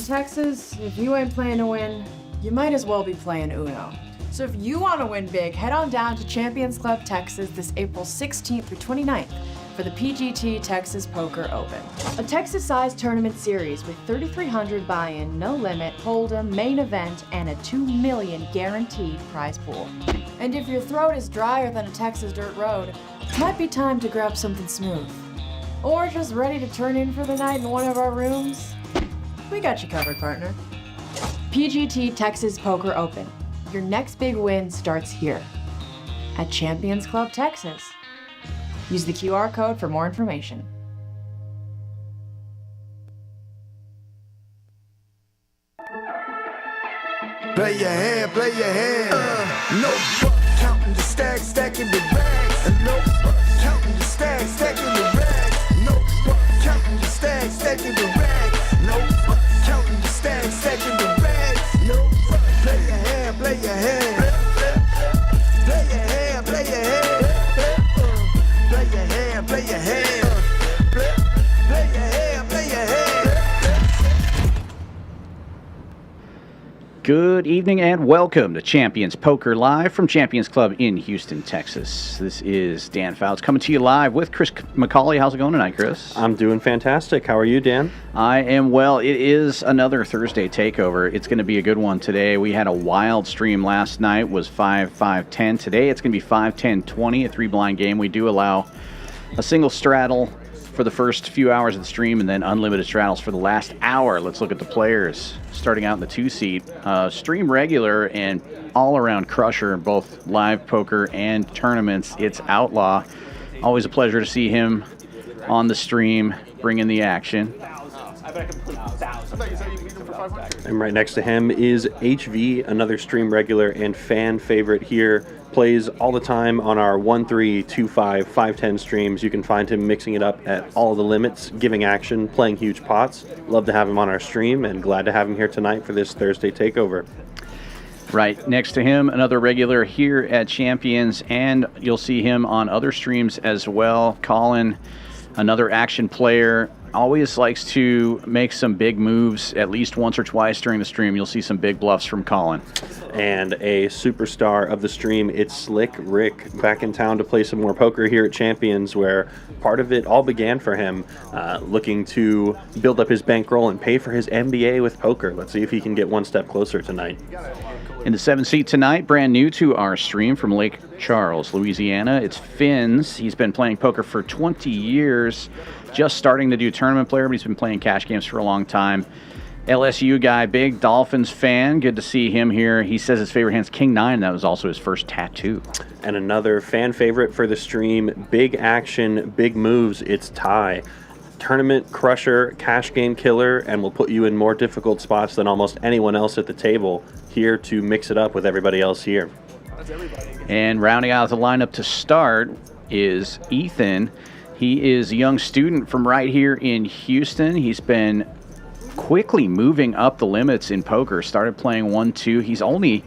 Texas, if you ain't playing to win, you might as well be playing Uno. So if you want to win big, head on down to Champions Club Texas this April 16th through 29th for the PGT Texas Poker Open. A Texas-sized tournament series with 3,300 buy-in, no limit, hold'em, main event, and a $2 million guaranteed prize pool. And if your throat is drier than a Texas dirt road, it might be time to grab something smooth. Or just ready to turn in for the night in one of our rooms? We got you covered, partner. PGT Texas Poker Open. Your next big win starts here at Champions Club Texas. Use the QR code for more information. Play your hand, play your hand. No fuck, counting the stacks, stacking the bags. And no fuck, counting the stacks, stacking the bags. No fuck, counting the stacks, stacking the bags. No fuck, counting the stacks, stacking the bags. No fuck, play your hand, play your hand. Play your hand, play your hand. Play your hand, play your hand. Play your hand, play your hand. Good evening and welcome to Champions Poker Live from Champions Club in Houston, Texas. This is Dan Fouts coming to you live with Chris McCauley. How's it going tonight, Chris? I'm doing fantastic. How are you, Dan? I am well. It is another Thursday takeover. It's going to be a good one today. We had a wild stream last night, was 5-5-10. Today it's going to be 5-10-20, a three-blind game. We do allow a single straddle for the first few hours of the stream and then unlimited straddles for the last hour. Let's look at the players. Starting out in the two-seat, stream regular and all-around crusher in both live poker and tournaments. It's Outlaw. Always a pleasure to see him on the stream, bringing the action. And right next to him is HV, another stream regular and fan favorite here. Plays all the time on our 1-3, 2-5, 5-10 streams. You can find him mixing it up at all the limits, giving action, playing huge pots. Love to have him on our stream and glad to have him here tonight for this Thursday takeover. Right next to him, another regular here at Champions, and you'll see him on other streams as well. Collin, another action player, always likes to make some big moves at least once or twice during the stream. You'll see some big bluffs from Collin. And a superstar of the stream, it's Slick Ric, back in town to play some more poker here at Champions, where part of it all began for him looking to build up his bankroll and pay for his MBA with poker. Let's see if he can get one step closer tonight. In the 7th seat tonight, brand new to our stream from Lake Charles, Louisiana, it's Fins. He's been playing poker for 20 years, just starting to do tournament player, but he's been playing cash games for a long time. LSU guy, big Dolphins fan. Good to see him here. He says his favorite hand's King 9. That was also his first tattoo. And another fan favorite for the stream, big action, big moves, it's Ty. Tournament crusher, cash game killer, and will put you in more difficult spots than almost anyone else at the table. Here to mix it up with everybody else here. And rounding out the lineup to start is Ethan. He is a young student from right here in Houston. He's been quickly moving up the limits in poker. Started playing 1-2. He's only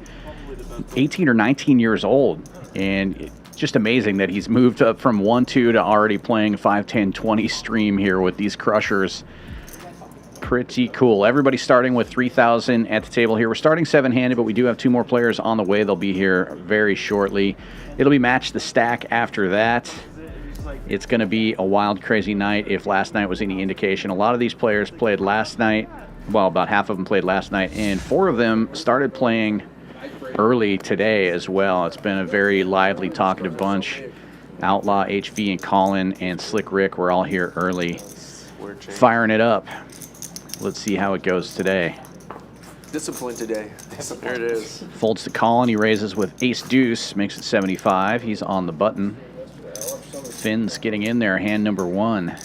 18 or 19 years old, and it's just amazing that he's moved up from 1-2 to already playing 5-10-20 stream here with these crushers. Pretty cool. Everybody starting with 3,000 at the table here. We're starting 7-handed, but we do have 2 more players on the way. They'll be here very shortly. It'll be match the stack after that. It's going to be a wild, crazy night if last night was any indication. A lot of these players played last night. Well, about half of them played last night, and 4 of them started playing early today as well. It's been a very lively, talkative bunch. Outlaw, HV, and Collin, and Slick Ric were all here early, firing it up. Let's see how it goes today. Discipline today. There it is. Folds to Collin. He raises with ace-deuce, makes it 75. He's on the button. Fins getting in there, hand number 1.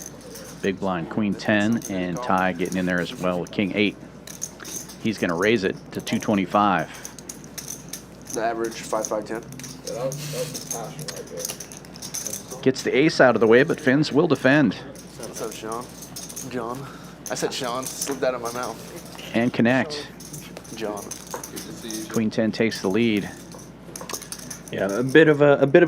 Big blind, queen 10, and Ty getting in there as well with king 8. He's going to raise it to 225. The average 5-5-10. Gets the ace out of the way, but Fins will defend. What's up, Sean? John. I said Sean. Slipped out of my mouth. And connect. John. Queen 10 takes the lead. Yeah, a bit of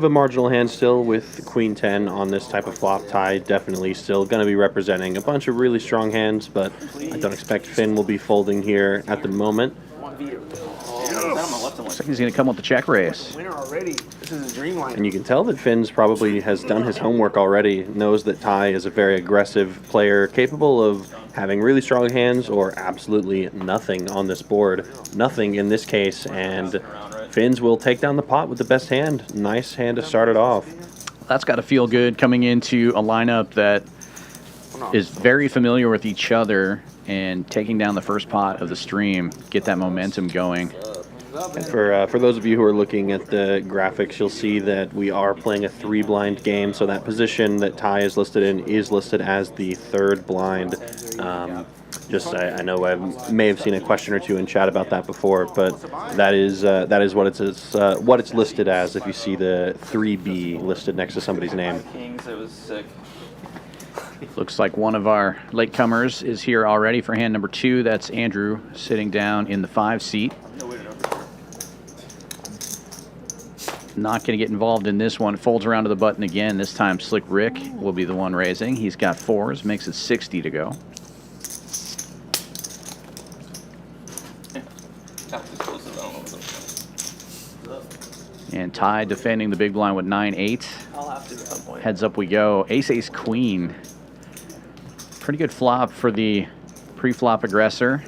a marginal hand still with Queen 10 on this type of flop. Ty definitely still going to be representing a bunch of really strong hands, but I don't expect Finn will be folding here at the moment. Looks like he's going to come with the check raise. Winner already. This is a dream line. And you can tell that Finn's probably has done his homework already, knows that Ty is a very aggressive player, capable of having really strong hands or absolutely nothing on this board. Nothing in this case, and Finn's will take down the pot with the best hand. Nice hand to start it off. That's got to feel good coming into a lineup that is very familiar with each other and taking down the first pot of the stream, get that momentum going. And for those of you who are looking at the graphics, you'll see that we are playing a 3-blind game, so that position that Ty is listed in is listed as the 3rd blind. I know I may have seen a question or two in chat about that before, but that is what it's listed as. If you see the 3B listed next to somebody's name. Looks like one of our latecomers is here already for hand number 2. That's Andrew sitting down in the 5 seat. Not going to get involved in this one. Folds around to the button again. This time Slick Ric will be the one raising. He's got 4s, makes it 60 to go. And Ty defending the big blind with 9-8. Heads up we go. Ace Queen. Pretty good flop for the pre-flop aggressor.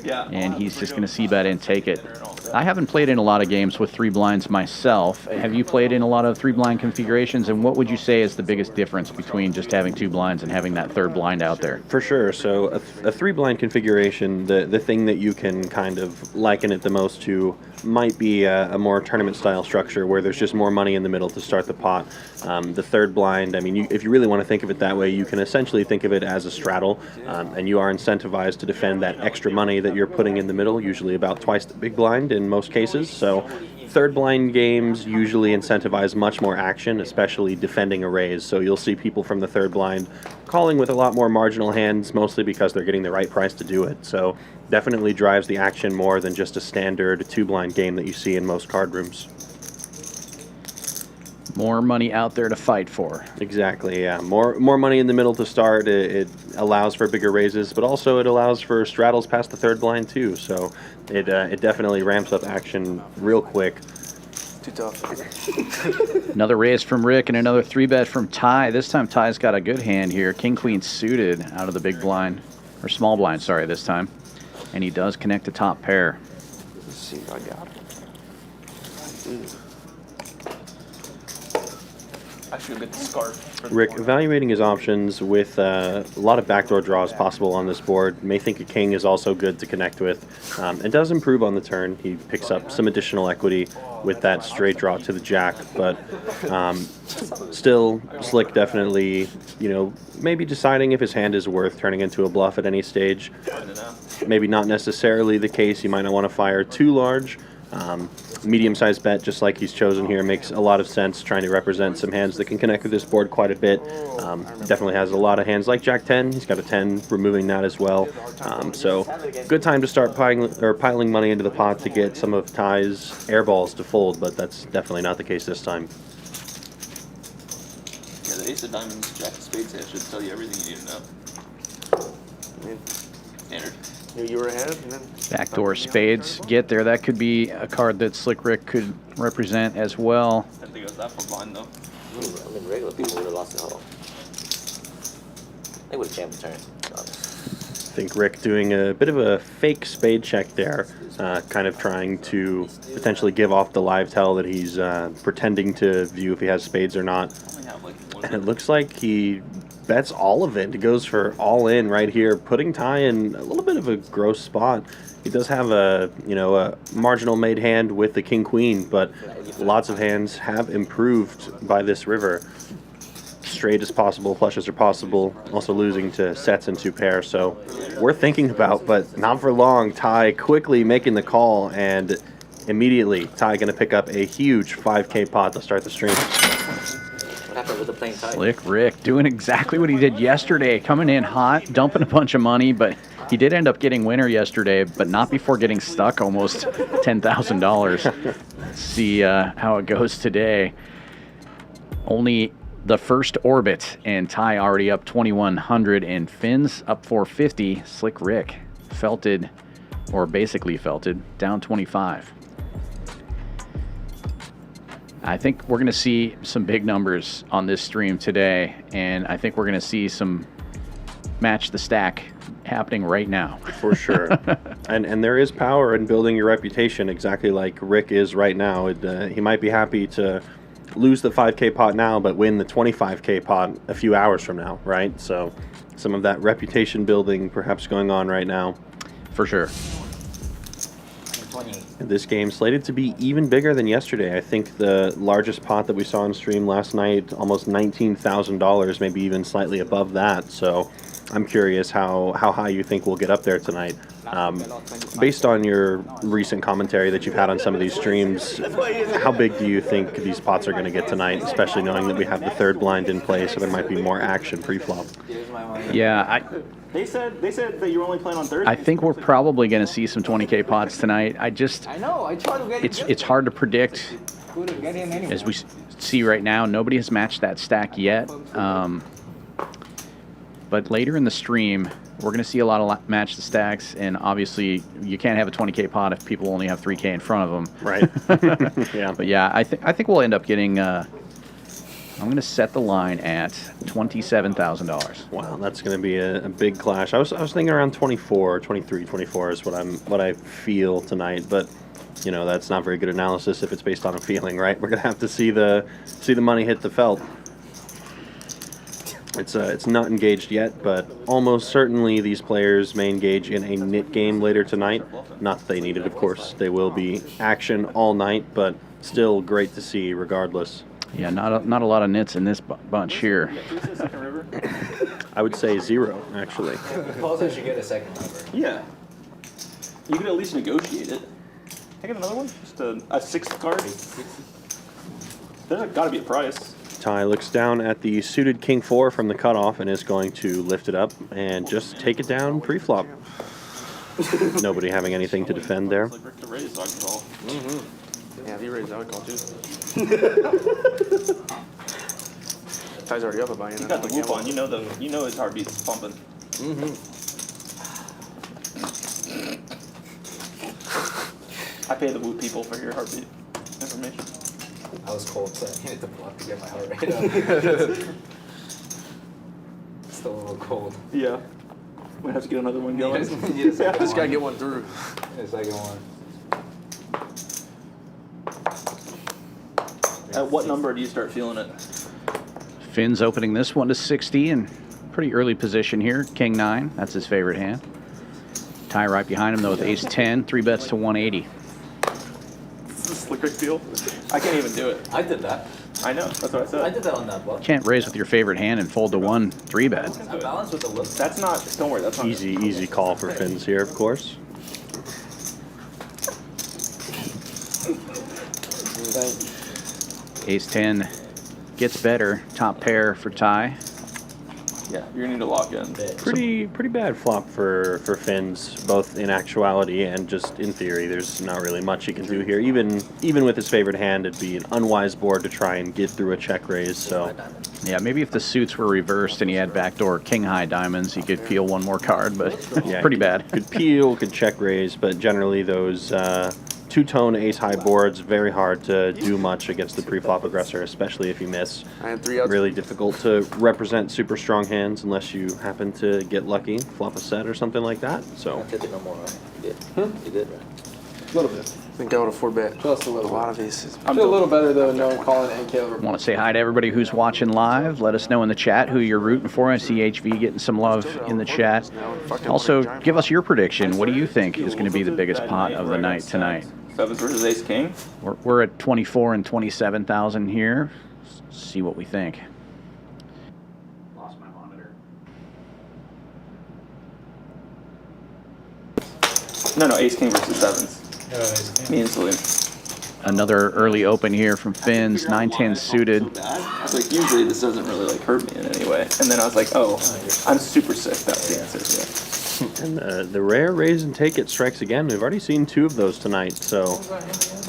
And he's just going to c-bet and take it. I haven't played in a lot of games with 3 blinds myself. Have you played in a lot of 3-blind configurations? And what would you say is the biggest difference between just having 2 blinds and having that 3rd blind out there? For sure. So a 3-blind configuration, the thing that you can kind of liken it the most to might be a more tournament-style structure where there's just more money in the middle to start the pot. The 3rd blind, I mean, if you really want to think of it that way, you can essentially think of it as a straddle, and you are incentivized to defend that extra money that you're putting in the middle, usually about twice the big blind in most cases. So 3rd blind games usually incentivize much more action, especially defending a raise. So you'll see people from the 3rd blind calling with a lot more marginal hands, mostly because they're getting the right price to do it. So definitely drives the action more than just a standard 2-blind game that you see in most card rooms. More money out there to fight for. Exactly, yeah. More money in the middle to start. It allows for bigger raises, but also it allows for straddles past the 3rd blind too. So it definitely ramps up action real quick. Too tough. Another raise from Rick and another 3-bet from Ty. This time Ty's got a good hand here. King Queen suited out of the big blind, or small blind, sorry, this time. And he does connect the top pair. Let's see what I got. I should get the scarf. Rick, evaluating his options with a lot of backdoor draws possible on this board. May think a king is also good to connect with. It does improve on the turn. He picks up some additional equity with that straight draw to the jack, but still, Slick definitely, maybe deciding if his hand is worth turning into a bluff at any stage. Maybe not necessarily the case. You might not want to fire too large. Medium-sized bet, just like he's chosen here, makes a lot of sense, trying to represent some hands that can connect with this board quite a bit. Definitely has a lot of hands like Jack 10. He's got a 10, removing that as well. So good time to start piling money into the pot to get some of Ty's air balls to fold, but that's definitely not the case this time. Yeah, the ace of diamonds, jack of spades hand should tell you everything you need to know. Standard. You were ahead, and then Backdoor spades get there. That could be a card that Slick Ric could represent as well. I think it was that for blind though. I mean, regular people would have lost it all. They would have jammed the turn. I think Rick doing a bit of a fake spade check there, kind of trying to potentially give off the live tell that he's pretending to view if he has spades or not. And it looks like he bets all of it. He goes for all in right here, putting Ty in a little bit of a gross spot. He does have a marginal made hand with the king queen, but lots of hands have improved by this river. Straight as possible, flushes are possible, also losing to sets and 2 pairs, so worth thinking about, but not for long. Ty quickly making the call, and immediately Ty going to pick up a huge 5K pot to start the stream. What happened with the plain Ty? Slick Ric doing exactly what he did yesterday, coming in hot, dumping a bunch of money, but he did end up getting winner yesterday, but not before getting stuck almost $10,000. Let's see how it goes today. Only the first orbit, and Ty already up 2,100, and Finn's up 450. Slick Ric felted, or basically felted, down 25. I think we're going to see some big numbers on this stream today, and I think we're going to see some match the stack happening right now. For sure. and there is power in building your reputation, exactly like Rick is right now. He might be happy to lose the 5K pot now, but win the 25K pot a few hours from now, right? So some of that reputation building perhaps going on right now. For sure. This game slated to be even bigger than yesterday. I think the largest pot that we saw on stream last night, almost $19,000, maybe even slightly above that. So I'm curious how high you think we'll get up there tonight. Based on your recent commentary that you've had on some of these streams, how big do you think these pots are going to get tonight, especially knowing that we have the third blind in play, so there might be more action pre-flop? Yeah, They said that you were only playing on Thursday. I think we're probably going to see some 20K pots tonight. I know. I try to get it's hard to predict. As we see right now, nobody has matched that stack yet. But later in the stream, we're going to see a lot of match the stacks, and obviously you can't have a 20K pot if people only have 3K in front of them. Right. Yeah. But yeah, I think we'll end up getting. I'm going to set the line at $27,000. Wow, that's going to be a big clash. I was thinking around 24, 23, 24 is what I feel tonight, but you know, that's not very good analysis if it's based on a feeling, right? We're going to have to see the money hit the felt. It's not engaged yet, but almost certainly these players may engage in a nit game later tonight. Not that they need it, of course. They will be action all night, but still great to see regardless. Yeah, not a lot of nits in this bunch here. I would say 0, actually. Also should get a second number. Yeah. You could at least negotiate it. Can I get another one? Just a 6th card? There's got to be a price. Ty looks down at the suited King 4 from the cutoff and is going to lift it up and just take it down pre-flop. Nobody having anything to defend there. Slick Ric to raise, so I can call. Yeah, if he raised, I would call too. Ty's already up a buy-in. You got the whoop on. You know his heartbeat's pumping. I pay the whoop people for your heartbeat information. I was cold, so I needed to block to get my heart rate up. Still a little cold. Yeah. Might have to get another one going. Just gotta get one through. The second one. At what number do you start feeling it? Finn's opening this one to 60 and pretty early position here. King 9, that's his favorite hand. Ty right behind him though with ace 10, 3 bets to 180. This is a Slick Ric deal. I can't even do it. I did that. I know. That's what I said. I did that on that block. Can't raise with your favorite hand and fold to 1 3 bet. I balanced with the look. That's not. Don't worry. That's not Easy call for Finns here, of course. Ace 10 gets better. Top pair for Ty. Yeah, you're gonna need to lock in. Pretty bad flop for Finns, both in actuality and just in theory. There's not really much he can do here. Even with his favorite hand, it'd be an unwise board to try and get through a check raise. So yeah, maybe if the suits were reversed and he had backdoor king high diamonds, he could peel one more card, but yeah, pretty bad. Could peel, could check raise, but generally those two-tone ace-high boards, very hard to do much against the pre-flop aggressor, especially if you miss. I had 3 outs. Really difficult to represent super strong hands unless you happen to get lucky, flop a set or something like that. So I did it no more, right? You did, right? A little bit. I think I would have 4-bet. Just a little. A lot of aces. I feel a little better though knowing Collin and Caleb. Want to say hi to everybody who's watching live. Let us know in the chat who you're rooting for. I see HV getting some love in the chat. Also, give us your prediction. What do you think is going to be the biggest pot of the night tonight? 7s versus ace king. We're at 24 and 27,000 here. Let's see what we think. Lost my monitor. No, ace king versus 7s. Me and Salim. Another early open here from Finn's, 9-10 suited. I was like, usually this doesn't really like hurt me in any way. And then I was like, oh, I'm super sick. That's the answer. Yeah. And the rare raise and take it strikes again. We've already seen 2 of those tonight, so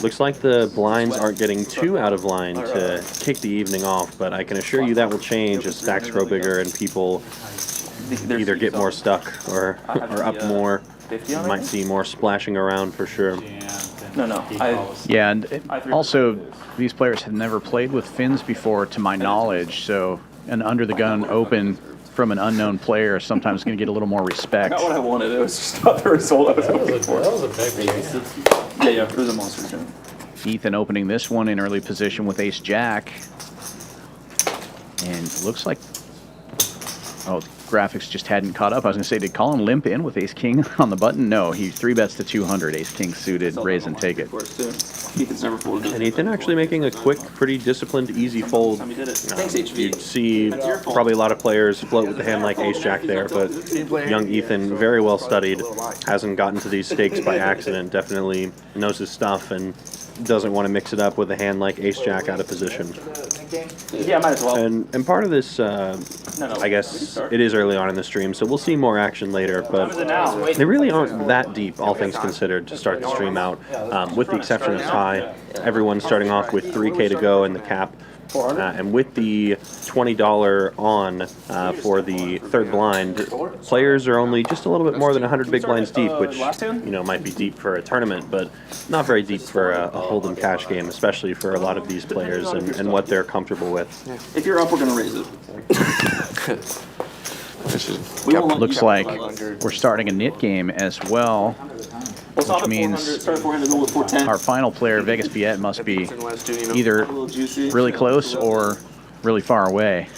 looks like the blinds aren't getting too out of line to kick the evening off, but I can assure you that will change as stacks grow bigger and people either get more stuck or up more. You might see more splashing around for sure. No. Yeah, and also these players have never played with fins before, to my knowledge, so an under-the-gun open from an unknown player is sometimes going to get a little more respect. Not what I wanted. It was just not the result I was hoping for. That was a big game. Yeah, it was a monster jam. Ethan opening this one in early position with ace-jack. And looks like... Oh, graphics just hadn't caught up. I was going to say, did Collin limp in with ace-king on the button? No, he 3-bets to 200. Ace-king suited, raise and take it. Ethan's never folded. And Ethan actually making a quick, pretty disciplined, easy fold. Thanks, HV. You'd see probably a lot of players float with a hand like ace-jack there, but young Ethan, very well studied, hasn't gotten to these stakes by accident, definitely knows his stuff, and doesn't want to mix it up with a hand like ace-jack out of position. Yeah, might as well. And part of this, I guess, it is early on in the stream, so we'll see more action later, but they really aren't that deep, all things considered, to start the stream out, with the exception of Ty. Everyone's starting off with 3K to go in the cap, and with the $20 on for the third blind, players are only just a little bit more than 100 big blinds deep, which, you know, might be deep for a tournament, but not very deep for a hold'em cash game, especially for a lot of these players and what they're comfortable with. If you're up, we're going to raise it. Looks like we're starting a knit game as well, which means our final player, Vegas Viet, must be either really close or really far away.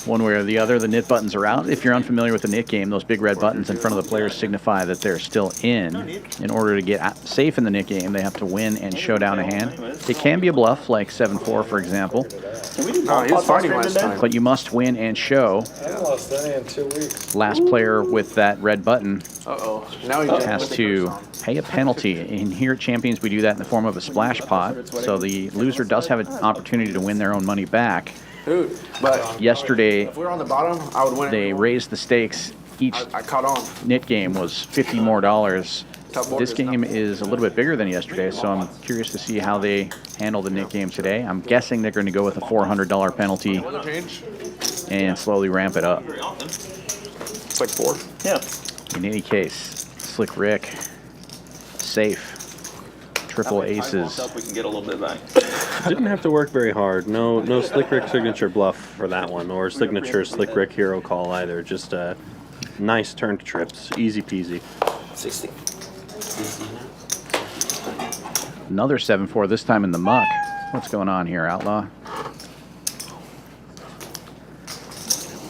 One way or the other, the knit buttons are out. If you're unfamiliar with the knit game, those big red buttons in front of the players signify that they're still in. In order to get safe in the knit game, they have to win and show down a hand. It can be a bluff, like 7-4, for example. No, he was fighting last time. But you must win and show. Last player with that red button Now he has to pay a penalty. And here at Champions, we do that in the form of a splash pot. So the loser does have an opportunity to win their own money back. Dude, but Yesterday, if we were on the bottom, I would win. they raised the stakes. Each I caught on. knit game was $50 more. This game is a little bit bigger than yesterday, so I'm curious to see how they handle the knit game today. I'm guessing they're going to go with a $400 penalty and slowly ramp it up. It's like 4. Yeah. In any case, Slick Ric, safe. Triple aces. We can get a little bit back. Didn't have to work very hard. No Slick Ric signature bluff for that one, or signature Slick Ric hero call either. Just a nice turn to trips, easy peasy. 60. Another 7-4, this time in the muck. What's going on here, Outlaw?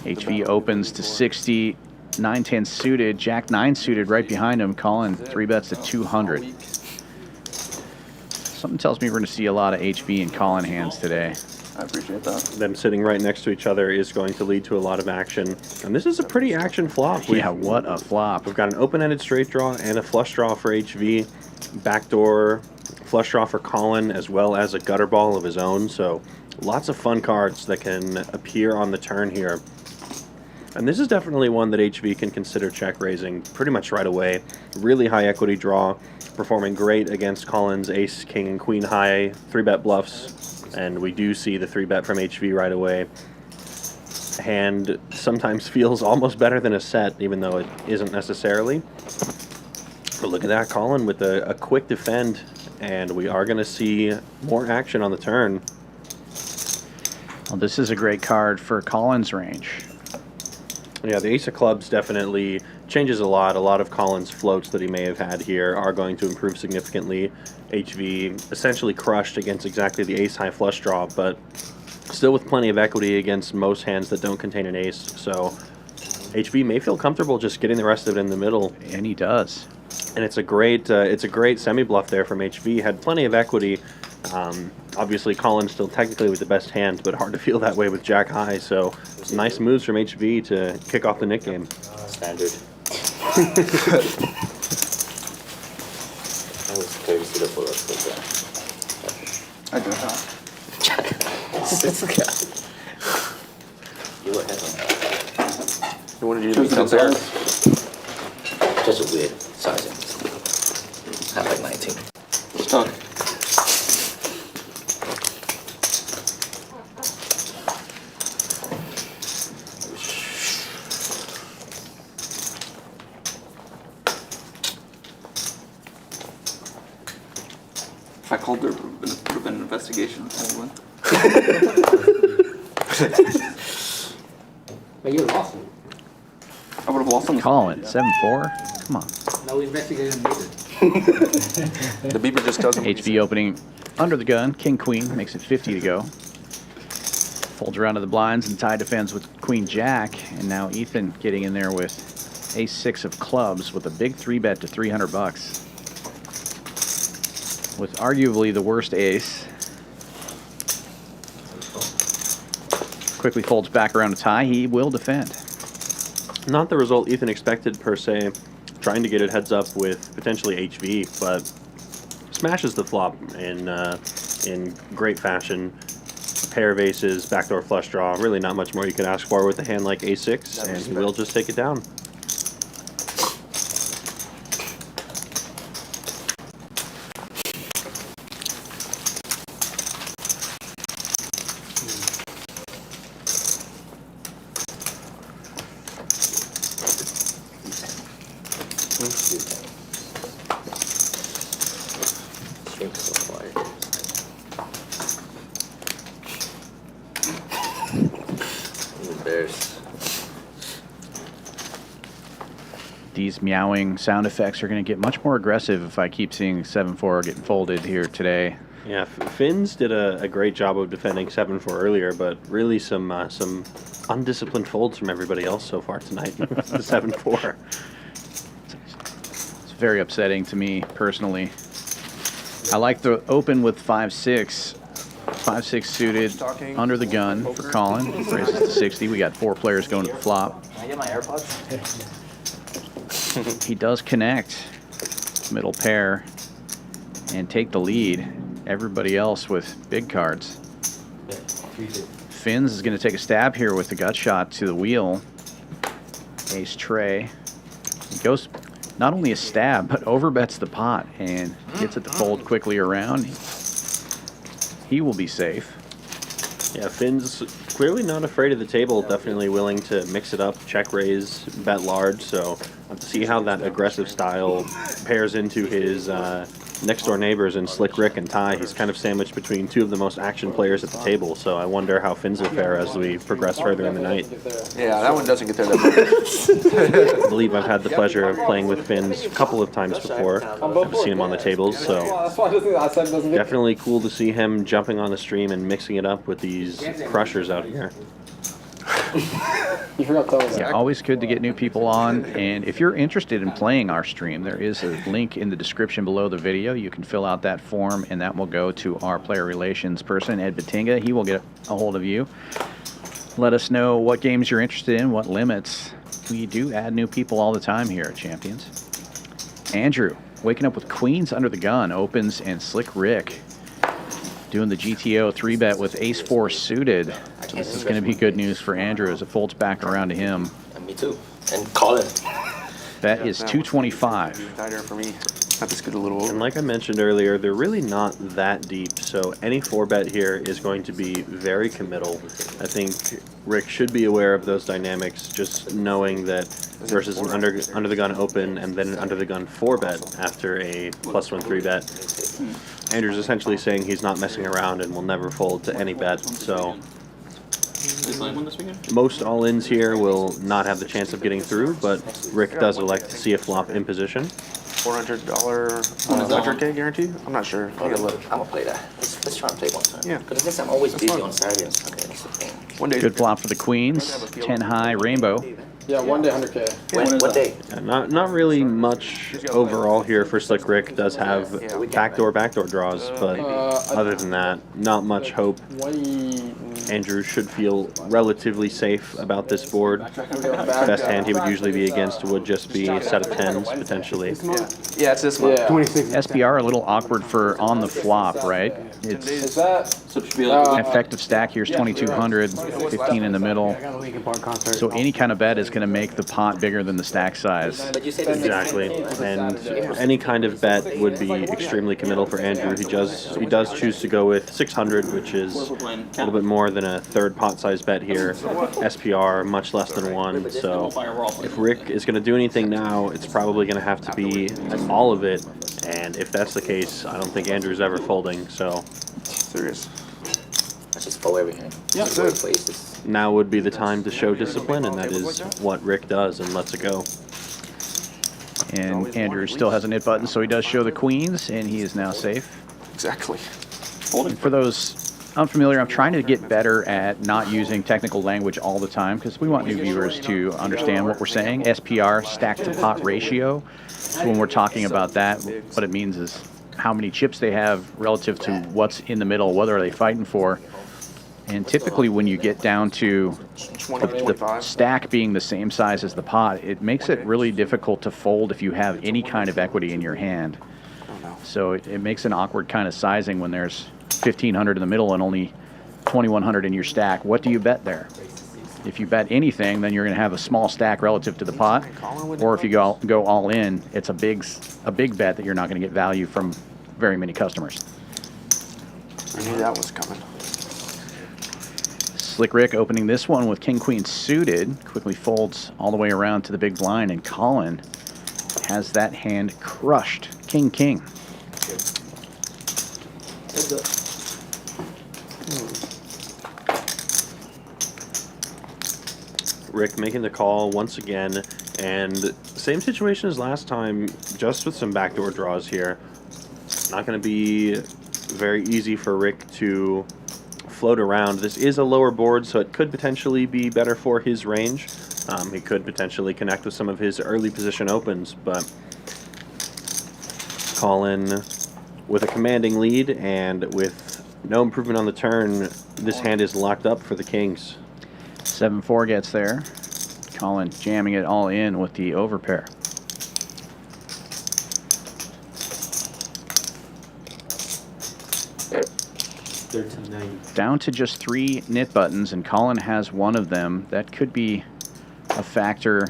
HV opens to 60, 9-10 suited, Jack 9 suited right behind him. Collin 3-bets to 200. Something tells me we're going to see a lot of HV and Collin hands today. I appreciate that. Them sitting right next to each other is going to lead to a lot of action. And this is a pretty action flop. Yeah, what a flop. We've got an open-ended straight draw and a flush draw for HV. Backdoor flush draw for Collin, as well as a gutter ball of his own. So lots of fun cards that can appear on the turn here. And this is definitely one that HV can consider check raising pretty much right away. Really high equity draw, performing great against Collin's ace, king, and queen high 3-bet bluffs. And we do see the 3-bet from HV right away. Hand sometimes feels almost better than a set, even though it isn't necessarily. But look at that, Collin with a quick defend, and we are going to see more action on the turn. Well, this is a great card for Collin's range. Yeah, the ace of clubs definitely changes a lot. A lot of Collin's floats that he may have had here are going to improve significantly. HV essentially crushed against exactly the ace high flush draw, but still with plenty of equity against most hands that don't contain an ace. So HV may feel comfortable just getting the rest of it in the middle. And he does. And it's a great semi-bluff there from HV. Had plenty of equity. Obviously, Collin still technically with the best hand, but hard to feel that way with Jack high. So nice moves from HV to kick off the knit game. Standard. I was crazy to pull up with that. I do not. You were ahead on that. What did you Choose do? the Just a weird sizing. Have like 19. Stuck. If I called there, would have been an investigation. But you lost. I would have lost on the Collin, 7-4. Come on. No investigation needed. The beeper just doesn't. HV opening under the gun. King Queen makes it 50 to go. Folds around to the blinds and tie defends with Queen Jack. And now Ethan getting in there with Ace-6 of clubs with a big 3-bet to 300 bucks. With arguably the worst ace. Quickly folds back around to tie. He will defend. Not the result Ethan expected per se. Trying to get it heads up with potentially HV, but smashes the flop in great fashion. A pair of aces, backdoor flush draw. Really not much more you could ask for with a hand like A6, and he will just take it down. These meowing sound effects are going to get much more aggressive if I keep seeing 7-4 getting folded here today. Yeah, Finns did a great job of defending 7-4 earlier, but really some undisciplined folds from everybody else so far tonight. The 7-4. It's very upsetting to me personally. I like the open with 5-6. 5-6 suited under the gun for Collin. Raises to 60. We got 4 players going to the flop. Can I get my AirPods? He does connect middle pair and take the lead. Everybody else with big cards. Finns is going to take a stab here with the gut shot to the wheel. Ace tray. He goes not only a stab, but overbets the pot and gets it to fold quickly around. He will be safe. Yeah, Finn's clearly not afraid of the table, definitely willing to mix it up, check raise, bet large, so we'll have to see how that aggressive style pairs into his next door neighbors in Slick Ric and Ty. He's kind of sandwiched between 2 of the most action players at the table, so I wonder how Finn's will fare as we progress further in the night. Yeah, that one doesn't get there that much. I believe I've had the pleasure of playing with Finn's a couple of times before. I've seen him on the tables, so definitely cool to see him jumping on the stream and mixing it up with these crushers out here. You forgot to tell us. Yeah, always good to get new people on. And if you're interested in playing our stream, there is a link in the description below the video. You can fill out that form, and that will go to our player relations person, Ed Batinga. He will get a hold of you. Let us know what games you're interested in, what limits. We do add new people all the time here at Champions. Andrew, waking up with queens under the gun, opens, and Slick Ric doing the GTO 3-bet with Ace-4 suited. So this is going to be good news for Andrew as it folds back around to him. And me too. And Collin. Bet is 225. Tighter for me. Have to scoot a little over. And like I mentioned earlier, they're really not that deep, so any 4-bet here is going to be very committal. I think Rick should be aware of those dynamics, just knowing that versus an under the gun open and then an under the gun 4-bet after a +1 3-bet. Andrew's essentially saying he's not messing around and will never fold to any bet, so most all-ins here will not have the chance of getting through, but Rick does elect to see a flop in position. $400 100K guarantee? I'm not sure. I'm gonna play that. Let's try and play one time. Yeah. Because I guess I'm always busy fun. on Saturdays. Okay, that's the thing. One day. Good flop for the queens. 10 high rainbow. Yeah, one day 100K. What day? Not really much overall here for Slick Ric. Does have backdoor draws, but other than that, not much hope. Andrew should feel relatively safe about this board. Best hand he would usually be against would just be a set of 10s, potentially. Yeah, it's this one. Yeah. SPR a little awkward for on the flop, right? It's Is that? effective stack here's 2,200, 15 in the middle. So any kind of bet is going to make the pot bigger than the stack size. But you say the Exactly, and any kind of bet would be extremely committal for Andrew. He does choose to go with 600, which is a little bit more than a third pot size bet here. SPR much less than 1. So if Rick is going to do anything now, it's probably going to have to be all of it. And if that's the case, I don't think Andrew's ever folding. So Serious. Let's just fold everything. Yeah, Four places. now would be the time to show discipline, and that is what Rick does and lets it go. And Andrew still has a nit button, so he does show the queens, and he is now safe. Exactly. And for those unfamiliar, I'm trying to get better at not using technical language all the time because we want new viewers to understand what we're saying. SPR, stack to pot ratio. So when we're talking about that, what it means is how many chips they have relative to what's in the middle, what are they fighting for. And typically when you get down to the stack being the same size as the pot, it makes it really difficult to fold if you have any kind of equity in your hand. So it makes an awkward kind of sizing when there's 1,500 in the middle and only 2,100 in your stack. What do you bet there? If you bet anything, then you're going to have a small stack relative to the pot. Or if you go all in, it's a big bet that you're not going to get value from very many customers. I knew that was coming. Slick Ric opening this one with king-queen suited. Quickly folds all the way around to the big blind, and Collin has that hand crushed. King-king. Rick making the call once again, and same situation as last time, just with some backdoor draws here. Not going to be very easy for Rick to float around. This is a lower board, so it could potentially be better for his range. He could potentially connect with some of his early position opens, but Collin with a commanding lead and with no improvement on the turn, this hand is locked up for the kings. 7-4 gets there. Collin jamming it all in with the overpair. Down to just 3 nit buttons, and Collin has one of them. That could be a factor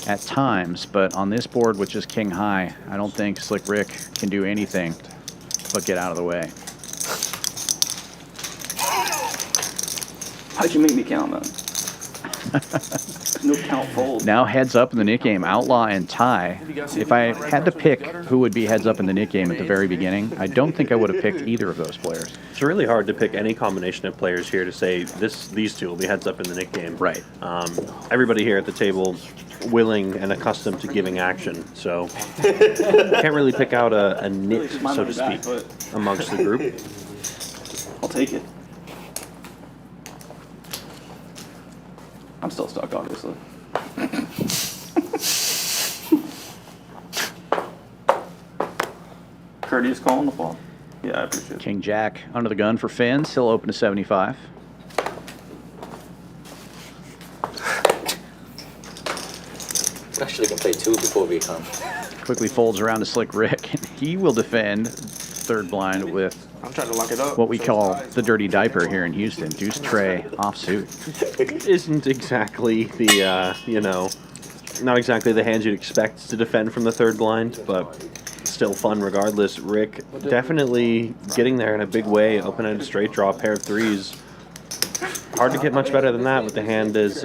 at times, but on this board with just king high, I don't think Slick Ric can do anything but get out of the way. How'd you make me count, man? No count fold. Now heads up in the nit game, Outlaw and Ty. If I had to pick who would be heads up in the nit game at the very beginning, I don't think I would have picked either of those players. It's really hard to pick any combination of players here to say these two will be heads up in the nit game. Right. Everybody here at the table willing and accustomed to giving action, so can't really pick out a nit, so to speak, amongst the group. I'll take it. I'm still stuck, obviously. Courteous call on the flop. Yeah, I appreciate it. King Jack under the gun for Fins. He'll open to 75. Actually, can play 2 before we come. Quickly folds around to Slick Ric, and he will defend third blind with I'm trying to lock it up. what we call the dirty diaper here in Houston. Deuce tray offsuit. Isn't exactly the, not exactly the hands you'd expect to defend from the third blind, but still fun regardless. Rick definitely getting there in a big way, open-ended straight draw, pair of threes. Hard to get much better than that with the hand as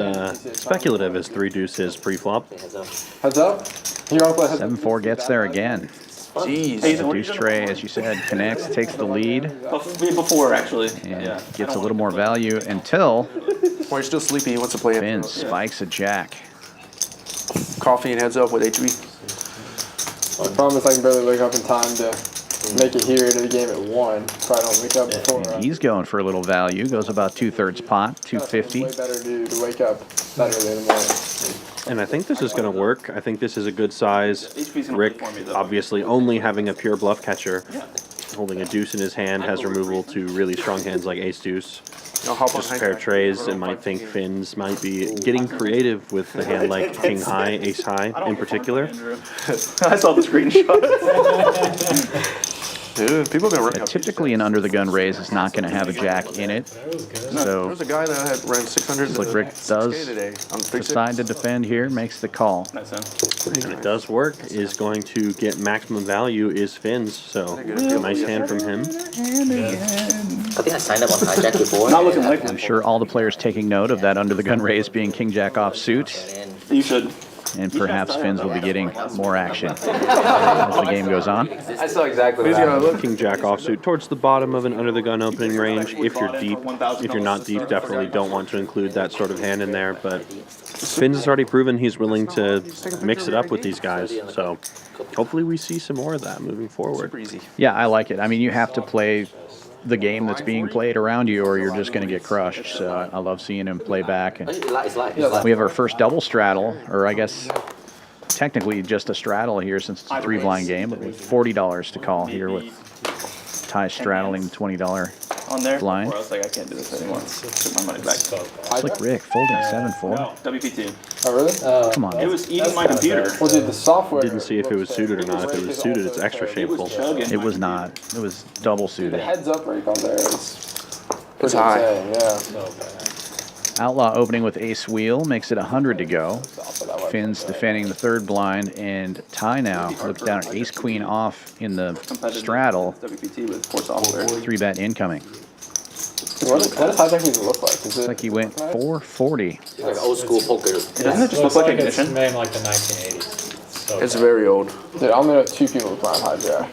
speculative as 3 deuces pre-flop. Heads up. Heads up. You want to play heads up? 7-4 gets there again. Jeez. The deuce tray, as you said, connects, takes the lead, Before, actually. and gets a little more value until While you're still sleepy, he wants to play Fins spikes a jack. coffee and heads up with HV. The problem is I can barely wake up in time to make it here to the game at 1. Probably don't wake up before. And he's going for a little value. Goes about 2/3 pot, 250. Way better to wake up that early in the morning. And I think this is going to work. I think this is a good size. HP's gonna Rick, play for me, though. obviously, only having a pure bluff catcher. holding a deuce in his hand has removal to really strong hands like ace deuce. I'll hop on Just a pair of trays, and might think Finns might be getting creative with the hand like king high, ace high in particular. I saw the screenshot. Dude, people are gonna run. Typically, an under the gun raise is not going to have a jack in it. So There's a guy that had ran 600 Slick Ric does decide to defend here, makes the call. Nice hand. And it does work. Is going to get maximum value is Finns. So nice hand from him. I think I signed up on hijack before. Not looking like I'm sure all the players taking note of that under the gun raise being king jack off suit. You should. And perhaps Finns will be getting more action as the game goes on. I saw exactly what happened. King jack offsuit towards the bottom of an under the gun opening range. If you're deep, if you're not deep, definitely don't want to include that sort of hand in there. But Finns has already proven he's willing to mix it up with these guys. So hopefully we see some more of that moving forward. Yeah, I like it. I mean, you have to play the game that's being played around you or you're just going to get crushed. So I love seeing him play back. And we have our first double straddle, or I guess technically just a straddle here since it's a 3-blind game, but with $40 to call here with Ty straddling $20 On there. blind. Or else like I can't do this anymore. Took my money back. Slick Ric folding 7-4. WPT. Oh, really? Come on. It was eating my computer. Well, dude, the software. Didn't see if it was suited or not. If it was suited, it's extra shameful. It was not. It was double The suited. heads up rake on there is pretty high. insane, yeah. Outlaw opening with ace wheel makes it 100 to go. Finns defending the 3rd blind, and Ty now looks down at ace queen off in the straddle. WPT with poor software. 3-bet incoming. What does hijack even look like? Is Looks it like he went 440. It's like old school poker. Doesn't it just look like a it's ignition? made in like the 1980s. So It's very old. Dude, I only know 2 people who play on hijack.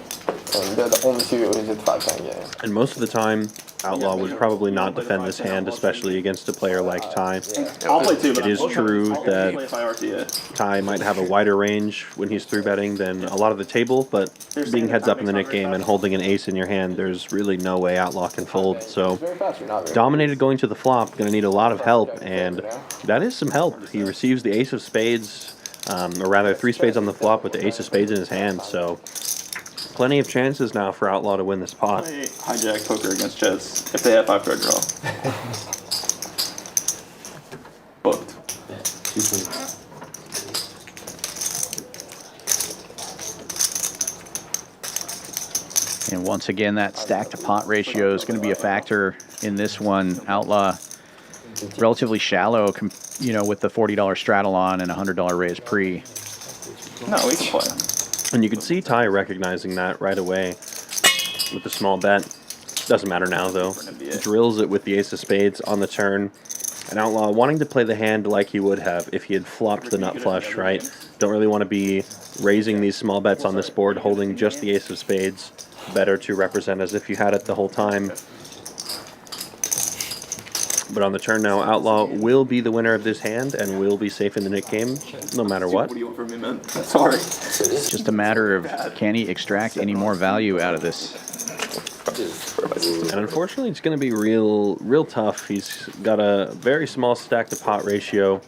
And they're the only 2 people who did the 5-10 game. And most of the time, Outlaw would probably not defend this hand, especially against a player like Ty. I'll play too, but It is true that play if I RT it. Ty might have a wider range when he's 3-betting than a lot of the table, but being heads up in the Nick game and holding an ace in your hand, there's really no way Outlaw can fold. So Very fast, you're not very dominated going to the flop, going to need a lot of help, and that is some help. He receives the ace of spades, or rather 3 spades on the flop with the ace of spades in his hand, so plenty of chances now for Outlaw to win this pot. Play hijack poker against Jets if they have 5-card draw. Booked. And once again, that stack to pot ratio is going to be a factor in this one. Outlaw relatively shallow, with the $40 straddle on and $100 raise pre. No, we can play. And you can see Ty recognizing that right away with the small bet. Doesn't matter now, though. Drills it with the ace of spades on the turn. And Outlaw wanting to play the hand like he would have if he had flopped the nut flush, right? Don't really want to be raising these small bets on this board, holding just the ace of spades. Better to represent as if you had it the whole time. But on the turn now, Outlaw will be the winner of this hand and will be safe in the Nick game, no matter what. What do you want from me, man? Sorry. It's just a matter of can he extract any more value out of this. And unfortunately, it's going to be real tough. He's got a very small stack to pot ratio.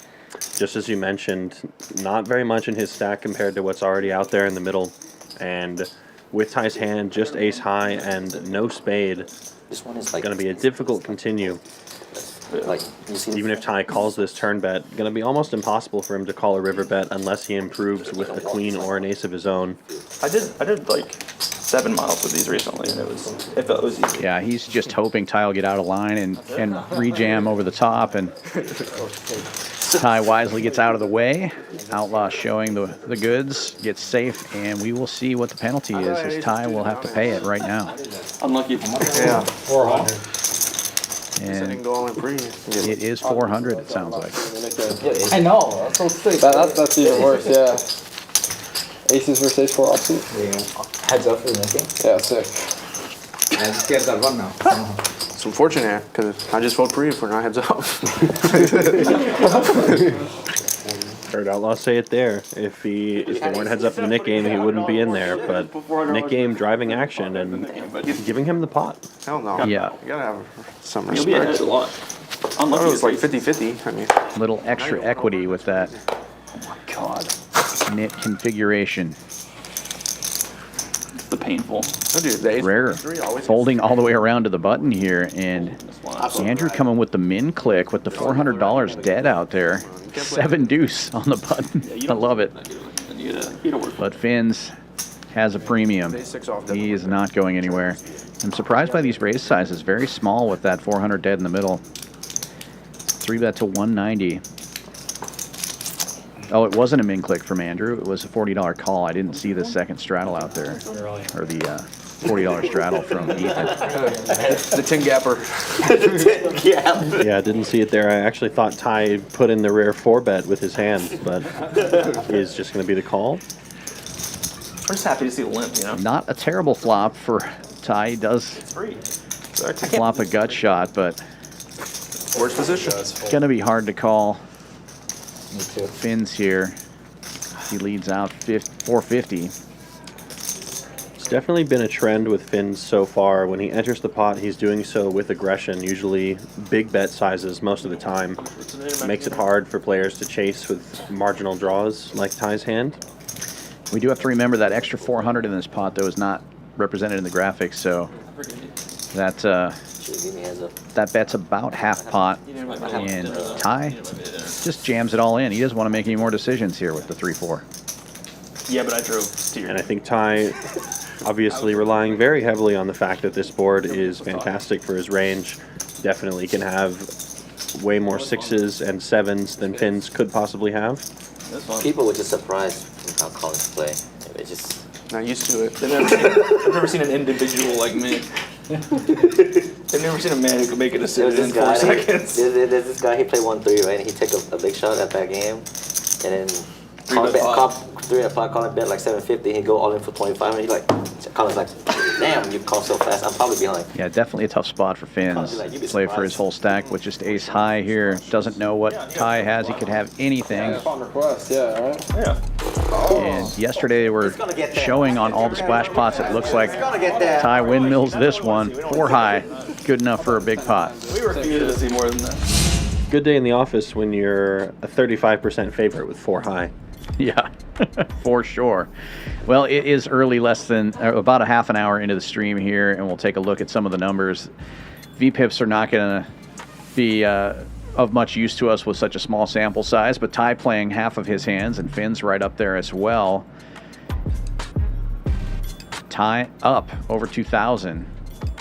Just as you mentioned, not very much in his stack compared to what's already out there in the middle. And with Ty's hand, just ace high and no spade, This one is like going to be a difficult continue. Like you see, Even if Ty calls this turn bet, going to be almost impossible for him to call a river bet unless he improves with a queen or an ace of his own. I did like 7 miles with these recently, and it felt easy. Yeah, he's just hoping Ty will get out of line and rejam over the top, and Ty wisely gets out of the way. Outlaw showing the goods, gets safe, and we will see what the penalty is, as Ty will have to pay it right now. Unlucky. Yeah. 400. And Didn't go all in pre. it is 400, it sounds like. I know. That's so sick. That's even worse, yeah. Aces versus ace 4 offsuit? Yeah. Heads up for the next game. Yeah, sick. I just get that one now. It's unfortunate because I just vote pre if we're not heads up. Heard Outlaw say it there. If they weren't heads up in the Nick game, he wouldn't be in there. But Nick game driving action and giving him the pot. Hell no. Yeah. You gotta have some You'll be ahead respect. a lot. I Unlucky thought it was like is 50-50. I mean, Little extra equity with that God. knit configuration. the painful. Oh, dude, the ace Rare three always folding all the way around to the button here, and Andrew coming with the min click with the $400 dead out there. 7 deuce on the button. I love it. But Fins has a premium. He is not going anywhere. I'm surprised by these raise sizes. Very small with that 400 dead in the middle. 3-bet to 190. Oh, it wasn't a min click from Andrew. It was a $40 call. I didn't see the second straddle out there, or the $40 straddle from Ethan. the 10 gapper. Yeah, I didn't see it there. I actually thought Ty put in the rare 4-bet with his hand, but is just going to be the call. I'm just happy to see the limp, you know? Not a terrible flop for Ty. He does flop a gut shot, but Worst position. it's going to be hard to call Fins here. He leads out 450. It's definitely been a trend with Fins so far. When he enters the pot, he's doing so with aggression, usually big bet sizes most of the time. Makes it hard for players to chase with marginal draws like Ty's hand. We do have to remember that extra 400 in this pot, though, is not represented in the graphics, so that bet's about half pot, and Ty just jams it all in. He doesn't want to make any more decisions here with the 3-4. Yeah, but I drove steer. And I think Ty, obviously relying very heavily on the fact that this board is fantastic for his range, definitely can have way more 6s and 7s than Fins could possibly have. People were just surprised with how Collin's play. They just Not used to it. I've never seen an individual like me. I've never seen a man who could make a decision in 4 seconds. There's this guy, he played 1-3, right? And he took a big shot at that game. And then Collin Collin bet like 750. He'd go all in for 25. And he's like, Collin's like, damn, you call so fast. I'm probably behind. Yeah, definitely a tough spot for Fins. Play for his whole stack with just ace high here. Doesn't know what Ty has. He could have anything. On request, yeah, right? Yeah. And yesterday they were showing on all the splash pots. It looks like Ty windmills this one. 4 high. Good enough for a big pot. We refuse to see more than that. Good day in the office when you're a 35% favorite with 4 high. Yeah, for sure. Well, it is early, less than about a half an hour into the stream here, and we'll take a look at some of the numbers. VPIPs are not going to be of much use to us with such a small sample size, but Ty playing half of his hands and Fins right up there as well. Ty up over 2,000.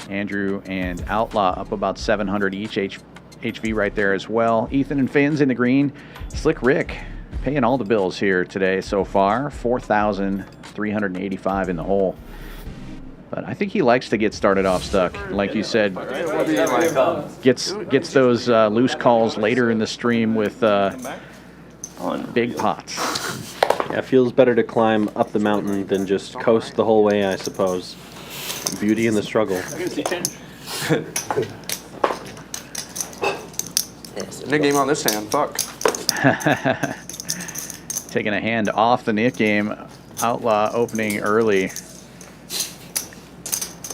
Andrew and Outlaw up about 700 each. HV right there as well. Ethan and Fins in the green. Slick Ric paying all the bills here today so far. 4,385 in the hole. But I think he likes to get started off stuck. Like you said, gets those loose calls later in the stream with big pots. Yeah, it feels better to climb up the mountain than just coast the whole way, I suppose. Beauty in the struggle. Nick game on this hand, fuck. Taking a hand off the nit game. Outlaw opening early.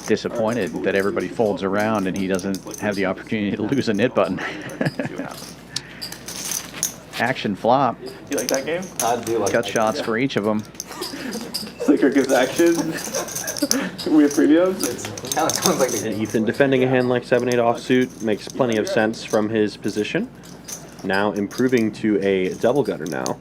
Disappointed that everybody folds around and he doesn't have the opportunity to lose a nit button. Action flop. You like that game? I do like Cut shots for each of them. Slick Ric gives action. We have previews. Kind of sounds like the Ethan defending a hand like 7-8 offsuit makes plenty of sense from his position. Now improving to a double gutter now.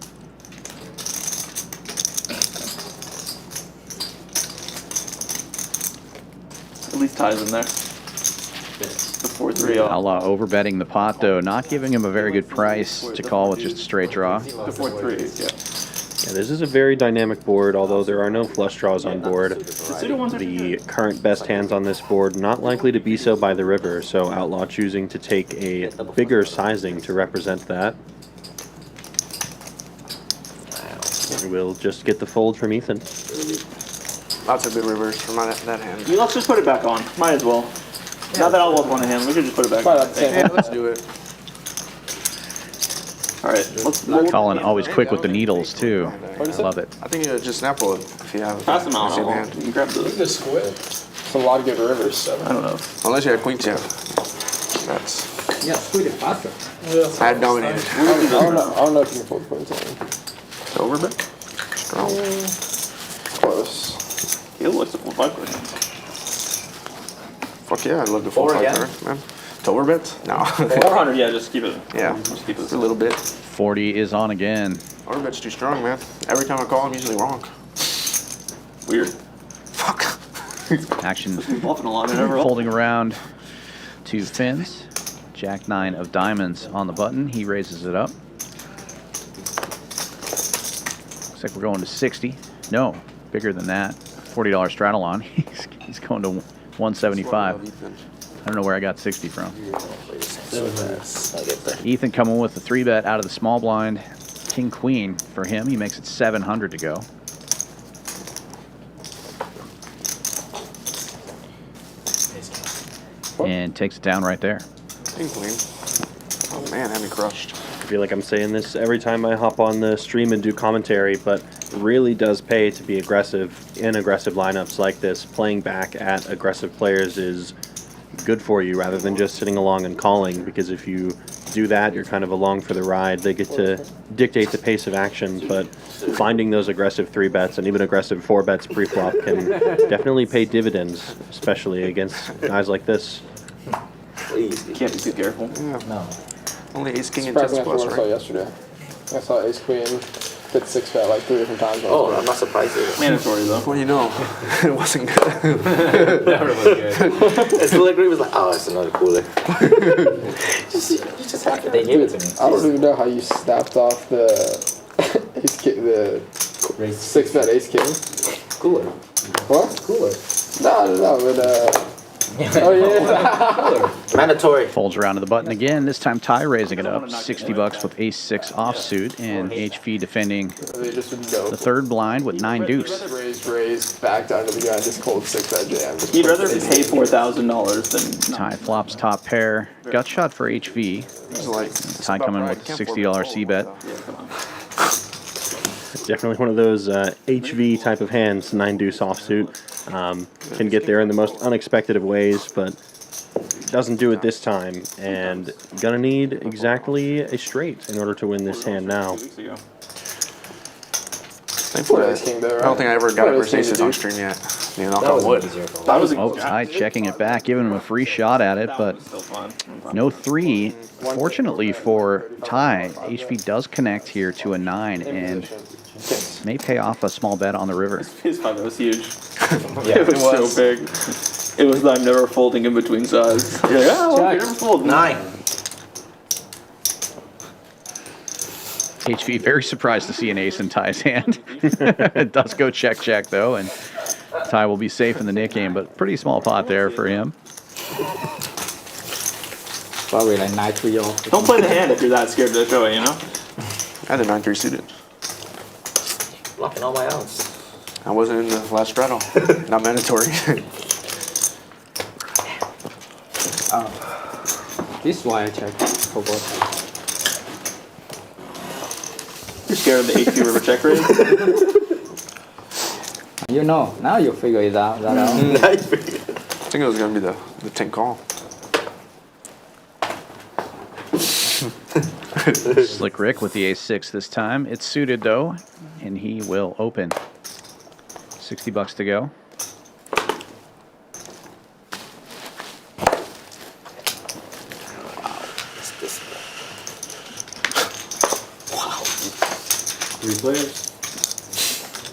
At least Ty's in there. The 4-3 off. Outlaw overbetting the pot though, not giving him a very good price to call with just a straight draw. The 4-3, yeah. Yeah, this is a very dynamic board, although there are no flush draws on board. The current best hands on this board not likely to be so by the river, so Outlaw choosing to take a bigger sizing to represent that. We'll just get the fold from Ethan. Lots of good reverse from that hand. Let's just put it back on. Might as well. Now that Outlaw won a hand, we should just put it back on. Yeah, let's do it. All right, let's Collin always quick with the needles too. I love it. I think you just snap roll it if you have pass them out. the same You hand. can grab those. It's a lot of good rivers. I don't know. Unless you have queen two. That's Yeah, squid it faster. I had dominated. I don't know if you can fold queens on. Overbet. Strong. Close. He likes the 4-5 card. Fuck yeah, I love the 4-5 card, man. Tower bets? No. 400, yeah, just keep it. Yeah, Just keep it. for a little bit. 40 is on again. Tower bet's too strong, man. Every time I call, I'm usually wrong. Weird. Fuck. Action Bluffing a lot, never. folding around to Fins. Jack 9 of diamonds on the button. He raises it up. Looks like we're going to 60. No, bigger than that. $40 straddle on. He's going to 175. I don't know where I got 60 from. Ethan coming with the 3-bet out of the small blind. King Queen for him. He makes it 700 to go. And takes it down right there. King Queen. Oh man, had me crushed. I feel like I'm saying this every time I hop on the stream and do commentary, but it really does pay to be aggressive in aggressive lineups like this. Playing back at aggressive players is good for you rather than just sitting along and calling, because if you do that, you're kind of along for the ride. They get to dictate the pace of action, but finding those aggressive 3-bets and even aggressive 4-bets pre-flop can definitely pay dividends, especially against guys like this. Please. You can't be too careful. Yeah. No. Only ace king and Surprising 10 after plus, what I saw right? yesterday. I saw ace queen hit 6-bet like 3 different times. Oh, I'm not surprised either. Mandatory though. What do you know? It wasn't good. Never was good. And Slick Ric was like, oh, it's another cooler. You just have to. They gave it to me. I don't even know how you snapped off the ace king, the 6-bet ace king. Cooler. What? Cooler. No, but oh yeah. Mandatory. Folds around to the button again. This time Ty raising it up. $60 with ace-6 offsuit, and HV defending They just would know. the third blind with 9 deuce. Raise, back down to the ground, just cold 6-bet jam. Just He'd put rather ace pay king. $4,000 than. Ty flops top pair. Gut shot for HV. It's like, Ty coming with a $60 C-bet. Yeah, come on. Definitely one of those HV type of hands, 9 deuce offsuit. Can get there in the most unexpected of ways, but doesn't do it this time. And gonna need exactly a straight in order to win this hand now. 2 weeks ago. Put ace king there, I don't right? think I ever got Put a ace king versus to on deuce. stream yet. You know, That knock on was wood. easier for That was a Oh, Ty checking it back, giving him a free shot at it, but still fun. no 3. Fortunately for Ty, HV does connect here to a 9 and may pay off a small bet on the river. His 5 was huge. Yeah, it was so big. It was like never folding in between sides. You're like, oh, okay, never fold. 9. HV very surprised to see an ace in Ty's hand. It does go check though, and Ty will be safe in the Nick game, but pretty small pot there for him. Probably like 9-3 off. Don't play the hand if you're that scared to show it, you know? I had a 9-3 suited. Blocking all my outs. I wasn't in the last straddle. Not mandatory. This is why I checked for both. You're scared of the AQ river check raise? You know, now you figure it out. That out. I think it was going to be the 10 call. Slick Ric with the ace-6 this time. It's suited though, and he will open. $60 to go. Wow. 3 players.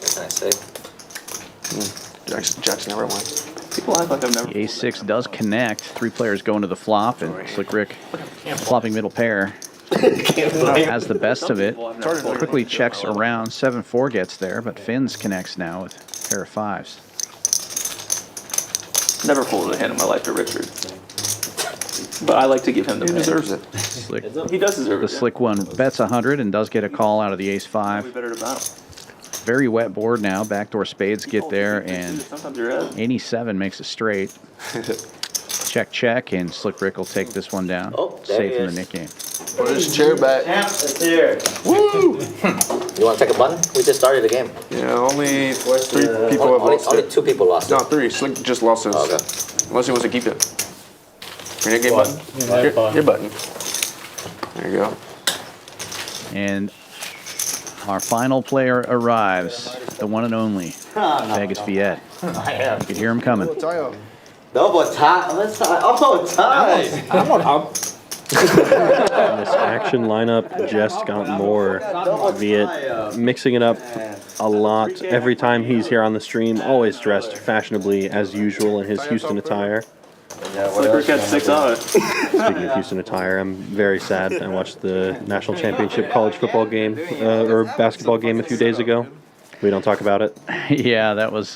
What can I say? Jack's never won. People act like I've never. The ace-6 does connect. 3 players going to the flop, and Slick Ric flopping middle pair. Has the best of it. Quickly checks around. 7-4 gets there, but Fins connects now with a pair of 5s. Never folded a hand in my life to Richard. But I like to give him the He pay. deserves it. Slick, He does deserve the it. Slick one bets 100 and does get a call out of the We ace-5. better to battle. Very wet board now. Backdoor spades get there, and Sometimes you're ahead. 87 makes it straight. Check, and Slick Ric will take this one down. Oh, there Safe he in the is. Nick game. Put his chair back. You want to take a button? We just started the game. Yeah, only 3 people have lost Only it. 2 people lost No, it. 3. Slick just lost his. Okay. Unless he wants to keep it. Your Nick game button? Your button. There you go. And our final player arrives, the one and only Vegas Viet. You could hear him coming. Double tie. Let's tie. Oh, tie. I'm not up. This action lineup just got more. Viet mixing it up a lot. Every time he's here on the stream, always dressed fashionably as usual in his Houston attire. Slick Ric got 6 on it. Speaking of Houston attire, I'm very sad. I watched the national championship college football game or basketball game a few days ago. We don't talk about it. Yeah, that was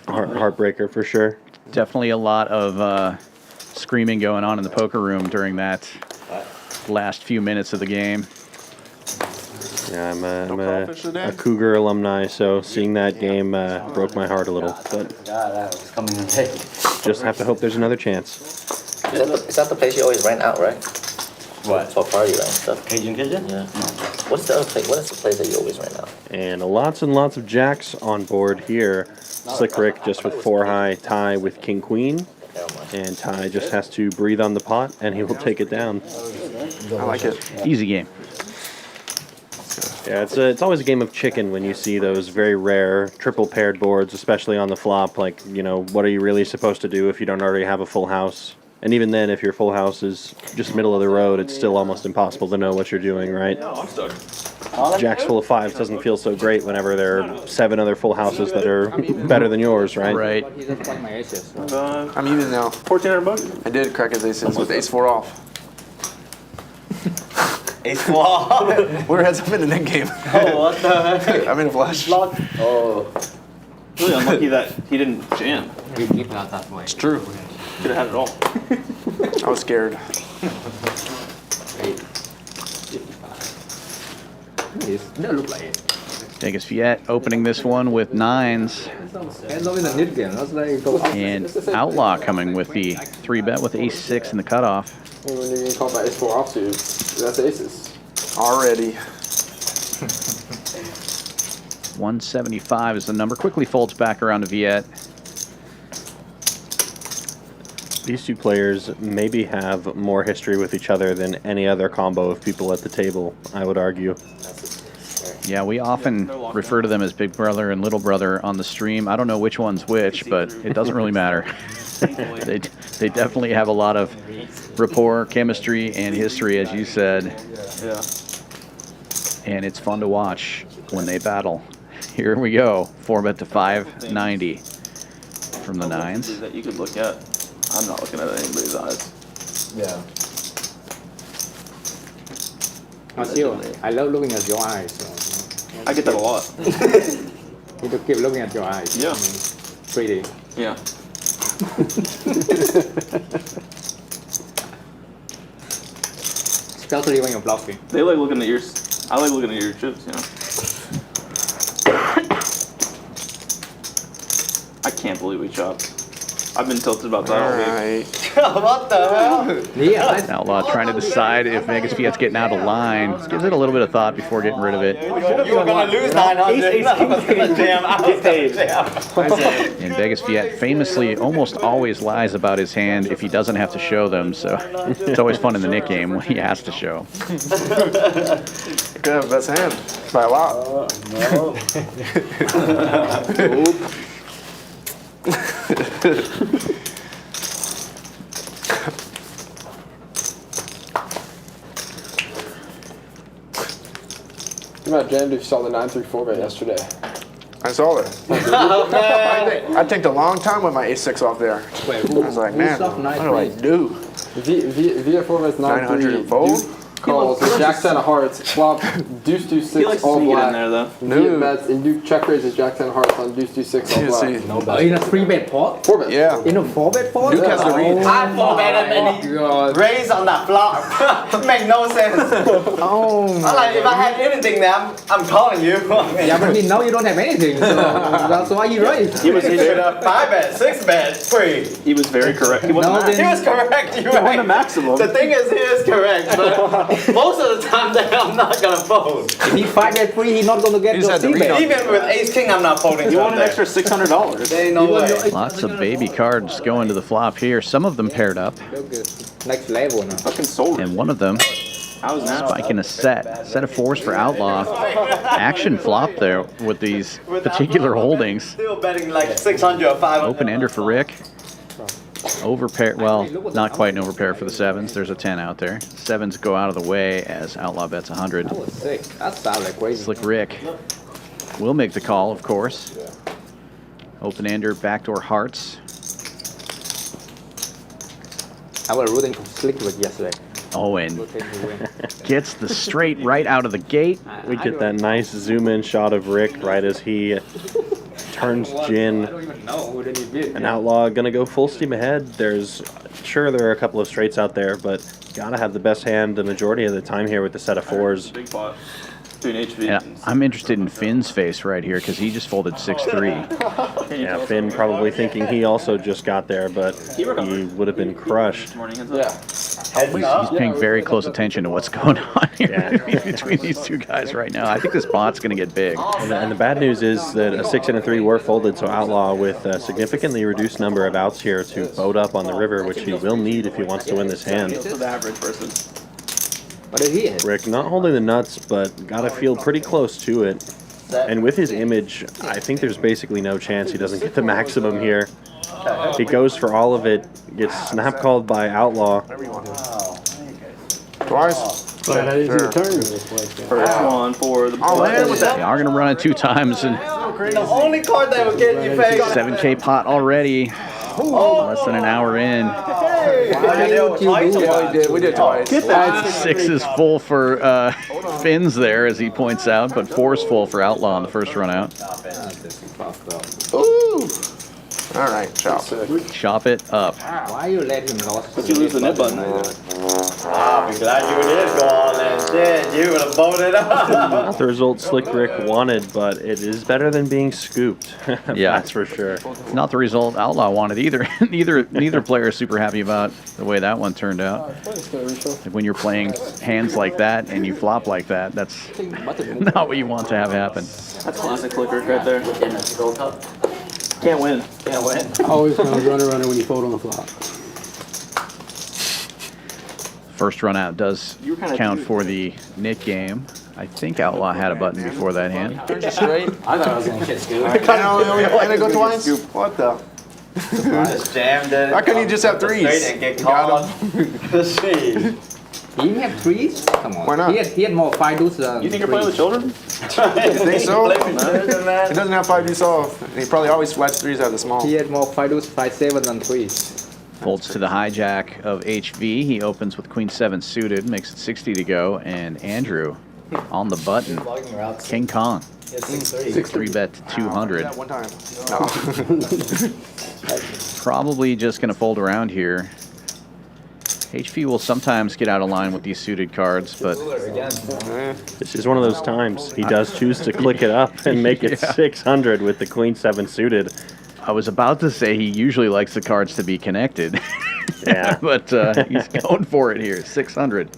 Heartbreaker for sure. definitely a lot of screaming going on in the poker room during that last few minutes of the game. Yeah, I'm a Cougar alumni, so seeing that game broke my heart a little. But just have to hope there's another chance. Is that the place you always rent out, right? What? For party, right? Stuff. Cajun Kitchen? Yeah. What's the other place? What is the place that you always rent out? And lots of jacks on board here. Slick Ric just with 4 high, tie with king queen, and tie just has to breathe on the pot and he will take it down. I like it. Easy game. Yeah, it's always a game of chicken when you see those very rare triple paired boards, especially on the flop. Like, you know, what are you really supposed to do if you don't already have a full house? And even then, if your full house is just middle of the road, it's still almost impossible to know what you're doing, right? I'm stuck. Jacks full of 5s doesn't feel so great whenever there are 7 other full houses that are better than yours, right? Right. I'm even now. 1,400 bucks. I did crack his aces with ace-4 off. Ace-4 off? We're heads up in the net game. Oh, what the heck? I'm in a flush. Oh. Really unlucky that he didn't jam. It's true. Could have had it all. I was scared. No, look like it. Vegas Viet opening this one with 9s. And Outlaw coming with the 3-bet with ace-6 in the cutoff. When you're getting called by ace-4 offsuit, that's aces. Already. 175 is the number. Quickly folds back around to Viet. These two players maybe have more history with each other than any other combo of people at the table, I would argue. Yeah, we often refer to them as big brother and little brother on the stream. I don't know which one's which, but it doesn't really matter. They definitely have a lot of rapport, chemistry, and history, as you said. Yeah. And it's fun to watch when they battle. Here we go. 4-bet to 590 from the 9s. That you could look at. I'm not looking at anybody's eyes. Yeah. I love looking at your eyes. So. I get that a lot. You have to keep looking at your eyes. Yeah. Pretty. Yeah. Especially when you're bluffing. They like looking at yours. I like looking at your chips, you know. I can't believe we chopped. I've been tilted about that all week. What the hell? Yeah. Outlaw trying to decide if Vegas Viet's getting out of line. Let's give it a little bit of thought before getting rid of it. You were gonna lose 900. I was gonna jam. I was gonna jam. And Vegas Viet famously almost always lies about his hand if he doesn't have to show them. So it's always fun in the Nick game when he has to show. Could have the best hand by a lot. No. You might have jammed if you saw the 9-3-4 bet yesterday. I saw that. I take a long time with my ace-6 off there. Wait, I was like, man, what do I do? Via 4 bet's 900 9-3. fold? Calls with Jack 10 of hearts, flop deuce 2-6 all Get in black. there, though. Via bets and Duke check raises Jack 10 of hearts on deuce 2-6 all black. in a 3-bet pot? 4 bet. Yeah. In a 4-bet pot? Duke has to read. I 4-bet him and he raised on that flop. Make no sense. Oh, I'm like, if I had anything there, I'm calling you. Yeah, but he know you don't have anything, so that's why you raised. He should have 5-bet, 6-bet, 3. He was very correct. He wasn't He was correct. You won right. the maximum. The thing is, he is correct, but most of the time I'm not gonna fold. If he 5-bet 3, he's not gonna get He just those had to read 3-bet. Even with Ace King, I'm not folding. You won an extra $600. There ain't no way. Lots of baby cards going to the flop here. Some of them paired up. Next level now. Fucking sold. And one of them Spiking a set of 4s for Outlaw. Action flop there with these particular holdings. Still betting like 600 or 500. Open ender for Ric. Overpair, well, not quite an overpair for the 7s. There's a 10 out there. 7s go out of the way as Outlaw bets 100. That was sick. That sounded like crazy. Slick Ric will make the call, of course. Open ender, backdoor hearts. I was rooting for Slick Ric yesterday. Oh, and gets the straight right out of the gate. We get that nice zoom in shot of Ric right as he turns gin. An Outlaw gonna go full steam ahead. Sure there are a couple of straights out there, but gotta have the best hand the majority of the time here with the set of 4s. Big pot. Doing HV. Yeah, I'm interested in Finn's face right here because he just folded 6-3. Yeah, Finn probably thinking he also just got there, but he would have been crushed. Yeah. He's paying very close attention to what's going on here between these two guys right now. I think this pot's going to get big. And the bad news is that a 6 and a 3 were folded, so Outlaw with a significantly reduced number of outs here to boat up on the river, which he will need if he wants to win this hand. This is the average person. What did he hit? Ric not holding the nuts, but gotta feel pretty close to it. And with his image, I think there's basically no chance he doesn't get the maximum here. He goes for all of it, gets snap called by Outlaw. Twice. But I didn't see the turn. First one for the They are going to run it 2 times. And The only card that will get you paid. 7K pot already. Less than an hour in. We did twice. 6 is full for Finn's there, as he points out, but 4 is full for Outlaw on the first run out. Ooh. All right, chop. Chop it up. Why you let him lost? But you lose the nip button. I'm glad you did go all in. Shit, you would have voted up. Not the result Slick Ric wanted, but it is better than being scooped. Yeah. That's for sure. Not the result Outlaw wanted either. Neither player is super happy about the way that one turned out. When you're playing hands like that and you flop like that, that's not what you want to have happen. That's classic Slick Ric right there. Can't win. Can't win. Always gonna runner when you fold on the flop. First run out does count for the Nick game. I think Outlaw had a button before that hand. Straight. I thought I was going to get scooped. Can I go twice? What the? I just jammed it. Why couldn't you just have Straight threes? and get called. See. He didn't have 3s? Come on. Why not? He had more 5 deuces than You think you're playing with children? You think so? He doesn't have 5 deuce off. He probably always flats 3s out of the small. He had more 5 deuces, 5-7 than 3s. Folds to the hijack of HV. He opens with Queen 7 suited, makes it 60 to go, and Andrew on the button. King Kong. 6-3 bet to 200. One time. Probably just going to fold around here. HV will sometimes get out of line with these suited cards, but This is one of those times he does choose to click it up and make it 600 with the Queen 7 suited. I was about to say he usually likes the cards to be connected. Yeah. But he's going for it here, 600.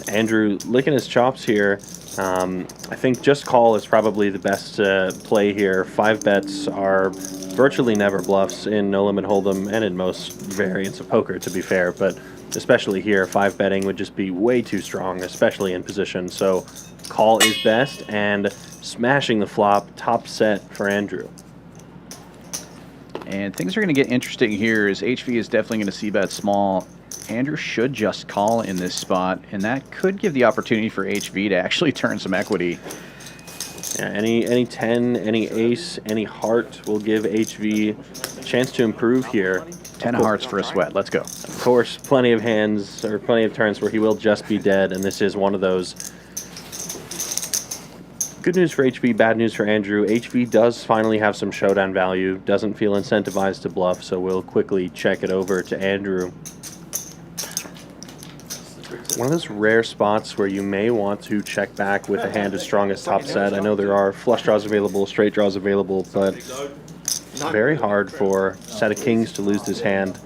Andrew licking his chops here. I think just call is probably the best play here. 5 bets are virtually never bluffs in No Limit Hold'em and in most variants of poker, to be fair. But especially here, 5 betting would just be way too strong, especially in position. So call is best, and smashing the flop, top set for Andrew. And things are going to get interesting here as HV is definitely going to see bet small. Andrew should just call in this spot, and that could give the opportunity for HV to actually turn some equity. Yeah, any 10, any ace, any heart will give HV a chance to improve here. 10 of hearts for a sweat. Let's go. Of course, plenty of hands or plenty of turns where he will just be dead, and this is one of those. Good news for HV, bad news for Andrew. HV does finally have some showdown value, doesn't feel incentivized to bluff, so we'll quickly check it over to Andrew. One of those rare spots where you may want to check back with a hand as strong as top set. I know there are flush draws available, straight draws available, but very hard for a set of kings to lose this hand.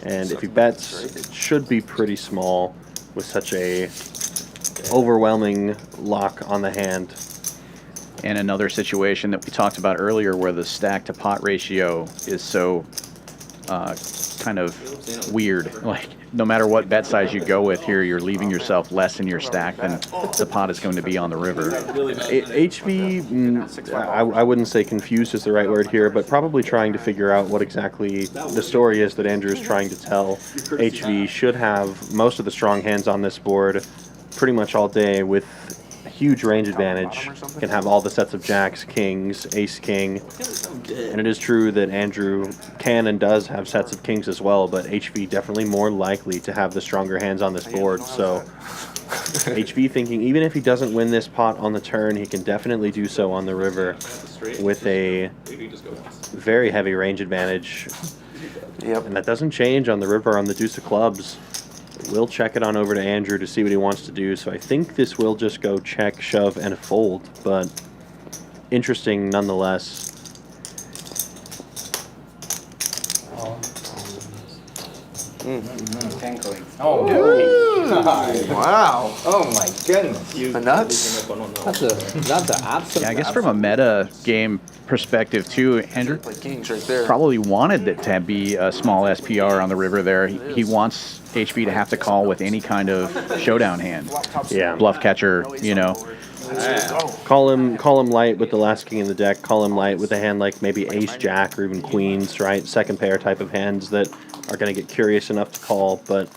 And if he bets, it should be pretty small with such a overwhelming lock on the hand. And another situation that we talked about earlier where the stack to pot ratio is so kind of weird. Like, no matter what bet size you go with here, you're leaving yourself less in your stack than the pot is going to be on the river. HV, I wouldn't say confused is the right word here, but probably trying to figure out what exactly the story is that Andrew is trying to tell. HV should have most of the strong hands on this board pretty much all day with a huge range advantage. Can have all the sets of jacks, kings, ace king. And it is true that Andrew can and does have sets of kings as well, but HV definitely more likely to have the stronger hands on this board. So HV thinking even if he doesn't win this pot on the turn, he can definitely do so on the river with a very heavy range advantage. Yep. And that doesn't change on the river on the deuce of clubs. We'll check it on over to Andrew to see what he wants to do. So I think this will just go check, shove, and fold, but interesting nonetheless. Oh, Wow. oh my goodness. The nuts? That's an absolute. Yeah, I guess from a meta game perspective too, Andrew Like kings right there. probably wanted it to be a small SPR on the river there. He wants HV to have to call with any kind of showdown hand. Yeah. Bluff catcher, you know. Call him light with the last king in the deck. Call him light with a hand like maybe ace jack or even queens, right? Second pair type of hands that are going to get curious enough to call. But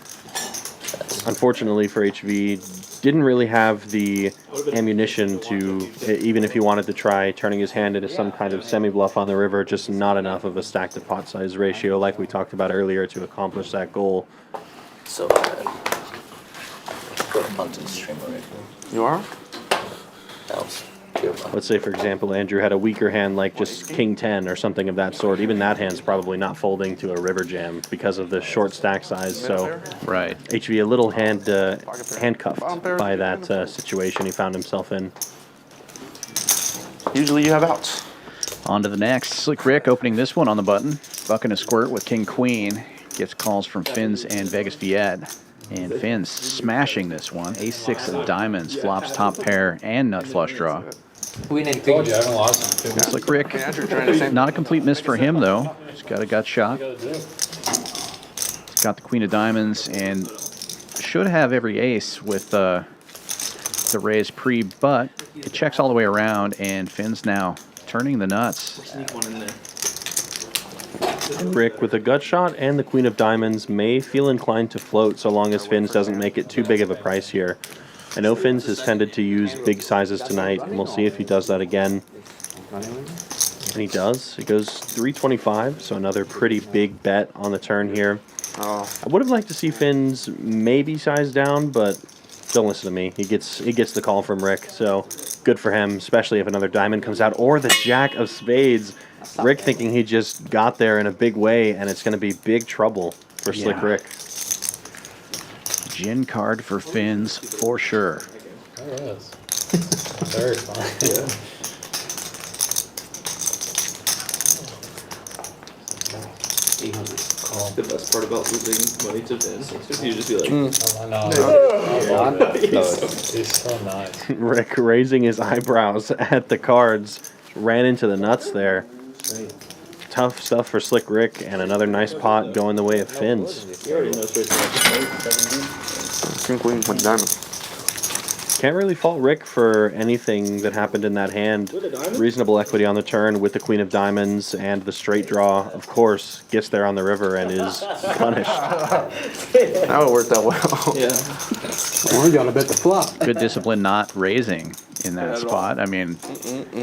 unfortunately for HV, didn't really have the ammunition to, even if he wanted to try turning his hand into some kind of semi-bluff on the river, just not enough of a stack to pot size ratio like we talked about earlier to accomplish that goal. So bad. Go to punt and stream already. You are? That was pure fun. Let's say, for example, Andrew had a weaker hand like just king 10 or something of that sort. Even that hand's probably not folding to a river jam because of the short stack size. So Right. HV a little handcuffed by that situation he found himself in. Usually you have outs. On to the next. Slick Ric opening this one on the button. Bucking a squirt with king queen. Gets calls from Fins and Vegas Viet. And Fins smashing this one. Ace-6 of diamonds, flops top pair, and nut flush draw. We need to. Slick Ric, not a complete miss for him though. He's got a gut shot. He's got the queen of diamonds and should have every ace with the raise pre, but it checks all the way around, and Fins now turning the nuts. Sneak one in there. Rick with a gut shot and the queen of diamonds may feel inclined to float so long as Fins doesn't make it too big of a price here. I know Fins has tended to use big sizes tonight, and we'll see if he does that again. And he does. It goes 325, so another pretty big bet on the turn here. I would have liked to see Fins maybe size down, but don't listen to me. He gets the call from Rick, so good for him, especially if another diamond comes out or the jack of spades. Rick thinking he just got there in a big way, and it's going to be big trouble for Slick Ric. Gin card for Fins for sure. Very fun. The best part about losing money to Vince is you just be like, He's so nice. Rick raising his eyebrows at the cards, ran into the nuts there. Tough stuff for Slick Ric, and another nice pot going the way of Fins. you already know straight King, queen, with diamond. Can't really fault Rick for anything that happened in that hand. Reasonable equity on the turn with the queen of diamonds and the straight draw, of course, gets there on the river and is punished. That would work that well. Yeah. We're gonna bet the flop. Good discipline not raising in that spot. I mean,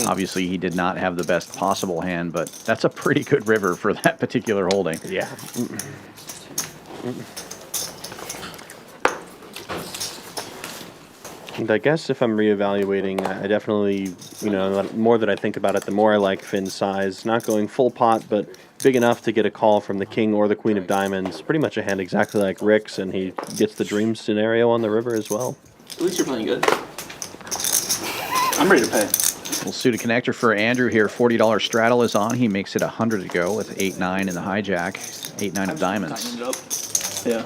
obviously he did not have the best possible hand, but that's a pretty good river for that particular holding. Yeah. And I guess if I'm reevaluating, I definitely, the more that I think about it, the more I like Finn's size. Not going full pot, but big enough to get a call from the king or the queen of diamonds. Pretty much a hand exactly like Rick's, and he gets the dream scenario on the river as well. At least you're playing good. I'm ready to pay. We'll suit a connector for Andrew here. $40 straddle is on. He makes it 100 to go with 8-9 in the hijack. 8-9 of diamonds. Yeah.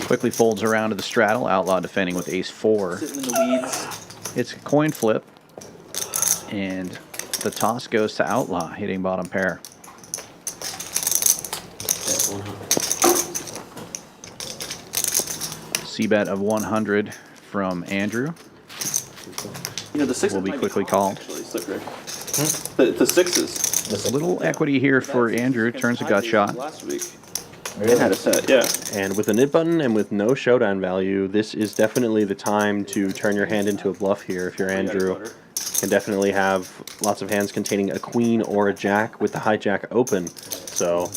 Quickly folds around to the straddle. Outlaw defending with ace-4. Sitting in the weeds. It's a coin flip. And the toss goes to Outlaw, hitting bottom pair. C-bet of 100 from Andrew. You know, the sixes will be might quickly called. called. Actually, Slick Ric. The sixes. A little equity here for Andrew. Turns a gut shot. Last week. It had a set, yeah. And with a nit button and with no showdown value, this is definitely the time to turn your hand into a bluff here if you're Andrew. Can definitely have lots of hands containing a queen or a jack with the hijack open. So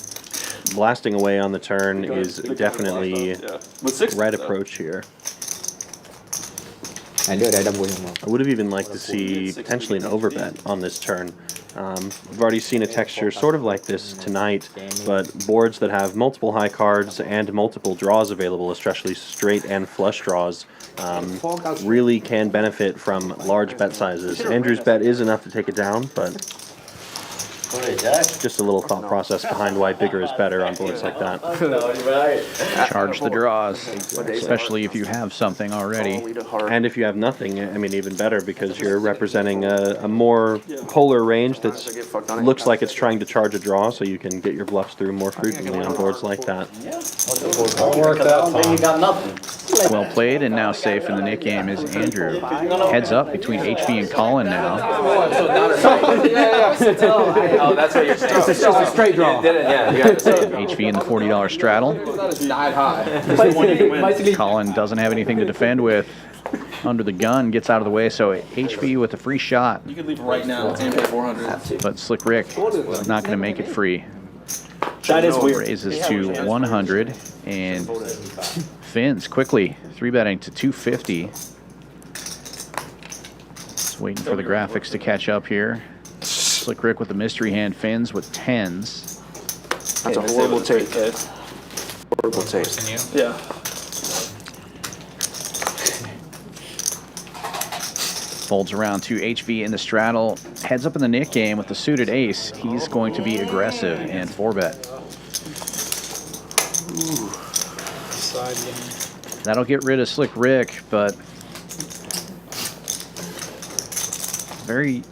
blasting away on the turn is definitely the right approach here. I would have even liked to see potentially an overbet on this turn. We've already seen a texture sort of like this tonight, but boards that have multiple high cards and multiple draws available, especially straight and flush draws, really can benefit from large bet sizes. Andrew's bet is enough to take it down, but just a little thought process behind why bigger is better on boards like that. Charge the draws, especially if you have something already. And if you have nothing, I mean, even better, because you're representing a more polar range that looks like it's trying to charge a draw, so you can get your bluffs through more frequently on boards like that. Well played, and now safe in the nit game is Andrew. Heads up between HV and Collin now. Oh, that's what you're saying. It's just a straight draw. HV in the $40 straddle. Died high. Collin doesn't have anything to defend with. Under the gun, gets out of the way, so HV with a free shot. You could leave right now and pay 400. But Slick Ric not going to make it free. That is weird. Raises to 100, and Fins quickly 3-betting to 250. Just waiting for the graphics to catch up here. Slick Ric with the mystery hand, Fins with 10s. That's a horrible take. Horrible take. Yeah. Folds around to HV in the straddle. Heads up in the nit game with the suited ace. He's going to be aggressive and 4-bet. That'll get rid of Slick Ric, but very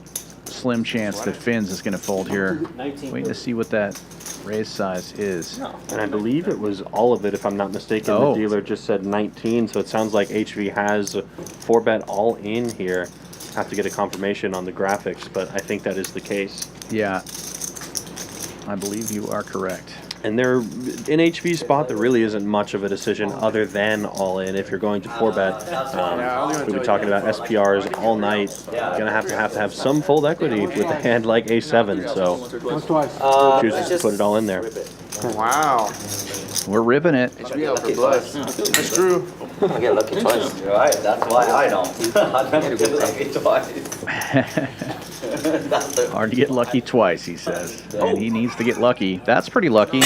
slim chance that Fins is going to fold here. Waiting to see what that raise size is. And I believe it was all of it, if I'm not mistaken. Oh. The dealer just said 19, so it sounds like HV has a 4-bet all in here. Have to get a confirmation on the graphics, but I think that is the case. Yeah, I believe you are correct. And there, in HV's spot, there really isn't much of a decision other than all in. If you're going to 4-bet, we've been talking about SPRs all night. You're gonna have to have some fold equity with a hand like A7. So chooses to put it all in there. Wow. We're ripping it. That's true. I get lucky twice. You're right. That's why I don't. I never get lucky twice. Hard to get lucky twice, he says. And he needs to get lucky. That's pretty lucky.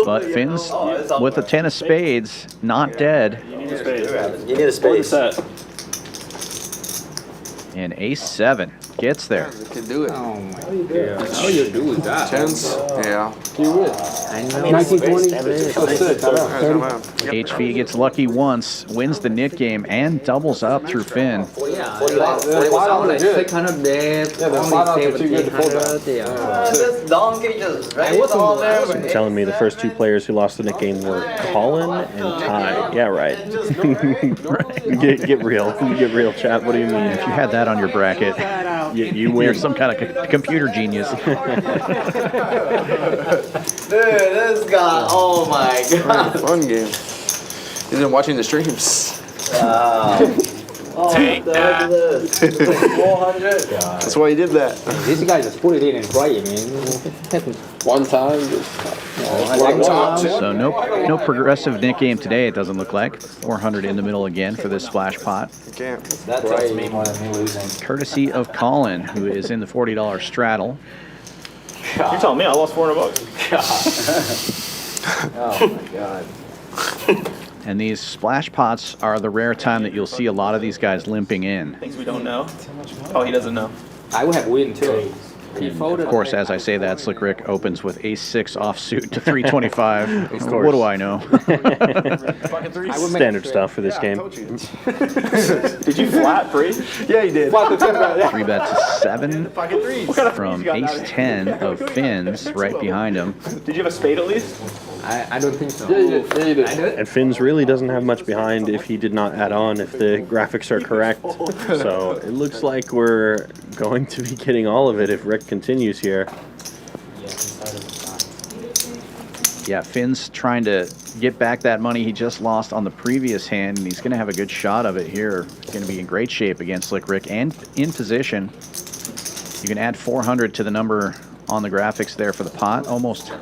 But Fins with a 10 of spades, not dead. You need a space. And ace-7 gets there. Can do it. Oh my god. How you do with that? Tens? Yeah. You would. 1920. HV gets lucky once, wins the nit game, and doubles up through Fin. 600 depth. Yeah, the $5 are too good to fold that. This donkey just raised all there. Telling me the first two players who lost the nit game were Collin and Ty. Yeah, right. Get real. Get real, chat. What do you mean? If you had that on your bracket, you win. you're some kind of computer genius. Dude, this guy, oh my god. Fun game. He's been watching the streams. Take that. 400. That's why he did that. This guy just put it in and play, man. One time. So no progressive nit game today, it doesn't look like. 400 in the middle again for this splash pot. You can't. That tells me more than me losing. Courtesy of Collin, who is in the $40 straddle. You're telling me I lost $400. Oh my god. And these splash pots are the rare time that you'll see a lot of these guys limping in. Things we don't know. Oh, he doesn't know. I would have win too. Of course, as I say that, Slick Ric opens with ace-6 offsuit to 325. Of course. What do I know? Standard stuff for this game. Did you flat free? Yeah, he did. 3-bet to 7 from ace-10 of Fins right behind him. Did you have a spade at least? I don't think so. Yeah, you did. Yeah, you did. I did. And Finn's really doesn't have much behind if he did not add on, if the graphics are correct. So it looks like we're going to be getting all of it if Rick continues here. Yeah, Finn's trying to get back that money he just lost on the previous hand, and he's going to have a good shot of it here. He's going to be in great shape against Slick Ric and in position. You can add 400 to the number on the graphics there for the pot. Almost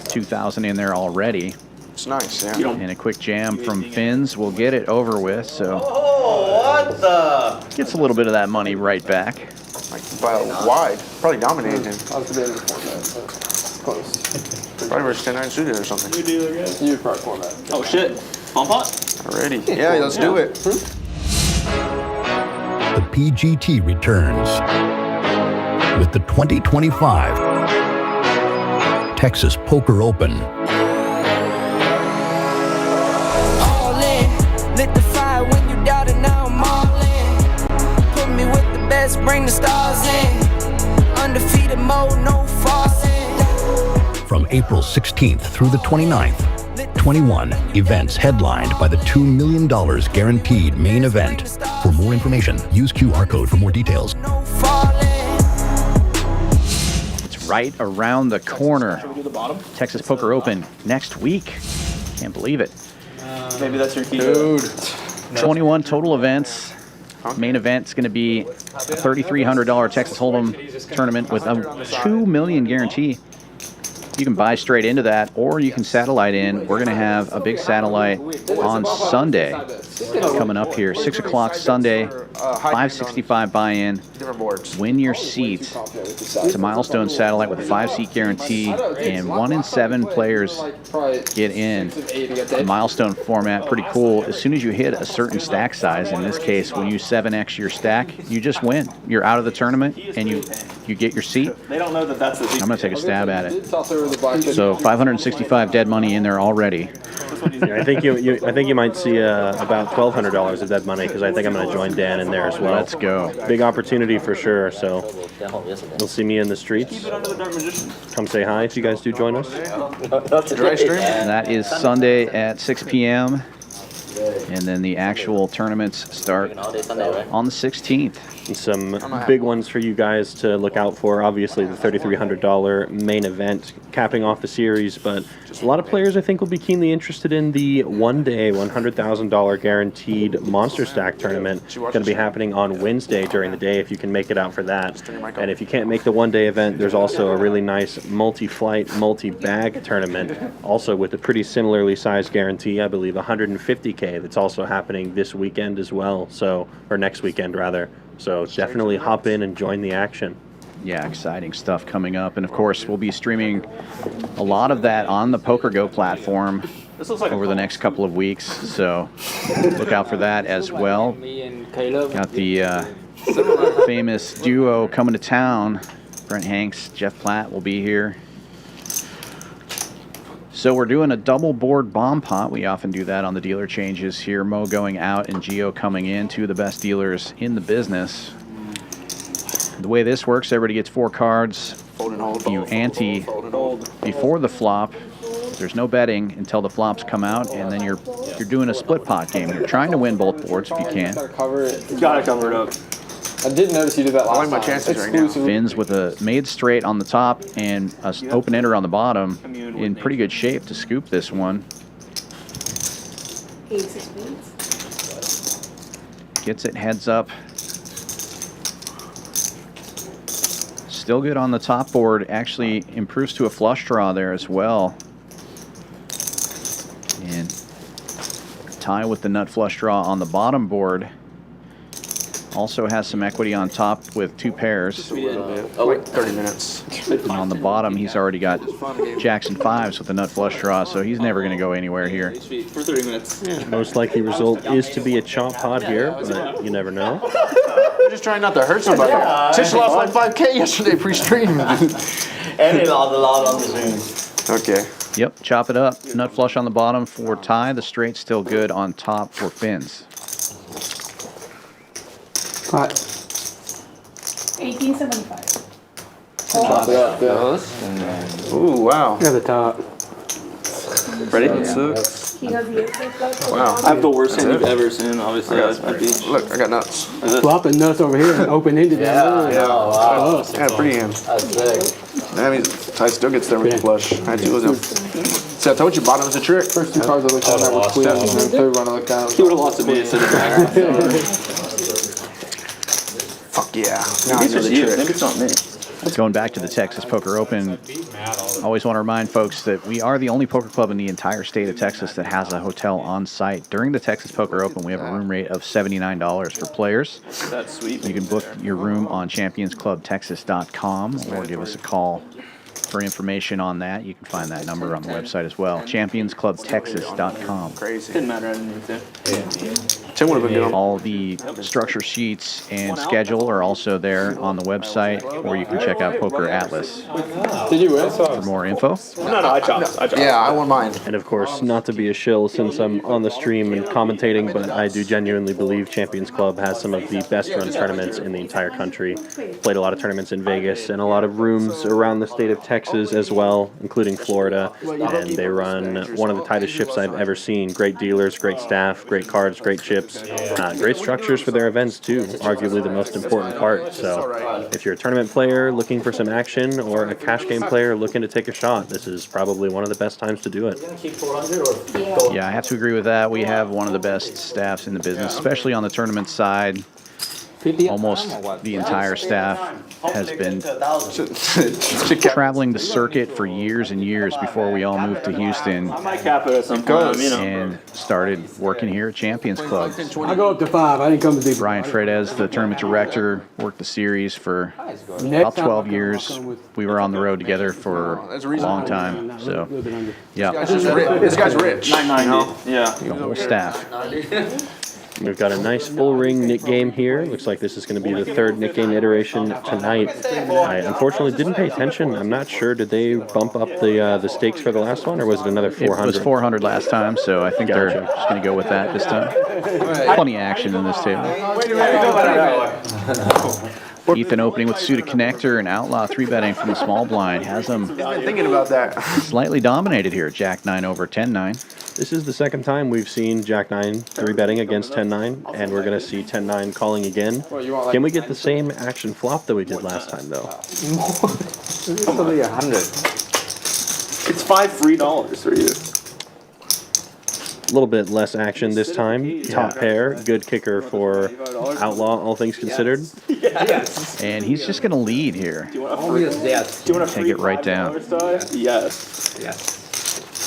2,000 in there already. It's nice, yeah. And a quick jam from Finn's will get it over with, so what the? gets a little bit of that money right back. Like, by wide. Probably dominated him. I was the end of the format. Close. Probably versus 10-9 suited or something. New dealer, guys. You probably format. Oh shit. Bomb pot? Already. Yeah, let's do it. The PGT returns with the 2025 Texas Poker Open. All in, lit the fire when you doubt it, now I'm all in. Put me with the best, bring the stars in. Undefeated mode, no falsing. From April 16th through the 29th, 21 events headlined by the $2 million guaranteed main event. For more information, use QR code for more details. It's right around the corner. Should we do the bottom? Texas Poker Open next week. Can't believe it. Maybe that's your key. Dude. 21 total events. Main event's going to be a $3,300 Texas Hold'em tournament with a $2 million guarantee. You can buy straight into that, or you can satellite in. We're going to have a big satellite on Sunday coming up here. 6 o'clock Sunday, 565 buy-in. Win your seat. It's a milestone satellite with a 5-seat guarantee, and 1 in 7 players get in. The milestone format, pretty cool. As soon as you hit a certain stack size, in this case, when you 7x your stack, you just win. You're out of the tournament, and you get your seat. They don't know that that's the I'm going to take a stab at it. So 565 dead money in there already. Yeah, I think you might see about $1,200 of dead money, because I think I'm going to join Dan in there as well. Let's go. Big opportunity for sure. So you'll see me in the streets. Come say hi if you guys do join us. And that is Sunday at 6 p.m. And then the actual tournaments start on the 16th. And some big ones for you guys to look out for. Obviously, the $3,300 main event capping off the series, but a lot of players I think will be keenly interested in the one-day $100,000 guaranteed Monster Stack tournament. Going to be happening on Wednesday during the day if you can make it out for that. And if you can't make the one-day event, there's also a really nice multi-flight, multi-bag tournament, also with a pretty similarly sized guarantee, I believe $150K, that's also happening this weekend as well, so, or next weekend rather. So definitely hop in and join the action. Yeah, exciting stuff coming up. And of course, we'll be streaming a lot of that on the PokerGo platform over the next couple of weeks. So look out for that as well. Got the famous duo coming to town. Brent Hanks, Jeff Platt will be here. So we're doing a double board bomb pot. We often do that on the dealer changes here. Mo going out and Gio coming in, 2 of the best dealers in the business. The way this works, everybody gets 4 cards. You ante before the flop. There's no betting until the flops come out, and then you're doing a split pot game. You're trying to win both boards if you can. You gotta cover it up. I did notice you did that last time. I like my chances right now. Fins with a made straight on the top and an open ender on the bottom, in pretty good shape to scoop this one. Gets it heads up. Still good on the top board. Actually improves to a flush draw there as well. And tie with the nut flush draw on the bottom board. Also has some equity on top with 2 pairs. Like 30 minutes. And on the bottom, he's already got jacks and 5s with the nut flush draw, so he's never going to go anywhere here. For 30 minutes. Most likely result is to be a chop pot here, but you never know. I'm just trying not to hurt somebody. Tish lost like 5K yesterday pre-stream. And it all the lot on the Zoom. Okay. Yep, chop it up. Nut flush on the bottom for tie. The straight's still good on top for Fins. Hot. 1875. Chop it up, yeah. Ooh, wow. At the top. Ready? Wow. I have the worst hand you've ever seen, obviously. Look, I got nuts. Flopping nuts over here and open-ended. Wow. Yeah, pretty hand. That's sick. That means I still gets there with the flush. I had to lose him. See, I told you bottom was a trick. First two cards I looked at were queens, and then the third one I looked at. He would have lost to me instead of back. Fuck yeah. Now I know the trick. Maybe it's not me. Going back to the Texas Poker Open, always want to remind folks that we are the only poker club in the entire state of Texas that has a hotel on site. During the Texas Poker Open, we have a room rate of $79 for players. That's sweet. You can book your room on championsclubtexas.com or give us a call for information on that. You can find that number on the website as well. championsclubtexas.com. Crazy. Didn't matter, I didn't need to. Tim would have been good. All the structure sheets and schedule are also there on the website, or you can check out Poker Atlas Did you win? for more info. No, I chopped. Yeah, I won mine. And of course, not to be a shill since I'm on the stream and commentating, but I do genuinely believe Champions Club has some of the best run tournaments in the entire country. Played a lot of tournaments in Vegas and a lot of rooms around the state of Texas as well, including Florida. And they run one of the tightest ships I've ever seen. Great dealers, great staff, great cards, great chips. Great structures for their events too, arguably the most important part. So if you're a tournament player looking for some action or a cash game player looking to take a shot, this is probably one of the best times to do it. Yeah, I have to agree with that. We have one of the best staffs in the business, especially on the tournament side. Almost the entire staff has been traveling the circuit for years and years before we all moved to Houston I might cap it at some point, you know. and started working here at Champions Club. I go up to 5. I didn't come to do. Brian Fredez, the tournament director, worked the series for about 12 years. We were on the road together for a long time. So, yeah, This guy's rich. 990. Yeah. the whole staff. We've got a nice full ring Nick game here. Looks like this is going to be the third Nick game iteration tonight. I unfortunately didn't pay attention. I'm not sure. Did they bump up the stakes for the last one, or was it another 400? It was 400 last time, so I think they're just going to go with that this time. Plenty of action in this table. Ethan opening with suited connector and Outlaw 3-betting from the small blind. Has them Thinking about that. slightly dominated here. Jack 9 over 10-9. This is the second time we've seen Jack 9 3-betting against 10-9, and we're going to see 10-9 calling again. Can we get the same action flop that we did last time, though? Probably 100. It's $5 free for you. A little bit less action this time. Top pair, good kicker for Outlaw, all things considered. Yes. And he's just going to lead here. Do you want a free? Yes. Do you want a Take free it right down. Yes. Yes.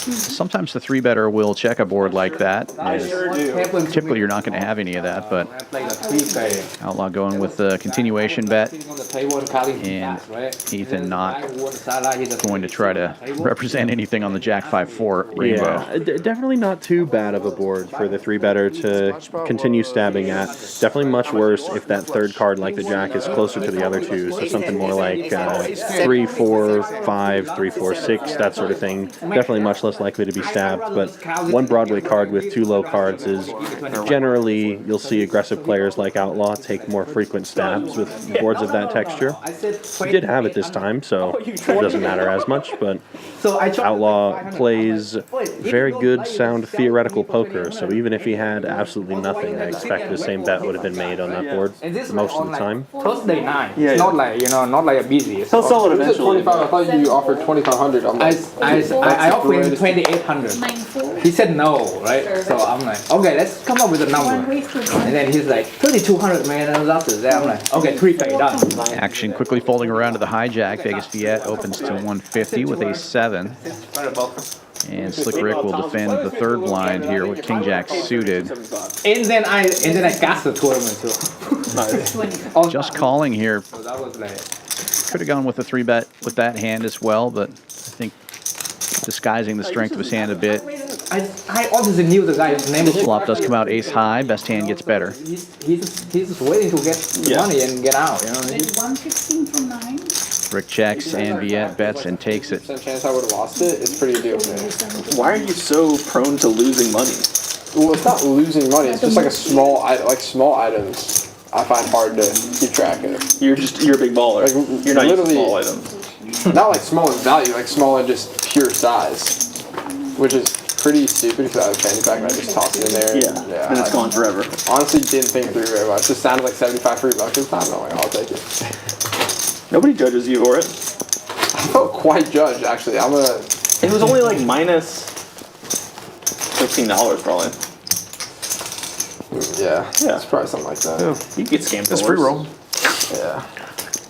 Sometimes the 3-better will check a board like that. Sure do. Typically, you're not going to have any of that, but I played a 3-play. Outlaw going with the continuation bet, On the table, Collin and right? Ethan not going to try to represent anything on the Jack 5-4 rainbow. Yeah, definitely not too bad of a board for the 3-better to continue stabbing at. Definitely much worse if that third card, like the Jack, is closer to the other two. So something more like 3, 4, 5, 3, 4, 6, that sort of thing. Definitely much less likely to be stabbed. But one Broadway card with 2 low cards is generally, you'll see aggressive players like Outlaw take more frequent stabs with boards of that texture. He did have it this time, so it doesn't matter as much. But Outlaw plays very good, sound theoretical poker. So even if he had absolutely nothing, I expect the same bet would have been made on that board most of the time. Thursday night. It's not like, not like a busy. He'll sell it eventually. 25. I thought you offered 2,500. I'm like, I offered him 2,800. He said no, right? So I'm like, okay, let's come up with a number. And then he's like, 3,200, man. And after that, I'm like, okay, 3-pay, done. Action quickly folding around to the hijack. Vegas Viet opens to 150 with a 7. And Slick Ric will defend the third blind here with King Jack suited. And then I gas the tournament too. Just calling here. So that was like, Could have gone with a 3-bet with that hand as well, but I think disguising the strength of his hand a bit. I obviously knew the guy's name. The flop does come out ace high. Best hand gets better. He's just waiting to get the money and get out. You know. It's 116 from 9. Rick checks and Viet bets and takes it. chance I would have lost it. It's pretty deal for me. Why are you so prone to losing money? Well, it's not losing money. It's just like small items. I find hard to keep track of. You're a big baller. Like, you're not using literally small items. Not like small in value, like small in just pure size. which is pretty stupid because I have a fanny pack and I just toss it in there. Yeah, and it's gone forever. Honestly, didn't think through very much. Just sounded like 75 free bucks this time. And I'm like, I'll take it. Nobody judges you for it. I felt quite judged, actually. It was only like minus $15 probably. Yeah, it's probably something like that. Yeah. You get scammed. It's free roll. Yeah.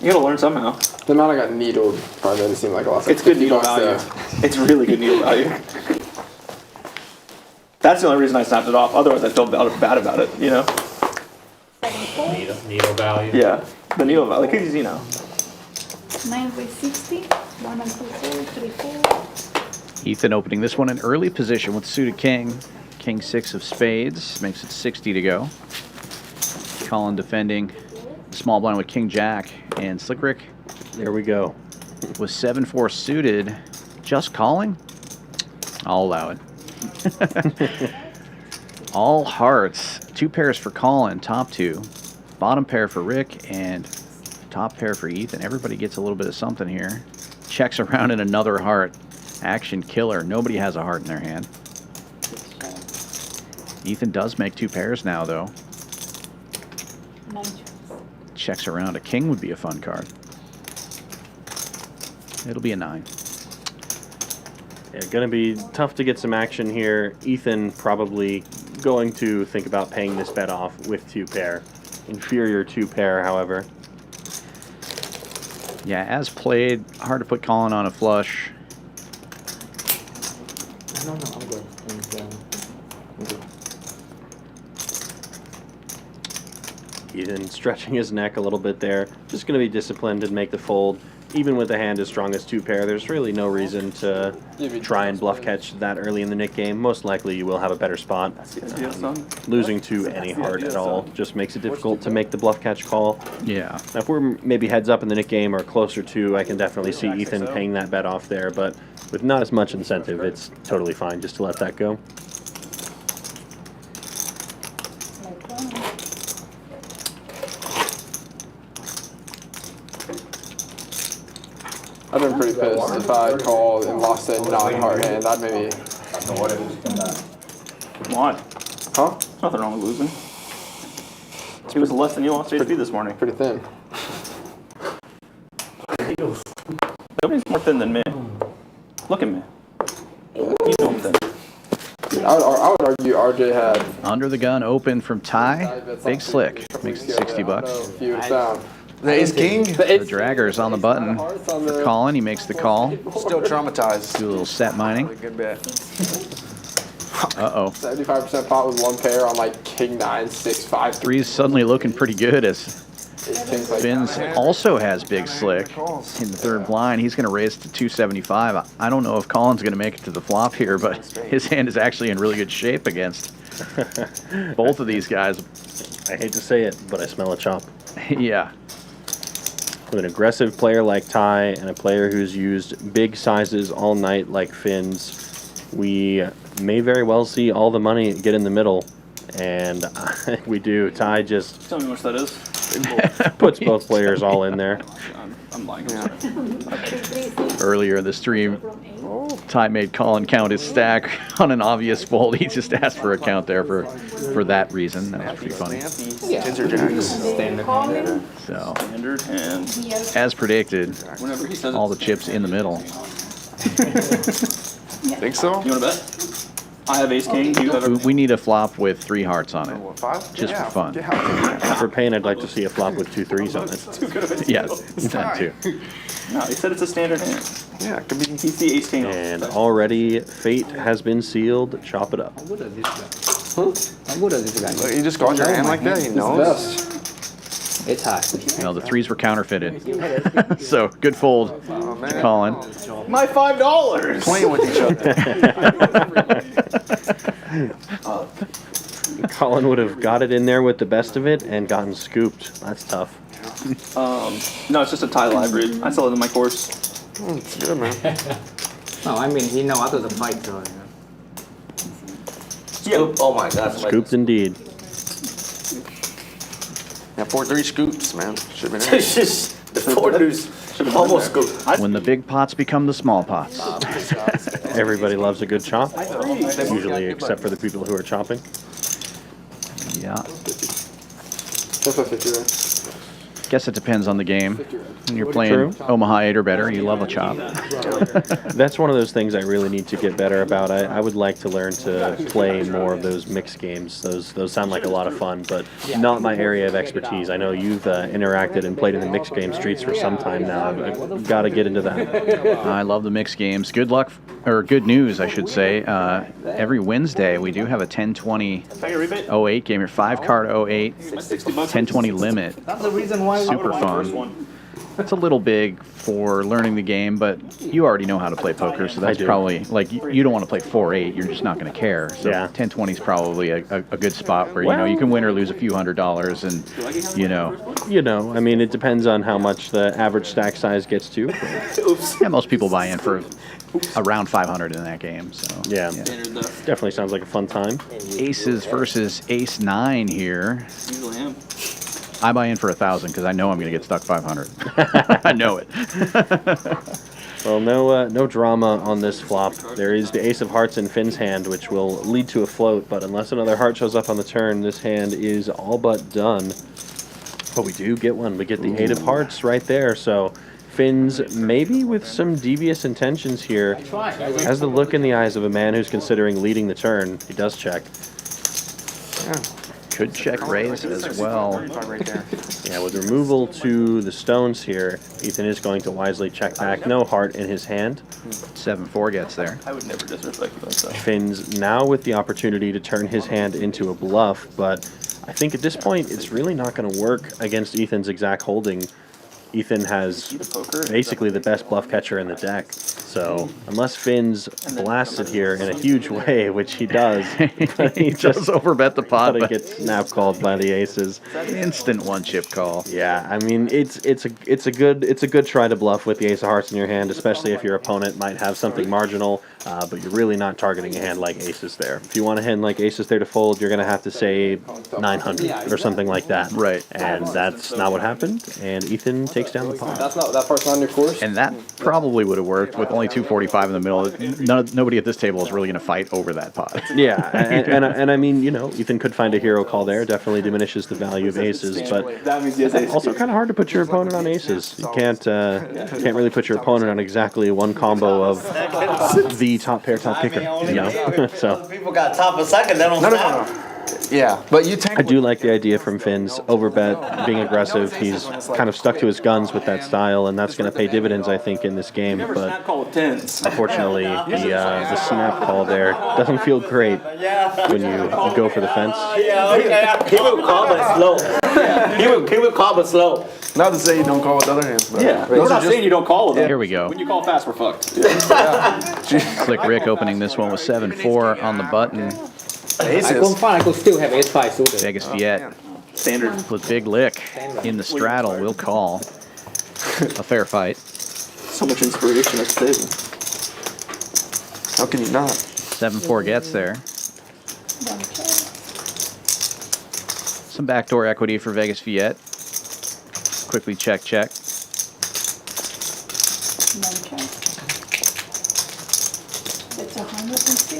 You gotta learn somehow. The amount I got needled probably made it seem like a lot. It's good needle value. It's really good needle value. That's the only reason I snapped it off. Otherwise, I feel bad about it, you know? Needle value. Yeah, the needle value. Because, you know. 9 by 60. 1 and 2, 4, 3, 4. Ethan opening this one in early position with suited king. King 6 of spades. Makes it 60 to go. Collin defending small blind with King Jack. And Slick Ric. There we go. With 7-4 suited. Just calling? I'll allow it. All hearts. 2 pairs for Collin. Top 2. Bottom pair for Rick. And top pair for Ethan. Everybody gets a little bit of something here. Checks around in another heart. Action killer. Nobody has a heart in their hand. Ethan does make 2 pairs now, though. Checks around. A king would be a fun card. It'll be a 9. Yeah, going to be tough to get some action here. Ethan probably going to think about paying this bet off with 2 pair. Inferior 2 pair, however. Yeah, as played, hard to put Collin on a flush. No, I'm good. Ethan stretching his neck a little bit there. Just going to be disciplined and make the fold. Even with a hand as strong as 2 pair, there's really no reason to try and bluff catch that early in the Nick game. Most likely you will have a better spot. Losing to any heart at all just makes it difficult to make the bluff catch call. Yeah. Now, if we're maybe heads up in the Nick game or closer to, I can definitely see Ethan paying that bet off there, but with not as much incentive, it's totally fine just to let that go. I've been pretty pissed if I called and lost a non-heart hand. I'd maybe. Why? Huh? Nothing wrong with losing. He was less than you lost HP this morning. Pretty thin. Nobody's more thin than me. Look at me. You know I'm thin. I would argue RJ had. Under the gun open from Ty. Big Slick. Makes it 60 bucks. If you would have found. The ace king. The dragger's on the button for Collin. He makes the call. Still traumatized. Do a little set mining. Good bet. Uh-oh. 75% pot with 1 pair on like king 9, 6, 5. 3's suddenly looking pretty good as Fins also has Big Slick in the 3rd blind. He's going to raise to 275. I don't know if Collin's going to make it to the flop here, but his hand is actually in really good shape against both of these guys. I hate to say it, but I smell a chop. Yeah. With an aggressive player like Ty and a player who's used big sizes all night like Fins, we may very well see all the money get in the middle. And we do. Ty just tell me how much that is. Puts both players all in there. I'm lying. Earlier in the stream, Ty made Collin count his stack on an obvious fold. He just asked for a count there for that reason. That was pretty funny. Standard hand. So, Standard hand. as predicted, all the chips in the middle. Think so? You want to bet? I have ace king. Do you have We need a flop with 3 hearts on it, just for fun. For pain, I'd like to see a flop with 2 3s on it. Yeah, that too. No, he said it's a standard hand. Yeah, it could be. He's the ace king. And already fate has been sealed. Chop it up. How good is this guy? How good is this guy? You just got your hand like that, he knows. It's high. No, the 3s were counterfeited. So, good fold to Collin. My $5. Playing with each other. Collin would have got it in there with the best of it and gotten scooped. That's tough. No, it's just a Thai live read. I sell it in my course. It's good, man. No, I mean, he know after the fight, so. Scoop. Oh my God. Scooped indeed. Yeah, 4-3 scoops, man. Should have been The 4 deuce. Almost scooped. When the big pots become the small pots. Everybody loves a good chop, usually except for the people who are chopping. Yeah. That's a 50, right? Guess it depends on the game. When you're playing Omaha 8 or better, you love a chop. That's one of those things I really need to get better about. I would like to learn to play more of those mixed games. Those sound like a lot of fun, but not my area of expertise. I know you've interacted and played in the mixed game streets for some time now. I've got to get into that. I love the mixed games. Good luck, or good news, I should say. Every Wednesday, we do have a 10-20 08 game, your 5-card 08, 10-20 limit. That's the reason why Super fun. It's a little big for learning the game, but you already know how to play poker, so that's probably, like, you don't want to play 4-8, you're just not going to care. So 10-20 is probably a good spot where, you know, you can win or lose a few $100s, and, you know. I mean, it depends on how much the average stack size gets to. Yeah, most people buy in for around 500 in that game, so. Yeah. Definitely sounds like a fun time. Aces versus ace-9 here. Usually am. I buy in for 1,000 because I know I'm going to get stuck 500. I know it. Well, no drama on this flop. There is the ace of hearts in Finn's hand, which will lead to a float, but unless another heart shows up on the turn, this hand is all but done. But we do get one. We get the 8 of hearts right there, so Finn's maybe with some devious intentions here. Has the look in the eyes of a man who's considering leading the turn. He does check. Could check raise as well. Yeah, with removal to the stones here, Ethan is going to wisely check back. No heart in his hand. 7-4 gets there. I would never disrespect you like that. Finn's now with the opportunity to turn his hand into a bluff, but I think at this point it's really not going to work against Ethan's exact holding. Ethan has basically the best bluff catcher in the deck. So unless Finn's blasted here in a huge way, which he does, he just overbet the pot, but gets snap called by the aces. Instant one-chip call. Yeah, I mean it's a good try to bluff with the ace of hearts in your hand, especially if your opponent might have something marginal, but you're really not targeting a hand like aces there. If you want a hand like aces there to fold, you're gonna have to say 900 or something like that. Right. And that's not what happened. And Ethan takes down the pot. That's not that part's on your course. And that probably would have worked with only 245 in the middle. Nobody at this table is really going to fight over that pot. Yeah, and I mean, you know, Ethan could find a hero call there. Definitely diminishes the value of aces, but also kind of hard to put your opponent on aces. You can't really put your opponent on exactly one combo of the top pair, top kicker. You know, so People got top a second, they don't snap. Yeah, but you tank. I do like the idea from Finn's overbet, being aggressive. He's kind of stuck to his guns with that style, and that's going to pay dividends, I think, in this game. But unfortunately, the snap call there doesn't feel great when you go for the fence. He will call but slow. He will call but slow. Not to say you don't call with other hands, but Yeah, we're not saying you don't call with them. Here we go. When you call fast, we're fucked. Slick Ric opening this one with 7-4 on the button. I could still have ace-5 suited. Vegas Viet. Standard. With Big Lick in the straddle, will call. A fair fight. So much inspiration at the table. how can you not? 7-4 gets there. Some backdoor equity for Vegas Viet. Quickly check.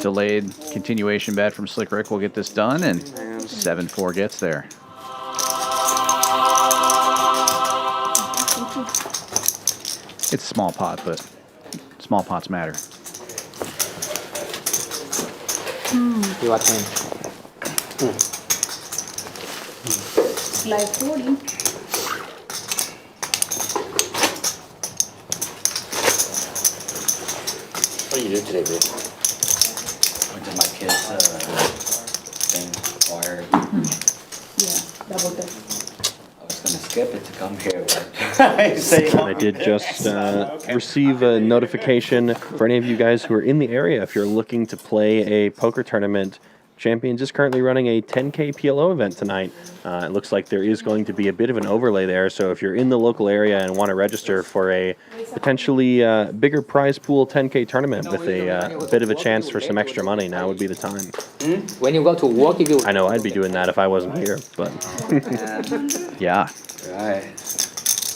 Delayed continuation bet from Slick Ric will get this done, and 7-4 gets there. It's a small pot, but small pots matter. You are 10. Like 40. What do you do today, babe? Went to my kids' thing, choir. Yeah, double dip. I was gonna skip it to come here, but I did just receive a notification for any of you guys who are in the area. If you're looking to play a poker tournament, Champions is currently running a 10K PLO event tonight. It looks like there is going to be a bit of an overlay there, so if you're in the local area and want to register for a potentially bigger prize pool 10K tournament with a bit of a chance for some extra money, now would be the time. When you go to work, if you... I know I'd be doing that if I wasn't here, but... Yeah. right.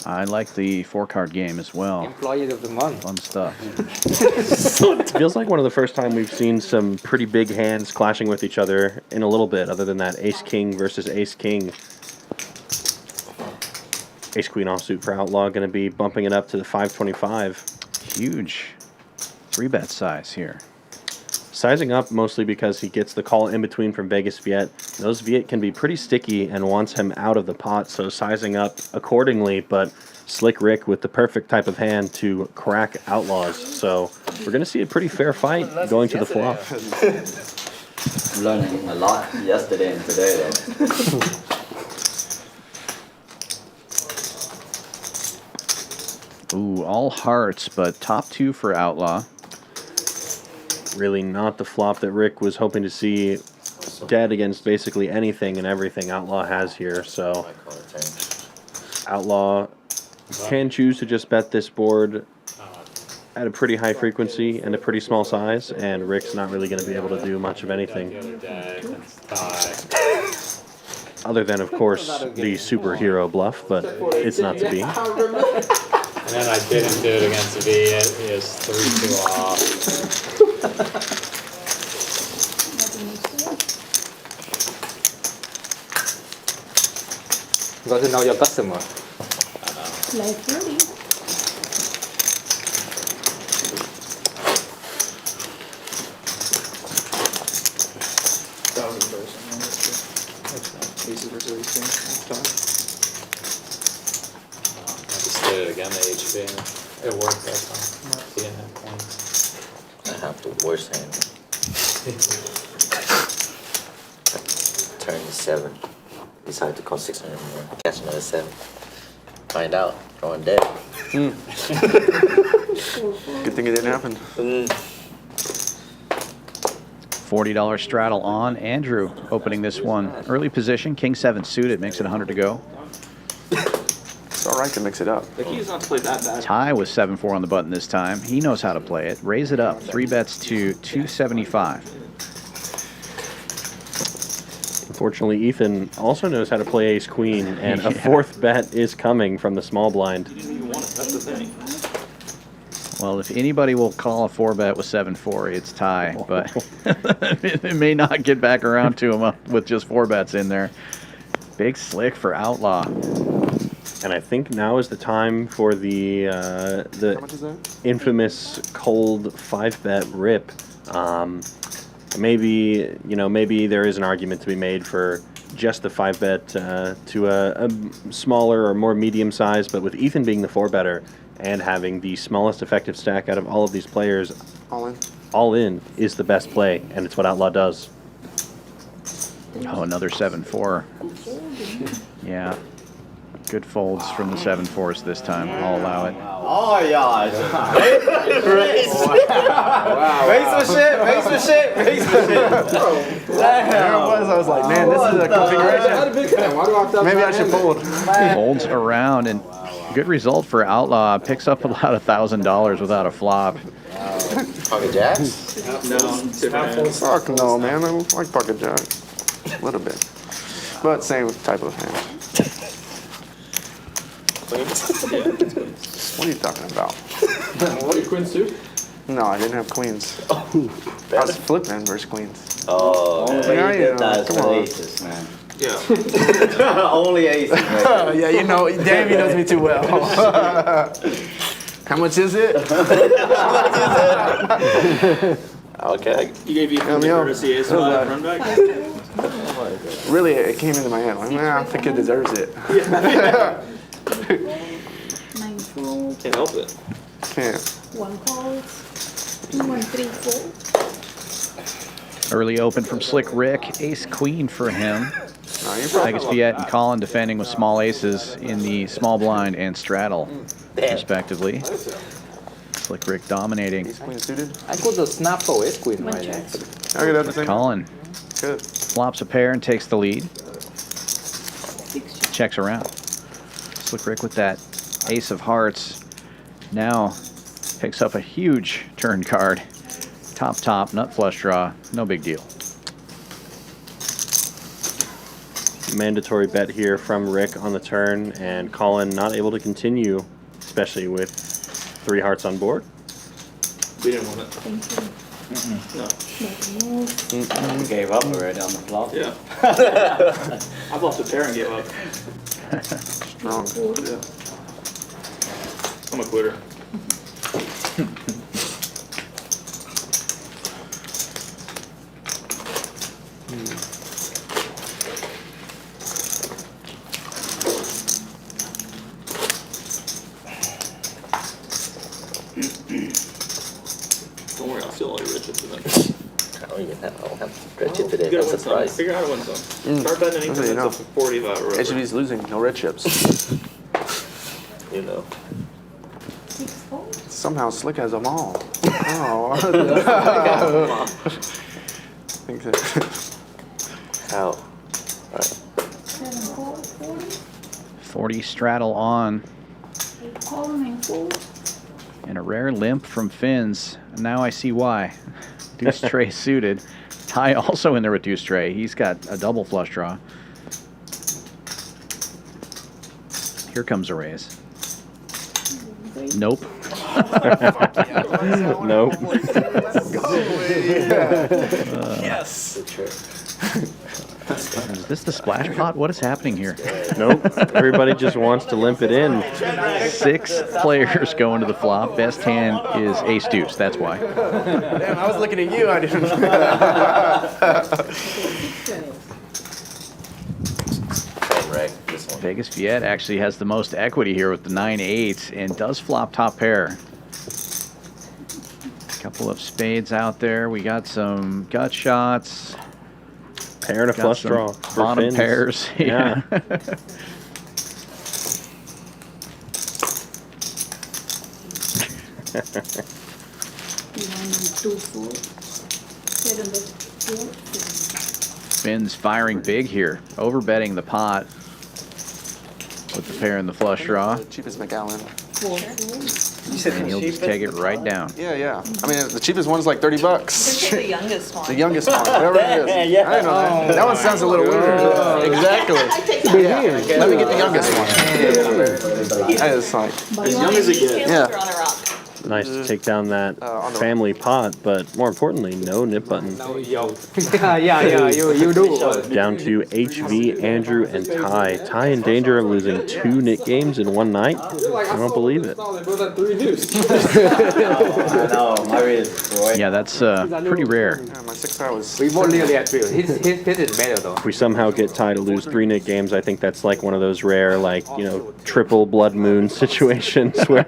I like the 4-card game as well. Employee of the month. Fun stuff. It feels like one of the first time we've seen some pretty big hands clashing with each other in a little bit, other than that Ace-King versus Ace-King. Ace-Queen offsuit for Outlaw, going to be bumping it up to the 525. Huge 3-bet size here. Sizing up mostly because he gets the call in between from Vegas Viet. Those Viet can be pretty sticky and wants him out of the pot, so sizing up accordingly, but Slick Ric with the perfect type of hand to crack Outlaws. So we're going to see a pretty fair fight going to the flop. Learning a lot yesterday and today, though. Ooh, all hearts, but top 2 for Outlaw. Really not the flop that Rick was hoping to see, dead against basically anything and everything Outlaw has here. So Outlaw can choose to just bet this board at a pretty high frequency and a pretty small size, and Rick's not really going to be able to do much of anything. Other than, of course, the superhero bluff, but it's not to be. And then I didn't do it against V. It is 3-2 off. Got to know your customer. Like really? Aces versus ace king. I just did it again, the HV, and it worked that time. He didn't have points. I have the worst hand. Turn 7. Decided to call 600 more. Catch another 7. Find out. Going dead. Good thing it didn't happen. $40 straddle on Andrew opening this one. Early position, King 7 suited, makes it 100 to go. It's all right to mix it up. The key is not to play that bad. Ty with 7-4 on the button this time. He knows how to play it. Raise it up. 3 bets to 275. Unfortunately, Ethan also knows how to play ace-queen, and a 4th bet is coming from the small blind. That's the thing. Well, if anybody will call a 4-bet with 7-4, it's Ty, but it may not get back around to him with just 4 bets in there. Big slick for Outlaw. And I think now is the time for the infamous cold 5-bet rip. Maybe there is an argument to be made for just the 5-bet to a smaller or more medium size, but with Ethan being the 4-better and having the smallest effective stack out of all of these players, all in is the best play, and it's what Outlaw does. Oh, another 7-4. Yeah. Good folds from the 7-4s this time. I'll allow it. Oh, yeah. Make some shit. There it was. I was like, man, this is a configuration. Maybe I should fold. Folds around, and good result for Outlaw. Picks up about $1,000 without a flop. Pocket jacks? No. Fuck no, man. I like pocket jack. A little bit. But same type of hand. What are you talking about? What are your queens too? No, I didn't have queens. I was flipping versus queens. Oh, yeah, but you did yeah, that come for on. aces, man. Yeah. Only aces. Right? Yeah, you know, damn, he knows me too well. How much is it? Okay. You gave Ethan the courtesy ace 5 run back? Really, it came into my head. Like, nah, I think it deserves it. 9-4. Can't help it. Can't. 1 calls. 1-3 fold. Early open from Slick Ric. Ace-queen for him. Vegas Viet and Collin defending with small aces in the small blind and straddle, respectively. Slick Ric dominating. I got the snap for ace queen right now. Collin Good. flops a pair and takes the lead. Checks around. Slick Ric with that ace of hearts now picks up a huge turn card. Top, nut flush draw, no big deal. mandatory bet here from Rick on the turn, and Collin not able to continue, especially with 3 hearts on board. We didn't want it. Thank you. No. You gave up already on the flop. Yeah. I lost a pair and gave up. Strong. Yeah. I'm a quitter. Don't worry, I'll steal all your red chips eventually. I don't even have, I don't have red chip today. You gotta That's win a some. surprise. Figure out how to win some. Start betting That's anything what you that's up to 45 or whatever. HV's losing, no red chips. You know. Somehow Slick has them all. Oh. Think that. Out. Alright. 40 straddle on. Calling and four. And a rare limp from Finn's. Now I see why. Deuce tray suited. Ty also in there with deuce tray. He's got a double flush draw. Here comes a raise. Nope. Nope. Yes. Is this the splash pot? What is happening here? Nope. Everybody just wants to limp it in. 6 players go into the flop. Best hand is ace deuce. That's why. Damn, I was looking at you. I didn't. Vegas Viet actually has the most equity here with the 9-8 and does flop top pair. Couple of spades out there. We got some gut shots. Pair and a flush draw. for Bottom Finns. pairs. Yeah. Finn's firing big here. Overbetting the pot. With the pair and the flush draw. The cheapest McAllen. And he'll just take it right down. Yeah, yeah. I mean, the cheapest one's like $30. The youngest one. The youngest one, whatever it is. Yeah. I didn't know that. That one sounds a little weird. Exactly. Yeah. Let me get the youngest one. That is like As young as it gets. Yeah. Nice to take down that family pot, but more importantly, no nip button. yeah, you do. Down to HV, Andrew, and Ty. Ty in danger of losing 2 Nick games in one night. I don't believe it. Yeah, that's pretty rare. Yeah, my 6 hours. We won't nearly at 3. His is better though. If we somehow get Ty to lose 3 Nick games, I think that's like one of those rare, like, you know, triple blood moon situations where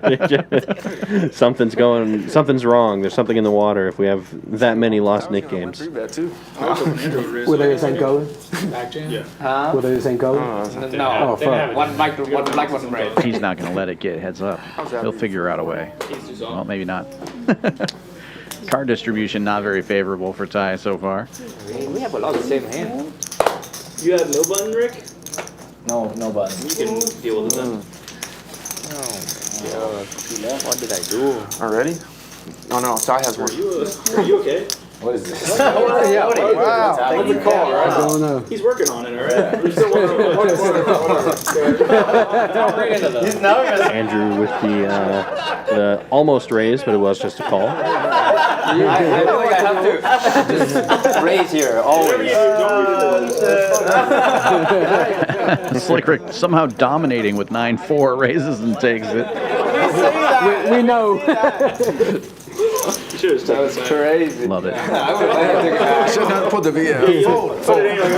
something's wrong. There's something in the water if we have that many lost Nick games. Bet too. Were they the same color? Yeah. Were they the same color? No, Oh, fuck. one black, one red. He's not going to let it get heads up. He'll figure out a way. Well, maybe not. Card distribution not very favorable for Ty so far. We have a lot of the same hand. You have no button, Rick? No button. You can deal with it then. What did I do? Already? Oh no, Ty has one. Are you okay? What is this? Wow. What's the call, right? I don't know. He's working on it, alright? We're still He's nervous. Andrew with the almost raise, but it was just a call. I feel like I have to just raise here always. Slick Ric somehow dominating with 9-4, raises and takes it. We know. That was crazy. Love it. Should not put the VF. Put it in.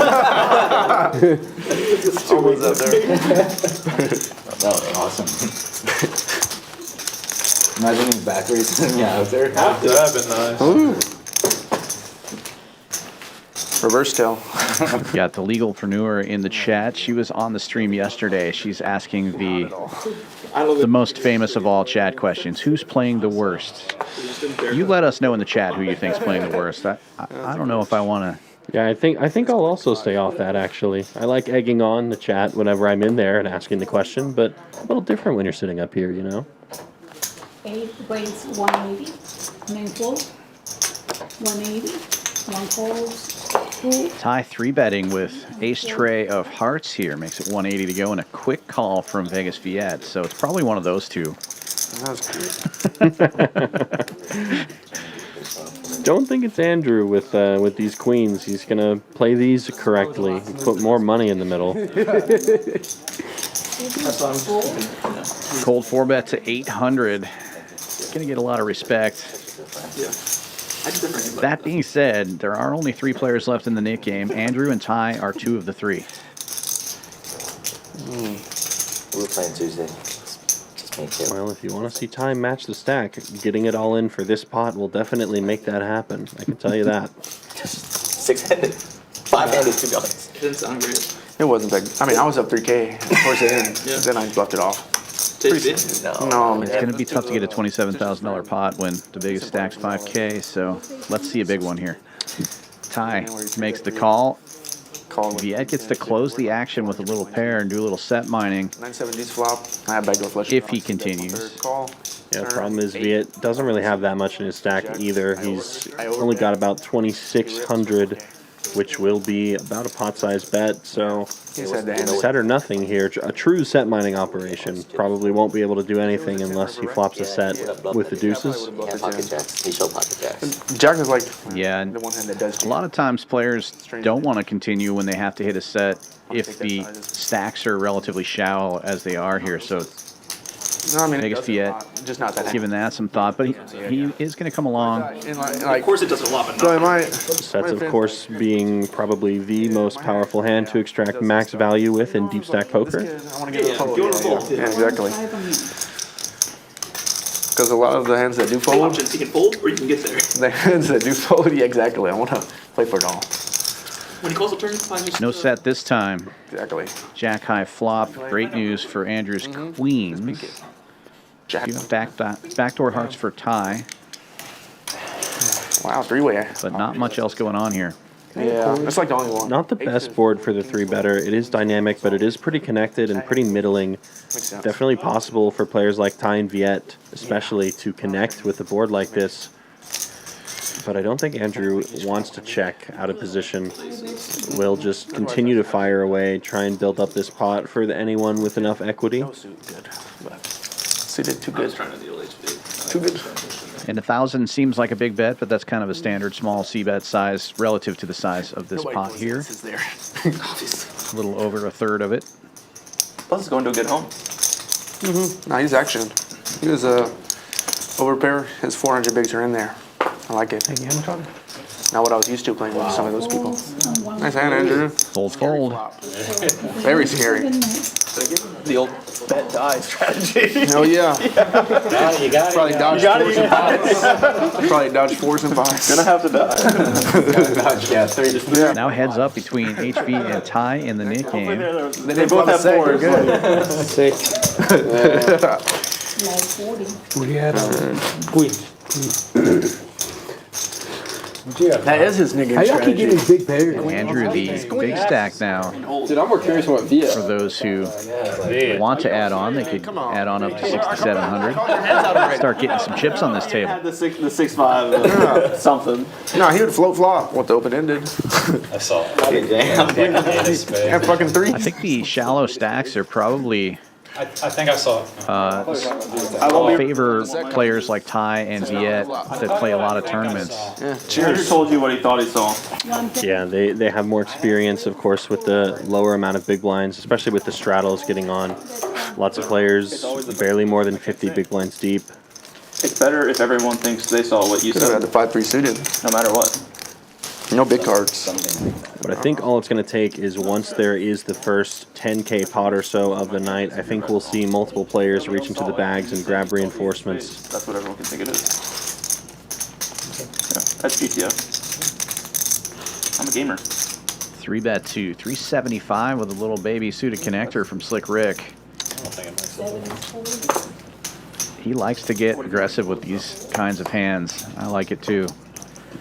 Almost up there. That was awesome. Imagine him back racing out there. That would have been nice. Reverse tail. Got the legalpreneur in the chat. She was on the stream yesterday. She's asking the most famous of all chat questions. Who's playing the worst? You let us know in the chat who you think's playing the worst. I don't know if I want to. Yeah, I think I'll also stay off that, actually. I like egging on the chat whenever I'm in there and asking the question, but a little different when you're sitting up here, you know? 8 weighs 180. 9 4. 180. 1 calls. Ty 3-betting with ace tray of hearts here. Makes it 180 to go and a quick call from Vegas Viet. So it's probably one of those two. Don't think it's Andrew with these queens. He's going to play these correctly. Put more money in the middle. Cold 4-bet to 800. Going to get a lot of respect. That being said, there are only 3 players left in the Nick game. Andrew and Ty are 2 of the 3. We're playing Tuesday. Well, if you want to see Ty match the stack, getting it all in for this pot will definitely make that happen. I can tell you that. 6-handed. 5-handed, to be honest. It didn't sound great. It wasn't big. I mean, I was up 3K. Of course, then I bluffed it off. No, It's going to be tough to get a $27,000 pot when the biggest stack's 5K, so let's see a big one here. Ty makes the call. Viet gets to close the action with a little pair and do a little set mining. 970s flop. I have backdoor flush. If he continues. Yeah, the problem is Viet doesn't really have that much in his stack either. He's only got about 2,600, which will be about a pot-sized bet. So set or nothing here. A true set mining operation. Probably won't be able to do anything unless he flops a set with the deuces. Jack is like and the one hand that does. a lot of times players don't want to continue when they have to hit a set if the stacks are relatively shallow as they are here. So No, I mean, Vegas Viet, just not that. giving that some thought, but he is going to come along. Of course, it doesn't lop enough. Sets, of course, being probably the most powerful hand to extract max value with in deep stack poker. Yeah, exactly. Because a lot of the hands that do fold, options, you can fold or you can get there. the hands that do fold, yeah, exactly. I want to play for it all. When he calls a turn, fine, just No set this time. Exactly. Jack high flop. Great news for Andrew's queens. Backdoor hearts for Ty. Wow, 3-way. But not much else going on here. Yeah, it's like the only one. Not the best board for the 3-better. It is dynamic, but it is pretty connected and pretty middling. Definitely possible for players like Ty and Viet, especially, to connect with a board like this. But I don't think Andrew wants to check out of position. We'll just continue to fire away, try and build up this pot for anyone with enough equity. Suited too good. Too good. And 1,000 seems like a big bet, but that's kind of a standard small C-bet size relative to the size of this pot here. A little over a third of it. Plus, it's going to a good home. Nah, he's action. He was overpair. His 400 bigs are in there. I like it. Not what I was used to playing with some of those people. Nice hand, Andrew. Fold. Very scary. The old bet die strategy. Oh yeah. You got Probably dodge 4s and 5s. Probably dodge 4s and 5s. Gonna have to die. Now heads up between HV and Ty in the Nick game. They both have 4s. Good. 6. Like 40. We had queen. That is his nigga. How y'all keep getting big pairs? Andrew, the big stack now. Dude, I'm more curious what Viet. For those who want to add on, they could add on up to 6,700. Start getting some chips on this table. The 6-5 something. No, he would float flop with the open ended. I saw it. Yeah, fucking 3. I think the shallow stacks are probably I think I saw it. favor players like Ty and Viet that play a lot of tournaments. Yeah, cheers. told you what he thought he saw. Yeah, they have more experience, of course, with the lower amount of big blinds, especially with the straddles getting on. Lots of players, barely more than 50 big blinds deep. It's better if everyone thinks they saw what you Could have said, had the 5-3 suited. no matter what. No big cards. But I think all it's going to take is once there is the first 10K pot or so of the night, I think we'll see multiple players reach into the bags and grab reinforcements. That's what everyone can think it is. Yeah, that's GTO. I'm a gamer. 3-bet to 375 with a little baby suited connector from Slick Ric. He likes to get aggressive with these kinds of hands. I like it too.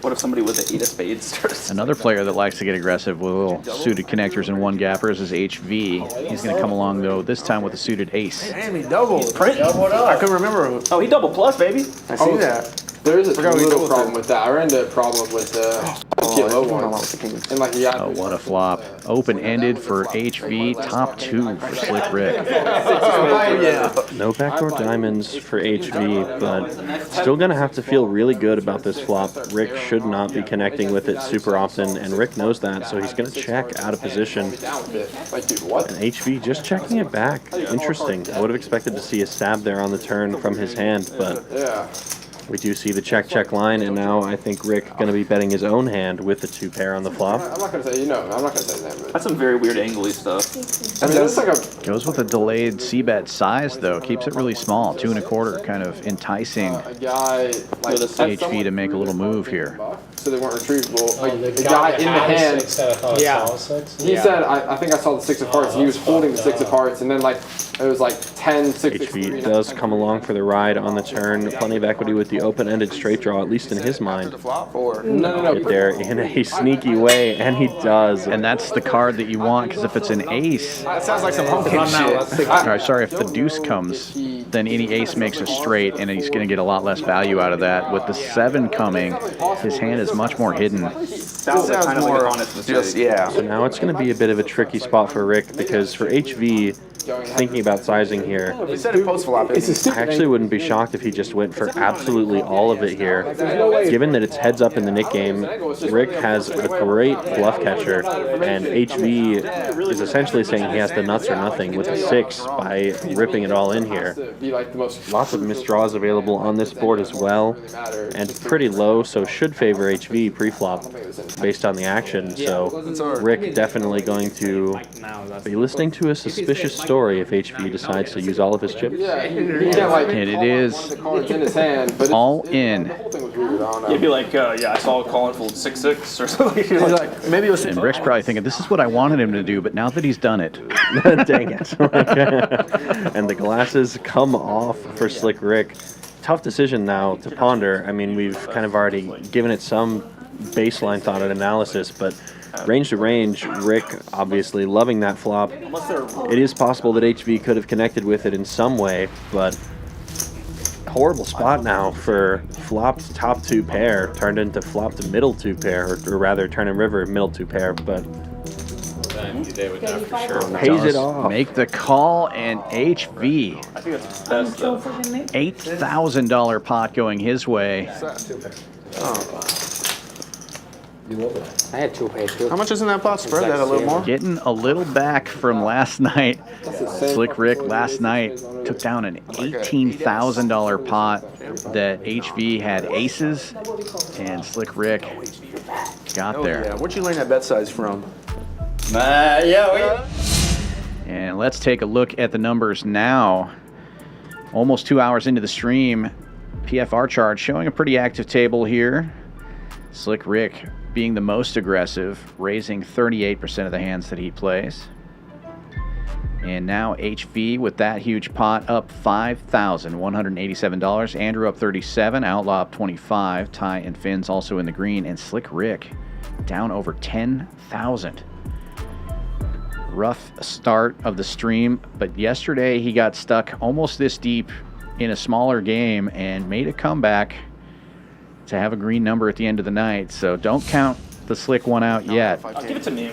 What if somebody with the 8 of spades starts? Another player that likes to get aggressive with little suited connectors and one gappers is HV. He's going to come along though, this time with a suited ace. Damn, he doubled. Print? I couldn't remember. Oh, he double plus, baby. I see that. There's a little problem with that. I ran into a problem with the low ones. And like, yeah. Oh, what a flop. Open-ended for HV, top 2 for Slick Ric. No backdoor diamonds for HV, but still going to have to feel really good about this flop. Rick should not be connecting with it super often, and Rick knows that, so he's going to check out of position. And HV just checking it back. Interesting. I would have expected to see a stab there on the turn from his hand, but we do see the check line, and now I think Rick going to be betting his own hand with the 2 pair on the flop. I'm not going to say, I'm not going to say that, but That's some very weird angly stuff. I mean, that's like a Goes with a delayed c-bet size, though. Keeps it really small, 2 1/4, kind of enticing guy like HV to make a little move here. So they weren't retrievable. Like the guy in the hand. He said, I think I saw the 6 of hearts. And he was holding the 6 of hearts, and then like it was like 10, 6. HV does come along for the ride on the turn. Plenty of equity with the open-ended straight draw, at least in his mind. No. There in a sneaky way, and he does. And that's the card that you want, because if it's an ace, That sounds like some pumpkin shit. or sorry, if the deuce comes, then any ace makes a straight, and he's going to get a lot less value out of that. With the 7 coming, his hand is much more hidden. Sounds more just, yeah. So now it's going to be a bit of a tricky spot for Rick, because for HV, thinking about sizing here, He said it post flop. I actually wouldn't be shocked if he just went for absolutely all of it here. Given that it's heads up in the Nick game, Rick has a great bluff catcher, and HV is essentially saying he has the nuts or nothing with a 6 by ripping it all in here. Lots of misdraws available on this board as well, and pretty low, so should favor HV pre-flop based on the action. So Rick definitely going to be listening to a suspicious story if HV decides to use all of his chips. And it is all in. You'd be like, yeah, I saw Collin fold 6-6 or something. Like, maybe it was. And Rick's probably thinking, this is what I wanted him to do, but now that he's done it. Dang it. And the glasses come off for Slick Ric. Tough decision now to ponder. I mean, we've kind of already given it some baseline thought and analysis, but range to range, Rick obviously loving that flop. It is possible that HV could have connected with it in some way, but horrible spot now for flopped top 2 pair turned into flopped middle 2 pair, or rather turn and river middle 2 pair, but pays it off. Make the call, and HV. I think that's the best though. $8,000 pot going his way. I had 2 pair too. How much is in that pot? Spread that a little more. Getting a little back from last night. Slick Ric last night took down an $18,000 pot that HV had aces, and Slick Ric got there. Yeah. Where'd you learn that bet size from? And let's take a look at the numbers now. Almost 2 hours into the stream, PFR chart showing a pretty active table here. Slick Ric being the most aggressive, raising 38% of the hands that he plays. And now HV with that huge pot up $5,187. Andrew up 37, Outlaw up 25, Ty and Finn's also in the green, and Slick Ric down over 10,000. Rough start of the stream, but yesterday he got stuck almost this deep in a smaller game and made a comeback to have a green number at the end of the night. So don't count the Slick one out yet. Give it to me.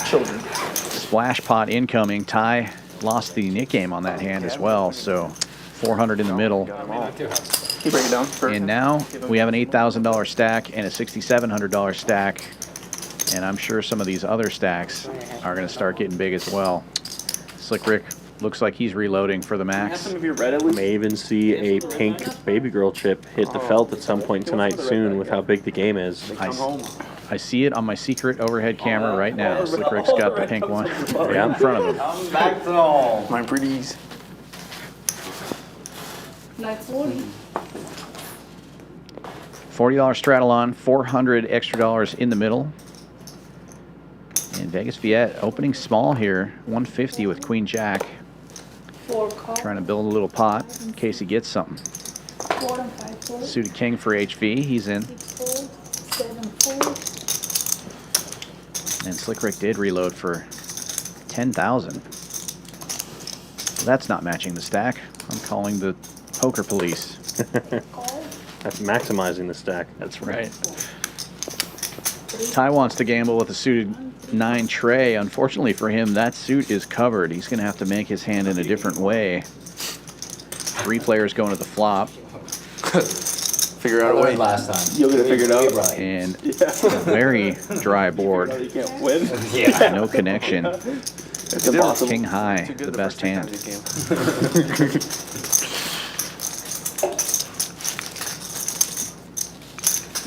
Children. Splash pot incoming. Ty lost the Nick game on that hand as well, so 400 in the middle. Can you break it down? And now we have an $8,000 stack and a $6,700 stack, and I'm sure some of these other stacks are going to start getting big as well. Slick Ric looks like he's reloading for the max. May even see a pink baby girl chip hit the felt at some point tonight soon with how big the game is. I see it on my secret overhead camera right now. Slick Ric's got the pink one right in front of him. Come back to home. My pretties. Like 40. $40 straddle on, $400 extra dollars in the middle. And Vegas Viet opening small here, 150 with Queen Jack. 4 call. Trying to build a little pot in case he gets something. 4 and 5 fold. Suited king for HV, he's in. 6 fold. 7 fold. And Slick Ric did reload for 10,000. That's not matching the stack. I'm calling the poker police. That's maximizing the stack. That's right. Ty wants to gamble with a suited 9 tray. Unfortunately for him, that suit is covered. He's going to have to make his hand in a different way. 3 players going to the flop. Figure out a way. Last time. You'll get it figured out. And a very dry board. You can't win. Yeah. No connection. It's impossible. King high, the best hand.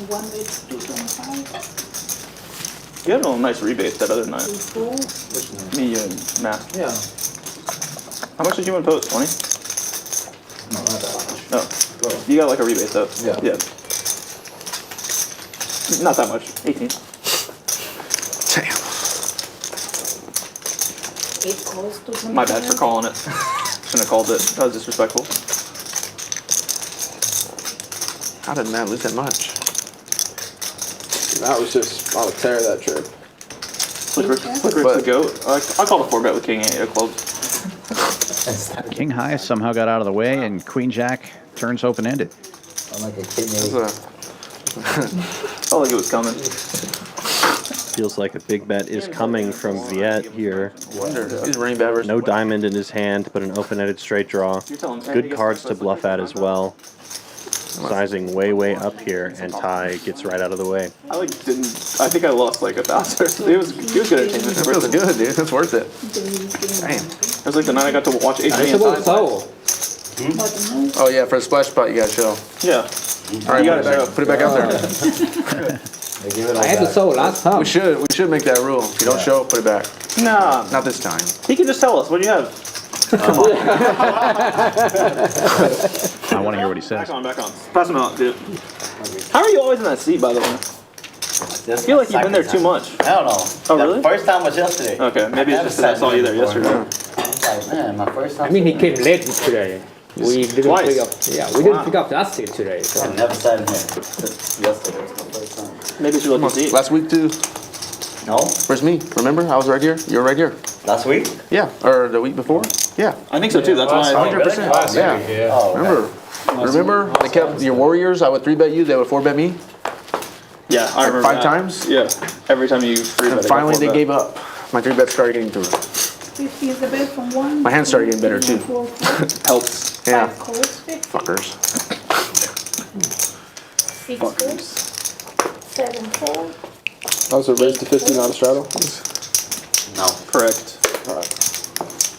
One with 225. You had a nice rebate that other night. Me and Matt. Yeah. How much did you win post? 20? No, not that much. No. You got like a rebate though. Yeah. Yeah. Not that much. 18. Damn. 8 calls to 25. My bad for calling it. Shouldn't have called it. That was disrespectful. How did Matt lose that much? That was just on a tear that trip. Slick Ric's the GOAT. I called a 4-bet with King A club. King high somehow got out of the way, and Queen Jack turns open-ended. I'm like a kidney. Felt like it was coming. Feels like a big bet is coming from Viet here. He's running bad versus No diamond in his hand, but an open-ended straight draw. Good cards to bluff at as well. Sizing way up here, and Ty gets right out of the way. I think I lost like 1,000. It was good entertainment. It feels good, dude. It's worth it. Damn. It was like the night I got to watch AJ and Ty play. Oh yeah, for the splash spot you gotta show. Yeah. All right, put it back out there. I had to show last time. We should make that rule. If you don't show, put it back. Nah. Not this time. He can just tell us. What do you have? I want to hear what he says. Back on. Pass him out, dude. How are you always in that seat, by the way? I feel like you've been there too much. I don't know. Oh, really? The first time was yesterday. Okay, maybe it's just because I saw you there yesterday. I was like, man, my first time. I mean, he came late today. We didn't Twice. pick up. Yeah, we didn't pick up that seat today. So. I never sat in here. Yesterday was my first time. Maybe it's your lucky seat. Last week too. No? Where's me? Remember? I was right here. You were right here. Last week? Yeah. Or the week before? Yeah. I think so too. That's why. 100%. Yeah. Oh, Remember? They kept your Warriors. I would 3-bet you. They would 4-bet me. Yeah, I remember 5 that. times. Yeah. Every time you free bet. And finally they gave up. My 3-bets started getting through. 50 is the bet from 1. My hand started getting better too. Helps. Yeah. 5 calls, 50. Fuckers. 6 calls. 7 calls. That was a raise to 50, not a straddle. No. Correct.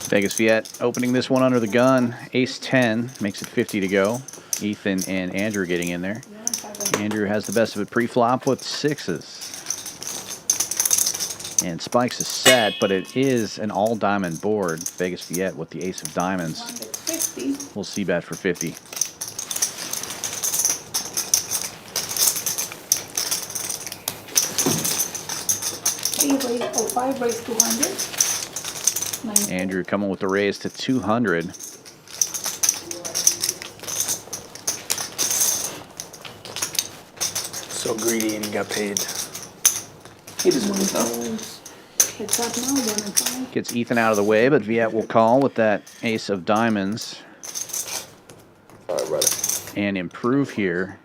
Vegas Viet opening this one under the gun. Ace 10 makes it 50 to go. Ethan and Andrew getting in there. Andrew has the best of it pre-flop with 6s. And spikes is set, but it is an all-diamond board. Vegas Viet with the ace of diamonds. 50. We'll see bet for 50. Oh, 5 raise 200. 9. Andrew coming with the raise to 200. So greedy and he got paid. He deserves it though. It's up now, 1 and 5. Gets Ethan out of the way, but Viet will call with that ace of diamonds. Alright, brother. And improve here.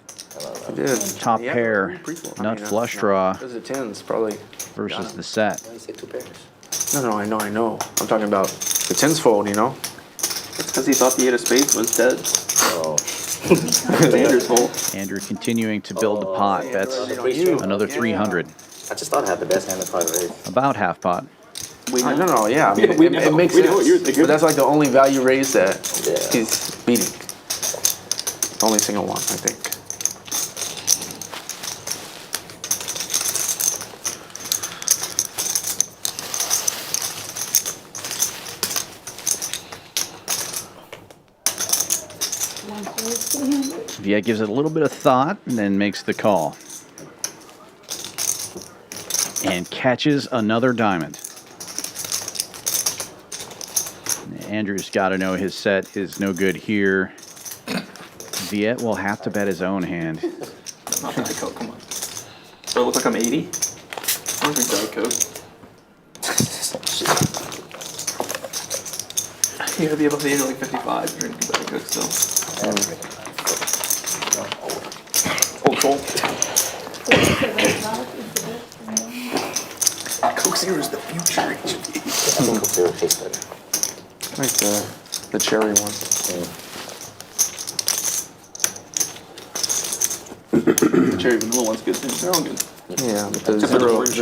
Did. Top pair, nut flush draw Those are 10s, probably. versus the set. You say 2 pairs. No, I know. I'm talking about the 10s fold, you know? It's because he thought the 8 of spades was dead. Oh. It's Andrew's fault. Andrew continuing to build the pot. That's you. another 300. I just thought I had the best hand in 5 raise. About half pot. No, yeah. I mean, We it makes know sense. what you're thinking. But that's like the only value raise that Yeah. he's beating. Only single one, I think. Viet gives it a little bit of thought and then makes the call. And catches another diamond. Andrew's got to know his set is no good here. Viet will have to bet his own hand. Not Diet Coke, come on. Do I look like I'm 80? I don't drink Diet Coke. You gotta be above the age of like 55 to drink Diet Coke still. full. Coke Zero is the future. I think Coke Zero tastes better. I like the cherry one. The cherry vanilla one's good too. They're all good. Yeah, but the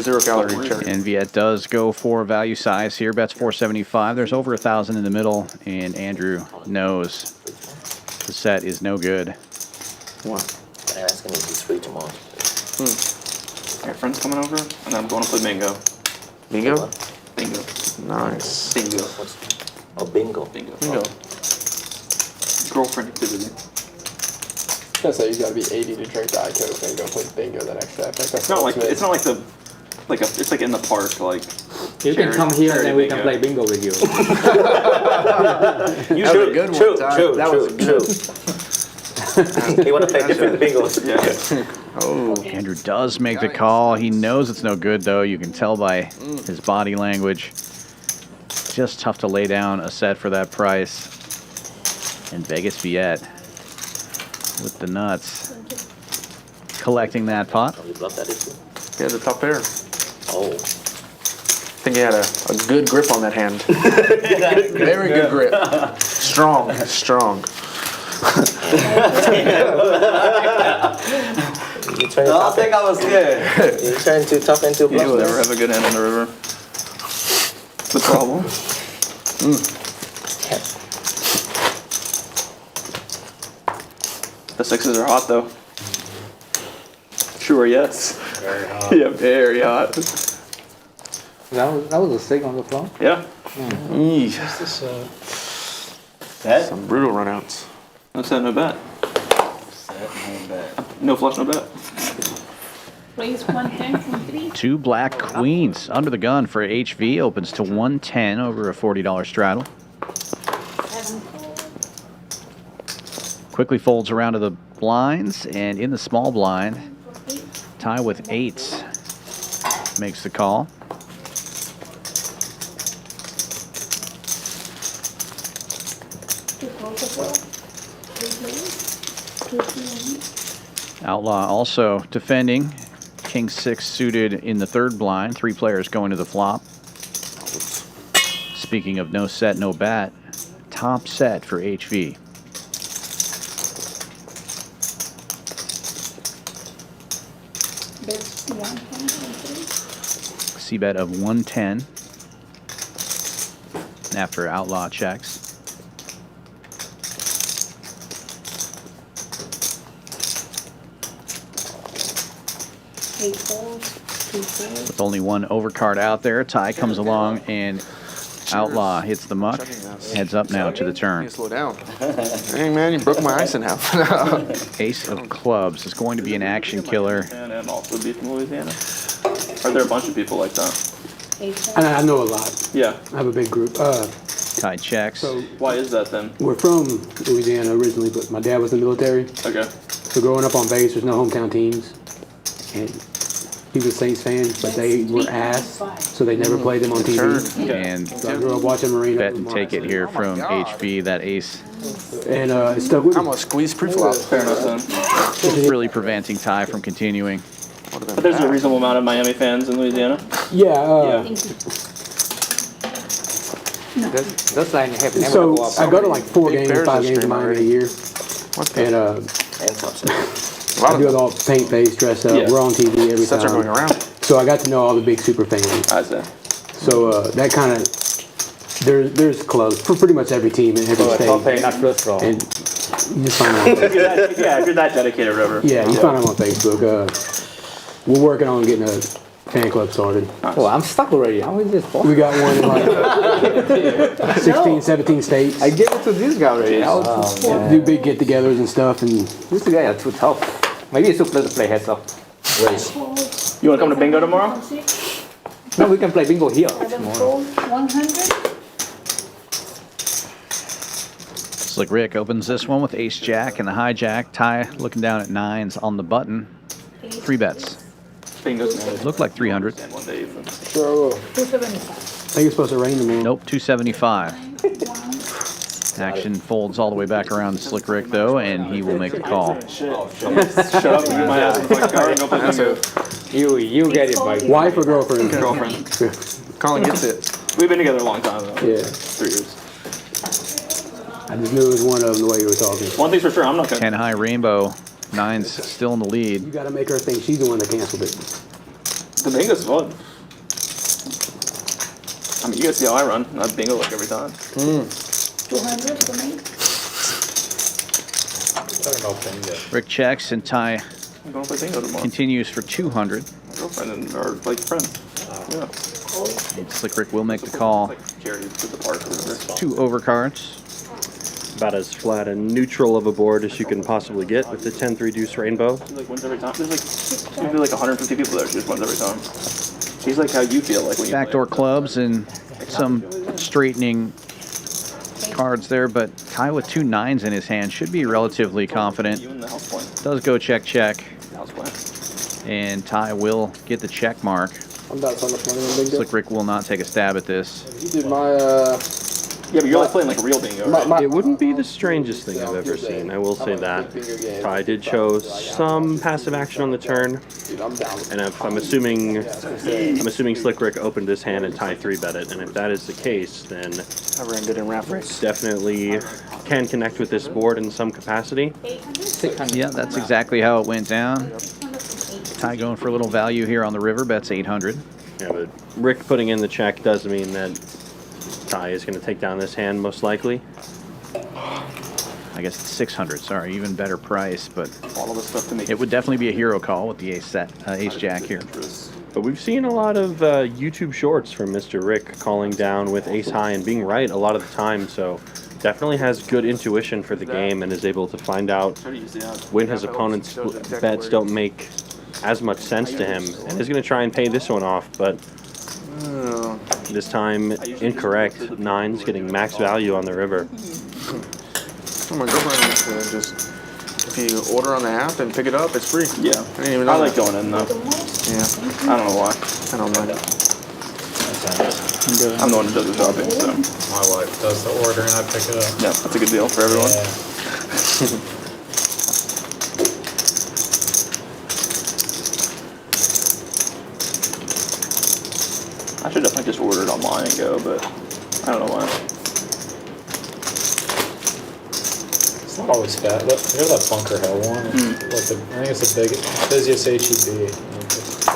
zero calorie cherry. And Viet does go for value size here. Bets 475. There's over 1,000 in the middle, and Andrew knows the set is no good. What? That's gonna be free tomorrow. Our friend's coming over, and then I'm going to play bingo. Bingo? Bingo. Nice. Bingo. Oh, bingo. Bingo. Bingo. Girlfriend activity. I say you gotta be 80 to drink Diet Coke and go play bingo the next day. I think that's It's not like it's like in the park, like. You can come here and then we can play bingo with you. You have a good one, Ty. That was You want to play different bingos? Yeah. Oh. Andrew does make the call. He knows it's no good, though. You can tell by his body language. Just tough to lay down a set for that price. And Vegas Viet with the nuts. Collecting that pot. He had a top pair. Oh. I think he had a good grip on that hand. Very good grip. Strong. Strong. I think I was good. You trying to tough into bluff. You'll never have a good hand on the river. The problem. The sixes are hot though. Sure, yes. Very hot. Yeah, very hot. That was a sig on the floor? Yeah. What's this? Some brutal runouts. No set, no bet. No flush, no bet. Raise 110 from 3. Two black queens under the gun for HV. Opens to 110 over a $40 straddle. Quickly folds around to the blinds, and in the small blind, Ty with 8 makes the call. Outlaw also defending. King 6 suited in the third blind. 3 players going to the flop. Speaking of no set, no bat, top set for HV. C-bet of 110 after Outlaw checks. With only one overcard out there, Ty comes along and Outlaw hits the muck. Heads up now to the turn. Slow down. Hey man, you broke my ice in half. Ace of clubs is going to be an action killer. And also be from Louisiana. Are there a bunch of people like that? I know a lot. Yeah. I have a big group. Ty checks. So why is that then? we're from Louisiana originally, but my dad was in the military. Okay. So growing up on Vegas, there's no hometown teams. And he was a Saints fan, but they were ass, so they never played them on TV. And so I grew up watching Marino. bet and take it here from HV, that ace. And it stuck with me. I'm gonna squeeze pre-flop. Fair enough then. Really preventing Ty from continuing. But there's a reasonable amount of Miami fans in Louisiana. Yeah. Those lines have never So go up. I go to like 4 games, 5 games in Miami a year. And I do it all paint face, dress up. Yeah. We're on TV every Sets time. are going around. So I got to know all the big super fans. I see. So that kind of there's clubs for pretty much every team in every state. Not first row. And you just find out. If you're that dedicated, River. Yeah, you find them on Facebook. We're working on getting a fan club started. Oh, I'm stuck already. How is this possible? We got one in like 16, 17 states. I gave it to this guy already. Do big get-togethers and stuff. And This guy is too tough. Maybe it's too close to play heads up. Raise. You want to come to bingo tomorrow? No, we can play bingo here. 100. Slick Ric opens this one with ace jack and the hijack. Ty looking down at 9s on the button. 3 bets. Bingo's Look like 300. one day. sure, I think it's supposed to rain tomorrow. Nope, 275. Action folds all the way back around to Slick Ric, though, and he will make the call. Shut up. You might have to fucking guard and go play bingo. You get it, buddy. Wife or girlfriend? Girlfriend. Colin gets it. We've been together a long time, though. Yeah. 3 years. I just knew it was one of them the way you were talking. One thing's for sure, I'm not going to. 10 high rainbow. 9's still in the lead. You got to make her think she's the one that canceled it. The bingo's fun. I mean, you guys see how I run. I bingo like every time. 200 for me. Talking about bingo. Rick checks and Ty I'm going to play bingo tomorrow. continues for 200. My girlfriend and our like friend. Yeah. And Slick Ric will make the call. Like charity to the park or whatever. 2 overcards. About as flat and neutral of a board as you can possibly get with the 10-3 deuce rainbow. She like wins every time. There's like maybe like 150 people there. She just wins every time. She's like how you feel like when you Backdoor clubs and some straightening cards there, but Ty with 2 9s in his hand should be relatively confident. You in the house point. Does go check, check. House point. And Ty will get the check mark. I'm about to sign up for bingo. Slick Ric will not take a stab at this. You did my, Yeah, but you're like playing like a real bingo, right? It wouldn't be the strangest thing I've ever seen, I will say that. Ty did show some passive action on the turn, and if I'm assuming Slick Ric opened this hand and Ty 3-bet it, and if that is the case, then I ran good in raffles. definitely can connect with this board in some capacity. 600. Yeah, that's exactly how it went down. Ty going for a little value here on the river, bets 800. Yeah, but Rick putting in the check does mean that Ty is going to take down this hand most likely. I guess it's 600, sorry, even better price, but All of the stuff to make it would definitely be a hero call with the ace jack here. But we've seen a lot of YouTube shorts from Mr. Rick calling down with ace high and being right a lot of the time, so definitely has good intuition for the game and is able to find out when his opponent's bets don't make as much sense to him, and is going to try and pay this one off, but this time incorrect. 9's getting max value on the river. Oh, my girlfriend just, if you order on the app and pick it up, it's free. Yeah. I didn't even know I like that. going in though. Yeah. I don't know why. I don't mind it. I'm the one who does the shopping, so. My wife does the order and I pick it up. Yeah, that's a good deal for everyone. Yeah. I should definitely just order it online and go, but I don't know why. It's not always fat. Look, here's that Bunker Hill one. It's like I think it's the busiest HEB. It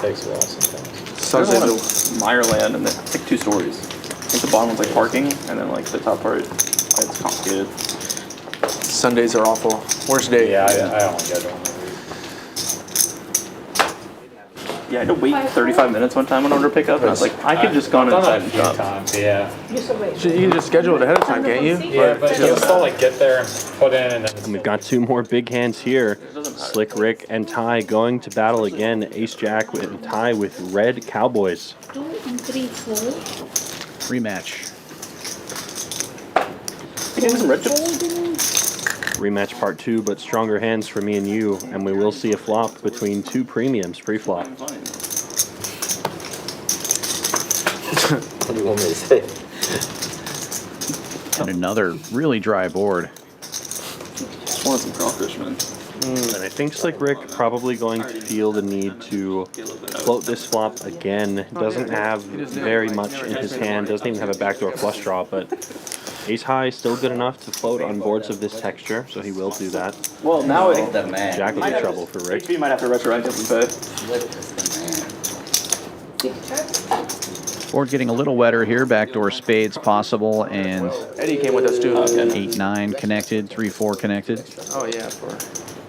takes a while sometimes. There's one in Meyerland, and it's like 2 stories. I think the bottom one's like parking, and then like the top part, it's complicated. Sundays are awful. Worst day. Yeah, I only get one. Yeah, I had to wait 35 minutes one time in order to pick up, and I was like, I could just gone inside and shop. Times, yeah. So you can just schedule it ahead of time, can't you? Yeah, but you still like get there and put in, and then And we've got 2 more big hands here. Slick Ric and Ty going to battle again. Ace Jack and Ty with red Cowboys. 2 and 3, 4. Rematch. You getting some red chips? Rematch part 2, but stronger hands for me and you, and we will see a flop between 2 premiums pre-flop. What do you want me to say? And another really dry board. Just wanted some crawfish, man. And I think Slick Ric probably going to feel the need to float this flop again. Doesn't have very much in his hand, doesn't even have a backdoor flush draw, but ace high is still good enough to float on boards of this texture, so he will do that. Well, now it, Jack will be trouble for Rick. HP might have to retroactively pay. Board getting a little wetter here. Backdoor spades possible, and Eddie came with us too. 8-9 connected, 3-4 connected. Oh yeah,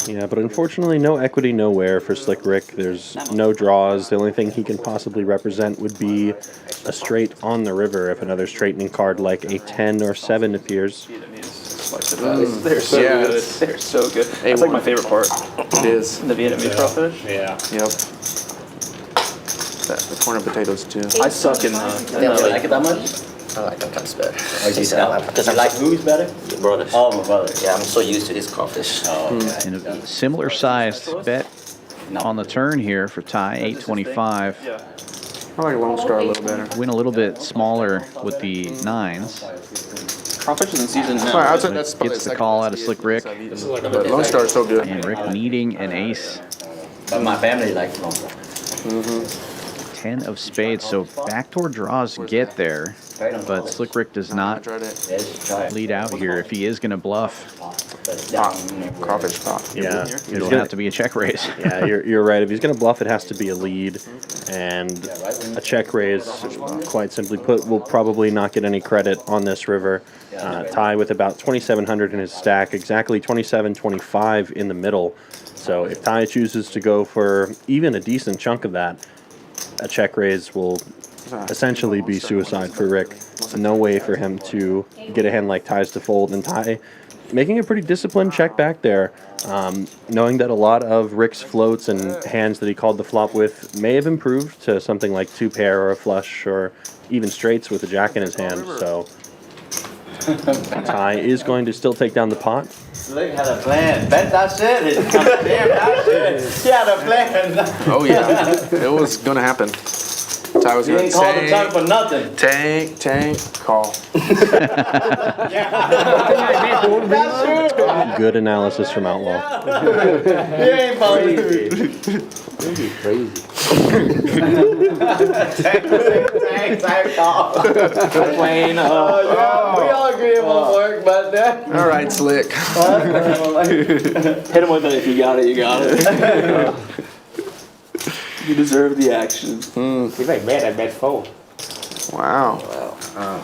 Yeah, but unfortunately no equity nowhere for Slick Ric. There's no draws. The only thing he can possibly represent would be a straight on the river if another straightening card like a 10 or 7 appears. They're so good. They're so good. That's like my favorite part. It is. The Vietnamese crawfish. Yeah. Yep. The corn and potatoes too. I suck in You like it that much? I like them kind of better. Because you like who's better? Your brother. Oh, my brother. Yeah, I'm so used to this crawfish. Oh, okay. And a similar sized bet on the turn here for Ty, 825. I like Lone Star a little better. Win a little bit smaller with the 9s. Crawfish is in season now. Sorry, I'd say that's probably Gets the call out of Slick Ric. But Lone Star is so good. And Rick needing an ace. But my family likes Lone Star. 10 of spades, so backdoor draws get there, but Slick Ric does not lead out here if he is going to bluff. Crawfish pop. Yeah, it'll have to be a check raise. Yeah, you're right. If he's going to bluff, it has to be a lead, and a check raise, quite simply put, will probably not get any credit on this river. Ty with about 2,700 in his stack, exactly 2,725 in the middle. So if Ty chooses to go for even a decent chunk of that, a check raise will essentially be suicide for Rick. No way for him to get a hand like Ty's to fold, and Ty making a pretty disciplined check back there, knowing that a lot of Rick's floats and hands that he called the flop with may have improved to something like 2-pair or a flush or even straights with a jack in his hand. So Ty is going to still take down the pot. Slick had a plan. Bet that shit. It's damn that shit. He had a plan. Oh yeah, it was gonna happen. Ty was You gonna ain't called the time for nothing. tank, call. That's true. Good analysis from Outlaw. You ain't funny. Crazy. Tank, call. Plain. We all agree it won't work, but All right, Slick. Hit him with it if you got it. You got it. You deserve the action. If I bet, I bet fold. Wow.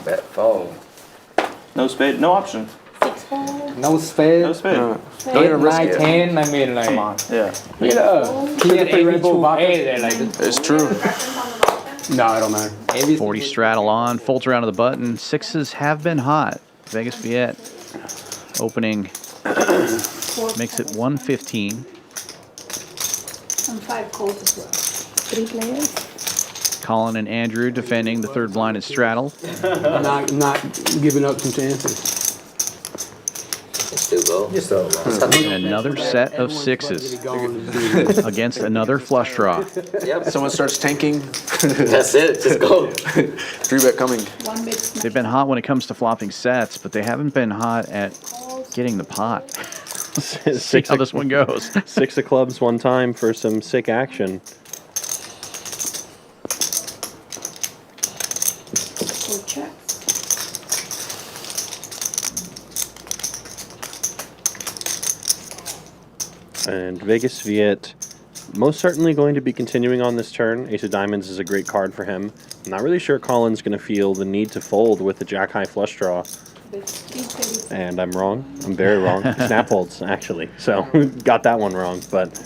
Bet fold. No spade, no option. No spade. No spade. Don't even risk 9, it. 10, I mean, like. Come on. Yeah. He had 82 8 like. It's true. No, it don't matter. 40 straddle on, folds around to the button. Sixes have been hot. Vegas Viet opening makes it 115. And 5 calls as well. 3 players. Collin and Andrew defending the third blind at straddle. Not giving up some chances. Still go. And another set of sixes against another flush draw. Yep. Someone starts tanking. That's it. Just go. 3-bet coming. They've been hot when it comes to flopping sets, but they haven't been hot at getting the pot. See how this one goes. 6 of clubs one time for some sick action. And Vegas Viet most certainly going to be continuing on this turn. Ace of Diamonds is a great card for him. I'm not really sure Collin's going to feel the need to fold with the Jack-High flush draw. And I'm wrong. I'm very wrong. Snap holds, actually. So, got that one wrong. But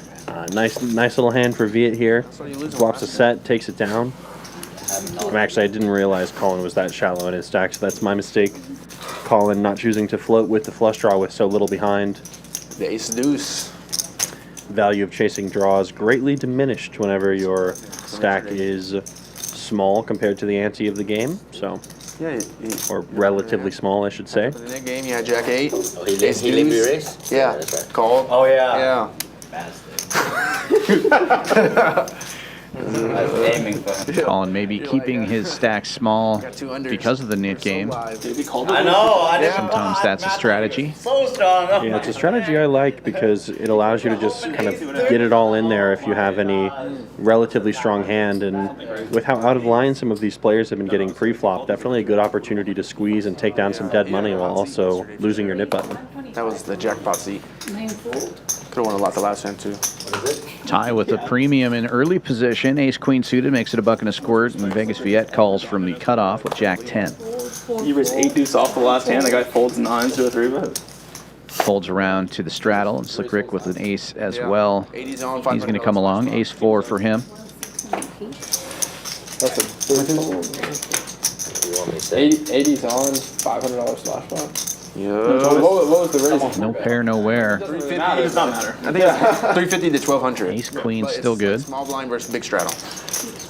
nice little hand for Viet here. Swaps a set, takes it down. Actually, I didn't realize Collin was that shallow in his stack, so that's my mistake. Collin not choosing to float with the flush draw with so little behind. The ace deuce. Value of chasing draws greatly diminished whenever your stack is small compared to the ante of the game. So, Yeah, or relatively small, I should say. in that game, you had Jack 8. Oh, he ace let me deuce. raise? Yeah, That's right. called. Oh, yeah. Yeah. I was aiming for him. Collin maybe keeping his stack small because of the knit game. I know. Sometimes that's a strategy. So strong. Yeah, it's a strategy I like because it allows you to just kind of get it all in there if you have any relatively strong hand. And with how out of line some of these players have been getting pre-flop, definitely a good opportunity to squeeze and take down some dead money while also losing your nip button. That was the jackpot seat. Could have won a lot the last hand, too. Ty with a premium in early position. Ace Queen suited makes it a buck and a squirt, and Vegas Viet calls from the cutoff with Jack 10. You risk 8 deuce off the last hand. The guy folds 9s to a 3-bet. Folds around to the straddle, and Slick Ric with an ace as well. 80's on, He's going to come along. Ace 4 for him. That's a big fold. 80's on, $500 splash pot. Yeah. What was the raise? No pair, nowhere. 350 does not matter. I think it's 350 to 1200. Ace Queen But still it's good. Small blind versus big straddle.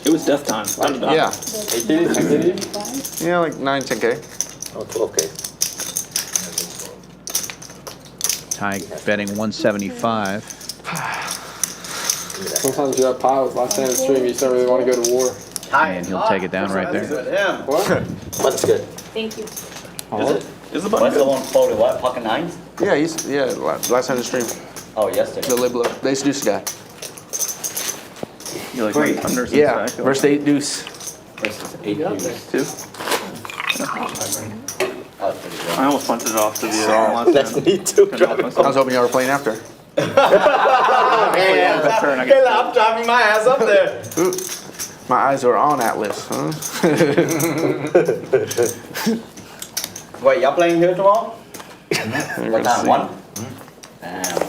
It was death time. Yeah. 80? Yeah, like 9, 10K. Oh, 12K. Ty betting 175. Sometimes you have piles. Last hand of the stream, you just don't really want to go to war. And he'll take it down right there. What? That's good. Thank you. Is the button What's good? the one folded? What? Pocket nines? Yeah, last time in the stream. Oh, yesterday. The Liblo. The ace deuce guy. You like Three. under some Yeah, stack? versus 8 deuce. Versus 8 deuce. 2. I almost punted it off to the That's me too. I was hoping y'all were playing after. I'm driving my ass up there. Ooh, my eyes are on Atlas, huh? Wait, y'all playing here tomorrow? What time? 1? Damn.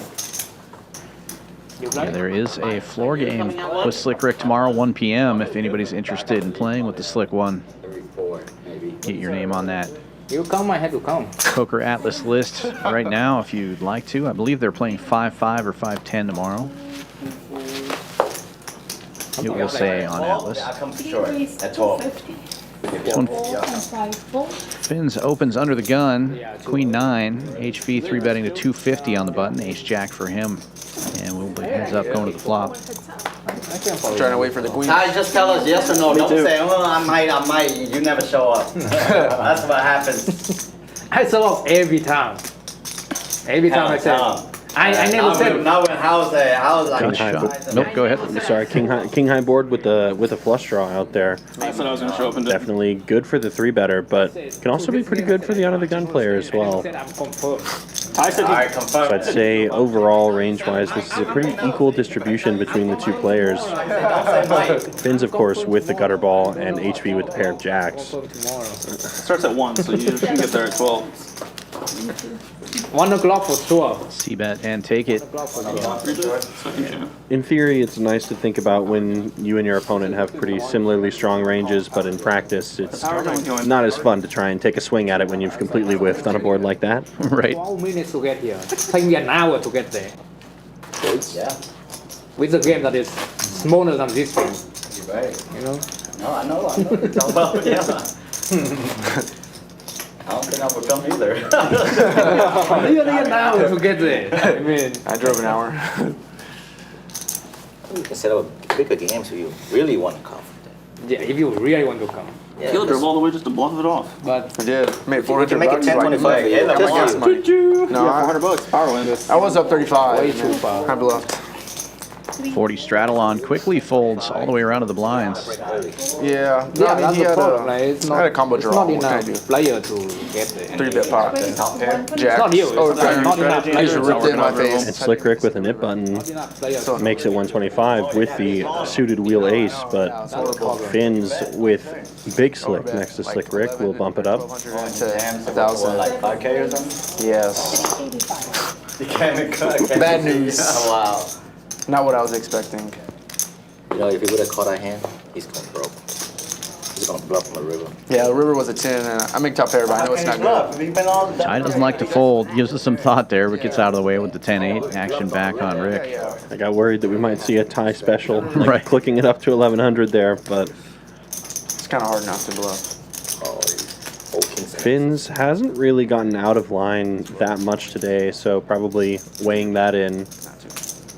Yeah, there is a floor game with Slick Ric tomorrow, 1 p.m. If anybody's interested in playing with the Slick One, 3, 4, maybe. get your name on that You come, I have to come. Poker Atlas list right now if you'd like to. I believe they're playing 5-5 or 5-10 tomorrow. It will say on Atlas. I come for sure. At 12. Fins opens under the gun, Queen 9, HV 3-betting to 250 on the button, Ace Jack for him, and we'll be heads up going to the flop. I'm trying to wait for the queen. Just tell us yes or no. Don't say, oh, I might. You never show up. That's what happens. I show up every time. Every time I say. I never said. Now when how's like? Nope, go ahead. I'm sorry, king high board with a flush draw out there. I said I was going to show up and Definitely good for the 3-better, but can also be pretty good for the under the gun player as well. I said All right, confirm. So I'd say overall, range-wise, this is a pretty equal distribution between the two players. Fins, of course, with the gutter ball, and HV with the pair of jacks. It starts at 1, so you should get there at 12. 1 o'clock for sure. C-bet and take it. In theory, it's nice to think about when you and your opponent have pretty similarly strong ranges, but in practice, it's not as fun to try and take a swing at it when you've completely whiffed on a board like that. Right. 12 minutes to get here. Take me an hour to get there. Yeah. With a game that is smaller than this game. You're right. You know? No, I know. It's all about, yeah. I don't think I would come either. Nearly an hour to get there. I mean, I drove an hour. You can set up a bigger game so you really want to come. yeah, if you really want to come. Yeah, He'll drove all the way just to bluff it off. But I did. Made 400 make it bucks. 10-25, Like, yeah, got my gas money. No, Yeah, 400 bucks. Power win. I was up 35. way too far. I bluffed. 40 straddle on, quickly folds all the way around to the blinds. Yeah. No, Yeah, I mean, that's he the had problem. a, Like, it's I not, had a combo it's draw. not What can I enough do? player to get there. 3-bit pot. It's Jacks. not you. Oh, It's not enough I just player. ripped it in my face. And Slick Ric with a nip button Not enough player. makes it 125 with the suited wheel ace, but Fins with Big Slick next to Slick Ric will bump it up. To 1,000. Like 5K or something? Yes. You can't Bad news. Wow. Not what I was expecting. You know, if he would have caught our hand, he's going broke. He's going to bluff on the river. Yeah, the river was a 10, and I make top pair, but I know it's not good. Ty doesn't like to fold, gives us some thought there, but gets out of the way with the 10-8. Action back on Rick. I got worried that we might see a tie special, like Right. clicking it up to 1100 there, but It's kind of hard not to bluff. Fins hasn't really gotten out of line that much today, so probably weighing that in,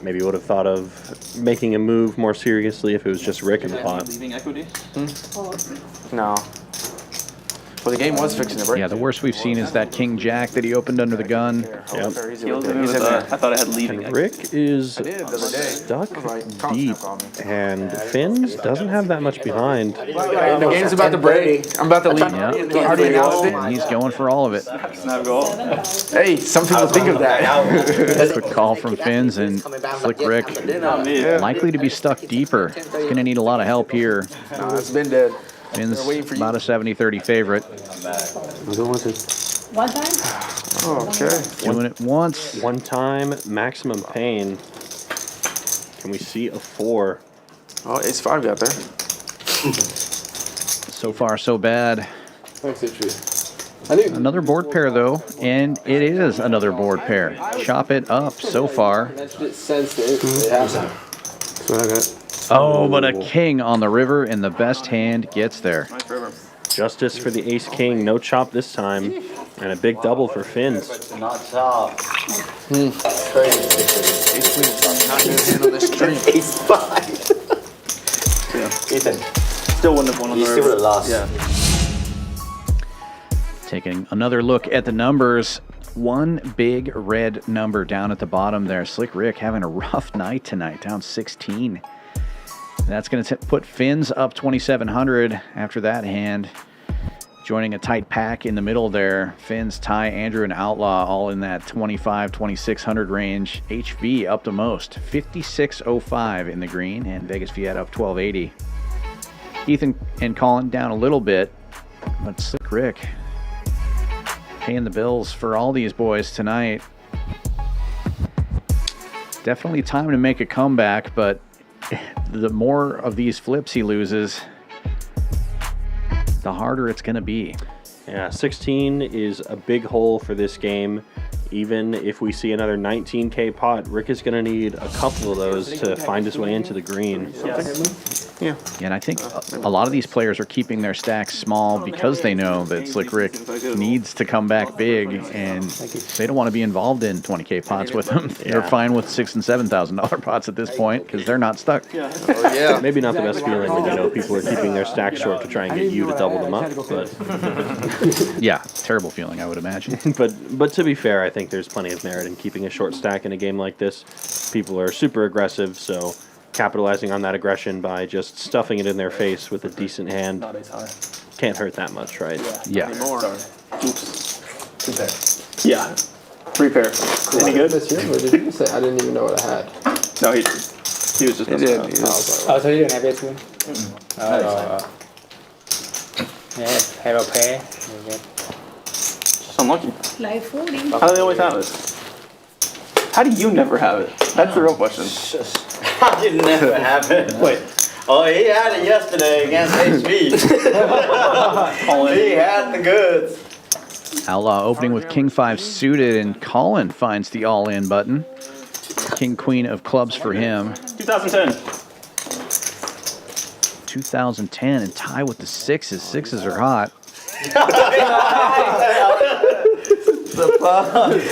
maybe would have thought of making a move more seriously if it was just Rick in the pot. Leaving equity? No. Well, the game was fixing to break. Yeah, the worst we've seen is that King Jack that he opened under the gun. Yep. He's He was in with, there. I thought I had leaving And equity. Rick is did the other day. stuck I was like, deep, and Fins doesn't have that much behind. The game's about to break. I'm about to leave. Yeah. Already announced it. He's going for all of it. Snap goal. Hey, some people think of that. Quick call from Fins and Slick Ric. Likely to be stuck deeper. He's going to need a lot of help here. No, it's been dead. Fins about a 70-30 favorite. One time? Okay. Doing it once. One time, maximum pain. Can we see a 4? Oh, ace 5 got there. So far, so bad. Another board pair, though, and it is another board pair. Chop it up so far. Oh, but a king on the river, and the best hand gets there. Nice river. Justice for the ace king, no chop this time, and a big double for Fins. Not top. Crazy. Not good hand on this stream. Ace 5. Yeah. Ethan, Still wouldn't have won on the you still would river. have lost. Yeah. Taking another look at the numbers. One big red number down at the bottom there. Slick Ric having a rough night tonight, down 16. That's going to put Finn's up 2,700 after that hand. Joining a tight pack in the middle there. Finn's, Ty, Andrew, and Outlaw all in that 25, 2,600 range. HV up the most, 5,605 in the green, and Vegas Viet up 1,280. Ethan and Collin down a little bit, but Slick Ric paying the bills for all these boys tonight. Definitely time to make a comeback, but the more of these flips he loses, the harder it's going to be. Yeah, 16 is a big hole for this game. Even if we see another 19K pot, Ric is going to need a couple of those to find his way into the green. Yeah. And I think a lot of these players are keeping their stacks small because they know that Slick Ric needs to come back big, and they don't want to be involved in 20K pots with him. They're fine with $6,000 and $7,000 pots at this point because they're not stuck. Yeah. Maybe not the best feeling when you know people are keeping their stacks short to try and get you to double them up. But yeah, terrible feeling, I would imagine. but to be fair, I think there's plenty of merit in keeping a short stack in a game like this. People are super aggressive, so capitalizing on that aggression by just stuffing it in their face with a decent hand can't hurt that much, right? Yeah. Oops. 2 pair. Yeah. 3 pair. Any good? This year, or did you say I didn't even know what I had? No, he was just He did. Oh, so you didn't have it too? Yeah, have a pair. Unlucky. Like 40. How do they always have it? How do you never have it? That's the real question. I did never have it. Wait. Oh, he had it yesterday against HV. He had the goods. Outlaw opening with King 5 suited, and Collin finds the all-in button. King Queen of clubs for him. 2010. 2010, and Ty with the sixes. Sixes are hot. The pause.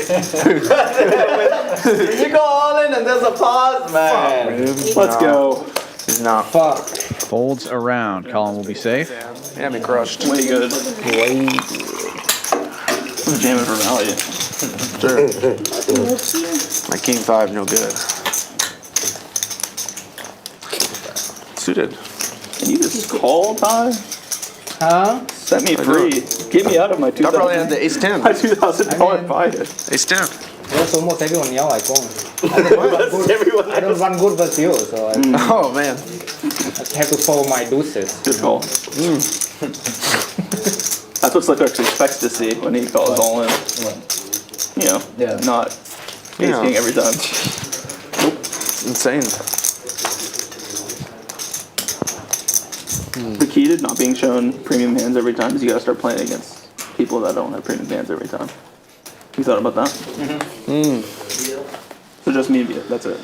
You go all in and there's a pause, man. Let's go. He's not. Fuck. Folds around. Collin will be safe. Yeah, me crushed. Way good. I'm jamming for value. Sure. My King 5, no good. Suited. Can you just call, Ty? Huh? Set me free. Get me out of my 2000. I probably had the ace 10. My $2,000 fight. Ace 10. There's almost everyone yell like phone. I don't run good with you, so I Oh, man. have to follow my deuces. Good call. That's what Slick Ric expects to see when he calls all in. You know, not ace king every time. Nope. It's insane. The key to not being shown premium hands every time is you gotta start playing against people that don't have premium hands every time. You thought about that? So just me, that's it.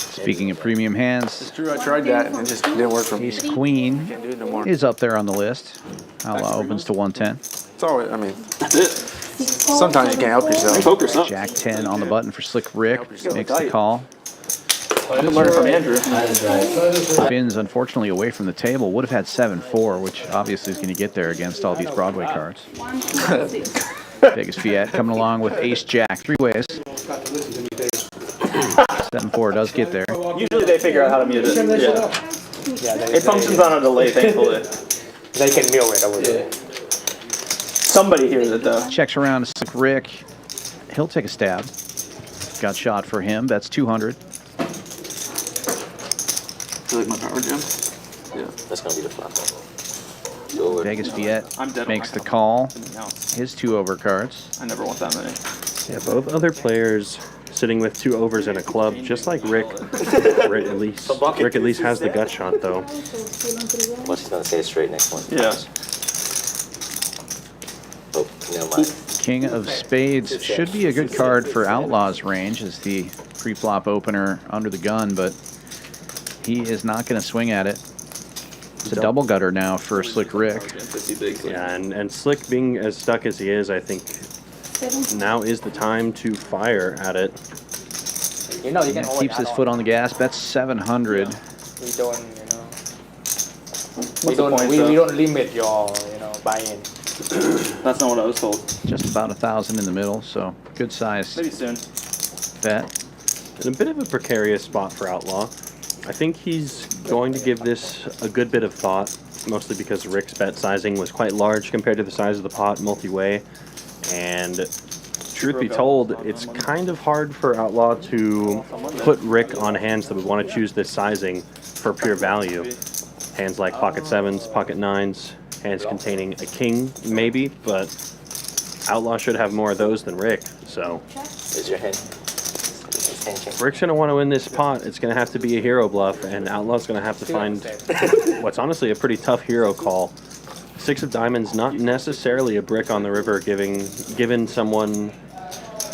Speaking of premium hands, It's true, I tried that and it just didn't work for me. Ace Queen Can't do it no more. is up there on the list. Outlaw opens to 110. It's always, I mean, That's it. sometimes you can't help yourself. Poker sucks. Jack 10 on the button for Slick Ric. Makes the call. I'm learning from Andrew. Finn's unfortunately away from the table. Would have had 7-4, which obviously is going to get there against all these Broadway cards. Vegas Viet coming along with Ace Jack. 3 ways. 7-4 does get there. Usually they figure out how to mute it. Yeah. It functions on a delay, thankfully. They can mute it over there. Somebody hears it though. Checks around to Slick Ric. He'll take a stab. Got shot for him. That's 200. You like my power gem? Yeah. That's gonna be the flop. Vegas Viet makes the call. His 2 over cards. I never want that many. Yeah, both other players sitting with 2 overs in a club, just like Ric. Ric at least has the gut shot, though. What's he's gonna say straight next one? Yeah. Oh, never mind. King of Spades should be a good card for Outlaw's range as the pre-flop opener under the gun, but he is not going to swing at it. It's a double gutter now for Slick Ric. Yeah, and Slick being as stuck as he is, I think now is the time to fire at it. You know, you can Keeps his foot on the gas. That's 700. We don't, you know. We don't limit your, you buy-in. That's not what I was told. Just about 1,000 in the middle, so good size. Maybe soon. Bet. In a bit of a precarious spot for Outlaw. I think he's going to give this a good bit of thought, mostly because Ric's bet sizing was quite large compared to the size of the pot multi-way. And truth be told, it's kind of hard for Outlaw to put Ric on hands that would want to choose this sizing for pure value. Hands like pocket sevens, pocket nines, hands containing a king, maybe, but Outlaw should have more of those than Ric, so. Is your hand? Ric's going to want to win this pot. It's going to have to be a hero bluff, and Outlaw's going to have to find what's honestly a pretty tough hero call. 6 of diamonds, not necessarily a brick on the river, given someone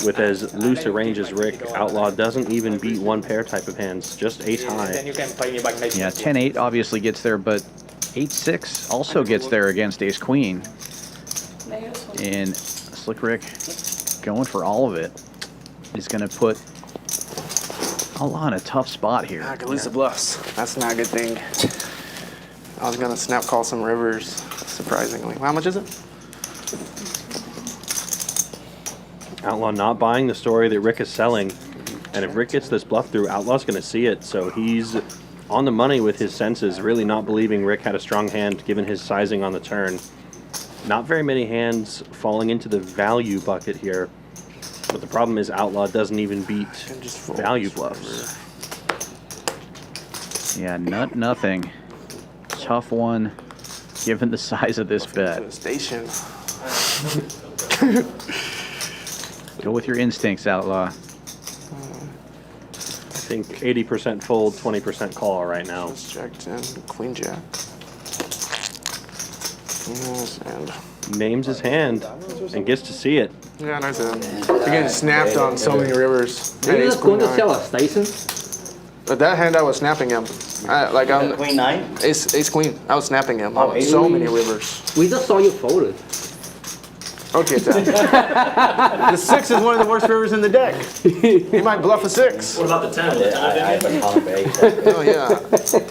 with as loose a range as Ric. Outlaw doesn't even beat one pair type of hands, just ace high. Then you can play me back next. Yeah, 10-8 obviously gets there, but 8-6 also gets there against ace queen. And Slick Ric going for all of it is going to put Outlaw in a tough spot here. I could lose the bluffs. That's not a good thing. I was gonna snap call some rivers, surprisingly. How much is it? Outlaw not buying the story that Ric is selling. And if Ric gets this bluff through, Outlaw's going to see it. So he's on the money with his senses, really not believing Ric had a strong hand given his sizing on the turn. Not very many hands falling into the value bucket here. But the problem is Outlaw doesn't even beat value bluffs. Yeah, nothing. Tough one, given the size of this bet. Station. Go with your instincts, Outlaw. I think 80% fold, 20% call right now. Jack 10, Queen Jack. Yes, and names his hand and gets to see it. yeah, nice hand. You're getting snapped on so many rivers. Are you just going to sell a station? But that hand I was snapping him. I'm Queen 9? Ace Queen. I was snapping him on so many rivers. We just saw you fold it. Okay, Tom. The 6 is one of the worst rivers in the deck. He might bluff a 6. What about the 10? Oh yeah,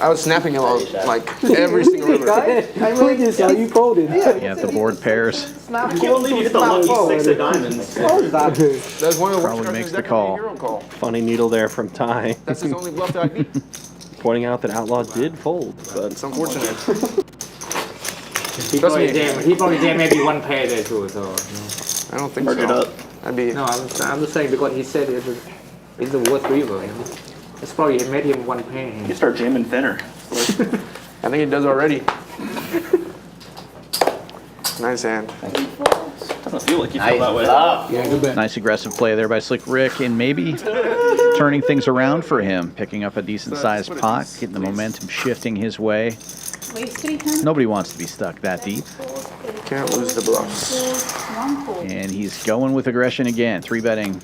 I was snapping him on like every single river. I really just saw you folded. Yeah, the board pairs. I can't believe you hit the lucky 6 of diamonds. That's one of the worst Probably makes cards in the deck call. with a hero call. Funny needle there from Ty. That's his only bluff that I beat. Pointing out that Outlaw did fold, but it's unfortunate. He probably jammed maybe one pair there too, so. I don't think Merge it so. up. I'd be. No, I'm just saying because he said it's the worst river. You know? It's probably made him one pair. You start jamming thinner. I think he does already. Nice hand. Doesn't feel like you feel that way. Yeah, good bet. Nice aggressive play there by Slick Ric, and maybe turning things around for him, picking up a decent-sized pot, getting the momentum shifting his way. Nobody wants to be stuck that deep. Can't lose the bluffs. And he's going with aggression again, 3-betting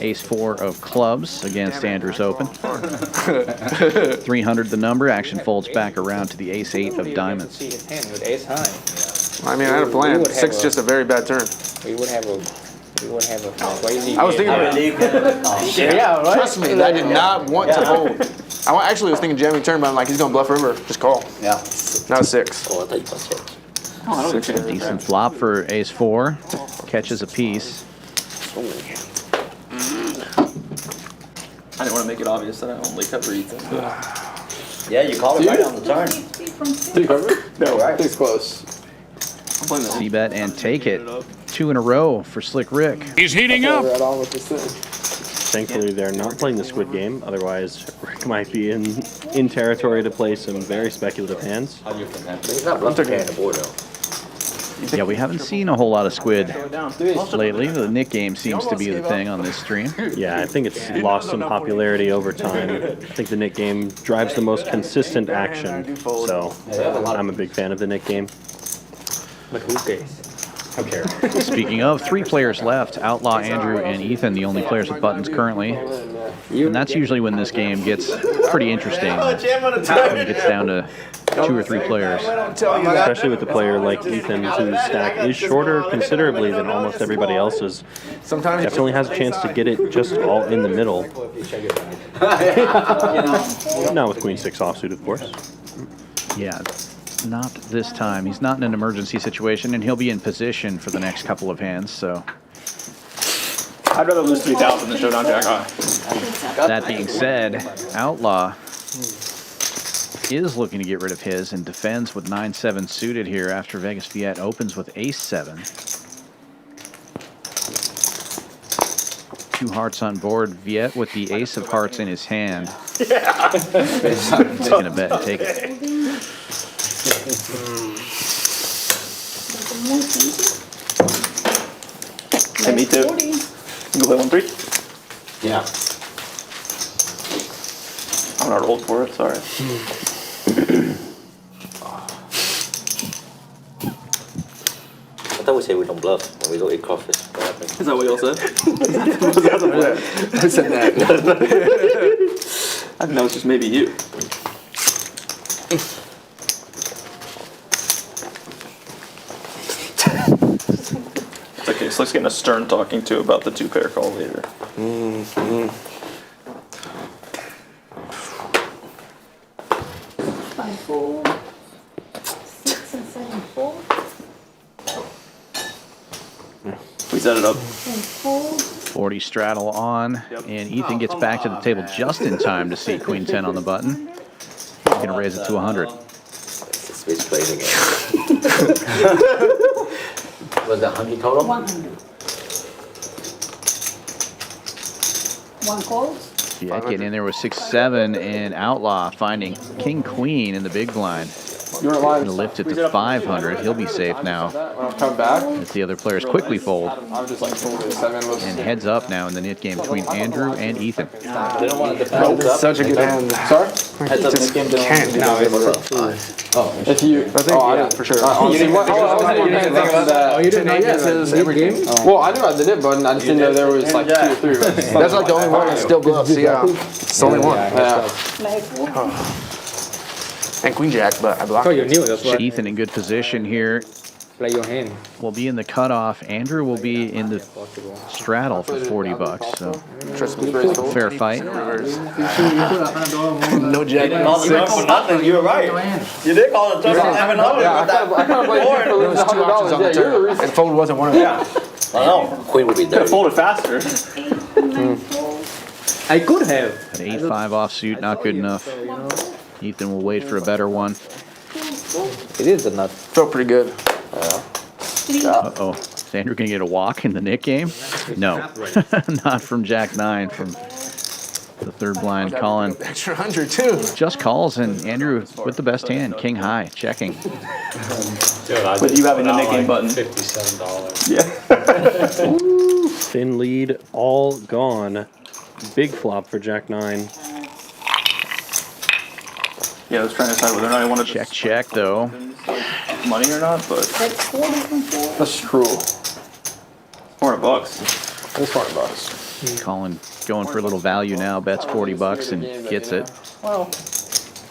ace-4 of clubs against Andrews Open. 300 the number, action folds back around to the ace-8 of diamonds. See his hand with ace high. I mean, I had a plan. 6 just a very bad turn. We would have a crazy. I was thinking. Yeah, right. Trust me, I did not want to hold. I actually was thinking jamming turn, but I'm like, he's gonna bluff river. Just call. Yeah. Now 6. Oh, I thought you must check. Decent flop for ace-4, catches a piece. I didn't want to make it obvious that I only cover Ethan. Yeah, you called it right on the turn. Did you cover it? No, right. It's close. I'm playing the C-bet and take it. 2 in a row for Slick Ric. He's heating up. Right on with this thing. thankfully they're not playing the Squid Game. Otherwise, Ric might be in territory to play some very speculative hands. Yeah, we haven't seen a whole lot of Squid lately. The Nick game seems to be the thing on this stream. Yeah, I think it's lost some popularity over time. I think the Nick game drives the most consistent action, so I'm a big fan of the Nick game. But who cares? Okay. Speaking of, 3 players left, Outlaw, Andrew, and Ethan, the only players with buttons currently. And that's usually when this game gets pretty interesting. When it gets down to 2 or 3 players. Especially with a player like Ethan, whose stack is shorter considerably than almost everybody else's. Definitely has a chance to get it just all in the middle. Not with Queen 6 offsuit, of course. Yeah. Not this time. He's not in an emergency situation, and he'll be in position for the next couple of hands, so. I'd rather lose 3,000 than showdown jack high. That being said, Outlaw is looking to get rid of his and defends with 9-7 suited here after Vegas Viet opens with ace-7. 2 hearts on board. Viet with the ace of hearts in his hand. Yeah. Taking a bet and take it. Hey, me too. You go play 1-3? Yeah. I'm not old for it, sorry. I thought we said we don't bluff when we go eat crawfish. Is that what y'all said? I said that. I know it's just maybe you. It's okay, Slick's getting a stern talking to about the 2-pair call later. Mm-hmm. 5-4, 6 and 7-4. We set it up. 40 straddle on, and Ethan gets back to the table just in time to see Queen 10 on the button. He's going to raise it to 100. Switch plays again. Was that 100 total? 100. 1 calls. Yeah, getting in there with 6-7, and Outlaw finding King Queen in the big blind. You're alive. Going to lift it to 500. He'll be safe now. When I come back, As the other players quickly fold. I'm just like folded 7. And heads up now in the knit game between Andrew and Ethan. They don't want to defend. Such a good hand. Sorry? Heads up, this game Can't do no, it. If you, I think, yeah, for sure. Honestly, I wasn't even paying attention to that. Oh, you didn't know Yes, it was every game. Well, I knew I did it, but I just didn't know there was like 2 or 3. That's like the only one that still bluffs. Yeah, it's the only one. Yeah. And Queen Jack, but I blocked Oh, you it. knew it. That's why. Ethan in good position here. Play your hand. Will be in the cutoff. Andrew will be in the straddle for 40 bucks. So fair fight. No jack. For nothing, you're right. You did call it tough. I kind of played There was 2 options on the turn, and fold wasn't one of them. Yeah. I know. Queen would be Could have dirty. folded faster. I could have. An 8-5 offsuit, not good enough. Ethan will wait for a better one. It is a nut. Felt pretty good. Uh-oh. Is Andrew going to get a walk in the Nick game? No. Not from Jack 9, from the third blind. Collin Extra 100 too. just calls, and Andrew with the best hand. King high, checking. But you having the Nick game button. $57. Yeah. Thin lead, all gone. Big flop for Jack 9. Yeah, I was trying to decide whether or not I wanted to Check, though. money or not, but That's 40 from 4. That's cruel. $400. That's $40. Collin going for a little value now. Bets 40 bucks and gets it. Well,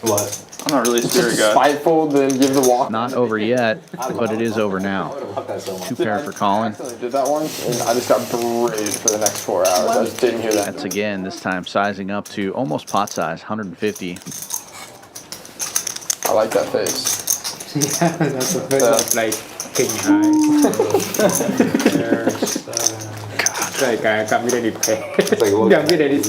What? I'm not really a spirit Just guy. spiteful, then give the walk. Not over yet, but it is over now. 2-pair for Collin. I did that once, and I just got berated for the next 4 hours. I just didn't hear that. That's again, this time sizing up to almost pot size, 150. I like that face. Yeah, that's a face of like king high. Like I can't get any pay. Can't get any.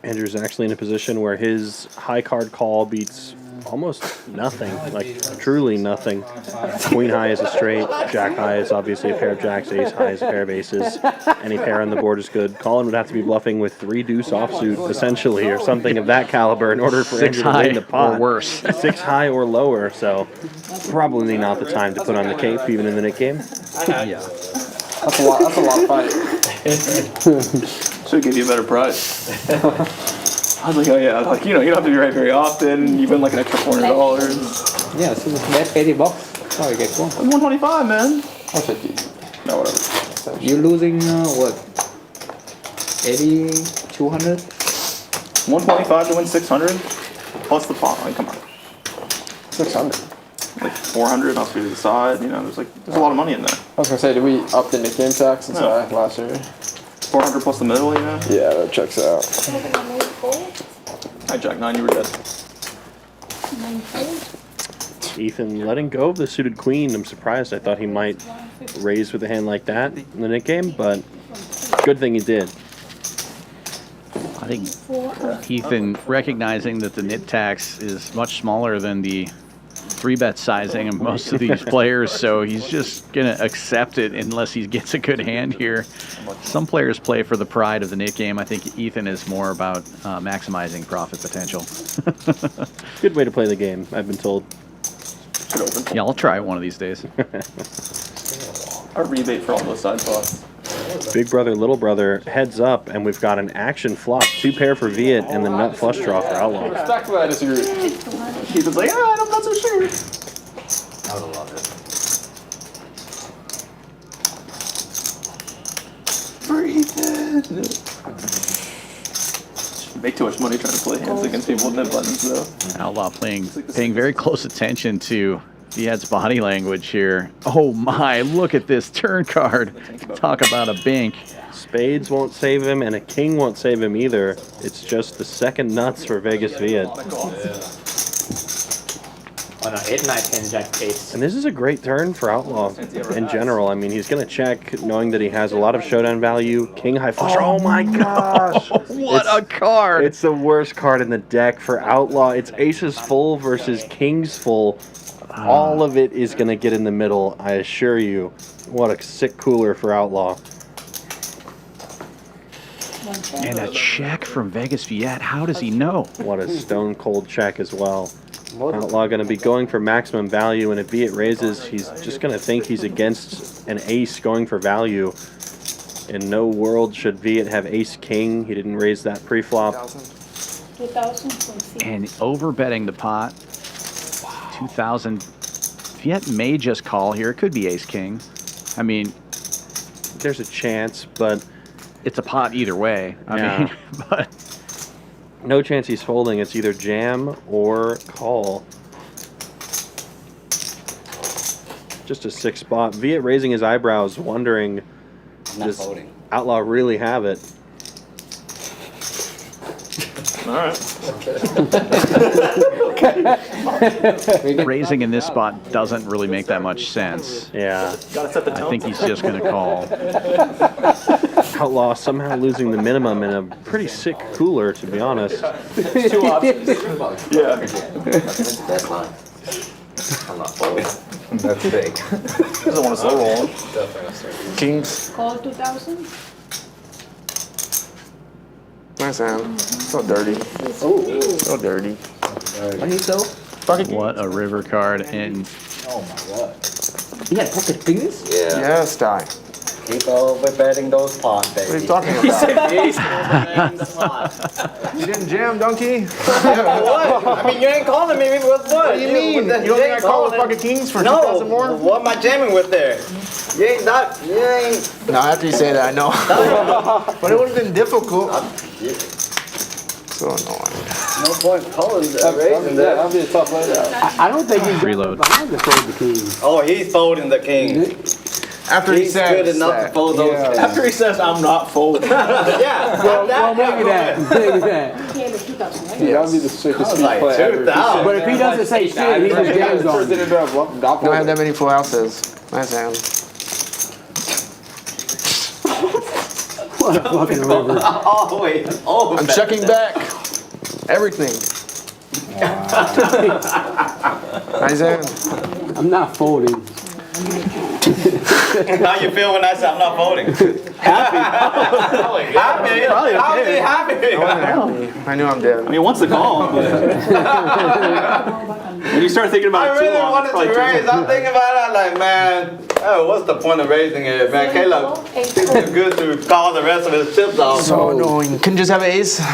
Andrew's actually in a position where his high card call beats almost nothing, like truly nothing. Queen high is a straight, Jack high is obviously a pair of jacks, ace high is a pair of aces. Any pair on the board is good. Collin would have to be bluffing with 3 deuce offsuit essentially, or something of that caliber in order for 6 Andrew to high win the pot. or worse. 6 high or lower, so probably not the time to put on the cape even in the Nick game. Yeah. That's a lot of fight. Should give you a better price. I was like, oh yeah, like you don't have to be right very often. You win like an extra $400. Yeah, so that's 80 bucks. Oh, you get one. 125, man. I'll 50. No, whatever. You're losing what? 80, 200? 125 to win 600 plus the pot. Like, come on. 600. Like 400 off to the side. You know, there's a lot of money in there. I was gonna say, did we up the Nick game tax since last year? 400 plus the middle, yeah? Yeah, that checks out. I jack 9, you were dead. Ethan letting go of the suited queen. I'm surprised. I thought he might raise with a hand like that in the Nick game, but good thing he did. I think Ethan recognizing that the nit tax is much smaller than the 3-bet sizing of most of these players, so he's just going to accept it unless he gets a good hand here. Some players play for the pride of the nit game. I think Ethan is more about maximizing profit potential. Good way to play the game, I've been told. Yeah, I'll try it one of these days. A rebate for all those side spots. Big brother, little brother, heads up, and we've got an action flop. 2 pair for Viet and the nut flush draw for Outlaw. Respectfully, I disagree. Ethan's like, I'm not so sure. I would love it. For Ethan. Make too much money trying to play hands against people with net buttons, though. Outlaw paying very close attention to Viet's body language here. Oh my, look at this turn card. Talk about a bink. Spades won't save him, and a king won't save him either. It's just the second nuts for Vegas Viet. On an 8, 9, 10 jack ace. And this is a great turn for Outlaw in general. I mean, he's going to check knowing that he has a lot of showdown value. King high flush. Oh my gosh. What a card. It's the worst card in the deck for Outlaw. It's aces full versus kings full. All of it is going to get in the middle, I assure you. What a sick cooler for Outlaw. And a check from Vegas Viet. How does he know? What a stone cold check as well. Outlaw going to be going for maximum value, and if Viet raises, he's just going to think he's against an ace going for value. In no world should Viet have ace king. He didn't raise that pre-flop. 2,000. And overbetting the pot. 2,000. Viet may just call here. It could be ace king. I mean, there's a chance, but it's a pot either way. I mean, but no chance he's folding. It's either jam or call. Just a sick spot. Viet raising his eyebrows, wondering, does Outlaw really have it? All right. Raising in this spot doesn't really make that much sense. Yeah. I think he's just going to call. Outlaw somehow losing the minimum in a pretty sick cooler, to be honest. 2 options. Yeah. That's fine. I'm not folding. That's big. Doesn't want to slow roll. Kings. Call 2,000. Nice hand. So dirty. Oh. So dirty. What he so? What a river card. And oh my god. He had pocket kings? Yeah. Yes, die. Keep over betting those pots, baby. What are you talking about? You didn't jam, donkey? What? I mean, you ain't calling me with what? What do you mean? You don't think I call with pocket kings for 2,000 more? No. What am I jamming with there? You ain't not. You ain't. No, after you say that, I know. But it would have been difficult. So annoying. No point calling raising that. That'll be a tough layout. I don't think he's Reload. behind the fold the king. Oh, he's folding the king. After he He's says good enough that. to fold those. Yeah. After he says, I'm not folding. Yeah. Well, make it that. Make it that. Yeah, the 2,000, right? Yeah, that'd be the sickest I was speed like, play ever. 2,000. But if he doesn't say shit, he just jams on you. Don't have that many full houses. Nice hand. What a fucking river. Always. I'm checking back. Everything. Nice hand. I'm not folding. How you feel when I say I'm not voting? Happy. Happy. I'll be happy. I knew I'm dead. I mean, once the call. When you start thinking about I it too really long, wanted it's to raise. I'm thinking about it. I'm like, man, oh, what's the point of raising it, man? Caleb thinks it's good to call the rest of his chips off. So annoying. Couldn't just have an ace? 20?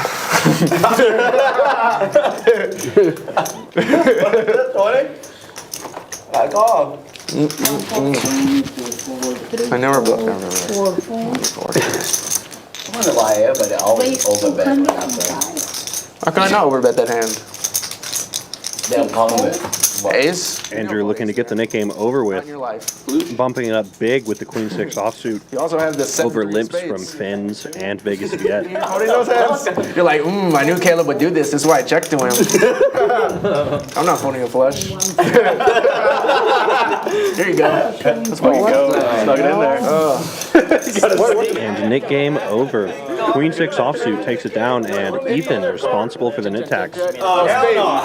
I call. I never bluff. I wonder why everybody always overbet when I play. How can I not overbet that hand? They'll call it. Ace. Andrew looking to get the Nick game over with. Bumping it up big with the Queen 6 offsuit. You also have the over limps from Fins and Vegas Viet. Holding those hands. You're like, I knew Caleb would do this. This is why I checked to him. I'm not folding a flush. Here you go. That's why you go. Snug it in there. And Nick game over. Queen 6 offsuit takes it down, and Ethan responsible for the nit tax. Oh, hell no.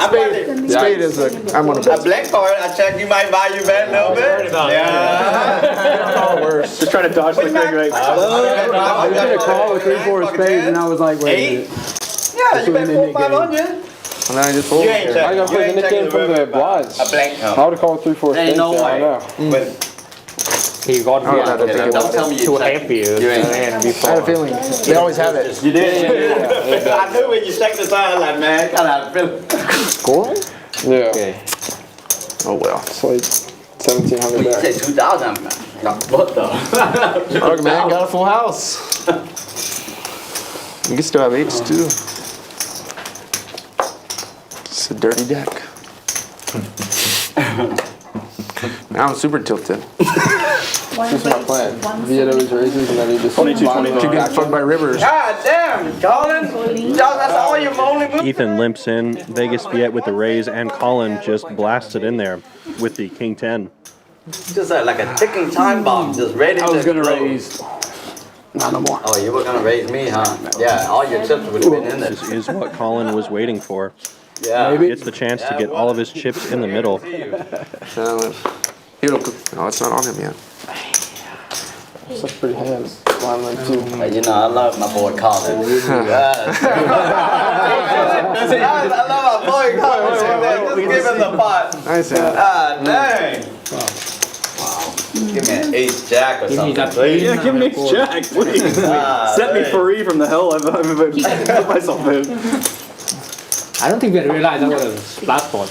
Spade is I'm gonna bet. A black card, I check you might value bet a little bit. Yeah. Worse. Just trying to dodge the Ric right now. I was gonna call with 3-4 spades, and I was like, wait a minute. Yeah, you bet 400-500. And then I just fold. You ain't checking. I got playing the Nick game from the blinds. A blank. I would have called 3-4 spades. Ain't no way. But He got me Don't tell me you too check. happy. You ain't I had a feeling. They always have it. You did. I knew when you checked this out, I was like, man, I kind of had a feeling. Score? yeah. Okay. Oh well. It's like 1,700 You back. said 2,000, man. What the? Look, man, got a full house. You can still have eights too. It's a dirty deck. Now I'm super tilted. This is my plan. Viet always raises, and then he just 22. You get fucked by rivers. God damn, Collin. That's all your only move. Ethan limps in. Vegas Viet with the raise, and Collin just blasted in there with the King 10. Just like a ticking time bomb, just ready to I was gonna explode. raise. Not no more. Oh, you were gonna raise me, huh? Yeah, all your chips would have been in there. This is what Collin was waiting for. Yeah. He gets the chance to get all of his chips in the middle. No, it's not on him yet. such pretty hands. Blind leg too. You know, I love my boy Collin. I love my boy Collin. Just give him the pot. Nice. Ah, dang. Wow. Give me an ace jack or something. Please. Yeah, give me ace jack, please. Set me free from the hell I've put myself in. I don't think we realized that was a splash board.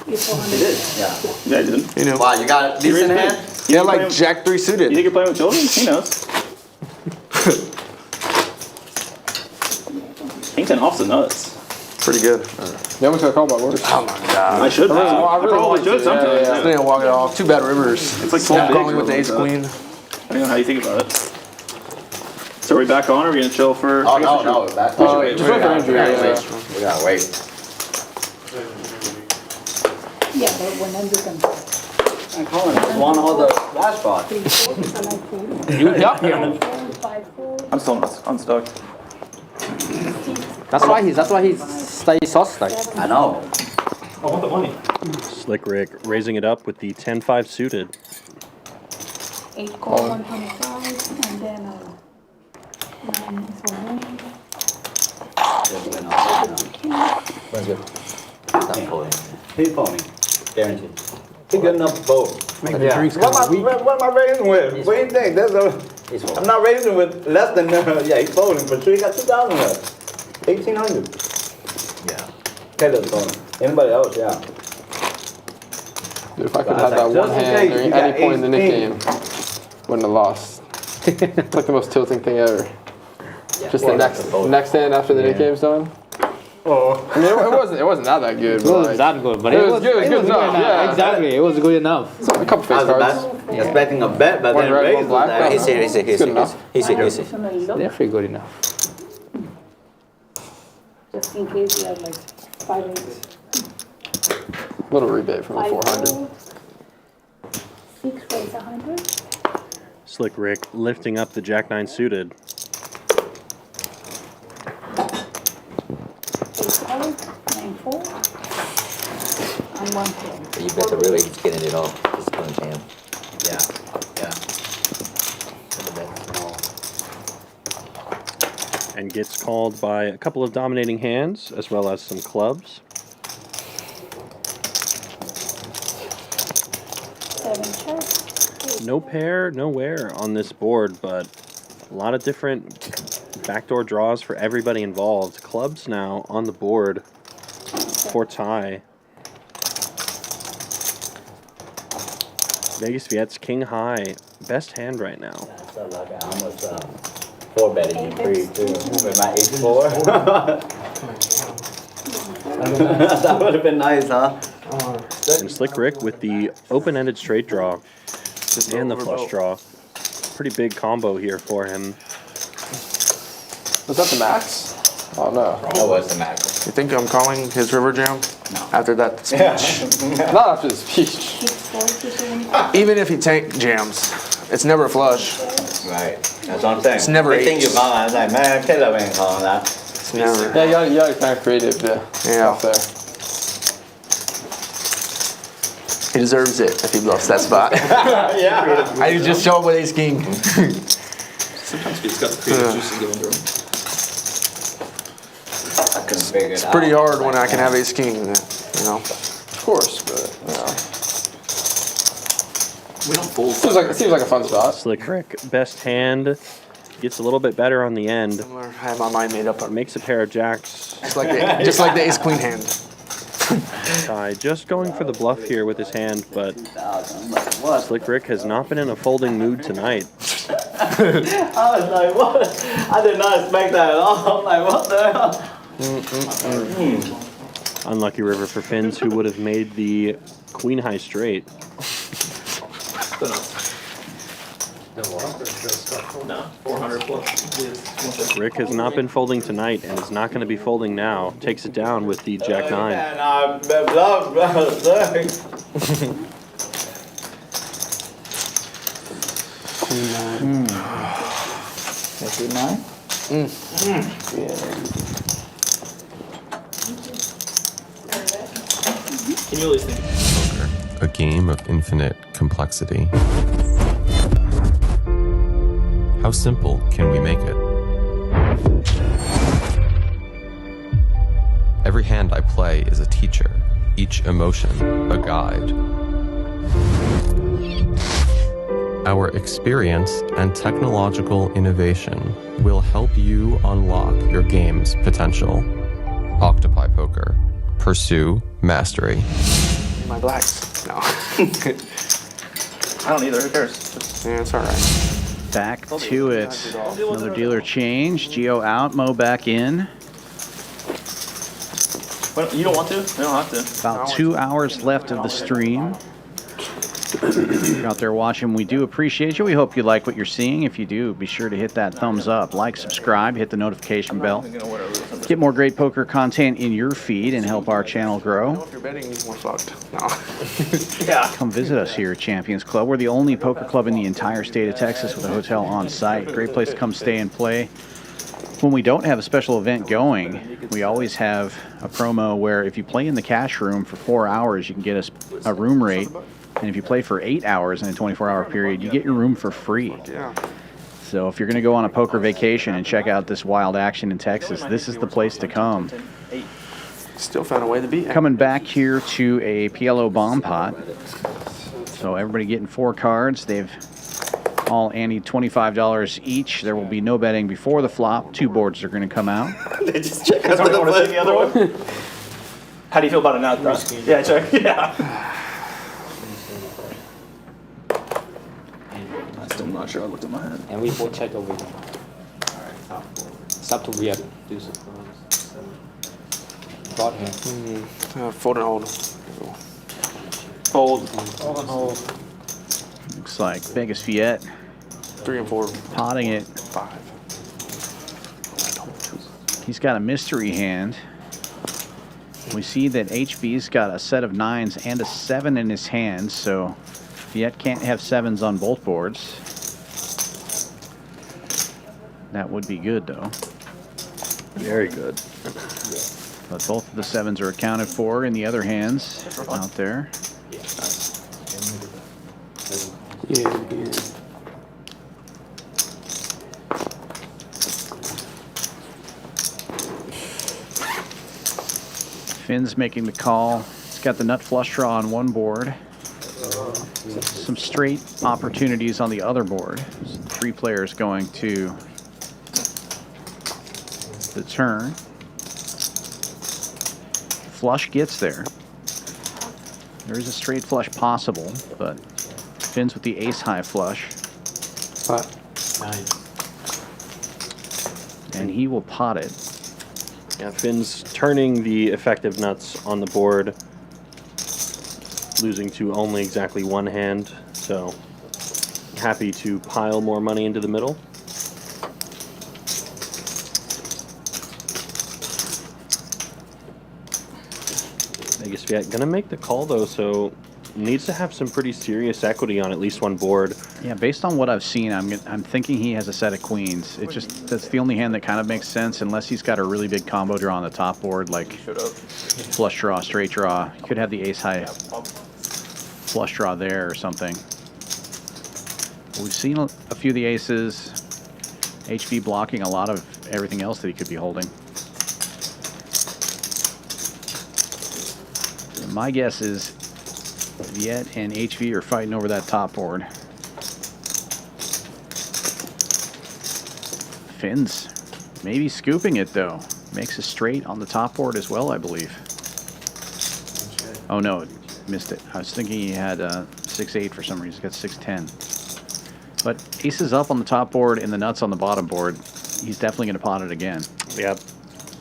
He did, yeah. Yeah, I didn't. You know. Wow, you got a decent hand? Yeah, like Jack 3 suited. You think you're playing with children? He knows. King 10 off's the nuts. Pretty good. Yeah, we could call about worse. Oh my god. I should. I probably should sometimes. I didn't walk it off. Too bad rivers. It's like Snap 12 calling with the ace queen. I don't know how you think about it. So are we back on or are we going to chill for... Oh, no, we're back. Just wait for Andrew. We gotta wait. Yeah, but when Andrew comes. I'm calling it. Won all the last spot. You got him. I'm still unstuck. That's why he's stays so stuck. I know. I want the money. Slick Ric raising it up with the 10-5 suited. 8 call 125, and then 9 for me. Stop pulling. He's pulling. Guaranteed. He's good enough for both. Yeah. What am I raising with? What do you think? I'm not raising with less than, yeah, he's folding for 3. He got 2,000 left. 1,800. Yeah. Caleb's folding. Anybody else, yeah. Dude, if I could have that one hand during any point in the Nick game, wouldn't have lost. It's like the most tilting thing ever. Just the next hand after the Nick game's done. Oh. I mean, it wasn't that good. It wasn't that good, but it was good enough. Yeah, exactly. It was good enough. A couple face cards. Expecting a bet, but One then red, raise one black. was there. He's They're pretty good enough. Just in case you have like 5 8. Little rebate from the 400. 6 raise 100. Slick Ric lifting up the Jack 9 suited. 8 call, 9 4. And 1 4. You bet the really he's getting it all. It's going to jam. And gets called by a couple of dominating hands, as well as some clubs. 7 check. No pair, no wear on this board, but a lot of different backdoor draws for everybody involved. Clubs now on the board for tie. Vegas Viet's king high, best hand right now. So like I almost 4 betting you free too. With my 8-4. That would have been nice, huh? And Slick Ric with the open-ended straight draw and the flush draw. Pretty big combo here for him. Was that the max? Oh no. That was the max. You think I'm calling his river jam? No. After that speech? Yeah. Not after the speech. Even if he tank jams, it's never a flush. Right. That's what I'm saying. It's never I think you're calling. I was like, man, Caleb ain't calling that. It's never. Yeah, you gotta kind of creative there. Yeah. Up there. He deserves it if he bluffs that spot. Yeah. I just show him with ace king. Sometimes he's got the creative juices going through him. It's pretty hard when I can have ace king, you know. Of course, but We don't fold. Seems like a fun spot. Slick Ric, best hand, gets a little bit better on the end. I have my mind made up. Makes a pair of jacks. Just like the ace queen hand. Just going for the bluff here with his hand, but Slick Ric has not been in a folding mood tonight. I was like, what? I did not expect that at all. I'm like, what the hell? Unlucky river for Finns, who would have made the queen high straight. No, 400 plus. Ric has not been folding tonight and is not going to be folding now. Takes it down with the jack nine. And I bluff, sorry. That's it, 9? Can you always think? A game of infinite complexity. How simple can we make it? Every hand I play is a teacher, each emotion a guide. Our experience and technological innovation will help you unlock your game's potential. Octopi Poker. Pursue mastery. My blacks. No. I don't either. Who cares? Yeah, it's all right. Back to it. Another dealer change. Geo out, Mo back in. Well, you don't want to? You don't have to. About 2 hours left of the stream. If you're out there watching, we do appreciate you. We hope you like what you're seeing. If you do, be sure to hit that thumbs up, like, subscribe, hit the notification bell. Get more great poker content in your feed and help our channel grow. If you're betting, he's more fucked. No. Yeah. Come visit us here at Champions Club. We're the only poker club in the entire state of Texas with a hotel on site. Great place to come stay and play. When we don't have a special event going, we always have a promo where if you play in the cash room for 4 hours, you can get a room rate. And if you play for 8 hours in a 24-hour period, you get your room for free. Yeah. So if you're going to go on a poker vacation and check out this wild action in Texas, this is the place to come. Still found a way to beat. Coming back here to a PLO bomb pot. So everybody getting 4 cards. They've all anteed $25 each. There will be no betting before the flop. 2 boards are going to come out. They just check out the other one. How do you feel about it now? Yeah, check. Yeah. I'm not sure. I looked at my head. And we both check over. It's up to Viet. Brought him. Fold and hold. Fold. Looks like Vegas Viet 3 and 4. potting it. 5. He's got a mystery hand. We see that HV's got a set of 9s and a 7 in his hand, so Viet can't have 7s on both boards. That would be good, though. Very good. But both of the 7s are accounted for in the other hands out there. Yeah. Finn's making the call. He's got the nut flush draw on one board. Some straight opportunities on the other board. 3 players going to the turn. Flush gets there. There is a straight flush possible, but Finn's with the ace high flush. And he will pot it. Yeah, Finn's turning the effective nuts on the board. losing to only exactly one hand, so happy to pile more money into the middle. Vegas Viet gonna make the call though, so needs to have some pretty serious equity on at least one board. Yeah, based on what I've seen, I'm thinking he has a set of queens. It just, that's the only hand that kind of makes sense, unless he's got a really big combo draw on the top board, like flush draw, straight draw. He could have the ace high flush draw there or something. We've seen a few of the aces. HV blocking a lot of everything else that he could be holding. And my guess is Viet and HV are fighting over that top board. Finn's maybe scooping it though. Makes a straight on the top board as well, I believe. Oh no, missed it. I was thinking he had 6-8 for some reason. He's got 6-10. But aces up on the top board and the nuts on the bottom board. He's definitely going to pot it again. Yep.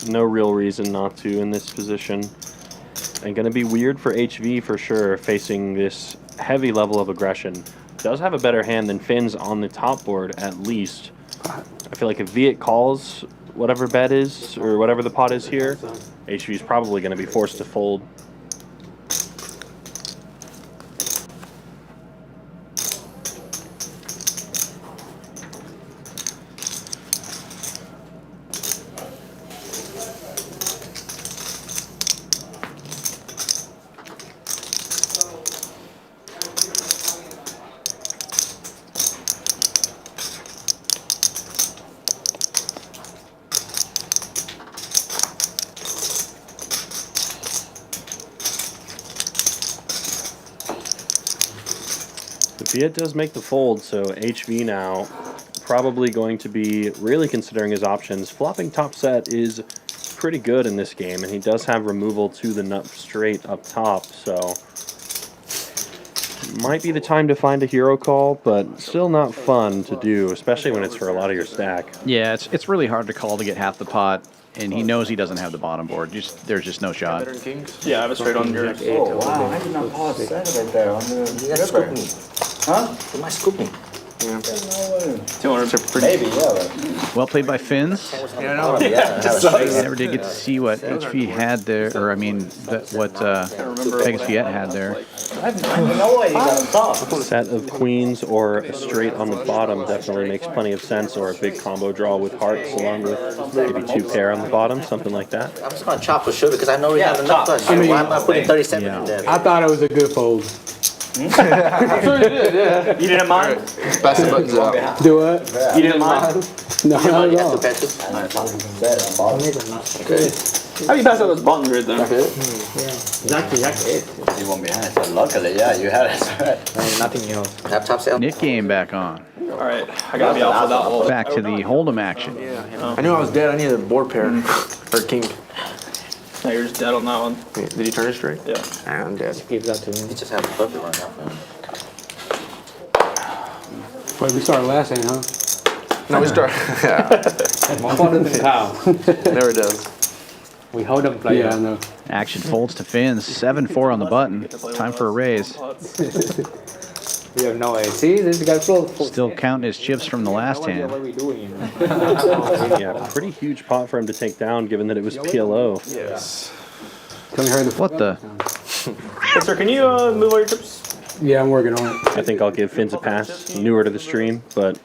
No real reason not to in this position. And going to be weird for HV for sure, facing this heavy level of aggression. Does have a better hand than Finn's on the top board, at least. I feel like if Viet calls whatever bet is, or whatever the pot is here, HV is probably going to be forced to fold. Viet does make the fold, so HV now probably going to be really considering his options. Flopping top set is pretty good in this game, and he does have removal to the nut straight up top, so might be the time to find a hero call, but still not fun to do, especially when it's for a lot of your stack. Yeah, it's really hard to call to get half the pot, and he knows he doesn't have the bottom board. There's just no shot. Better than kings? Yeah, I have a straight on yours. Oh, wow. I did not pause that right there on the You guys scoop me. Huh? You might scoop me. Yeah. 200s are pretty. Maybe, yeah. Well played by Finns. Yeah, I know. Yeah, I never did get to see what HV had there, or I mean, what Vegas Viet had there. I have no way you got to talk. Set of queens or a straight on the bottom definitely makes plenty of sense, or a big combo draw with hearts along with maybe 2 pair on the bottom, something like that. I'm just going to chop for sure because I know we have enough flush. Why am I putting 37 in there? I thought it was a good fold. I'm sure you did, yeah. You didn't mind? Pass the buttons out. Do what? You didn't mind? No, not at all. Okay. How do you pass out those buttons right there? Exactly it. You won't be behind, so luckily, yeah, you had it. Nothing else. Have top sale. Nick game back on. All right, I got to be out for that hole. Back to the Hold'em action. I knew I was dead. I needed a board pair. Or king. No, you're just dead on that one. Wait, did he turn it straight? Yeah. I'm dead. Give that to me. You just have the perfect one now. Wait, we started last hand, huh? No, we start. Yeah. More fun than cow. Never does. We hold them play. Yeah, I know. Action folds to Finns. 7-4 on the button. Time for a raise. We have no way. See, this guy flows. Still counting his chips from the last hand. What are we doing? Yeah, pretty huge pot for him to take down, given that it was PLO. Yes. What the? Hey, sir, can you move all your chips? Yeah, I'm working on it. I think I'll give Finns a pass. Newer to the stream, but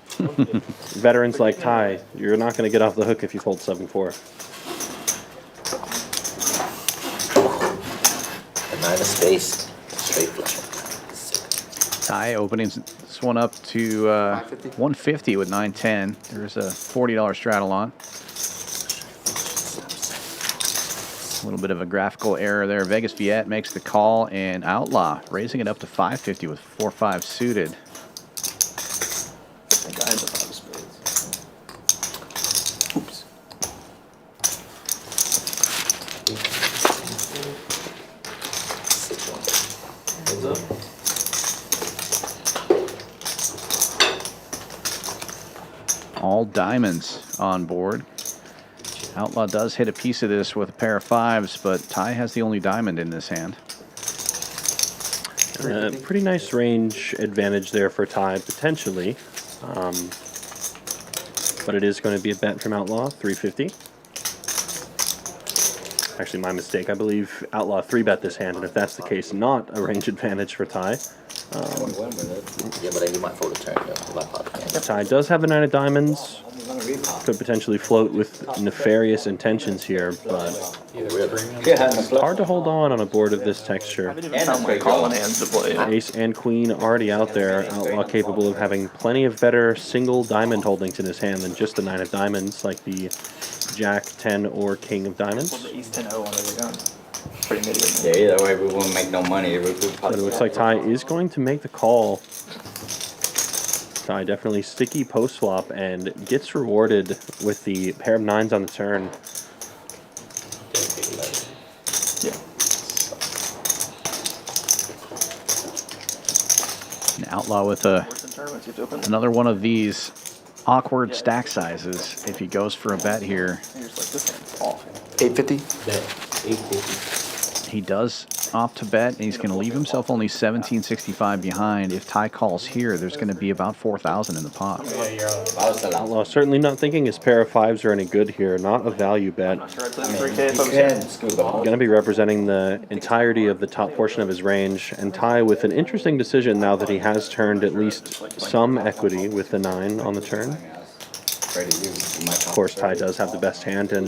veterans like Ty, you're not going to get off the hook if you fold 7-4. And 9 of space. Straight flush. Ty opening this one up to 150 with 9-10. There's a $40 straddle on. A little bit of a graphical error there. Vegas Viet makes the call, and Outlaw raising it up to 550 with 4-5 suited. I think I had the 5 of spades. Oops. All diamonds on board. Outlaw does hit a piece of this with a pair of 5s, but Ty has the only diamond in this hand. Pretty nice range advantage there for Ty, potentially. But it is going to be a bet from Outlaw, 350. Actually, my mistake. I believe Outlaw 3-bet this hand, and if that's the case, not a range advantage for Ty. Yeah, but then you might fold a turn. Ty does have a 9 of diamonds. Could potentially float with nefarious intentions here, but it's hard to hold on a board of this texture. Collin hands to play. Ace and queen already out there. Outlaw capable of having plenty of better single diamond holdings in his hand than just the 9 of diamonds, like the Jack 10 or King of diamonds. The Ace 10-0 on every gun. Pretty mid. Yeah, either way, we won't make no money. But it looks like Ty is going to make the call. Ty definitely sticky post flop and gets rewarded with the pair of 9s on the turn. Yeah. An Outlaw with another one of these awkward stack sizes. If he goes for a bet here, 850. he does opt to bet, and he's going to leave himself only 1765 behind. If Ty calls here, there's going to be about 4,000 in the pot. Outlaw certainly not thinking his pair of 5s are any good here. Not a value bet. Going to be representing the entirety of the top portion of his range, and Ty with an interesting decision now that he has turned at least some equity with the 9 on the turn. Of course, Ty does have the best hand, and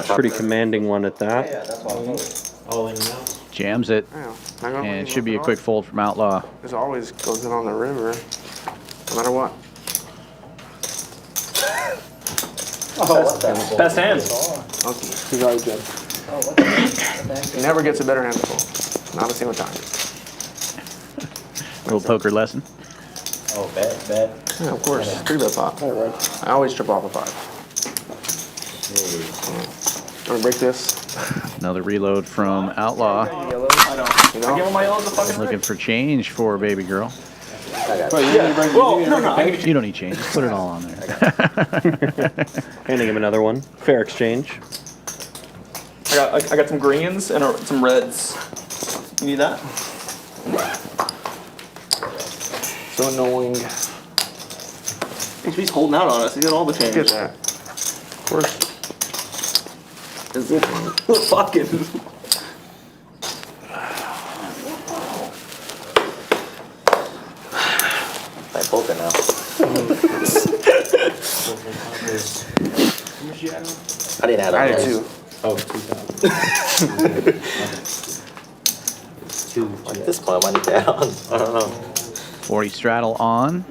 pretty commanding one at that. Jams it, and it should be a quick fold from Outlaw. This always goes in on the river, no matter what. Best hands. He's already good. He never gets a better hand to fold. Not a single time. Little poker lesson. Oh, bet. Yeah, of course. 3-bet pot. I always trip off a 5. Gonna break this. Another reload from Outlaw. I give him my yellows a fucking Looking for change for baby girl. You don't need change. Just put it all on there. Handing him another one. Fair exchange. I got some greens and some reds. You need that? So annoying. He's holding out on us. He got all the change. Get that. Of course. Is it fucking? Play poker now. I didn't add on. I did too. Oh, 2,000. At this point, I might need to add on. I don't know. 40 straddle on.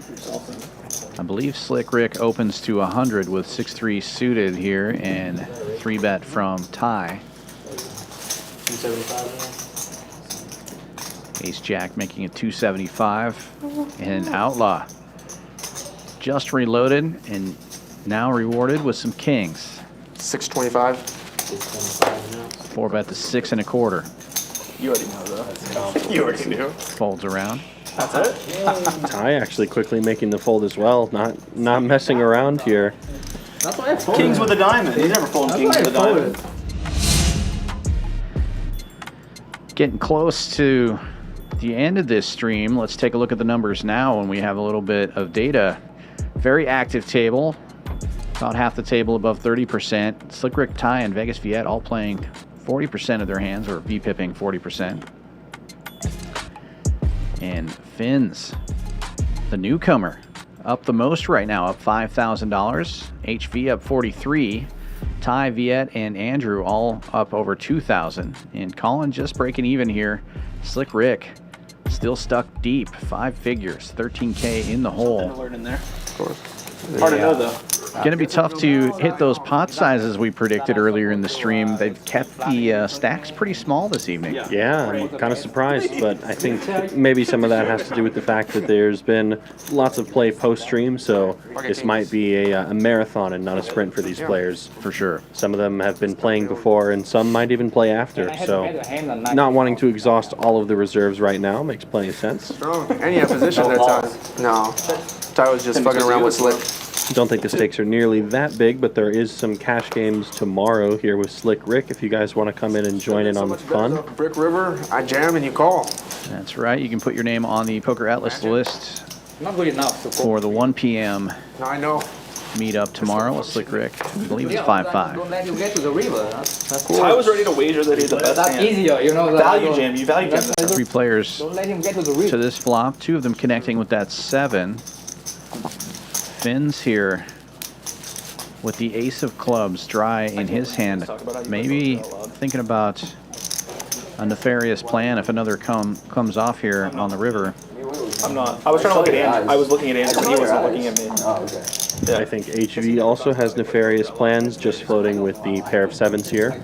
I believe Slick Ric opens to 100 with 6-3 suited here, and 3-bet from Ty. 275. Ace Jack making it 275, and Outlaw just reloaded and now rewarded with some kings. 625. 4-bet to 6 1/4. You already know though. You already knew. Folds around. That's it. Ty actually quickly making the fold as well. Not messing around here. That's why I folded. Kings with a diamond. He's never folded kings with a diamond. Getting close to the end of this stream. Let's take a look at the numbers now when we have a little bit of data. Very active table. About half the table above 30%. Slick Ric, Ty, and Vegas Viet all playing 40% of their hands, or V-pipping 40%. And Fins, the newcomer, up the most right now, up $5,000. HV up 43. Ty, Viet, and Andrew all up over 2,000. And Collin just breaking even here. Slick Ric still stuck deep, 5 figures, 13K in the hole. In there. Of course. Hard to know though. Going to be tough to hit those pot sizes we predicted earlier in the stream. They've kept the stacks pretty small this evening. Yeah, I'm kind of surprised, but I think maybe some of that has to do with the fact that there's been lots of play post-stream, so this might be a marathon and not a sprint for these players. For sure. Some of them have been playing before, and some might even play after, so not wanting to exhaust all of the reserves right now makes plenty of sense. And you have position that time. No. Ty was just fucking around with Slick. Don't think the stakes are nearly that big, but there is some cash games tomorrow here with Slick Ric if you guys want to come in and join in on the fun. Brick River, I jam and you call. That's right. You can put your name on the Poker Atlas list Not good enough to for the 1 p.m. No, I know. meet-up tomorrow with Slick Ric. I believe it's 5-5. Don't let you get to the river. That's I was ready to wager that he's the best That's hand. easier, you know. Value jam. You value jam. 3 players Don't let him get to the river. to this flop. 2 of them connecting with that 7. Finn's here with the ace of clubs dry in his hand. Maybe thinking about a nefarious plan if another comes off here on the river. I'm not. I was trying to look at Andrew. I was looking at Andrew, but he wasn't looking at me. Oh, okay. Yeah. I think HV also has nefarious plans, just floating with the pair of 7s here.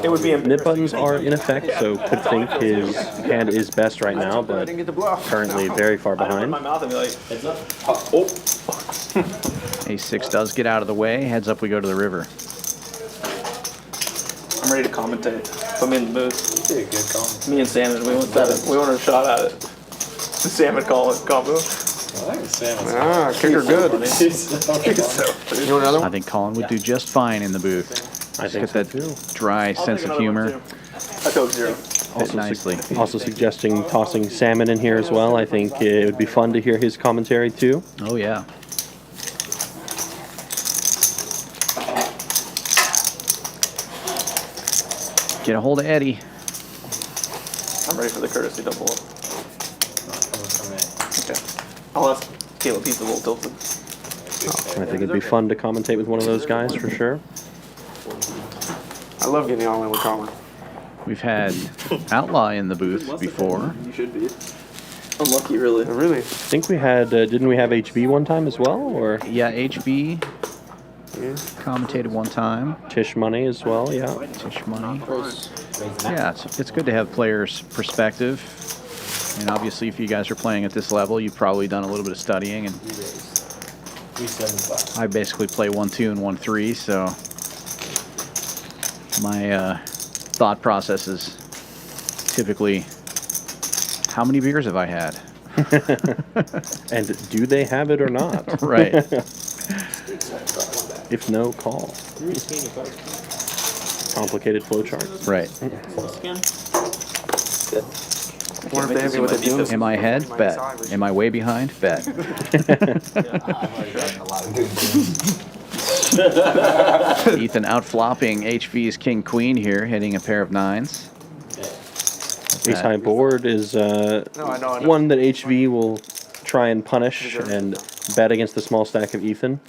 It would be Nip buttons are in effect, so could think his hand is best right now, but currently very far behind. My mouth and be like, Ace 6 does get out of the way. Heads up, we go to the river. I'm ready to commentate. Put me in the booth. Be a good comment. Me and Salmon, we want a shot at it. The Salmon combo. I think Salmon's Ah, kicker good. You want another one? I think Collin would do just fine in the booth. I think Get that dry sense of humor. I told 0. Fit nicely. Also suggesting tossing Salmon in here as well. I think it would be fun to hear his commentary too. Oh, yeah. Get a hold of Eddie. I'm ready for the courtesy double up. Okay. I'll ask Caleb. He's a little tilted. I think it'd be fun to commentate with one of those guys for sure. I love getting all in with Collin. We've had Outlaw in the booth before. You should be. Unlucky, really. Really? I think we had, didn't we have HB one time as well? Or Yeah, HB commentated one time. Tish Money as well, yeah. Tish Money. Yeah, it's good to have players' perspective. And obviously, if you guys are playing at this level, you've probably done a little bit of studying. And I basically play 1-2 and 1-3, so my thought process is typically, how many beers have I had? And do they have it or not? Right. If no, call. Complicated flow chart. Right. Wonder if they have me with a doom. Am I ahead? Bet. Am I way behind? Bet. Ethan outflopping HV's King Queen here, hitting a pair of 9s. Ace high board is one that HV will try and punish and bet against the small stack of Ethan.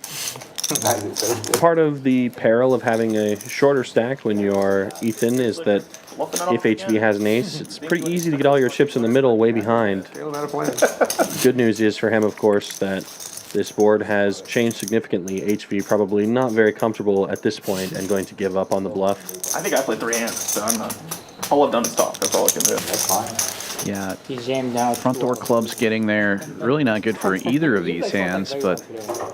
Part of the peril of having a shorter stack when you are Ethan is that if HV has an ace, it's pretty easy to get all your chips in the middle way behind. Good news is for him, of course, that this board has changed significantly. HV probably not very comfortable at this point and going to give up on the bluff. I think I played 3 hands, so I'm not. All I've done is talk. That's all I can do. That's fine. Yeah, He jammed out. front door clubs getting there. Really not good for either of these hands, but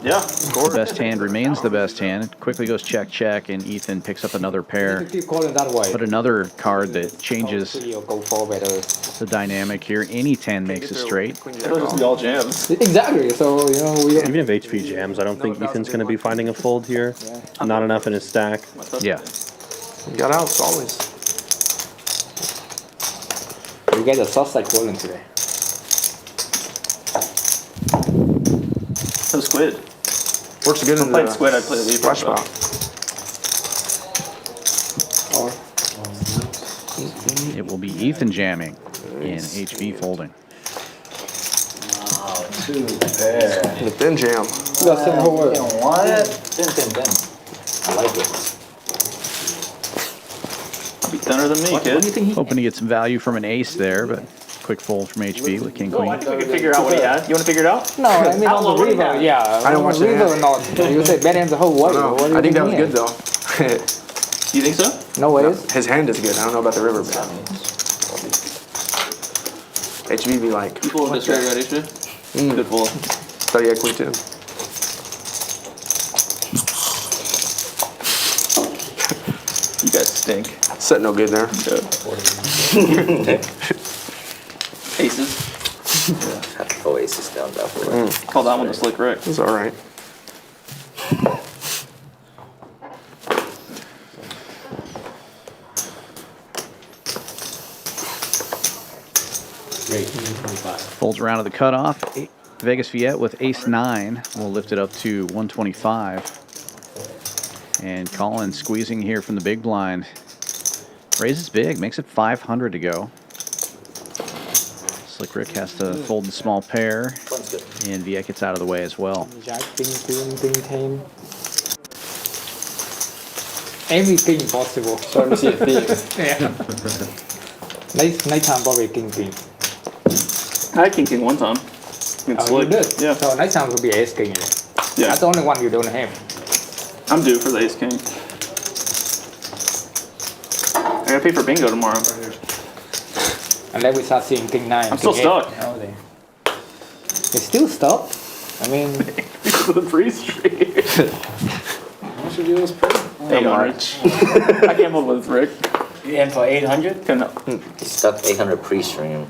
Yeah. the best hand remains the best hand. It quickly goes check, check, and Ethan picks up another pair. Keep calling that way. But another card that changes Go forward. the dynamic here. Any 10 makes a straight. It'll just be all jams. Exactly. So you know we don't. Even if HV jams, I don't think Ethan's going to be finding a fold here. Not enough in his stack. Yeah. You got outs always. We get a Slcik rolling today. So squid. Works good If I in played the squid, I'd play Leap. splash spot. It will be Ethan jamming and HV folding. The thin jam. That's the whole way. What? Thin. I like it. Be thinner than me, kid. Hoping to get some value from an ace there, but quick fold from HV with King Queen. I think we can figure out what he had. You want to figure it out? No, I mean Outlaw, on what the do you river. have? Yeah. I didn't watch the river hand. not. You said bad hands the whole way. No, What do I think you that was mean? good though. You think so? No ways. His hand is good. I don't know about the river. HV be like, You pulled this right, HV? Good pull. study equity too. You guys stink. Set no good there. Good. Aces. Have to throw aces down that way. Call that one the Slick Ric. It's all right. Folds around to the cutoff. Vegas Viet with ace-9 will lift it up to 125. And Collin squeezing here from the big blind. Raises big, makes it 500 to go. Slick Ric has to fold the small pair, and Viet gets out of the way as well. Jack, ding, 10. Everything possible. Starting to see a theme. Yeah. Night time probably king. I had king one time. It's Slick. Yeah. So night time will be ace king. Yeah. That's the only one you don't have. I'm due for the ace king. I gotta pay for bingo tomorrow. And then we start seeing king 9. I'm still stuck. You're still stuck? I mean... the freeze streak. How much did you lose per? 800. I gambled with Rick. You in for 800? He's stuck 800 pre-stream.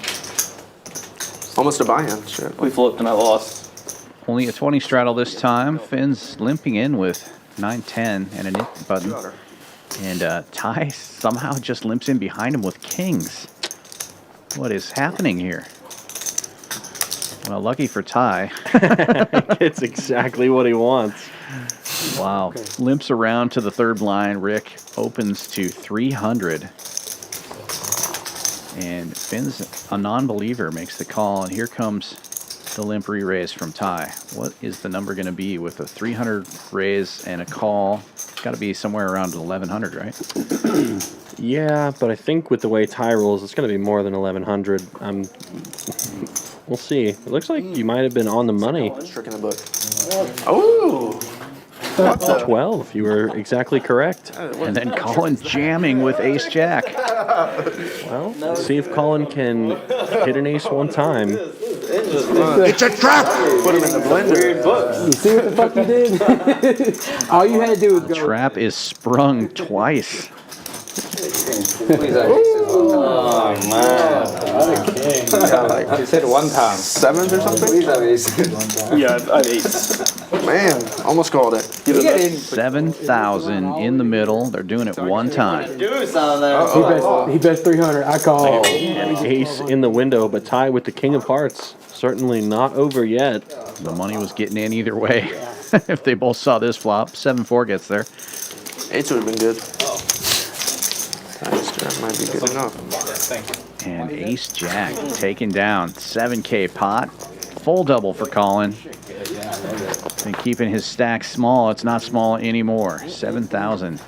Almost a buy-in. Shit. We flipped and I lost. Only a 20 straddle this time. Finn's limping in with 9-10 and a nip button. And Ty somehow just limps in behind him with kings. What is happening here? Well, lucky for Ty. It's exactly what he wants. Wow. Okay. Limps around to the third blind. Rick opens to 300. And Finn's a non-believer, makes the call. And here comes the limp re-raise from Ty. What is the number going to be with a 300 raise and a call? It's got to be somewhere around 1,100, right? Yeah, but I think with the way Ty rolls, it's going to be more than 1,100. We'll see. It looks like you might have been on the money. Trick in the book. Oh! 12. You were exactly correct. And then Collin jamming with ace-jack. Well, let's see if Collin can hit an ace one time. It's a trap! Put him in the blender. You see what the fuck you did? All you had to do was go. Trap is sprung twice. Oh, man. You said one time. 7s or something? Yeah, I have 8s. Man, almost called it. 7,000 in the middle. They're doing it one time. He bets 300. I call. And ace in the window, but Ty with the king of hearts. Certainly not over yet. The money was getting in either way. If they both saw this flop, 7-4 gets there. 8s would have been good. That might be good enough. And ace-jack taken down. 7K pot. Full double for Collin. And keeping his stack small. It's not small anymore. 7,000.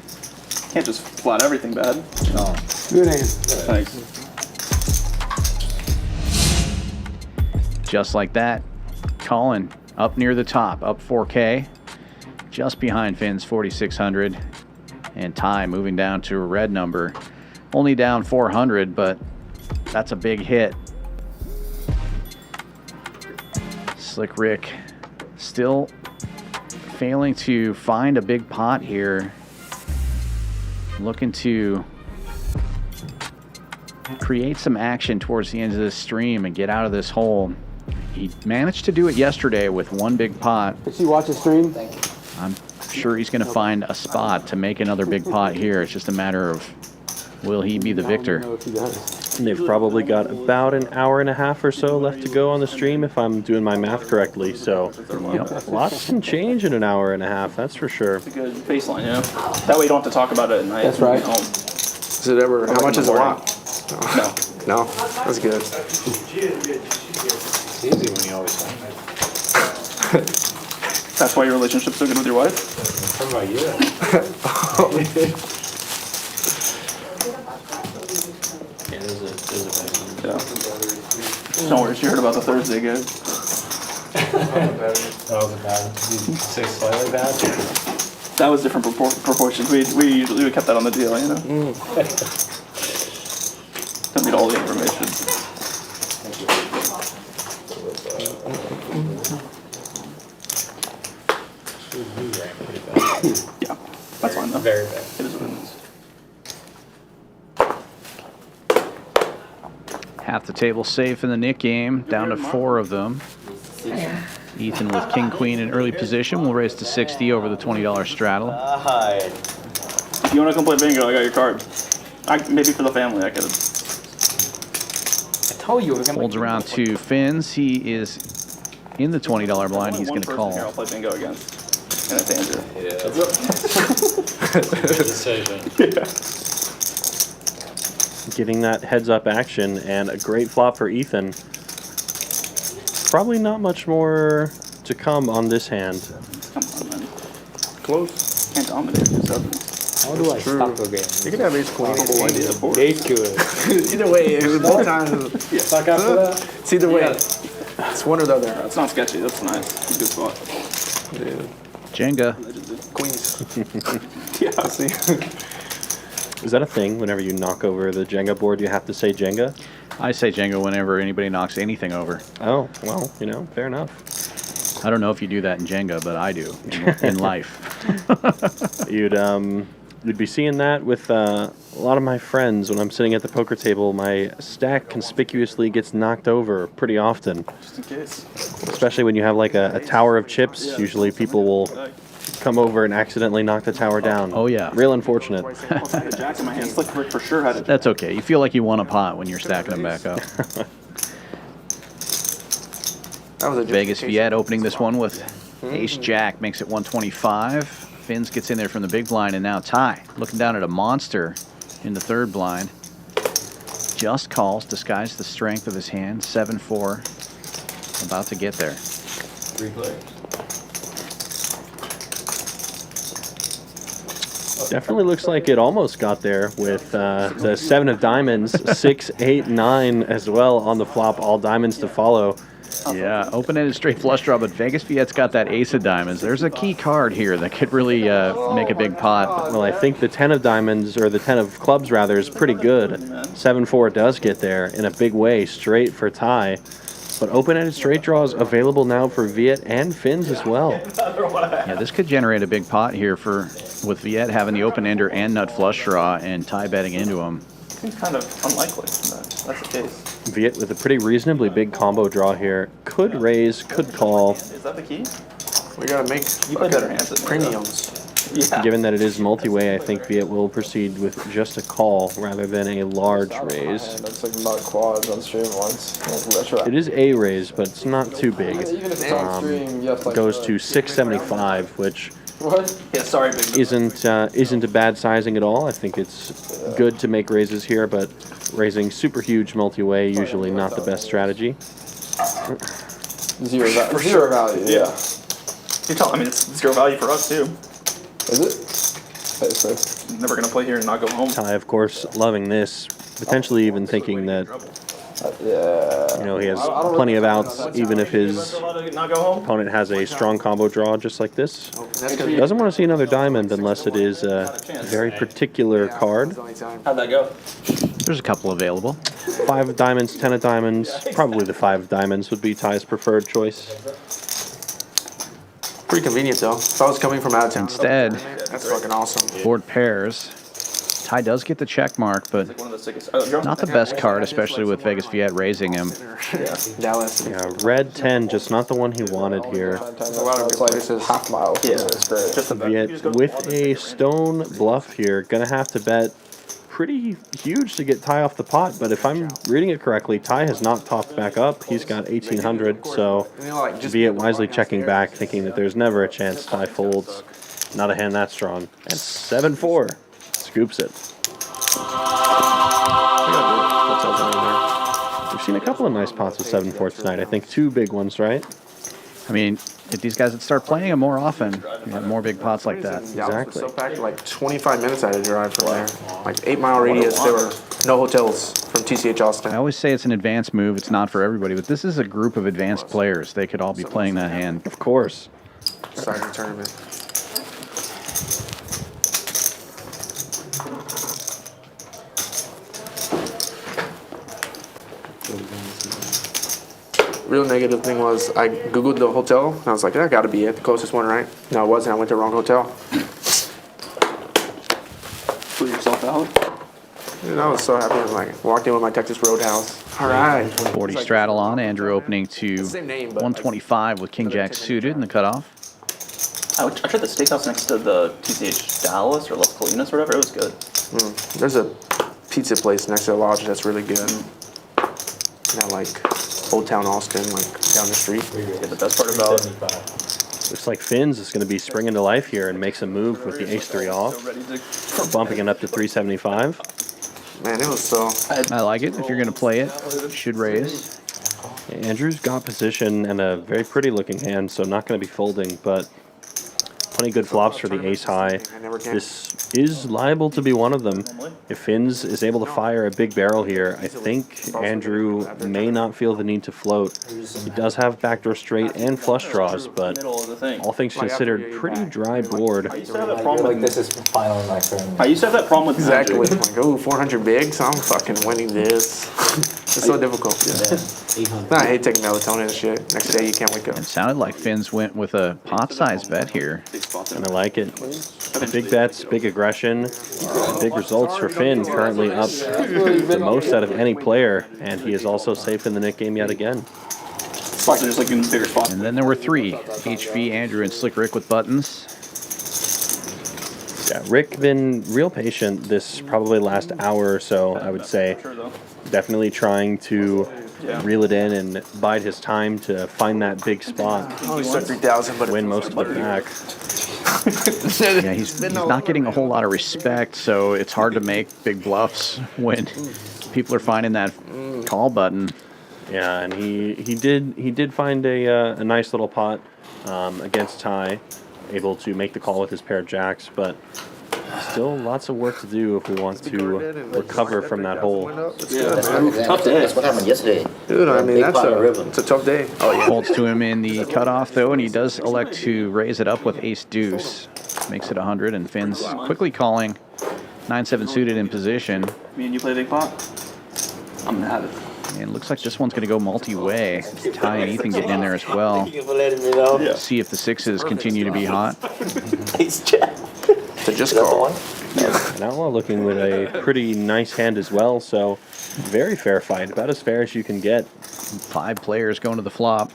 Can't just flat everything bad. No. Good hand. Thanks. Just like that, Collin up near the top, up 4K. Just behind Finn's 4,600. And Ty moving down to a red number. Only down 400, but that's a big hit. Slick Ric still failing to find a big pot here. Looking to create some action towards the end of this stream and get out of this hole. He managed to do it yesterday with one big pot. Did you watch the stream? I'm sure he's going to find a spot to make another big pot here. It's just a matter of, will he be the victor? They've probably got about an hour and a half or so left to go on the stream, if I'm doing my math correctly. So, lots can change in an hour and a half, that's for sure. It's a good baseline, yeah. That way you don't have to talk about it at night. That's right. Is it ever? How much is a lot? No. No, that's good. It's easy when you always win. That's why your relationship's so good with your wife? What about you? Yeah, there's a bad one. Yeah. Don't worry, she heard about the Thursday gig. That was a bad one. Did you say slightly bad? That was different proportions. We kept that on the deal, you know? Don't need all the information. Yeah, that's fine though. Very bad. It is what it is. Half the table safe in the Nick game, down to 4 of them. Ethan with King Queen in early position will raise to 60 over the $20 straddle. If you want to come play bingo, I got your card. Maybe for the family, I could. told you. Folds around to Fins. He is in the $20 blind. He's going to call. I'll play bingo against. And it's Andrew. Yeah. Good decision. Yeah. Getting that heads-up action and a great flop for Ethan. Probably not much more to come on this hand. Come on, man. Close. Can't dominate yourself. How do I stop the game? You can have ace queen. Ace good. Either way, it was both times. Yeah. Suck after that? It's either way. It's one or the other. That's not sketchy. That's nice. Good spot. Yeah. Jenga. Queens. Yeah. See. Is that a thing? Whenever you knock over the Jenga board, you have to say Jenga? I say Jenga whenever anybody knocks anything over. Oh, well, you know, fair enough. I don't know if you do that in Jenga, but I do in life. You'd be seeing that with a lot of my friends when I'm sitting at the poker table. My stack conspicuously gets knocked over pretty often. Just in case. Especially when you have like a tower of chips. Usually people will come over and accidentally knock the tower down. Oh, yeah. Real unfortunate. Jack in my hand. Slick Ric for sure had it. That's okay. You feel like you won a pot when you're stacking them back up. That was a Vegas Viet opening this one with Ace-Jack, makes it 125. Fins gets in there from the big blind, and now Ty looking down at a monster in the third blind. Just calls, disguised the strength of his hand, 7-4. About to get there. 3 players. Definitely looks like it almost got there with the 7 of diamonds, 6, 8, 9 as well on the flop, all diamonds to follow. Yeah, open-ended straight flush draw, but Vegas Viet's got that ace of diamonds. There's a key card here that could really make a big pot. Well, I think the 10 of diamonds, or the 10 of clubs rather, is pretty good. 7-4 does get there in a big way, straight for Ty. But open-ended straight draws available now for Viet and Fins as well. Yeah, this could generate a big pot here with Viet having the open-ender and nut flush draw and Ty betting into him. Seems kind of unlikely that that's the case. Viet with a pretty reasonably big combo draw here. Could raise, could call. Is that the key? We gotta make better hands than premiums. Yeah. Given that it is multi-way, I think Viet will proceed with just a call rather than a large raise. That's like about quads on stream once. It is a raise, but it's not too big. Even if it's on stream, you have to like Goes to 675, which what? Yeah, sorry, big. isn't a bad sizing at all. I think it's good to make raises here, but raising super huge multi-way usually not the best strategy. Zero value. Yeah. You tell. I mean, it's 0 value for us too. Is it? Never gonna play here and not go home. Ty, of course, loving this. Potentially even thinking that you know, he has plenty of outs, even if his opponent has a strong combo draw just like this. Doesn't want to see another diamond unless it is a very particular card. How'd that go? There's a couple available. 5 of diamonds, 10 of diamonds. Probably the 5 of diamonds would be Ty's preferred choice. Pretty convenient though. If I was coming from out of town. Instead, That's fucking awesome. board pairs. Ty does get the check mark, but not the best card, especially with Vegas Viet raising him. Dallas. Yeah, red 10, just not the one he wanted here. A lot of places. Half mile. Yeah, it's great. Just Viet with a stone bluff here, gonna have to bet pretty huge to get Ty off the pot, but if I'm reading it correctly, Ty has not topped back up. He's got 1800, so Viet wisely checking back, thinking that there's never a chance Ty folds. Not a hand that strong. And 7-4. Scoops it. We've seen a couple of nice pots with 7-4 tonight. I think 2 big ones, right? I mean, if these guys would start playing them more often, you have more big pots like that. Exactly. So back like 25 minutes I had to drive from there. Like 8-mile radius. There were no hotels from TCH Austin. I always say it's an advanced move. It's not for everybody, but this is a group of advanced players. They could all be playing that hand. Of course. Exciting tournament. Real negative thing was I Googled the hotel and I was like, that gotta be it, the closest one, right? No, it wasn't. I went to the wrong hotel. Blew yourself out? And I was so happy. I was like, walked in with my Texas Roadhouse. All right. 40 straddle on. Andrew opening to Same name, but 125 with King Jack suited in the cutoff. I tried the steakhouse next to the TCH Dallas or Las Colinas or whatever. It was good. There's a pizza place next to the lodge that's really good. Not like Old Town Austin, like down the street. Yeah, the best part about Looks like Fins is going to be springing to life here and makes a move with the ace-3 off, bumping it up to 375. Man, it was so... I like it. If you're going to play it, you should raise. Andrew's got position and a very pretty looking hand, so not going to be folding, but plenty good flops for the ace high. This is liable to be one of them. If Fins is able to fire a big barrel here, I think Andrew may not feel the need to float. He does have backdoor straight and flush draws, but all things considered, pretty dry board. I used to have that problem with this is final in my turn. I used to have that problem with Exactly. Like, oh, 400 bigs, I'm fucking winning this. It's so difficult. No, I hate taking melatonin and shit. Next day you can't wake up. It sounded like Fins went with a pot size bet here. And I like it. Big bets, big aggression, big results for Finn, currently up the most out of any player, and he is also safe in the Nick game yet again. Just like in bigger spots. And then there were three, HV, Andrew, and Slick Ric with buttons. Yeah, Rick been real patient this probably last hour or so, I would say. Definitely trying to reel it in and bide his time to find that big spot. Oh, he's 3,000, but win most of it back. Yeah, he's not getting a whole lot of respect, so it's hard to make big bluffs when people are finding that call button. Yeah, and he did find a nice little pot against Ty, able to make the call with his pair of jacks, but still lots of work to do if we want to recover from that hole. Tough day. That's what happened yesterday. Dude, I mean, it's a tough day. Oh, yeah. Folds to him in the cutoff, though, and he does elect to raise it up with ace-deuce. Makes it 100, and Finn's quickly calling 9-7 suited in position. Me and you play big pot? I'm going to have it. And looks like this one's going to go multi-way. Ty and Ethan getting in there as well. Thank you for letting me know. See if the sixes continue to be hot. Ace jack. To just call. And Outlaw looking with a pretty nice hand as well, so very fair fight, about as fair as you can get. 5 players going to the flop.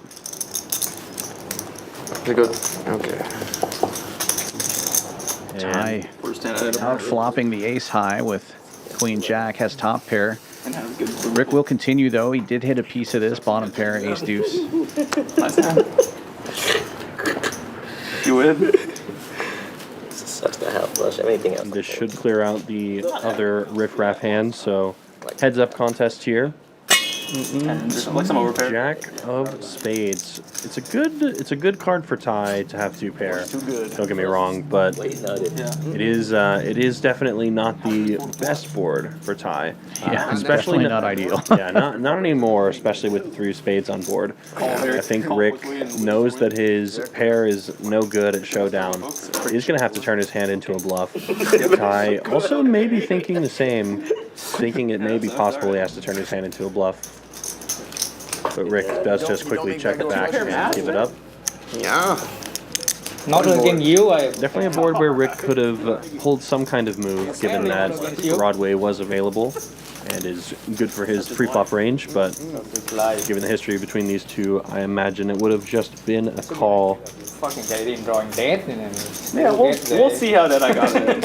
Okay. Ty out flopping the ace high with queen jack, has top pair. Rick will continue though. He did hit a piece of this bottom pair, ace deuce. You win. Sucks to have flush. Anything else? This should clear out the other riff-raff hands, so heads up contest here. Like some overpair. Jack of spades. It's a good card for Ty to have 2 pair. Don't get me wrong, but it is definitely not the best board for Ty. Yeah, especially not ideal. Yeah, not anymore, especially with the 3 of spades on board. I think Rick knows that his pair is no good at showdown. He's gonna have to turn his hand into a bluff. Ty also may be thinking the same, thinking it may be possible he has to turn his hand into a bluff. But Rick does just quickly check it back and give it up. Yeah. Not against you. Definitely a board where Rick could have pulled some kind of move, given that Broadway was available and is good for his pre-flop range. But given the history between these two, I imagine it would have just been a call. Fucking Canadian drawing dead. Yeah, we'll see how that I got it in.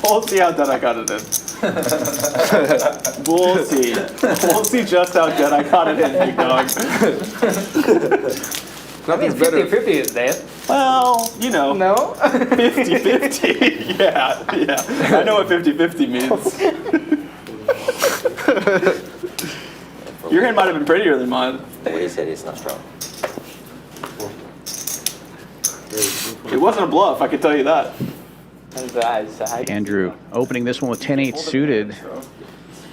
We'll see how that I got it in. We'll see. We'll see just how dead I got it in, big dog. I mean, 50-50 is dead. Well, you know. No? 50-50. Yeah. I know what 50-50 means. Your hand might have been prettier than mine. The way he said it's not strong. It wasn't a bluff, I can tell you that. Andrew opening this one with 10-8 suited.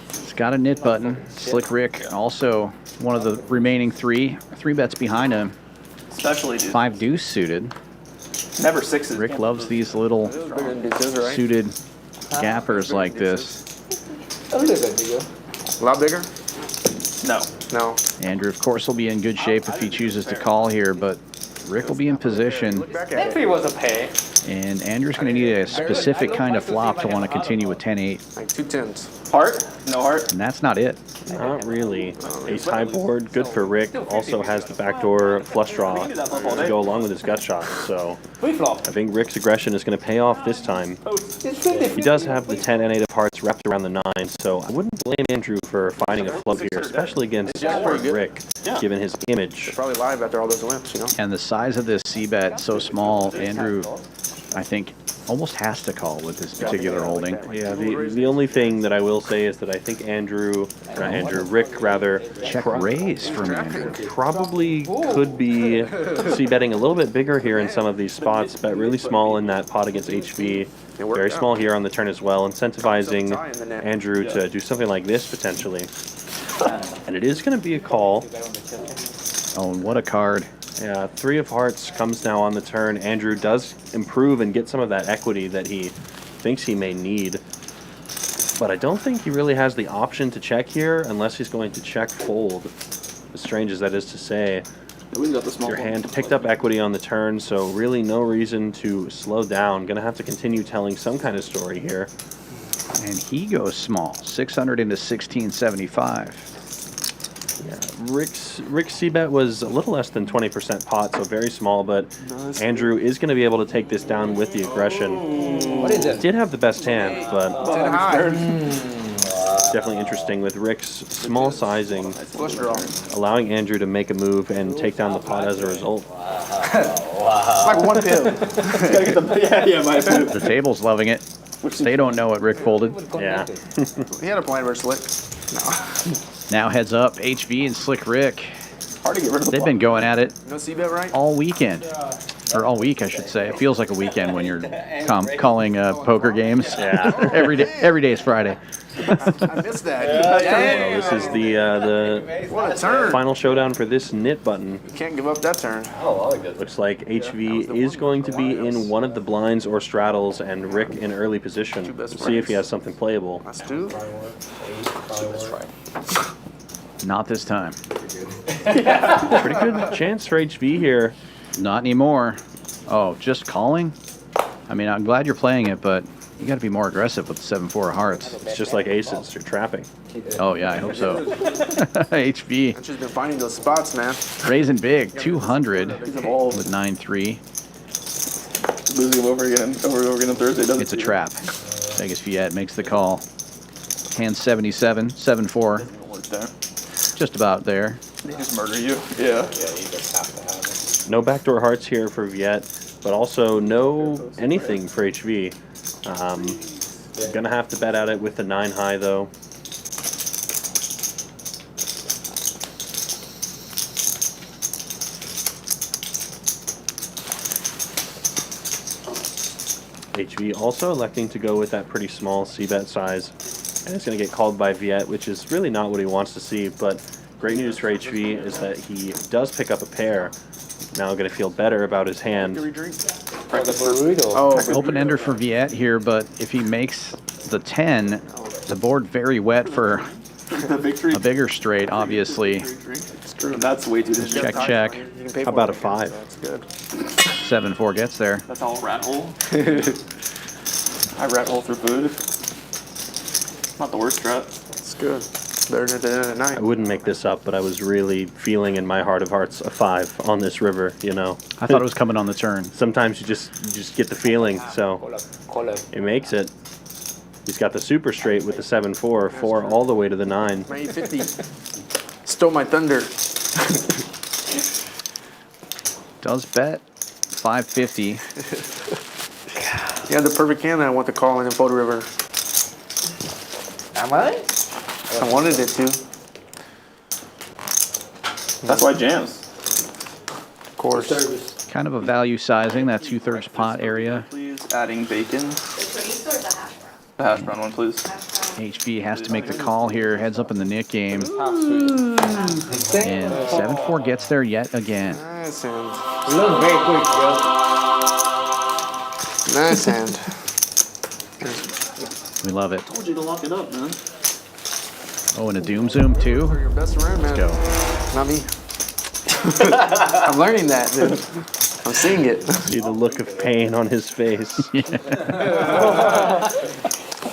It's got a knit button. Slick Ric also one of the remaining 3 bets behind him. Especially, dude. 5 deuce suited. Never 6s. Rick loves these little suited gappers like this. A little bit bigger. A lot bigger? No. Andrew, of course, will be in good shape if he chooses to call here, but Rick will be in position. If he was a pay. And Andrew's going to need a specific kind of flop to want to continue with 10-8. Like 2 10s. Heart? No heart? And that's not it. Not really. Ace high board, good for Rick. Also has the backdoor flush draw to go along with his gut shot. So I think Rick's aggression is going to pay off this time. He does have the 10 and 8 of hearts wrapped around the 9, so I wouldn't blame Andrew for finding a float here, especially against Rick, given his image. Probably live after all those limps, you know? And the size of this C-bet so small, Andrew, I think, almost has to call with this particular holding. Yeah, the only thing that I will say is that I think Rick rather, check raise from Andrew. Probably could be C-betting a little bit bigger here in some of these spots, but really small in that pot against HV. Very small here on the turn as well, incentivizing Andrew to do something like this potentially. And it is going to be a call. Oh, and what a card. Yeah, 3 of hearts comes now on the turn. Andrew does improve and get some of that equity that he thinks he may need. But I don't think he really has the option to check here unless he's going to check fold. As strange as that is to say. Your hand picked up equity on the turn, so really no reason to slow down. Gonna have to continue telling some kind of story here. And he goes small, 600 into 1675. Yeah, Rick's C-bet was a little less than 20% pot, so very small, but Andrew is going to be able to take this down with the aggression. What is it? Did have the best hand, but definitely interesting with Rick's small sizing, allowing Andrew to make a move and take down the pot as a result. It's like one pip. my pip. The table's loving it. They don't know what Rick folded. Yeah. He had a plan versus Slick. No. Now heads up, HV and Slick Ric. Hard to get rid of the They've been going at it No C-bet, right? all weekend. Or all week, I should say. It feels like a weekend when you're calling poker games. Yeah. every day is Friday. I missed that. Well, this is the What a turn. final showdown for this knit button. You can't give up that turn. Looks like HV is going to be in one of the blinds or straddles and Rick in early position. We'll see if he has something playable. That's 2. Not this time. Pretty good chance for HV here. Not anymore. Oh, just calling? I mean, I'm glad you're playing it, but you got to be more aggressive with the 7-4 of hearts. It's just like aces. You're trapping. Oh, yeah, I hope so. HV. I've just been finding those spots, man. Raising big, 200 with 9-3. Losing him over again on Thursday, doesn't It's a trap. Vegas Viet makes the call. Hand 77, 7-4. Just about there. They just murder you. Yeah. No backdoor hearts here for Viet, but also no anything for HV. Gonna have to bet at it with the 9 high though. HV also electing to go with that pretty small C-bet size. And it's going to get called by Viet, which is really not what he wants to see. But great news for HV is that he does pick up a pair. Now going to feel better about his hand. Oh, open ender for Viet here, but if he makes the 10, the board very wet for a bigger straight, obviously. It's true. That's way too Check, check. How about a 5? That's good. 7-4 gets there. That's all rat hole. I rat hole through food. Not the worst strat. It's good. Better than the end of the night. I wouldn't make this up, but I was really feeling in my heart of hearts a 5 on this river, you know. I thought it was coming on the turn. Sometimes you just get the feeling, so he makes it. He's got the super straight with the 7-4, 4 all the way to the 9. Man, 50. Stole my thunder. Does bet 550. You had the perfect hand that I want to call in the photo river. Am I? I wanted it to. That's why jams. Of course. Kind of a value sizing, that 2/3 pot area. Please, adding bacon. The hash brown one, please. HV has to make the call here, heads up in the knit game. And 7-4 gets there yet again. Nice hand. Look very quick, bro. Nice hand. We love it. Told you to lock it up, man. Oh, and a doom zoom too? For your best friend, man. Let's go. Not me. I'm learning that, dude. I'm seeing it. See the look of pain on his face. But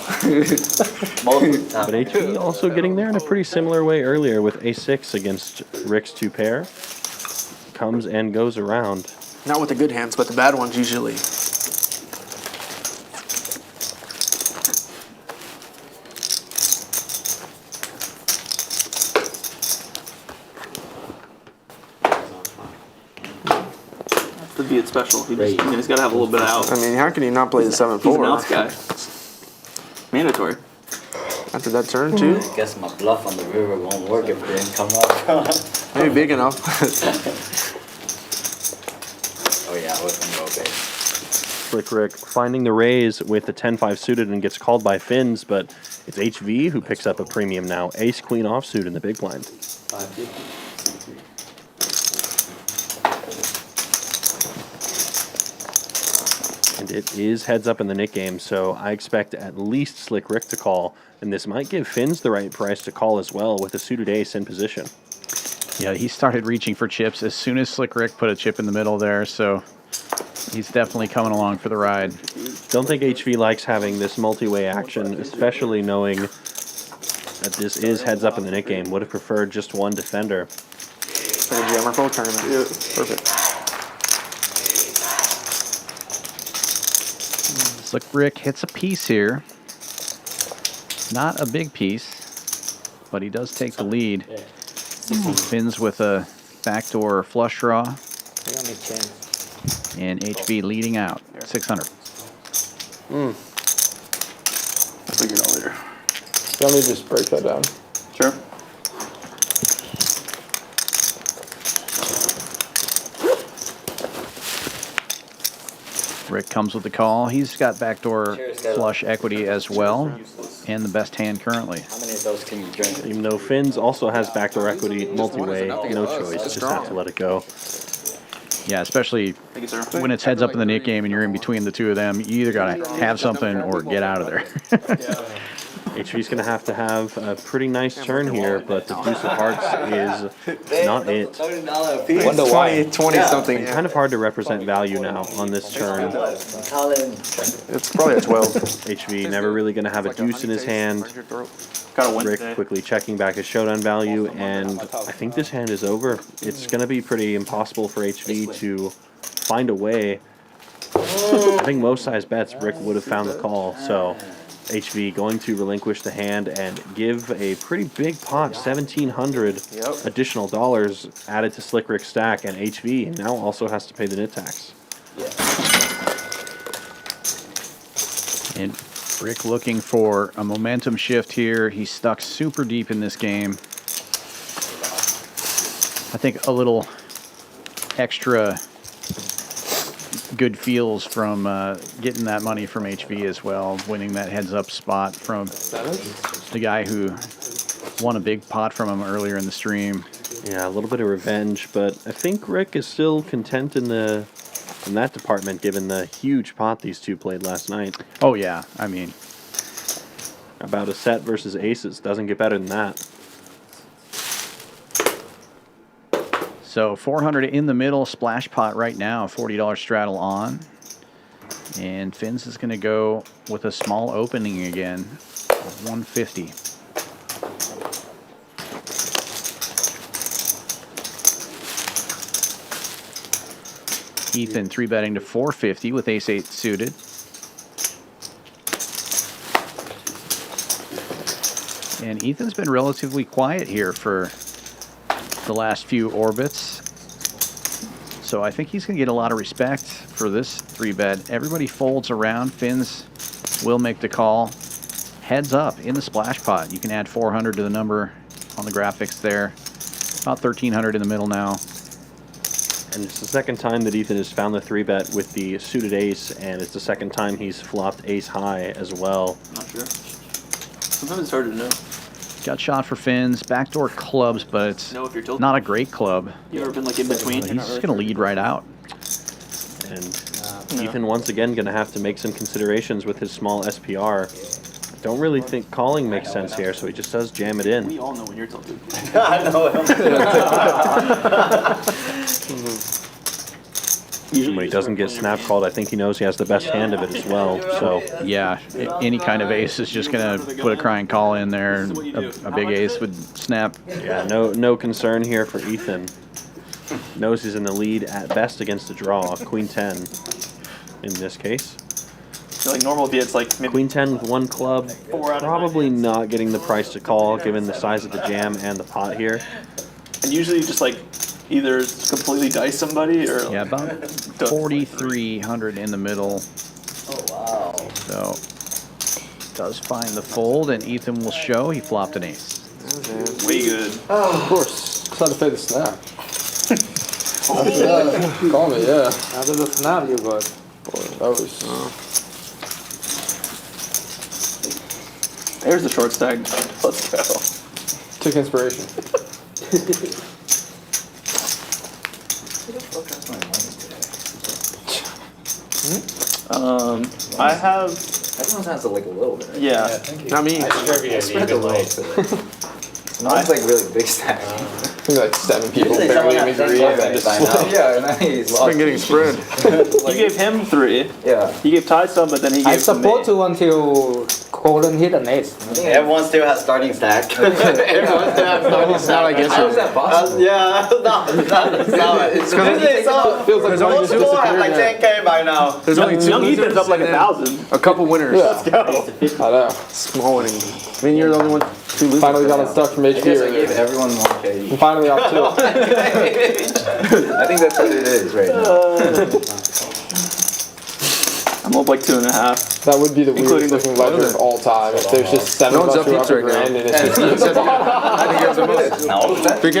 HV also getting there in a pretty similar way earlier with A6 against Ric's 2 pair. Comes and goes around. Not with the good hands, but the bad ones usually. The Viet special. He's got to have a little bit of outs. I mean, how can he not play the 7-4? He's an outs guy. Mandatory. After that turn, too? I guess my bluff on the river won't work if it didn't come up. Maybe big enough. Oh yeah, I wasn't go big. Slick Ric finding the raise with the 10-5 suited and gets called by Fins, but it's HV who picks up a premium now. Ace Queen offsuit in the big blind. 550. And it is heads up in the Nick game, so I expect at least Slick Ric to call, and this might give Fins the right price to call as well with a suited ace in position. Yeah, he started reaching for chips as soon as Slick Ric put a chip in the middle there, so he's definitely coming along for the ride. Don't think HV likes having this multi-way action, especially knowing that this is heads up in the Nick game. Would have preferred just one defender. Like a jammer full tournament. Yeah. Perfect. Slick Ric hits a piece here. Not a big piece, but he does take the lead. Fins with a backdoor flush draw. And HV leading out, 600. I'll figure it out later. Y'all need to just break that down. Sure. Ric comes with the call. He's got backdoor flush equity as well, and the best hand currently. How many of those can you drink? Even though Fins also has backdoor equity, multi-way, no choice, just have to let it go. Yeah, especially when it's heads up in the Nick game and you're in between the two of them, you either got to have something or get out of there. HV's going to have a pretty nice turn here, but the deuce of hearts is not it. Wonder why. 20 something. Kind of hard to represent value now on this turn. It's probably a 12. HV never really going to have a deuce in his hand. Ric quickly checking back his showdown value, and I think this hand is over. It's going to be pretty impossible for HV to find a way. I think most size bets Ric would have found the call, so HV going to relinquish the hand and give a pretty big pot, 1,700 additional dollars added to Slick Ric's stack, and HV now also has to pay the nit tax. And Ric looking for a momentum shift here. He's stuck super deep in this game. I think a little extra good feels from getting that money from HV as well, winning that heads-up spot from the guy who won a big pot from him earlier in the stream. Yeah, a little bit of revenge, but I think Ric is still content in that department, given the huge pot these two played last night. Oh yeah, I mean, about a set versus aces, doesn't get better than that. So 400 in the middle, splash pot right now, $40 straddle on. And Fins is going to go with a small opening again, 150. Ethan 3-betting to 450 with ace-8 suited. And Ethan's been relatively quiet here for the last few orbits. So I think he's going to get a lot of respect for this 3-bet. Everybody folds around. Fins will make the call. Heads up in the splash pot. You can add 400 to the number on the graphics there. About 1,300 in the middle now. And it's the second time that Ethan has found the 3-bet with the suited ace, and it's the second time he's flopped ace high as well. Not sure. Sometimes it's hard to know. Got shot for Fins, backdoor clubs, but it's not a great club. You ever been like in between? He's just going to lead right out. And Ethan once again going to have to make some considerations with his small SPR. Don't really think calling makes sense here, so he just does jam it in. We all know when you're tilted. I know. When he doesn't get snap called, I think he knows he has the best hand of it as well. So yeah, any kind of ace is just gonna put a crying call in there. A big ace would snap. Yeah, no concern here for Ethan. Knows he's in the lead at best against a draw. Queen 10 in this case. So like normal Viet's like maybe Queen 10 with one club, probably not getting the price to call given the size of the jam and the pot here. and usually you just like either completely dice somebody or Yeah, about 4,300 in the middle. Oh wow. So does find the fold, and Ethan will show he flopped an ace. way good. Oh, of course. Just had to pay the snap. Yeah, call me, yeah. After the snap, you got. Boy, that was. There's the short stack. Let's go. Took inspiration. I have. Everyone has like a little bit. Yeah. Not me. I spread the load. No, it's like really big stack. I think like 7 people Usually barely someone make has read. 10 And just by now. Yeah, and he's it's been getting spread. You gave him 3. Yeah. He gave Ty some, but then he gave I supposed to until Collin hit an ace. Everyone still has starting stack. Everyone still has starting stack. I guess How is that possible? Yeah, it's it feels like most people have like 10K by now. There's only 2 Young losers Ethan's up like and 1,000. a couple winners. Let's go. I know. Small winning. I mean, you're the only one. 2 losers. Finally got unstuck from I HQ. guess I gave everyone 1K. I'm finally off 2. I think that's what it is right now. I'm up like 2.5. That would be the Including weirdest the- looking ledger of all time. If there's just 7 No one's of us up who are heaps upper right now. grand and it's just I think yours are most. No, 3K?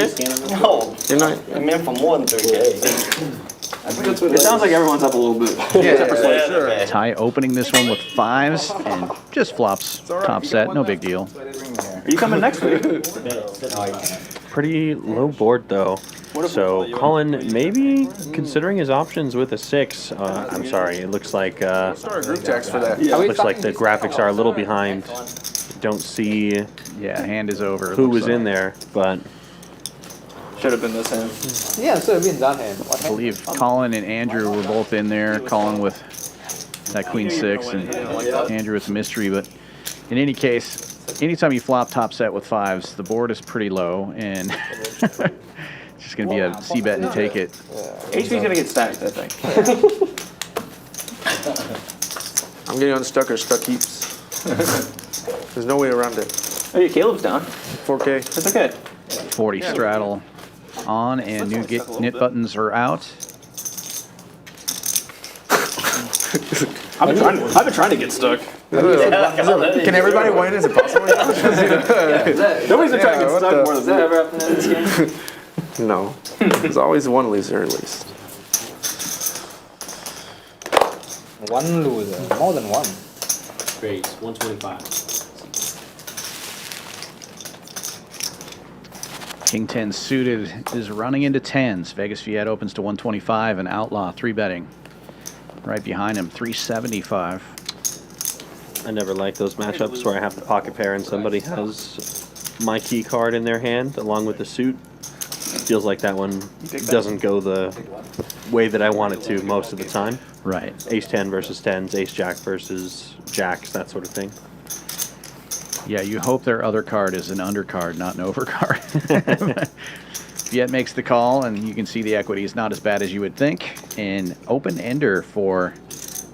no. You're not. I meant for more than 3K. It sounds like everyone's up a little bit. Yeah, Ty opening this one with 5s and just flops top set, no big deal. Are you coming next week? Pretty low board though. So Collin maybe considering his options with a 6. I'm sorry, it looks like Start a group text for that. looks like the graphics are a little behind. Don't see Yeah, hand is over. who was in there, but Should have been this hand. Yeah, so been done hand. I believe Collin and Andrew were both in there. Collin with that Queen 6 and Andrew with the mystery. But in any case, anytime you flop top set with 5s, the board is pretty low, and it's just going to be a c-bet and take it. HP's gonna get stacked, I think. I'm getting unstuck or stuck heaps. There's no way around it. Oh yeah, Caleb's down. 4K. That's okay. 40 straddle on, and new knit buttons are out. I've been trying to get stuck. Can everybody win? Is it possible? Nobody's been trying to get stuck more than that. ever happened in this game? No. There's always one loser at least. One loser, more than one. Base 125. King 10 suited is running into 10s. Vegas Viet opens to 125, and Outlaw 3-betting. Right behind him, 375. I never like those matchups where I have the pocket pair and somebody has my key card in their hand along with the suit. Feels like that one doesn't go the way that I want it to most of the time. Right. Ace 10 versus 10s, ace jack versus jacks, that sort of thing. Yeah, you hope their other card is an undercard, not an overcard. Viet makes the call, and you can see the equity is not as bad as you would think. And open ender for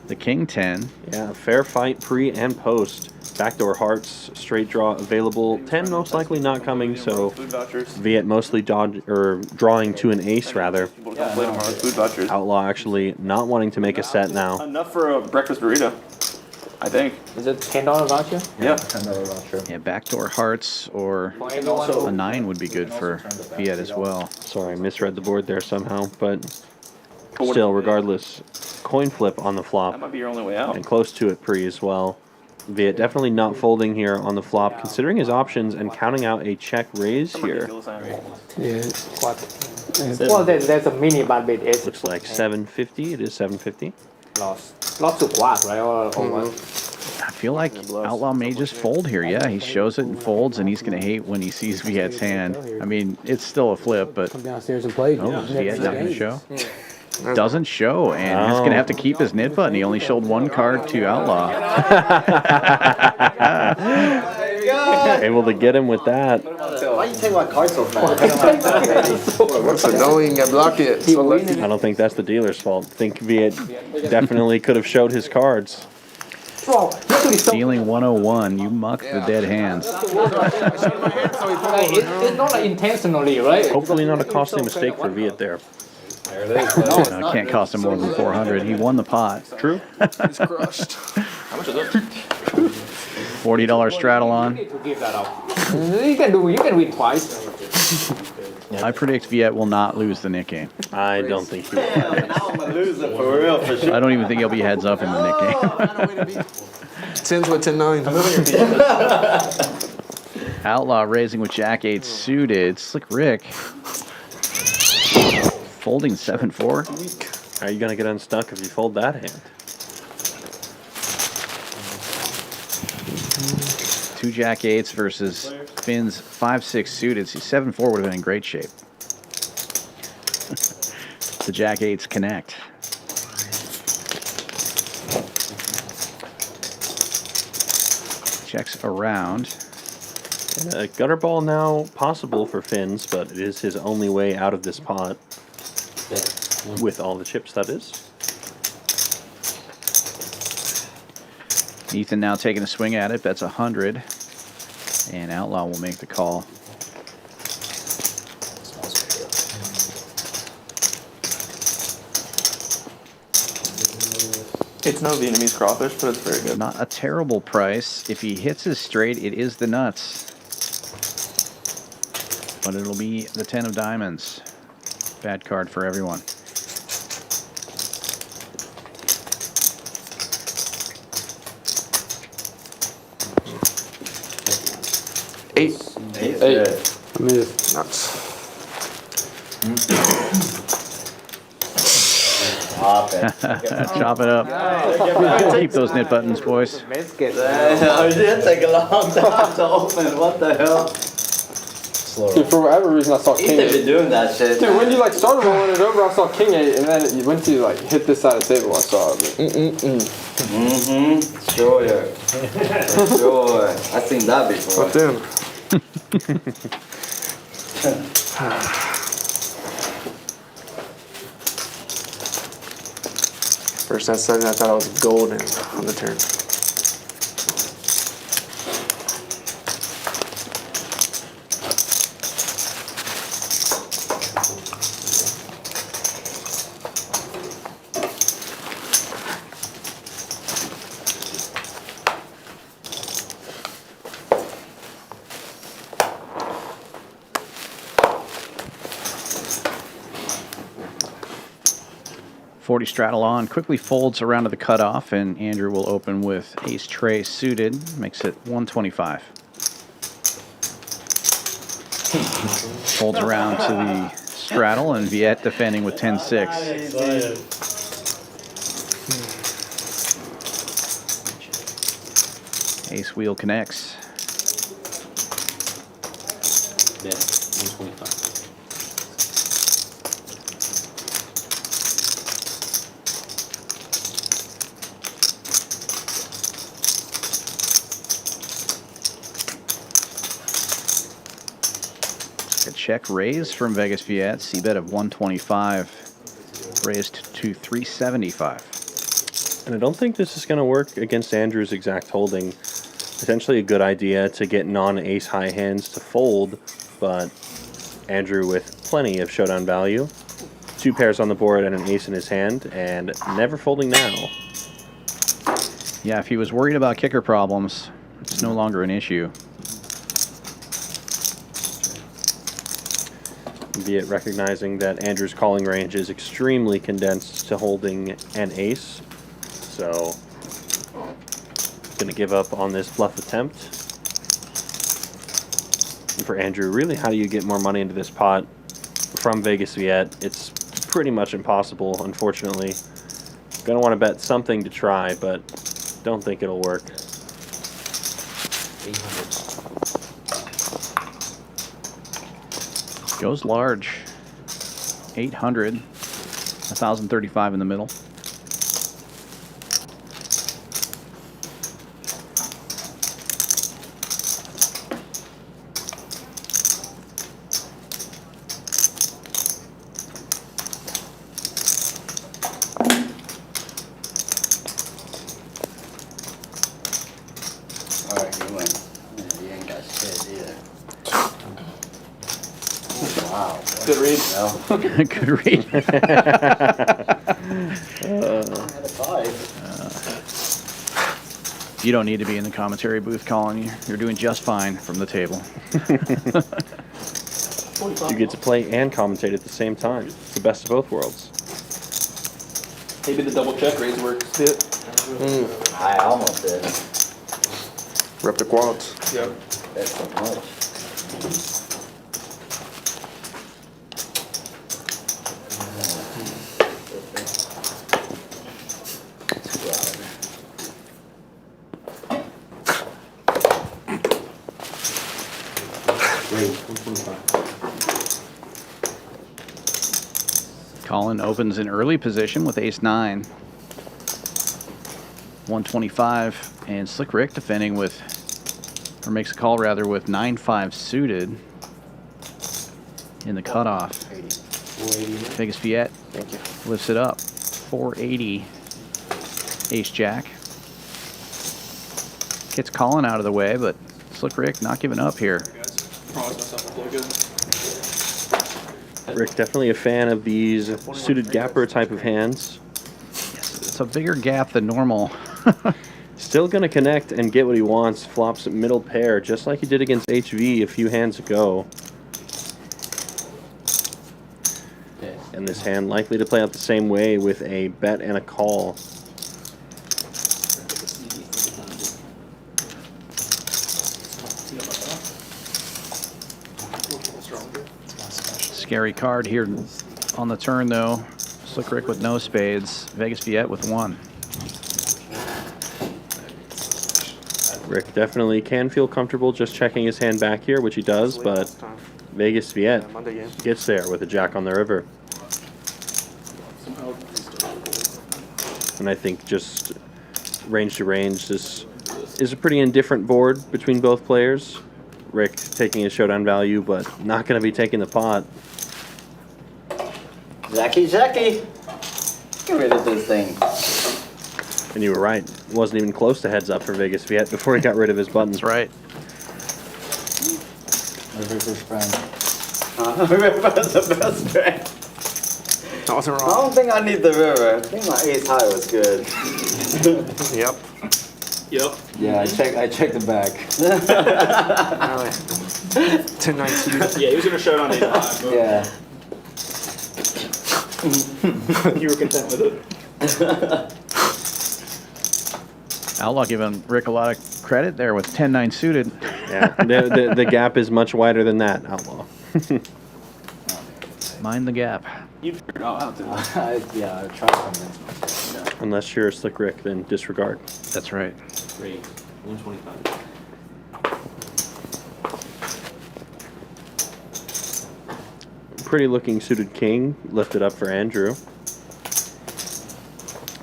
the King 10. Yeah, fair fight pre and post. Backdoor hearts, straight draw available. 10 most likely not coming, so Viet mostly drawing to an ace rather. Outlaw actually not wanting to make a set now. Enough for a breakfast burrito, I think. Is it $10 voucher? Yeah. $10 voucher. Yeah, backdoor hearts or a 9 would be good for Viet as well. Sorry, I misread the board there somehow, but still, regardless, coin flip on the flop. That might be your only way out. And close to it pre as well. Viet definitely not folding here on the flop, considering his options and counting out a check raise here. Yeah. Well, there's a mini bad bit ace. Looks like 750. It is 750. Lots of quad, right? Or what? I feel like Outlaw may just fold here. Yeah, he shows it and folds, and he's going to hate when he sees Viet's hand. I mean, it's still a flip, but Come downstairs and play. oh, is Viet not going to show? doesn't show, and he's going to have to keep his knit button. He only showed one card to Outlaw. Able to get him with that. Why you take my card so fast? What's annoying? I block it. I don't think that's the dealer's fault. I think Viet definitely could have showed his cards. Dealing 101, you muck the dead hands. It's not like intentionally, right? Hopefully not a costly mistake for Viet there. There it is. No, it can't cost him more than 400. He won the pot. True. It's crushed. How much is it? $40 straddle on. You give that up. You can win twice. I predict Viet will not lose the knit game. I don't think he will. Now I'm a loser for real, for sure. I don't even think he'll be heads up in the knit game. 10's with 10-9. Outlaw raising with Jack 8 suited. Slick Ric folding 7-4. How are you going to get unstuck if you fold that hand? 2 Jack 8s versus Finn's 5-6 suited. See, 7-4 would have been in great shape. The Jack 8s connect. Checks around. And a gutter ball now possible for Finn's, but it is his only way out of this pot. With all the chips, that is. Ethan now taking a swing at it, bets 100, and Outlaw will make the call. It's no Vietnamese crawfish, but it's very good. Not a terrible price. If he hits his straight, it is the nuts. But it'll be the 10 of diamonds. Bad card for everyone. Eight. I mean, it's nuts. Chop it up. Keep those knit buttons, boys. It did take a long time to open. What the hell? Dude, for whatever reason, I saw King 8. Been doing that shit. Dude, when you like started rolling it over, I saw King 8, and then you went to like hit this side of the table. I saw it. Sure. Sure. I've seen that before. What then? First that second, I thought I was golden on the turn. .40 straddle on, quickly folds around to the cutoff, and Andrew will open with ace tray suited, makes it 125. Folds around to the straddle, and Viet defending with 10-6. Ace wheel connects. Yeah, 125. Check raise from Vegas Viet, C-bet of 125, raised to 375. And I don't think this is going to work against Andrew's exact holding. Potentially a good idea to get non-ace high hands to fold, but Andrew with plenty of showdown value. 2 pairs on the board and an ace in his hand, and never folding now. Yeah, if he was worried about kicker problems, it's no longer an issue. Viet recognizing that Andrew's calling range is extremely condensed to holding an ace. So, going to give up on this bluff attempt. And for Andrew, really, how do you get more money into this pot from Vegas Viet? It's pretty much impossible, unfortunately. Going to want to bet something to try, but don't think it'll work. 800. Goes large. 800. 1,035 in the middle. Alright, you win. Yeah, you ain't got shit either. Wow. Good read. No. Good read. You don't need to be in the commentary booth, Colin. You're doing just fine from the table. You get to play and commentate at the same time. It's the best of both worlds. Maybe the double check raise works. I almost did. Rep the quads. Yep. That's so much. Colin opens in early position with ace-9. 125, and Slick Ric defending with, or makes a call rather, with 9-5 suited in the cutoff. Vegas Viet lifts it up. 480, ace-jack. Gets Colin out of the way, but Slick Ric not giving up here. Rick, definitely a fan of these suited gapper type of hands. It's a bigger gap than normal. Still going to connect and get what he wants. Flops middle pair, just like he did against HV a few hands ago. And this hand likely to play out the same way with a bet and a call. Scary card here on the turn, though. Slick Ric with no spades. Vegas Viet with 1. Rick definitely can feel comfortable just checking his hand back here, which he does, but Vegas Viet gets there with a jack on the river. And I think just range to range, this is a pretty indifferent board between both players. Rick taking his showdown value, but not going to be taking the pot. Jackie, get rid of this thing. And you were right. It wasn't even close to heads up for Vegas Viet before he got rid of his buttons. That's right. River's his friend. River's the best friend. Nothing I wrong. don't think I need the river. I think my ace high was good. Yep. Yep. Yeah, I checked the back. Really. 10-9. Yeah, he was gonna shut on 8-5. Yeah. You were content with it. Outlaw giving Rick a lot of credit there with 10-9 suited. Yeah, the gap is much wider than that, Outlaw. Mind the gap. You figured out how to. Yeah, I tried to convince myself. Unless you're a Slick Ric, then disregard. That's right. Great. 125. Pretty looking suited king lifted up for Andrew.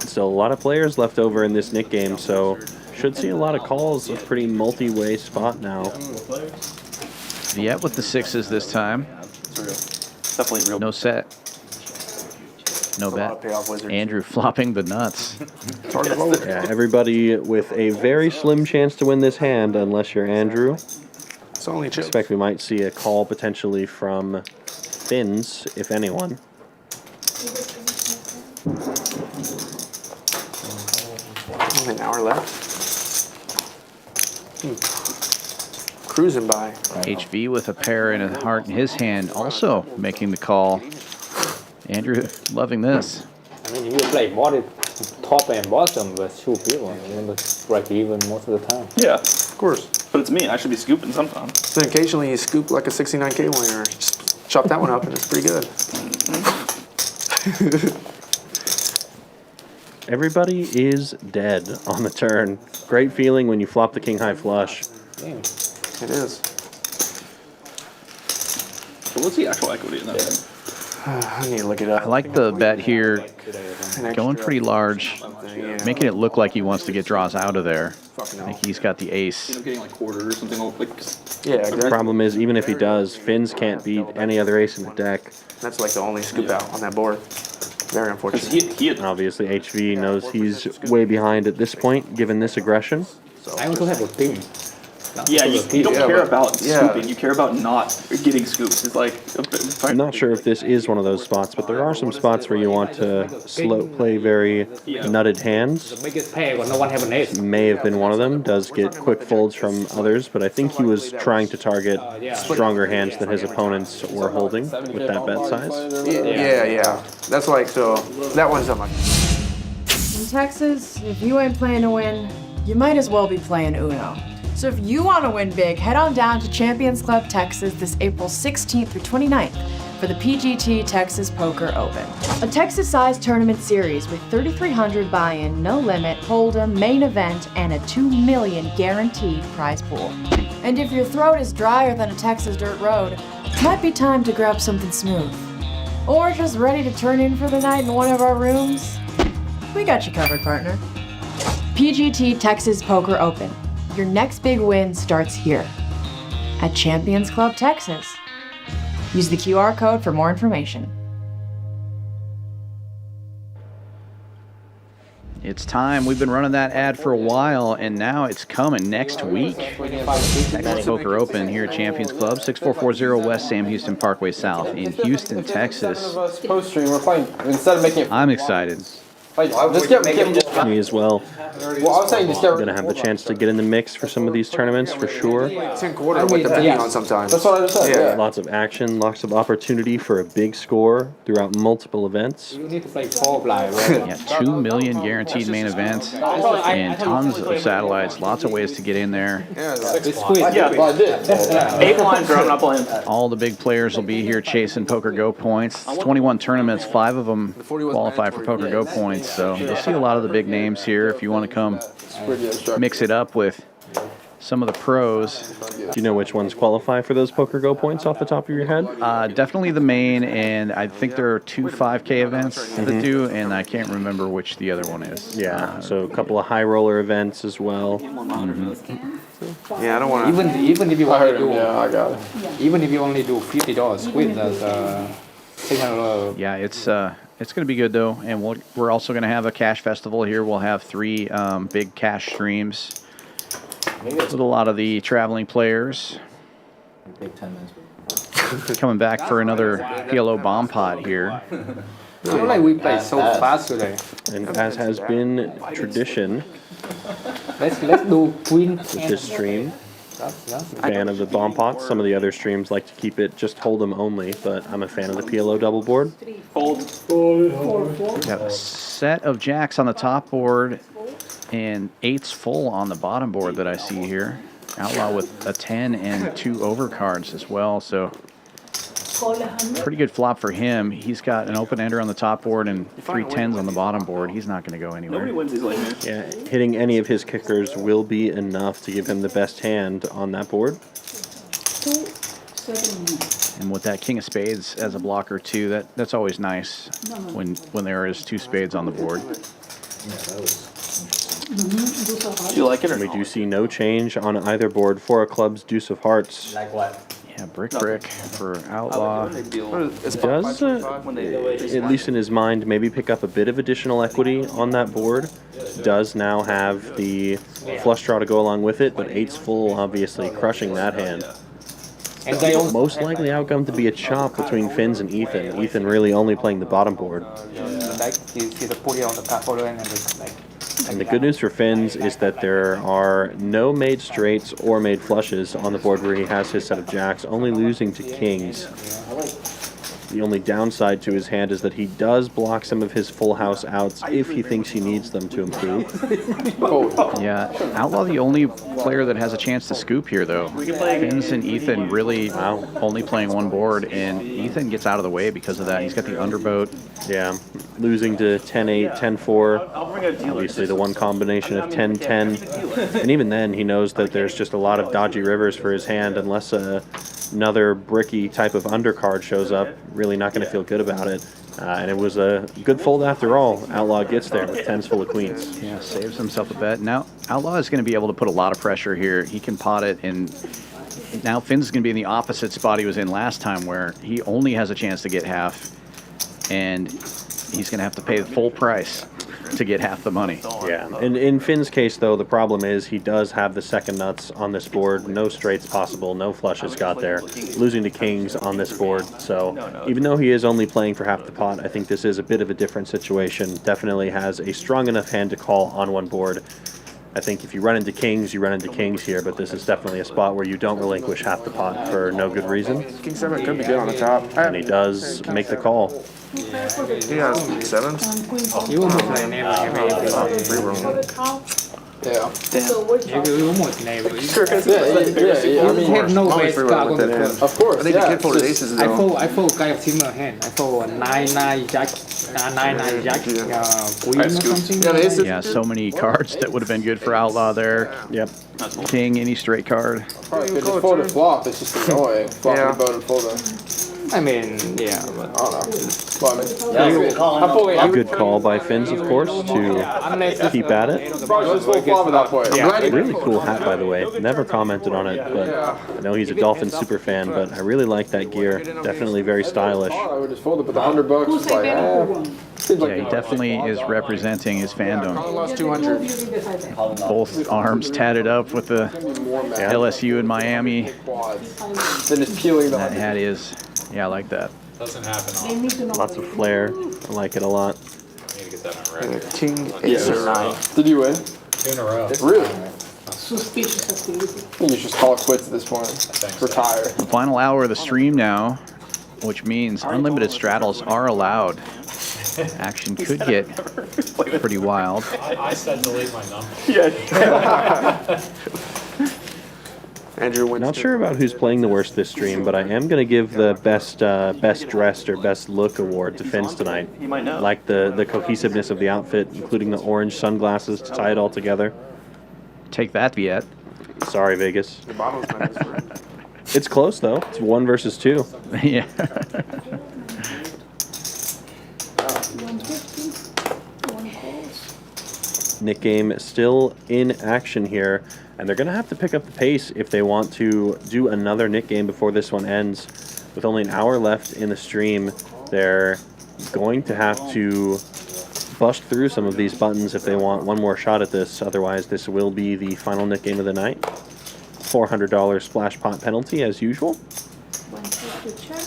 Still a lot of players left over in this Nick game, so should see a lot of calls. A pretty multi-way spot now. Viet with the 6s this time. Definitely real. No set. No bet. Andrew flopping the nuts. Yeah, everybody with a very slim chance to win this hand, unless you're Andrew. It's only chips. Expect we might see a call potentially from Fins, if anyone. Only an hour left. Cruising by. HV with a pair and a heart in his hand, also making the call. Andrew loving this. I mean, you play body, top and bottom with 2 people. You're going to break even most of the time. Yeah, of course. But it's me. I should be scooping sometimes. Then occasionally you scoop like a 69K winner. Just chop that one up and it's pretty good. Everybody is dead on the turn. Great feeling when you flop the king high flush. Damn. It is. So what's the actual equity in that? I need to look it up. I like the bet here, going pretty large, making it look like he wants to get draws out of there. Like he's got the ace. Getting like quarter or something. Like, Yeah, exactly. The problem is, even if he does, Finns can't beat any other ace in the deck. That's like the only scoop out on that board. Very unfortunate. And obviously, HV knows he's way behind at this point, given this aggression. I also have a thing. yeah, you don't care about scooping. You care about not getting scoops. It's like I'm not sure if this is one of those spots, but there are some spots where you want to slow play very nutted hands. The biggest pair when no one have an ace. May have been one of them. Does get quick folds from others, but I think he was trying to target stronger hands than his opponents were holding with that bet size. Yeah. That's like, so that one's on my. In Texas, if you ain't playing to win, you might as well be playing Uno. So if you want to win big, head on down to Champions Club Texas this April 16th through 29th for the PGT Texas Poker Open. A Texas-sized tournament series with 3,300 buy-in, no limit, hold'em, main event, and a $2 million guaranteed prize pool. And if your throat is drier than a Texas dirt road, it might be time to grab something smooth. Or just ready to turn in for the night in one of our rooms? We got you covered, partner. PGT Texas Poker Open. Your next big win starts here at Champions Club Texas. Use the QR code for more information. It's time. We've been running that ad for a while, and now it's coming next week. Texas Poker Open here at Champions Club, 6440 West Sam Houston Parkway South in Houston, Texas. Post-stream, we're playing, instead of making it... I'm excited. Just get Me as well. Well, I was saying just get... Gonna have the chance to get in the mix for some of these tournaments for sure. 10-quarter with the beat on sometimes. That's what I just said, yeah. Lots of action, lots of opportunity for a big score throughout multiple events. You need to play 4 blind, right? Yeah, 2 million guaranteed main event, and tons of satellites, lots of ways to get in there. Yeah. 8 blinds growing up on him. All the big players will be here chasing Poker Go points. It's 21 tournaments, 5 of them qualify for Poker Go points, so you'll see a lot of the big names here if you want to come mix it up with some of the pros. Do you know which ones qualify for those Poker Go points off the top of your head? Definitely the main, and I think there are 2 5K events that do, and I can't remember which the other one is. Yeah, so a couple of high roller events as well. Yeah, I don't want to... Even if you want to do... Yeah, I got it. Even if you only do $50 squid, that's yeah, it's going to be good, though, and we're also going to have a cash festival here. We'll have 3 big cash streams with a lot of the traveling players. Coming back for another PLO bomb pot here. I feel like we played so fast today. And as has been tradition let's do queen with this stream. Fan of the bomb pots. Some of the other streams like to keep it just hold'em only, but I'm a fan of the PLO double board. Got a set of jacks on the top board and 8s full on the bottom board that I see here. Outlaw with a 10 and 2 overcards as well, so pretty good flop for him. He's got an open ender on the top board and 3 10s on the bottom board. He's not going to go anywhere. Yeah, hitting any of his kickers will be enough to give him the best hand on that board. And with that king of spades as a blocker too, that's always nice when there is 2 spades on the board. Do you like it or We do see no change on either board for a club's deuce of hearts. Like what? Yeah, brick for Outlaw. Does, at least in his mind, maybe pick up a bit of additional equity on that board. Does now have the flush draw to go along with it, but 8's full, obviously crushing that hand. And most likely outcome to be a chop between Finns and Ethan. Ethan really only playing the bottom board. And the good news for Finns is that there are no made straights or made flushes on the board where he has his set of jacks, only losing to kings. The only downside to his hand is that he does block some of his full house outs if he thinks he needs them to improve. Yeah, Outlaw the only player that has a chance to scoop here, though. Finns and Ethan really only playing one board, and Ethan gets out of the way because of that. He's got the underboat. Yeah, losing to 10-8, 10-4. Obviously the one combination of 10-10. And even then, he knows that there's just a lot of dodgy rivers for his hand unless another bricky type of undercard shows up, really not going to feel good about it. And it was a good fold after all. Outlaw gets there with 10s full of queens. Yeah, saves himself a bet. Now, Outlaw is going to be able to put a lot of pressure here. He can pot it, and now Finn's going to be in the opposite spot he was in last time, where he only has a chance to get half, and he's going to have to pay the full price to get half the money. Yeah, and in Finn's case, though, the problem is he does have the second nuts on this board. No straights possible, no flushes got there. Losing to kings on this board. So even though he is only playing for half the pot, I think this is a bit of a different situation. Definitely has a strong enough hand to call on one board. I think if you run into kings, you run into kings here, but this is definitely a spot where you don't relinquish half the pot for no good reason. King 7 could be good on the top. And he does make the call. He has 7s. You almost like never Yeah. You almost never. Yeah. I mean, have no base card on the club. of course. I think the kid folded aces though. I fold kind of similar hand. I fold a 9-9 jack, 9-9 jack, queen or something. Yeah, so many cards that would have been good for Outlaw there. Yep. King, any straight card. Probably could just fold a flop. It's just annoying. Flop the boat and fold it. I mean, yeah, but I don't know. Well, I mean, A good call by Finns, of course, to keep at it. probably just full flop at that point. Really cool hat, by the way. Never commented on it, but I know he's a Dolphin super fan, but I really like that gear. Definitely very stylish. I would just fold it, but the $100 is like, Yeah, he definitely is representing his fandom. Lost 200. Both arms tatted up with the LSU in Miami. then just peeling the That hat is, yeah, I like that. Doesn't happen often. Lots of flair. I like it a lot. I need to get that on record. King, ace, or 9. Did you win? 2 in a row. Really? Suspicious activity. I think you should call it quits at this point. Retire. The final hour of the stream now, which means unlimited straddles are allowed. Action could get pretty wild. I said delete my number. Yeah. Andrew Winston. Not sure about who's playing the worst this stream, but I am going to give the best dressed or best look award to Finns tonight. You might know. Like the cohesiveness of the outfit, including the orange sunglasses to tie it all together. Take that, Viet. Sorry, Vegas. The bottom's not as good. It's close, though. It's 1 versus 2. Yeah. 150. One calls. Nick game still in action here, and they're going to have to pick up the pace if they want to do another Nick game before this one ends. With only an hour left in the stream, they're going to have to bust through some of these buttons if they want one more shot at this. Otherwise, this will be the final Nick game of the night. $400 splash pot penalty as usual. 150 check.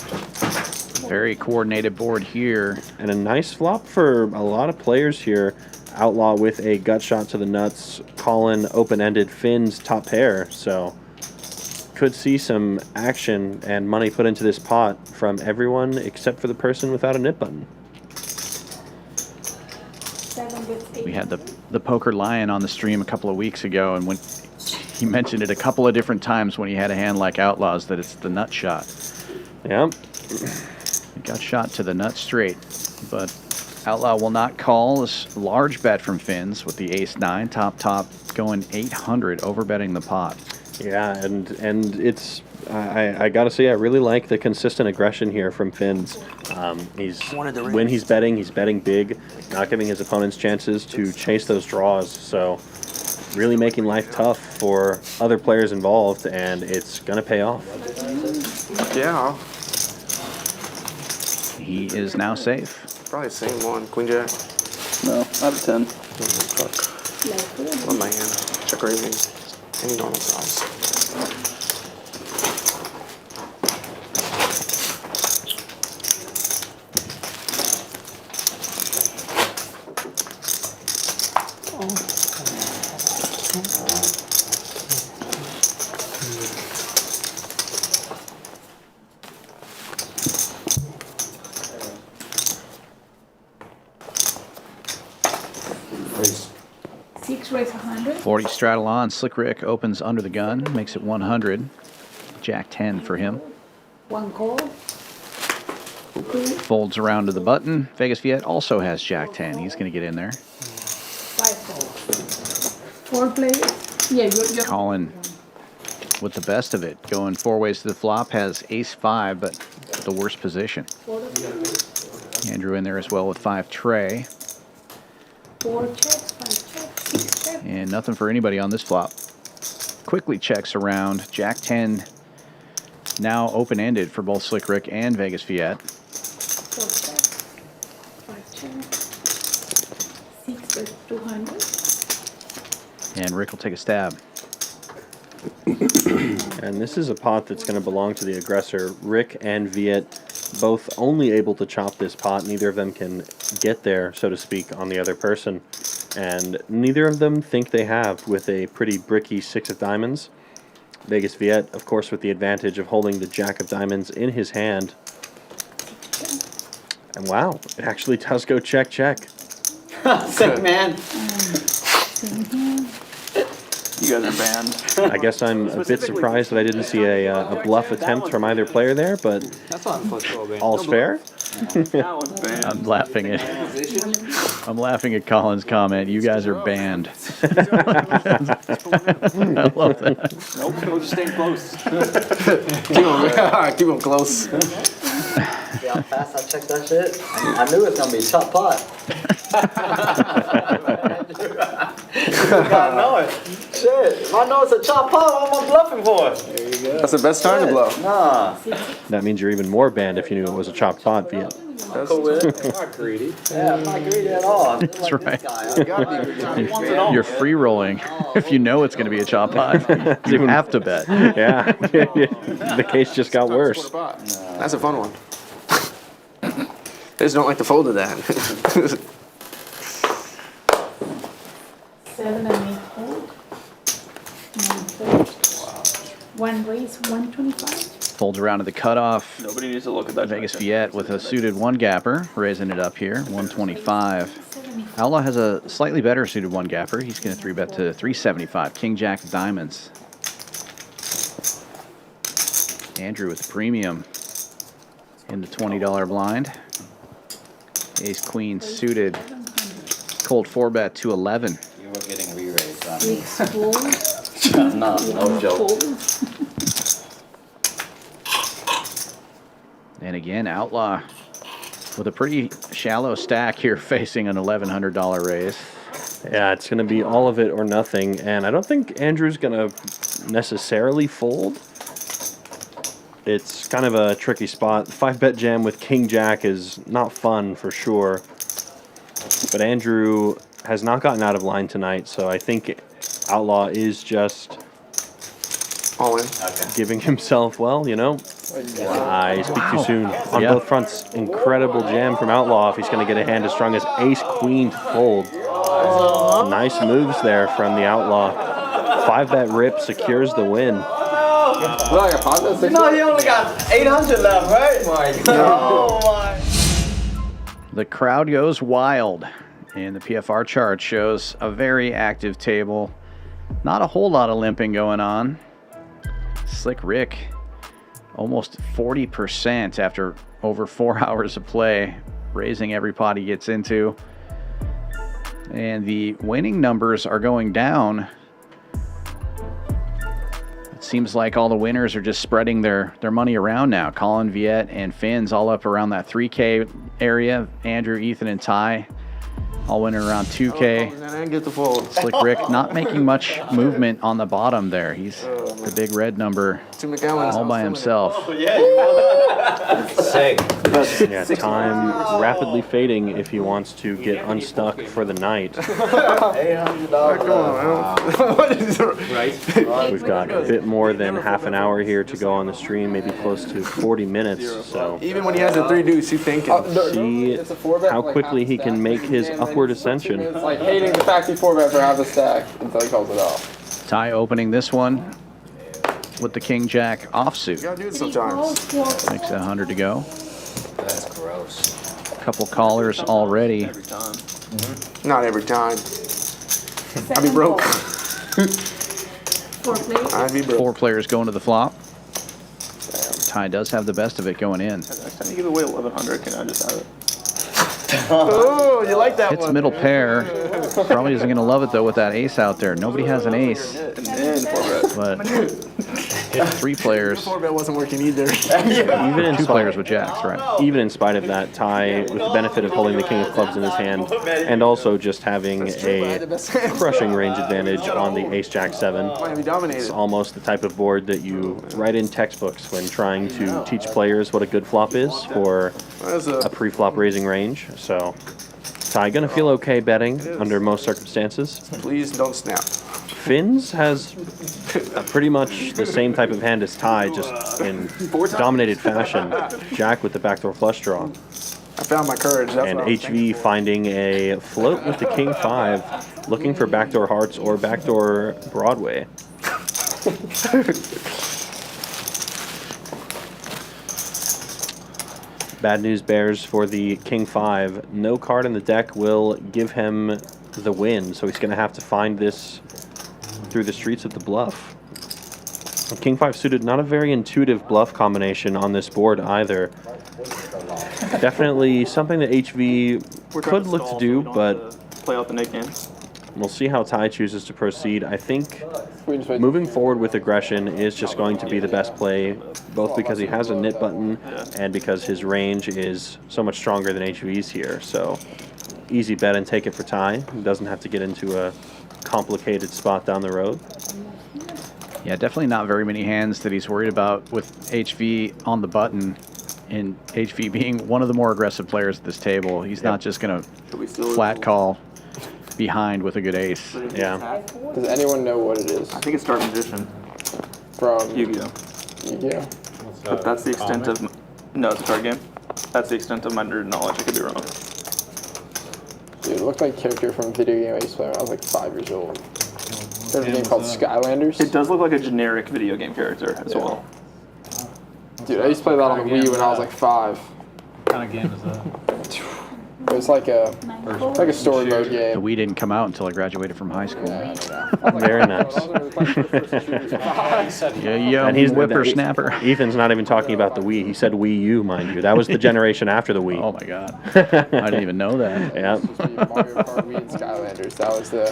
Very coordinated board here. And a nice flop for a lot of players here. Outlaw with a gut shot to the nuts. Collin open-ended, Finn's top pair. So could see some action and money put into this pot from everyone except for the person without a nip button. We had the Poker Lion on the stream a couple of weeks ago, and when he mentioned it a couple of different times when he had a hand like Outlaw's, that it's the nut shot. Yep. He got shot to the nut straight, but Outlaw will not call. This large bet from Finns with the ace-9, top, going 800, overbetting the pot. Yeah, and it's I gotta say I really like the consistent aggression here from Finns. When he's betting big, not giving his opponents chances to chase those draws. So really making life tough for other players involved, and it's gonna pay off. Yeah. He is now safe. Probably the same one. Queen Jack. No, out of 10. Fuck. Oh man. Check raising. Any normal size. Raise 100. 40 straddle on. Slick Ric opens under the gun, makes it 100. Jack 10 for him. One call. Folds around to the button. Vegas Viet also has Jack 10. He's going to get in there. 5 calls. 4 players. Yeah, you're Collin with the best of it. Going 4 ways to the flop, has ace-5, but the worst position. Andrew in there as well with 5 tray. 4 checks, 5 checks, 6 checks. And nothing for anybody on this flop. Quickly checks around. Jack 10 now open-ended for both Slick Ric and Vegas Viet. 4 checks, 5 checks, 6 is 200. And Rick will take a stab. And this is a pot that's going to belong to the aggressor. Rick and Viet both only able to chop this pot. Neither of them can get there, so to speak, on the other person. And neither of them think they have with a pretty bricky 6 of diamonds. Vegas Viet, of course, with the advantage of holding the Jack of diamonds in his hand. And wow, it actually does go check, check. Sick, man. You guys are banned. I guess I'm a bit surprised that I didn't see a bluff attempt from either player there, but all's fair. I'm laughing at Colin's comment. You guys are banned. I love that. Nope, we'll just stay close. Keep them close. See how fast I checked that shit? I knew it was gonna be a chop pot. I know it. Shit, if I know it's a chop pot, what am I bluffing for? There you go. That's the best time to blow. Nah. That means you're even more banned if you knew it was a chopped pot, Viet. I'm cool with it. Not greedy. Yeah, I'm not greedy at all. That's like right. This guy. You're free rolling if you know it's going to be a chop pot. You have to bet. Yeah, the case just got worse. That's a fun one. They just don't like the fold of that. 7 and 8 fold. 9 fold. 1 raise, 125. Folds around to the cutoff. Nobody needs to look at that. Vegas Viet with a suited 1-gapper, raising it up here, 125. Outlaw has a slightly better suited 1-gapper. He's going to 3-bet to 375. King Jack of diamonds. Andrew with the premium in the $20 blind. Ace Queen suited. Cold 4-bet to 11. You were getting re-raised on 6 fold. No joke. And again, Outlaw with a pretty shallow stack here facing an $1,100 raise. Yeah, it's going to be all of it or nothing, and I don't think Andrew's going to necessarily fold. It's kind of a tricky spot. 5-bet jam with King Jack is not fun for sure, but Andrew has not gotten out of line tonight, so I think Outlaw is just all in, giving himself, well, you know, I speak too soon. On both fronts, incredible jam from Outlaw if he's going to get a hand as strong as Ace Queen to fold. Nice moves there from the Outlaw. 5-bet rip secures the win. You know, he only got 800 left, right? My God. Oh my. The crowd goes wild, and the PFR chart shows a very active table. Not a whole lot of limping going on. Slick Ric, almost 40% after over 4 hours of play, raising every pot he gets into. And the winning numbers are going down. It seems like all the winners are just spreading their money around now. Collin, Viet, and Finn's all up around that 3K area. Andrew, Ethan, and Ty all winning around 2K. Slick Ric not making much movement on the bottom there. He's the big red number all by himself. Sick. Yeah, time rapidly fading if he wants to get unstuck for the night. We've got a bit more than half an hour here to go on the stream, maybe close to 40 minutes. So even when he has a 3 deuce, you think see how quickly he can make his upward ascension. It's like hating the fact he 4-bet for half a stack until he calls it off. Ty opening this one with the King Jack offsuit. You gotta do it sometimes. Makes it 100 to go. That's gross. Couple callers already. Every time. Not every time. I'd be broke. 4 players. I'd be broke. 4 players going to the flop. Ty does have the best of it going in. Next time you give away 1,100, can I just have it? Oh, you like that Hits one? middle pair. Probably isn't going to love it though with that ace out there. Nobody has an ace. And then 4-bet. But 3 players. 4-bet wasn't working either. Even in 2 players with jacks, right? Even in spite of that, Ty, with the benefit of holding the king of clubs in his hand, and also just having a crushing range advantage on the ace-jack 7, it's almost the type of board that you write in textbooks when trying to teach players what a good flop is for a pre-flop raising range. So Ty gonna feel okay betting under most circumstances. Please don't snap. Finns has pretty much the same type of hand as Ty, just in dominated fashion. Jack with the backdoor flush draw. I found my courage. That's And what I was HV finding a float with the king 5, looking for backdoor hearts or backdoor Broadway. Bad news bears for the king 5. No card in the deck will give him the win, so he's going to have to find this through the streets of the bluff. King 5 suited, not a very intuitive bluff combination on this board either. Definitely something that HV could look to do, but play out the Nick game. We'll see how Ty chooses to proceed. I think moving forward with aggression is just going to be the best play, both because he has a knit button and because his range is so much stronger than HV's here. So easy bet and take it for Ty. He doesn't have to get into a complicated spot down the road. Yeah, definitely not very many hands that he's worried about with HV on the button, and HV being one of the more aggressive players at this table. He's not just going to flat call behind with a good ace. Yeah. Does anyone know what it is? I think it's Dark Magician. From Yu-Gi-Oh. Yu-Gi-Oh. But that's the extent of... No, it's a card game. That's the extent of my nerd knowledge. I could be wrong. Dude, it looked like a character from a video game I used to play when I was like 5 years old. There's a game called Skylanders. It does look like a generic video game character as well. Dude, I used to play that on the Wii when I was like 5. What kind of game is that? It was like a story mode game. The Wii didn't come out until I graduated from high school. Very nice. Yeah, and he's whippersnapper. Ethan's not even talking about the Wii. He said Wii U, mind you. That was the generation after the Wii. Oh my god. I didn't even know that. Yeah. Mario Kart, Wii, and Skylanders. That was the...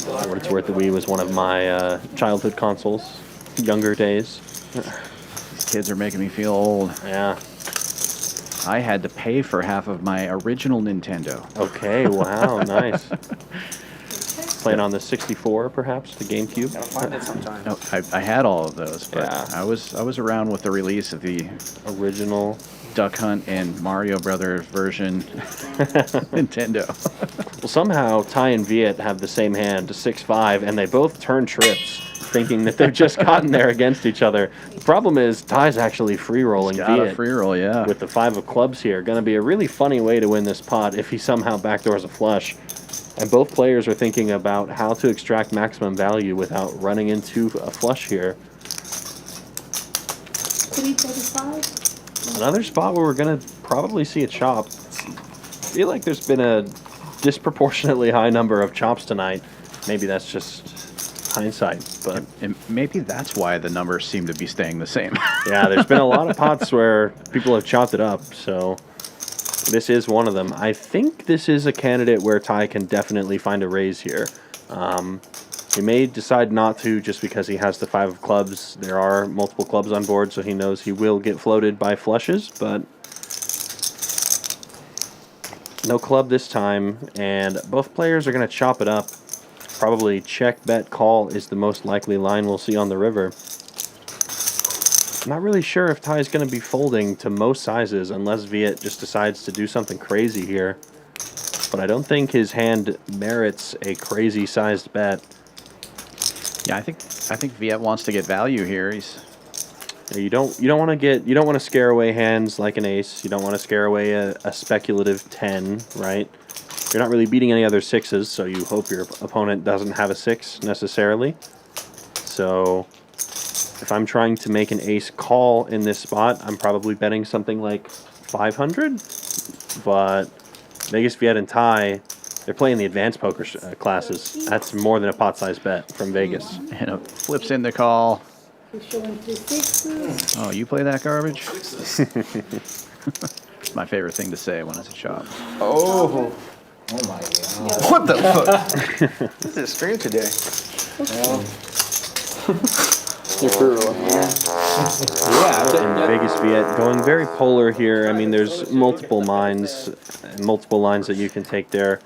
For what it's worth, the Wii was one of my childhood consoles, younger days. These kids are making me feel old. Yeah. I had to pay for half of my original Nintendo. Okay, wow, nice. Playing on the 64, perhaps, the GameCube? No, I had all of those, but I was around with the release of the original Duck Hunt and Mario Brothers version Nintendo. Well, somehow Ty and Viet have the same hand, 6-5, and they both turn trips, thinking that they've just gotten there against each other. The problem is Ty's actually free-rolling Viet. Free roll, yeah. With the 5 of clubs here. Going to be a really funny way to win this pot if he somehow backdoors a flush. And both players are thinking about how to extract maximum value without running into a flush here. 335. Another spot where we're going to probably see a chop. I feel like there's been a disproportionately high number of chops tonight. Maybe that's just hindsight, but and maybe that's why the numbers seem to be staying the same. Yeah, there's been a lot of pots where people have chopped it up, so this is one of them. I think this is a candidate where Ty can definitely find a raise here. He may decide not to just because he has the 5 of clubs. There are multiple clubs on board, so he knows he will get floated by flushes, but no club this time, and both players are going to chop it up. Probably check, bet, call is the most likely line we'll see on the river. I'm not really sure if Ty's going to be folding to most sizes unless Viet just decides to do something crazy here. But I don't think his hand merits a crazy sized bet. Yeah, I think Viet wants to get value here. You don't want to scare away hands like an ace. You don't want to scare away a speculative 10, right? You're not really beating any other 6s, so you hope your opponent doesn't have a 6 necessarily. So if I'm trying to make an ace call in this spot, I'm probably betting something like 500. But Vegas Viet and Ty, they're playing the advanced poker classes. That's more than a pot-sized bet from Vegas. And it flips in the call. Showing 2 6s. Oh, you play that garbage? It's my favorite thing to say when it's a chop. Oh. Oh my god. What the fuck? This is stream today. You're brutal. And Vegas Viet going very polar here. I mean, there's multiple minds and multiple lines that you can take there.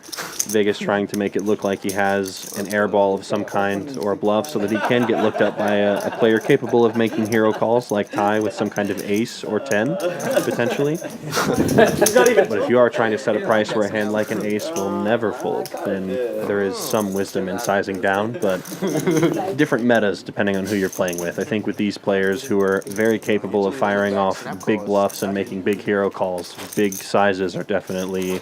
Vegas trying to make it look like he has an air ball of some kind or a bluff so that he can get looked up by a player capable of making hero calls like Ty with some kind of ace or 10, potentially. But if you are trying to set a price where a hand like an ace will never fold, then there is some wisdom in sizing down, but different metas depending on who you're playing with. I think with these players who are very capable of firing off big bluffs and making big hero calls, big sizes are definitely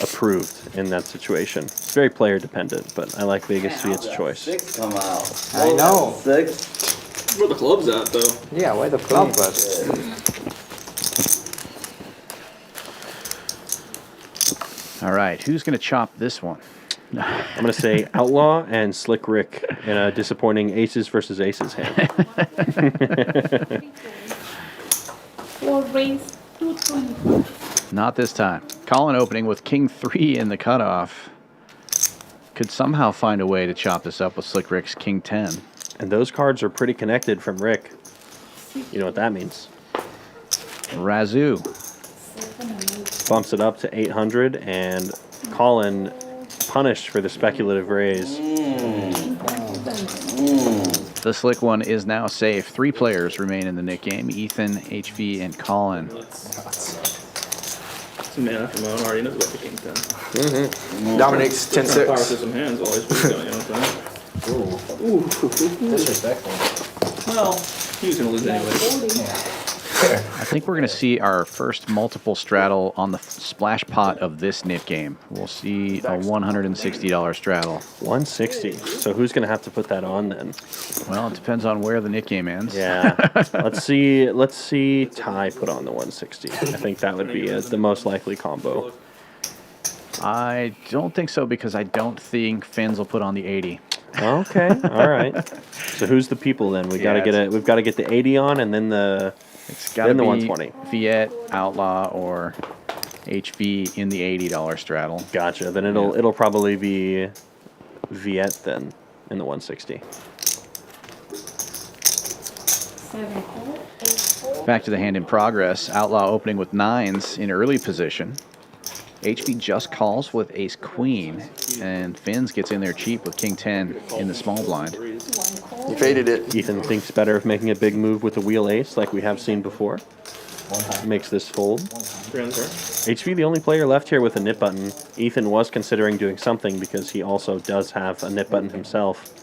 approved in that situation. It's very player dependent, but I like Vegas Viet's choice. 6 come out. I know. 6. Where the club's at, though? Yeah, where the club was. All right, who's going to chop this one? I'm going to say Outlaw and Slick Ric in a disappointing aces versus aces hand. 4 raise 225. Not this time. Collin opening with King 3 in the cutoff. Could somehow find a way to chop this up with Slick Ric's King 10. And those cards are pretty connected from Rick. You know what that means. Razoo. Bumps it up to 800, and Collin punished for the speculative raise. The Slick one is now safe. 3 players remain in the Nick game. Ethan, HV, and Collin. It's a man after my own heart. He knows about the King 10. Dominates 10-6. Power through some hands always. You know what I'm saying? Ooh. Disrespectful. Well, he was going to lose anyway. I think we're going to see our first multiple straddle on the splash pot of this Nick game. We'll see a $160 straddle. 160. So who's going to have to put that on then? Well, it depends on where the Nick game ends. Yeah. Let's see Ty put on the 160. I think that would be the most likely combo. I don't think so because I don't think Fins will put on the 80. Okay. All right. So who's the people then? We've got to get the 80 on and then the It's got to be 120. Viet, Outlaw, or HV in the $80 straddle. Gotcha. Then it'll probably be Viet then in the 160. 7 4 8 4. Back to the hand in progress. Outlaw opening with 9s in early position. HV just calls with ace queen, and Fins gets in there cheap with king 10 in the small blind. He faded it. Ethan thinks better of making a big move with a wheel ace like we have seen before. Makes this fold. HV the only player left here with a nip button. Ethan was considering doing something because he also does have a nip button himself.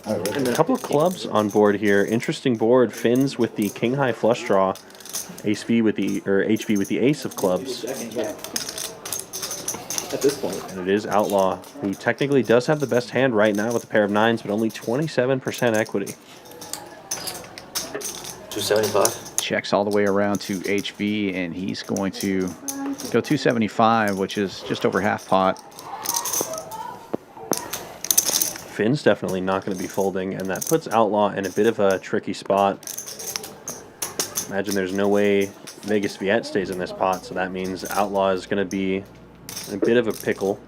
And a couple of clubs on board here. Interesting board. Fins with the king high flush draw. HV with the ace of clubs. At this point. And it is Outlaw, who technically does have the best hand right now with a pair of 9s, but only 27% equity. 275. Checks all the way around to HV, and he's going to go 275, which is just over half pot. Finn's definitely not going to be folding, and that puts Outlaw in a bit of a tricky spot. Imagine there's no way Vegas Viet stays in this pot, so that means Outlaw is going to be in a bit of a pickle.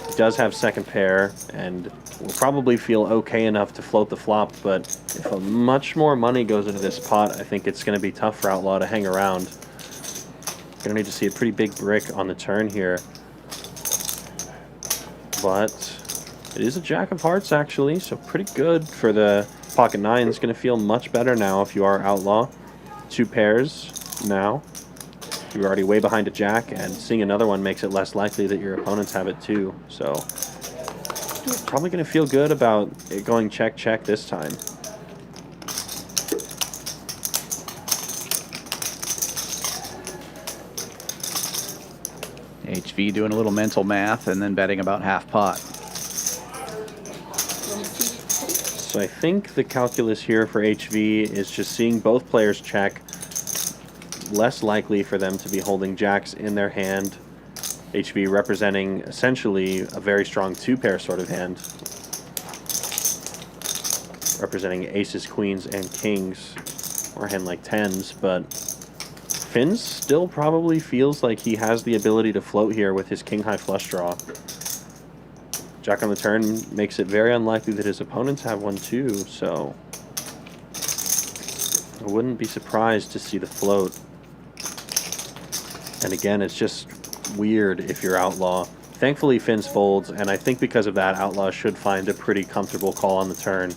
He does have second pair, and will probably feel okay enough to float the flop, but if much more money goes into this pot, I think it's going to be tough for Outlaw to hang around. Going to need to see a pretty big brick on the turn here. But it is a jack of hearts, actually, so pretty good for the pocket 9. It's going to feel much better now if you are Outlaw. 2 pairs now. You're already way behind a jack, and seeing another one makes it less likely that your opponents have it too. So probably going to feel good about it going check this time. HV doing a little mental math and then betting about half pot. So I think the calculus here for HV is just seeing both players check. Less likely for them to be holding jacks in their hand. HV representing essentially a very strong 2-pair sort of hand. Representing aces, queens, and kings. Or a hand like 10s, but Fins still probably feels like he has the ability to float here with his king high flush draw. Jack on the turn makes it very unlikely that his opponents have one too, so I wouldn't be surprised to see the float. And again, it's just weird if you're Outlaw. Thankfully, Fins folds, and I think because of that, Outlaw should find a pretty comfortable call on the turn,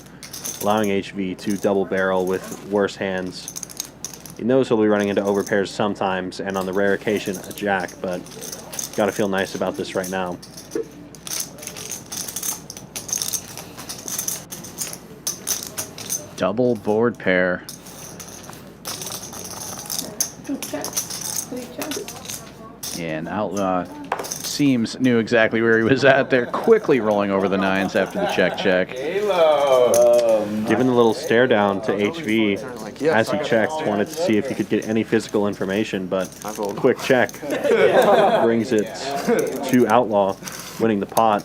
allowing HV to double barrel with worse hands. He knows he'll be running into overpairs sometimes, and on the rare occasion, a jack, but gotta feel nice about this right now. Double board pair. 2 checks, 3 checks. And Outlaw knew exactly where he was at there, quickly rolling over the 9s after the check. Giving a little stare down to HV as he checked, wanted to see if he could get any physical information, but quick check brings it to Outlaw, winning the pot.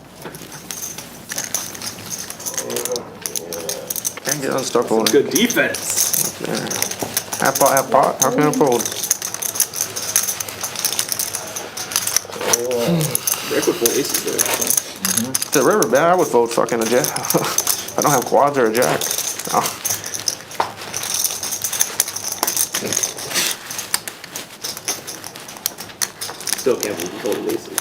Can't get unstuck folding. Good defense. Half pot. How can I fold? Ric would fold aces there. If the river bad, I would fold fucking a jack. I don't have quads or a jack. Oh. Still can't believe you folded aces.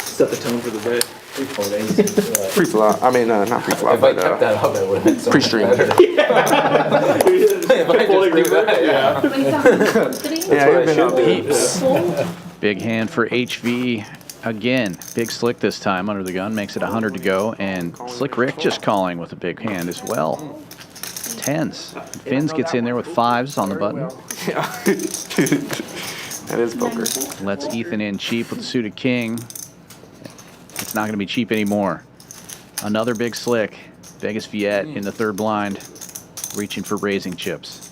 Set the tone for the bet. We fold aces. Free flop. I mean, not free flop, If I but kept that up, it would have been so pre-stream. much better. If I just do that, Yeah, you've been up heaps. Big hand for HV again. Big Slick this time under the gun, makes it 100 to go, and Slick Ric just calling with a big hand as well. 10s. Fins gets in there with 5s on the button. Yeah. That is poker. Lets Ethan in cheap with the suited king. It's not going to be cheap anymore. Another big Slick. Vegas Viet in the third blind, reaching for raising chips.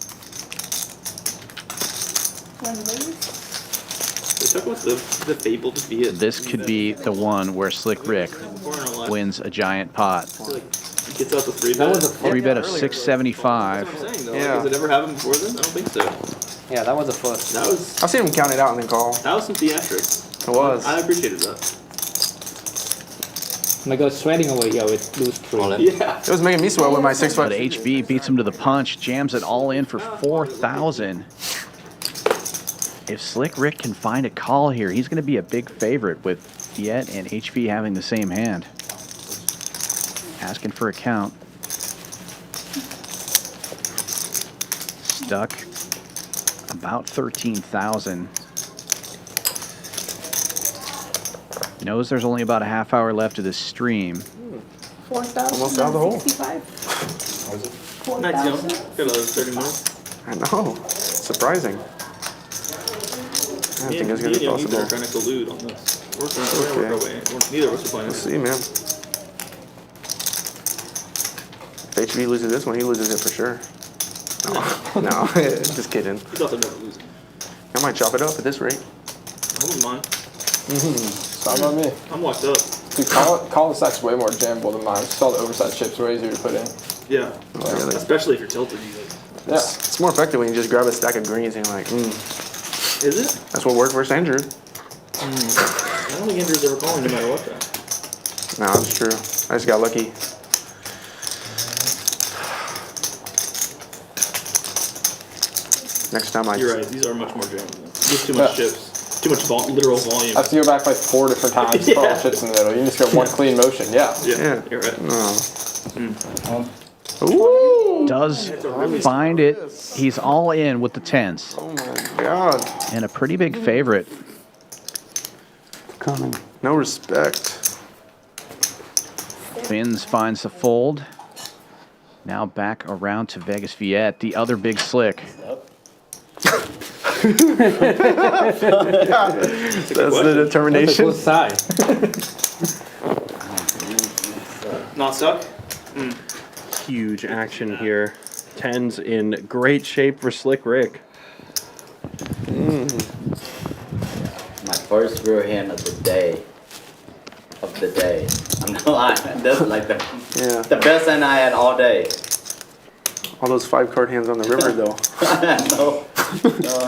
Talk about the fabled Viet. This could be the one where Slick Ric wins a giant pot. Gets out the 3-bet. 3-bet of 675. That's what I'm saying, though. Yeah. Has it ever happened before then? I don't think so. Yeah, that was the first. That was. I've seen him count it out and then call. That was some theatrics. It was. I appreciated that. I go sweating over here with loose 3. Yeah. It was making me sweat with my 6-5. But HV beats him to the punch, jams it all in for 4,000. If Slick Ric can find a call here, he's going to be a big favorite with Viet and HV having the same hand. Asking for a count. Stuck about 13,000. Knows there's only about a half hour left of this stream. 4,065. Nice, young. Got another 30 minutes. I know. Surprising. I didn't think it was going to be possible. We're trying to collude on this. We're going to work our way. Neither of us are playing. We'll see, man. If HV loses this one, he loses it for sure. No, just kidding. He's also never losing. I might chop it up at this rate. I wouldn't mind. It's not about me. I'm locked up. Dude, Collin stack's way more jammable than mine. Just all the oversized chips way easier to put in. Yeah. Really? Especially if you're tilted. Yeah. It's more effective when you just grab a stack of greens and you're like, Is it? That's what worked for Andrew. I don't think Andrew's ever calling no matter what, though. No, that's true. I just got lucky. Next time You're right. These are much more jammable. Just too much chips. Too much literal volume. I have to go back like 4 different times to put all the chips in the middle. You just get one clean motion. Yeah. Yeah. You're right. Ooh. Does find it. He's all in with the 10s. Oh my God. And a pretty big favorite. Coming. No respect. Fins finds the fold. Now back around to Vegas Viet, the other big Slick. That's the determination. That's a good side. Not stuck? Huge action here. 10s in great shape for Slick Ric. My first real hand of the day. I'm not lying. This is like the best hand I had all day. All those 5-card hands on the river, though. No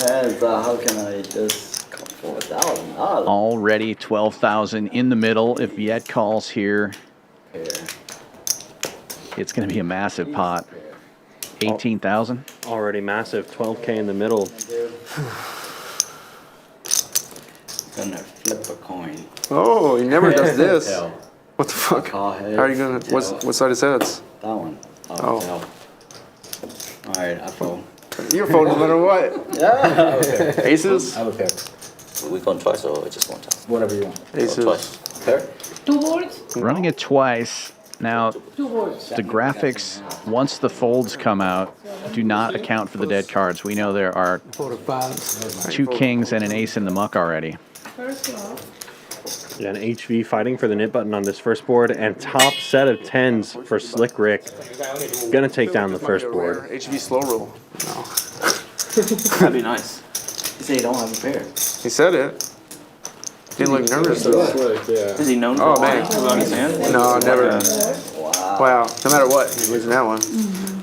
hands. How can I just $4,000. Already 12,000 in the middle. If Viet calls here, it's going to be a massive pot. 18,000. Already massive. 12K in the middle. Gonna flip a coin. Oh, he never does this. What the fuck? How are you gonna? What side is heads? That one. Oh. All right, I fold. You're folding no matter what. Yeah. Okay. Aces. I have a pair. We going twice or just one time? Whatever you want. Aces. Twice. Pair. 2 boards. Running it twice. Now, 2 boards. the graphics, once the folds come out, do not account for the dead cards. We know there are 2 kings and an ace in the muck already. First off. Yeah, an HV fighting for the nit button on this first board, and top set of 10s for Slick Ric. Gonna take down the first board. HV slow roll. No. That'd be nice. He said he don't have a pair. He said it. Didn't look nervous though. Is he known for Oh lying man. about his hand? No, never. Wow. No matter what, he's losing that one.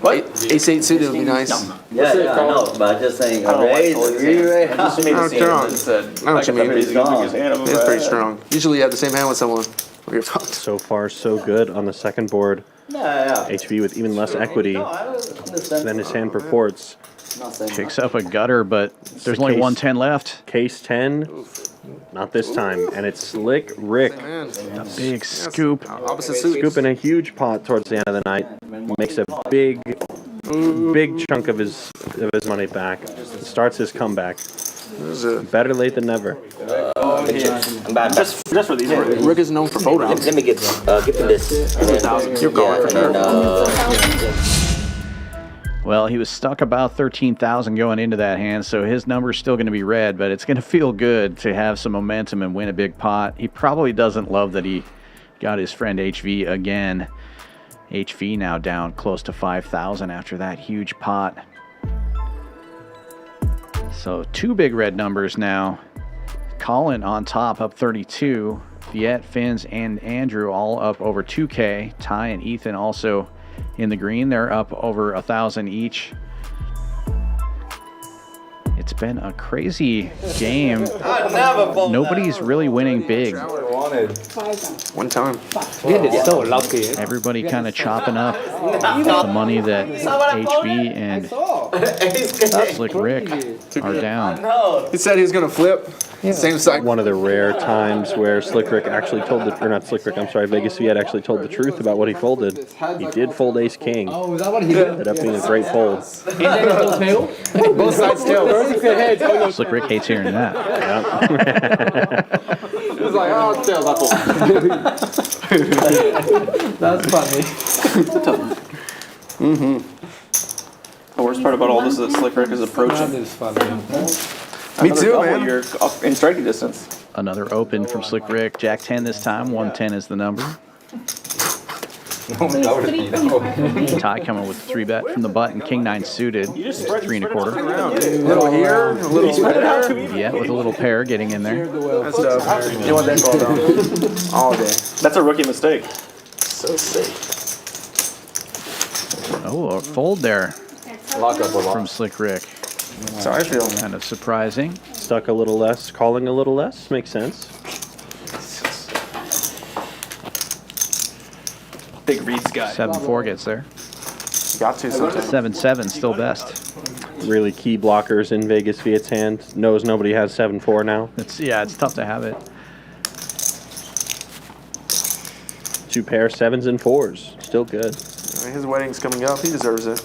What? Ace 8 suited would be nice. Yeah, I know, but I'm just saying, I don't a like raise, holding a his hand. re-raise. I just made Oh, the scene strong. and said, I know what you mean. he's gonna pick his hand up. It's pretty strong. Usually you have the same hand with someone. Or you're fucked. So far, so good on the second board. Yeah. HV with even less equity No, I don't understand. than his hand purports. Not saying Picks up a gutter, but there's only case. 110 left. Case 10. Not this time. And it's Slick Ric. A big scoop. Opposite suit. Scooping a huge pot towards the end of the night. Makes a big chunk of his money back. Starts his comeback. Better late than never. I'm bad. Just for these. Rick is known for folding. Let me give him this. You're going for sure. Well, he was stuck about 13,000 going into that hand, so his number's still going to be red, but it's going to feel good to have some momentum and win a big pot. He probably doesn't love that he got his friend HV again. HV now down close to 5,000 after that huge pot. So 2 big red numbers now. Collin on top, up 32. Viet, Finns, and Andrew all up over 2K. Ty and Ethan also in the green. They're up over 1,000 each. It's been a crazy game. Nobody's really winning big. One time. It's so lucky. Everybody kind of chopping up the money that HV and Slick Ric are down. He said he was gonna flip. Same side. One of the rare times where Slick Ric actually told the, or not Slick Ric, I'm sorry, Vegas Viet actually told the truth about what he folded. He did fold Ace King. Oh, is that what he did? Ended up being a great fold. And then the tail? Both sides tail. Slick Ric hates hearing that. He was like, oh, tail, That's funny. The worst part about all this is that Slick Ric is approaching. That is funny. Me too, man. You're up in striking distance. Another open from Slick Ric. Jack 10 this time. 110 is the number. Ty coming with 3-bet from the button. King 9 suited. 3 1/4. A little here, a little there. Yeah, with a little pair getting in there. That's tough. You want that call down all day. That's a rookie mistake. So sick. Oh, a fold there Lock up a lot. from Slick Ric. So I feel. Kind of surprising. Stuck a little less, calling a little less. Makes sense. Big reads guy. 7-4 gets there. Got to sometimes. 7-7 still best. Really key blockers in Vegas Viet's hand. Knows nobody has 7-4 now. It's tough to have it. 2 pair 7s and 4s. Still good. His wedding's coming up. He deserves it.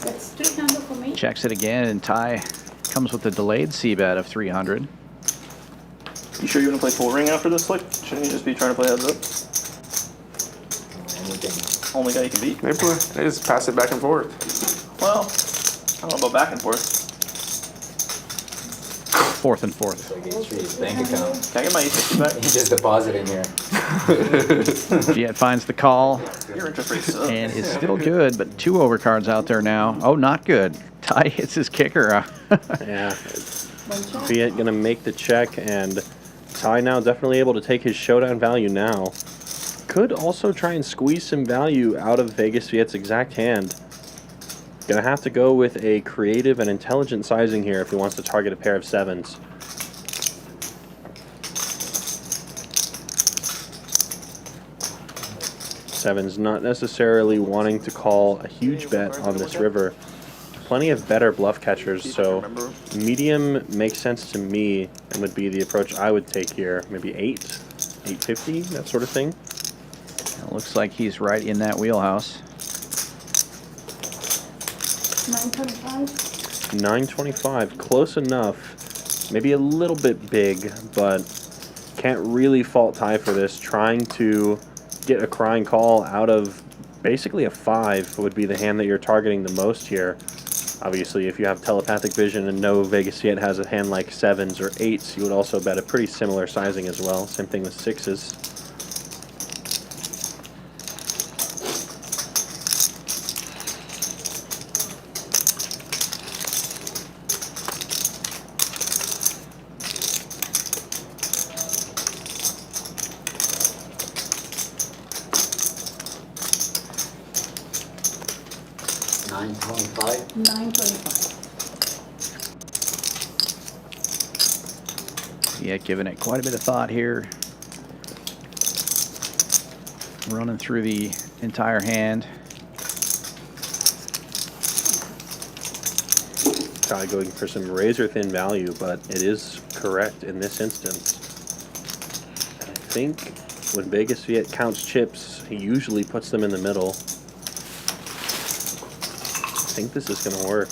That's 300 for me. Checks it again, and Ty comes with a delayed C-bet of 300. You sure you want to play full ring after this, Slick? Shouldn't you just be trying to play heads up? Only guy you can beat. They just pass it back and forth. Well, I don't know about back and forth. 4th and 4th. Bank account. Can I get my E50 back? He just deposited here. Viet finds the call Your interest rate's up. and is still good, but 2 overcards out there now. Oh, not good. Ty hits his kicker. Yeah. Viet gonna make the check, and Ty now definitely able to take his showdown value now. Could also try and squeeze some value out of Vegas Viet's exact hand. Gonna have to go with a creative and intelligent sizing here if he wants to target a pair of sevens. Sevens not necessarily wanting to call a huge bet on this river. Plenty of better bluff catchers, so medium makes sense to me and would be the approach I would take here. Maybe 850, that sort of thing. It looks like he's right in that wheelhouse. 925. 925, close enough. Maybe a little bit big, but can't really fault Ty for this. Trying to get a crying call out of basically a 5 would be the hand that you're targeting the most here. Obviously, if you have telepathic vision and know Vegas Viet has a hand like 7s or 8s, you would also bet a pretty similar sizing as well. Same thing with 6s. Yeah, giving it quite a bit of thought here. Running through the entire hand. Ty going for some razor thin value, but it is correct in this instance. I think when Vegas Viet counts chips, he usually puts them in the middle. I think this is going to work.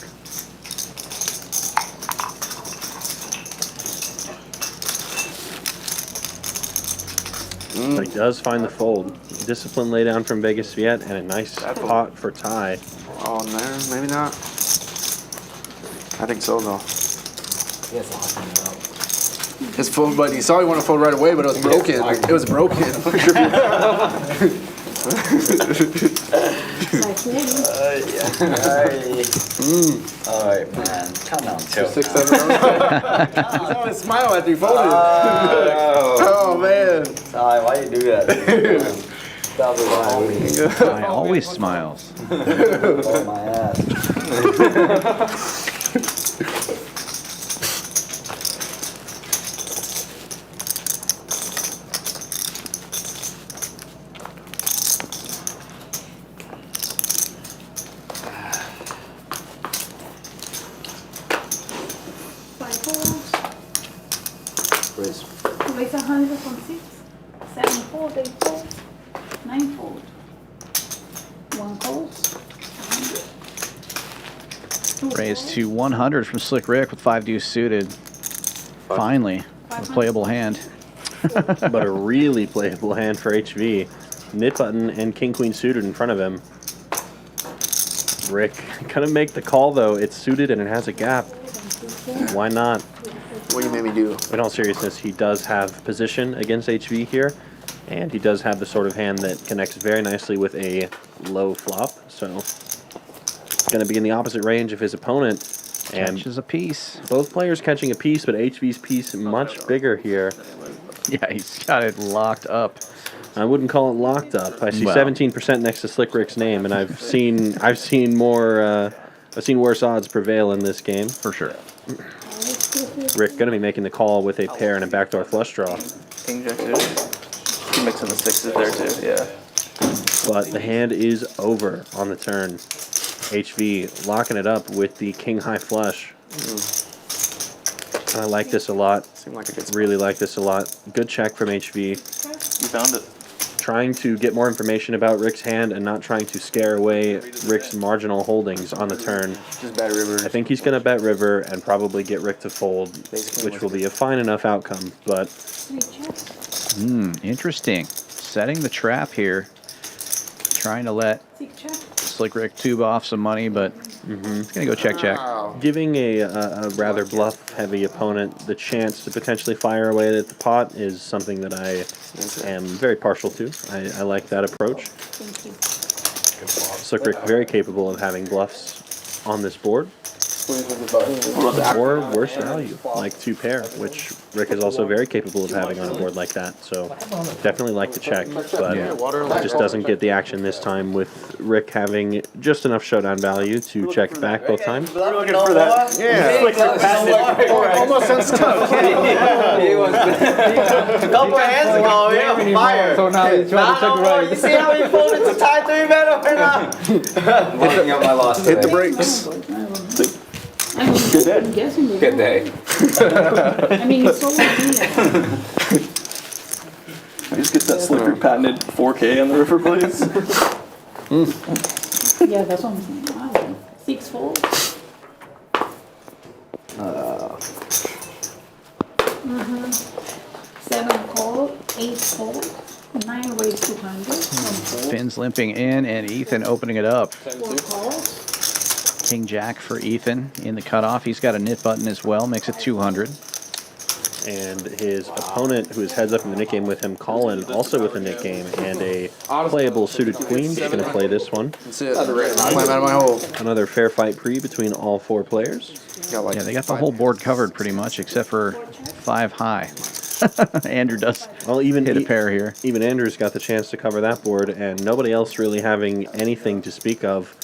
But he does find the fold. Discipline lay down from Vegas Viet and a nice pot for Ty. Oh, no, maybe not. I think so, though. His fold, but he saw he wanted to fold right away, but it was broken. It was broken. Alright, man. Come on, Joe. 6, 7, 8. He's always smile after you folded. Oh, man. Ty, why you do that? I always smiles. Oh, my ass. Raise 100 from 6. 7 fold, 8 fold, 9 fold. 1 fold. 100. Raised to 100 from Slick Ric with 5 deuce suited. Finally, a playable hand. But a really playable hand for HV. Nit button and king queen suited in front of him. Rick gonna make the call though. It's suited and it has a gap. Why not? What you made me do? In all seriousness, he does have position against HV here, and he does have the sort of hand that connects very nicely with a low flop. So going to be in the opposite range of his opponent. And catches a piece. Both players catching a piece, but HV's piece much bigger here. Yeah, he's got it locked up. I wouldn't call it locked up. I see 17% next to Slick Ric's name, and I've seen worse odds prevail in this game for sure. Rick going to be making the call with a pair and a backdoor flush draw. King jack suited. Mixing the 6s there too, yeah. But the hand is over on the turn. HV locking it up with the king high flush. I like this a lot. Really like this a lot. Good check from HV. You found it. Trying to get more information about Rick's hand and not trying to scare away Rick's marginal holdings on the turn. Just bet river. I think he's going to bet river and probably get Rick to fold, which will be a fine enough outcome. But interesting. Setting the trap here. Trying to let Slick Ric tube off some money, but it's going to go check. Giving a rather bluff-heavy opponent the chance to potentially fire away at the pot is something that I am very partial to. I like that approach. Slick Ric very capable of having bluffs on this board. Or worse value, like 2 pair, which Rick is also very capable of having on a board like that. So definitely like the check, but it just doesn't get the action this time with Rick having just enough showdown value to check it back both times. Looking for that. Yeah. Almost unstuck. Couple hands ago, we have fire. So now he's trying to check it right. You see how he folded to tie 3 men over now? Locking up my loss Hit the today. brakes. Good day. I'm guessing they Good day. I mean, it's so weird. I just get that Slick Ric patented 4K on the river, please. Yeah, that's what I'm saying. Wow. 6 fold. Mm-hmm. 7 call, 8 fold, 9 raise 200. 1 fold. Finn's limping in, and Ethan opening it up. 4 calls. King Jack for Ethan in the cutoff. He's got a knit button as well, makes it 200. And his opponent, who is heads up in the knit game with him, Collin, also with a knit game and a playable suited queen, is going to play this one. That's it. Climb out of my hole. Another fair fight pre between all 4 players. Yeah, they got the whole board covered pretty much, except for 5 high. Andrew does even hit a pair here. Even Andrew's got the chance to cover that board, and nobody else really having anything to speak of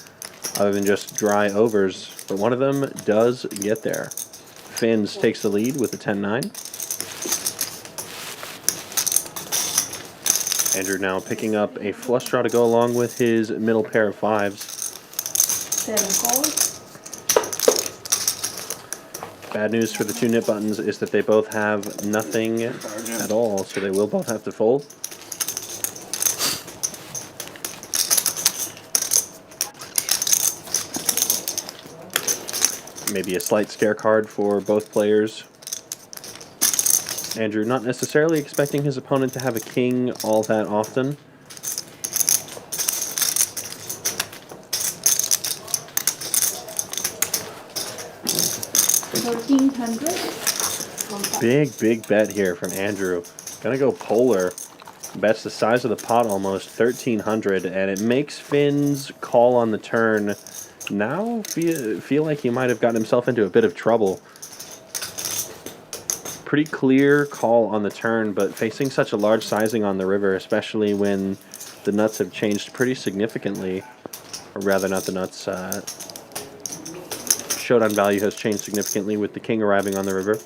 other than just dry overs. But one of them does get there. Finns takes the lead with a 10-9. Andrew now picking up a flush draw to go along with his middle pair of 5s. 7 calls. Bad news for the 2 knit buttons is that they both have nothing at all, so they will both have to fold. Maybe a slight scare card for both players. Andrew not necessarily expecting his opponent to have a king all that often. Big bet here from Andrew. Gonna go polar. Bets the size of the pot almost, 1,300, and it makes Finn's call on the turn now feel like he might have gotten himself into a bit of trouble. Pretty clear call on the turn, but facing such a large sizing on the river, especially when the nuts have changed pretty significantly, or rather not the nuts, showdown value has changed significantly with the king arriving on the river.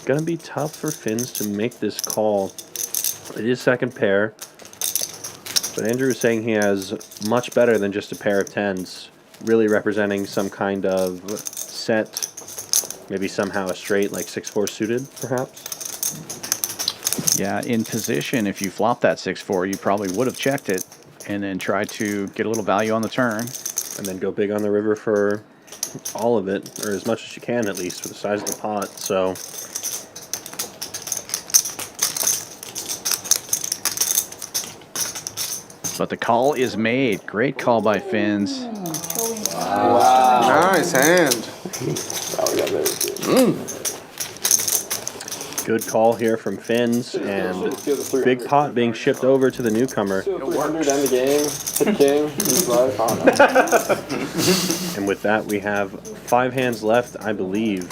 Gonna be tough for Finns to make this call. It is second pair, but Andrew is saying he has much better than just a pair of 10s, really representing some kind of set, maybe somehow a straight, like 6-4 suited, perhaps. Yeah, in position, if you flop that 6-4, you probably would have checked it and then tried to get a little value on the turn. And then go big on the river for all of it, or as much as you can at least, for the size of the pot. So but the call is made. Great call by Finns. Wow. Nice hand. good call here from Finns, and big pot being shipped over to the newcomer. 400 end the game, hit king, he's live. I don't know. And with that, we have 5 hands left, I believe.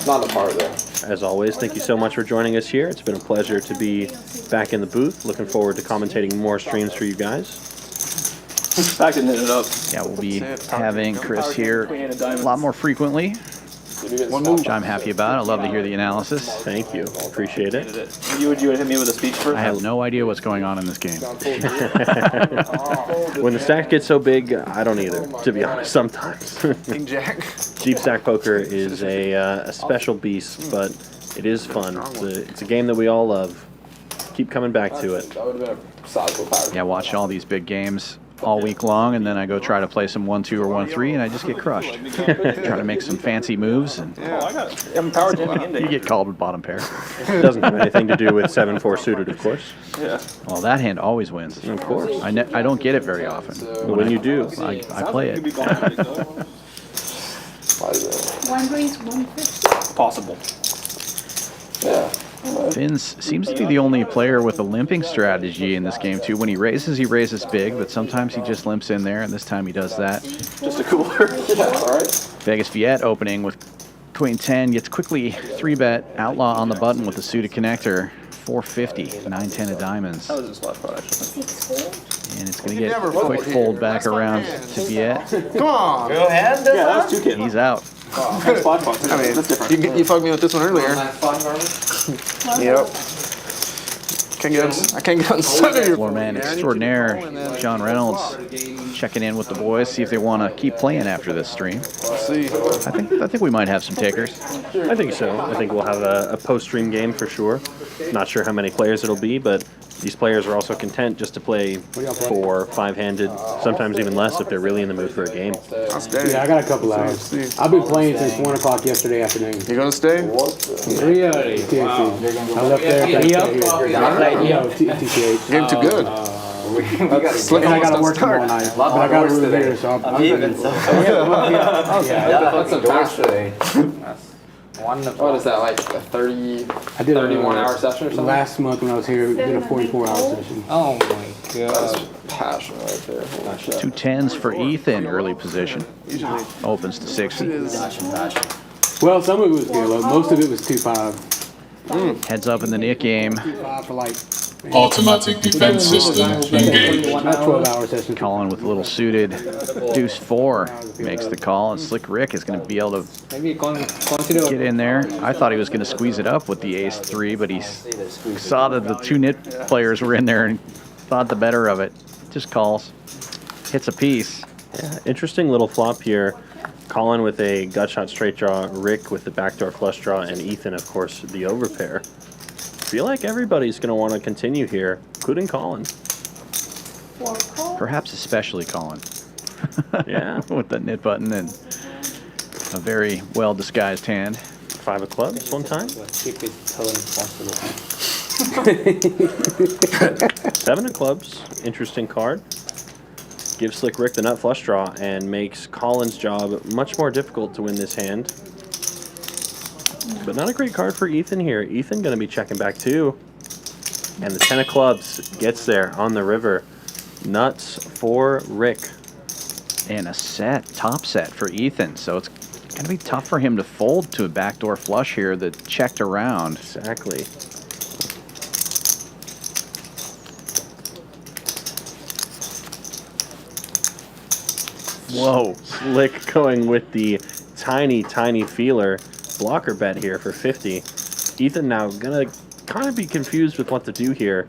Not the part there. As always, thank you so much for joining us here. It's been a pleasure to be back in the booth. Looking forward to commentating more streams for you guys. Back to knit it up. Yeah, we'll be having Chris here a lot more frequently, which I'm happy about. I love to hear the analysis. Thank you. Appreciate it. You would hit me with a speech first? I have no idea what's going on in this game. When the stack gets so big, I don't either, to be honest, sometimes. King Jack. Deep stack poker is a special beast, but it is fun. It's a game that we all love. Keep coming back to it. That would have been a sizable power. Yeah, watch all these big games all week long, and then I go try to play some 1-2 or 1-3, and I just get crushed. Try to make some fancy moves, and I'm power jamming into you get called with bottom pair. It doesn't have anything to do with 7-4 suited, of course. Yeah. Well, that hand always wins. Of course. I don't get it very often. When you do, I play it. One raise, 150. Possible. Yeah. Finns seems to be the only player with a limping strategy in this game, too. When he raises big, but sometimes he just limps in there, and this time he does that. Just a cooler. Yeah, all right. Vegas Viet opening with queen 10, gets quickly 3-bet, Outlaw on the button with the suited connector, 450, 9-10 of diamonds. How was this last spot, actually? And it's going to get a quick fold back around to Viet. Come on. Go ahead. Yeah, that was 2 kids. He's out. I mean, that's different. You fucked me with this one earlier. Yep. I can't get on your Floor man extraordinaire, John Reynolds, checking in with the boys, see if they want to keep playing after this stream. Let's see. I think we might have some takers. I think so. I think we'll have a post-stream game for sure. Not sure how many players it'll be, but these players are also content just to play 4, 5-handed, sometimes even less if they're really in the mood for a game. Yeah, I got a couple hours. I've been playing since 1 o'clock yesterday afternoon. You gonna stay? Really? TNC. I left there. TCH. Game too good. And I got to work tomorrow night. But I got to root here, so I'm even so. That's some fast today. What is that, like a 31 hour session or something? Last month when I was here, we did a 44-hour session. Oh my god. That's passion right there. 2 10s for Ethan, early position. Opens to 60. Well, some of it was good. Most of it was 2-5. Heads up in the Nick game. 2-5 for like Automatic defense system engaged. 12-hour session. Collin with a little suited deuce 4 makes the call, and Slick Ric is going to be able to Maybe consider get in there. I thought he was going to squeeze it up with the ace 3, but he saw that the 2 nit players were in there and thought the better of it. Just calls, hits a piece. Yeah, interesting little flop here. Collin with a gut shot straight draw, Rick with the backdoor flush draw, and Ethan, of course, the overpair. Feel like everybody's going to want to continue here, including Collin. Perhaps especially Collin. Yeah. With the knit button and a very well disguised hand. 5 of clubs one time. 7 of clubs, interesting card. Gives Slick Ric the nut flush draw and makes Collin's job much more difficult to win this hand. But not a great card for Ethan here. Ethan going to be checking back too. And the 10 of clubs gets there on the river. Nuts for Rick. And a set, top set for Ethan. So it's going to be tough for him to fold to a backdoor flush here that checked around. Exactly. Whoa, Slick going with the tiny, tiny feeler. Blocker bet here for 50. Ethan now gonna kind of be confused with what to do here.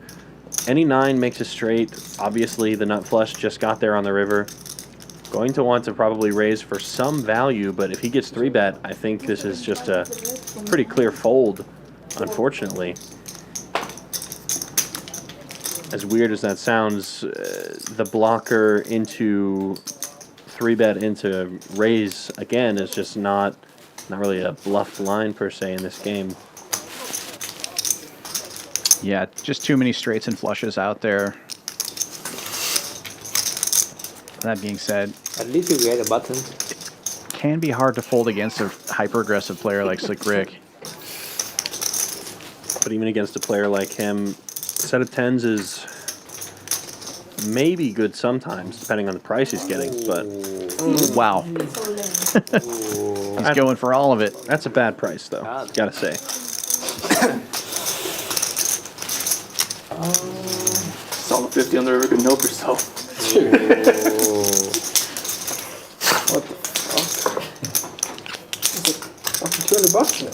Any 9 makes a straight. Obviously, the nut flush just got there on the river. Going to want to probably raise for some value, but if he gets 3-bet, I think this is just a pretty clear fold, unfortunately. As weird as that sounds, the blocker into 3-bet into raise again is just not really a bluff line per se in this game. Yeah, just too many straights and flushes out there. That being said, at least you get a button. It can be hard to fold against a hyper-aggressive player like Slick Ric. But even against a player like him, a set of 10s is maybe good sometimes, depending on the price he's getting, but... Wow. He's going for all of it. That's a bad price, though, gotta say. Saw the 50 on the river, could help yourself. What the fuck? Fucking $200 there.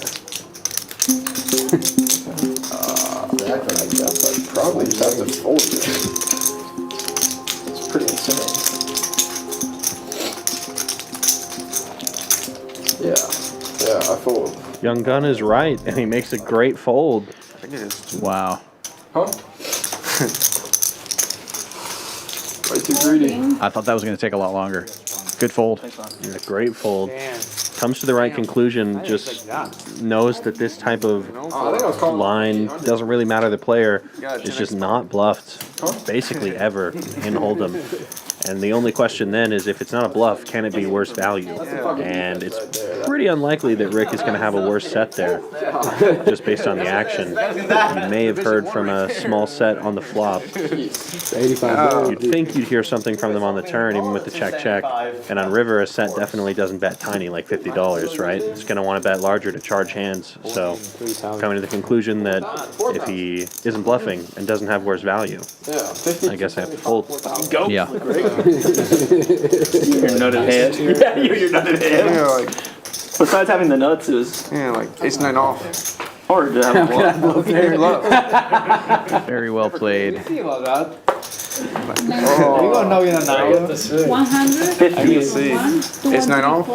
Acting like that, but probably just have to fold it. It's pretty insane. Yeah, I fold. Young Gun is right, and he makes a great fold. I think it is. Wow. Huh? Way too greedy. I thought that was going to take a lot longer. Good fold. Yeah, great fold. Damn. comes to the right conclusion, just knows that this type of line doesn't really matter the player. It's just not bluffed basically ever in Hold'em. And the only question then is, if it's not a bluff, can it be worse value? And it's pretty unlikely that Rick is going to have a worse set there, just based on the action. You may have heard from a small set on the flop. You'd think you'd hear something from them on the turn, even with the check. And on river, a set definitely doesn't bet tiny like $50, right? It's going to want to bet larger to charge hands. So coming to the conclusion that if he isn't bluffing and doesn't have worse value, I guess I have to fold. Go. Yeah. You're nutted head. Yeah, you're nutted head. Yeah, like, besides having the nuts, it was like ace-9 off. Hard to have a bluff. Very well played. You gonna know you're not 100. Ace-9 off.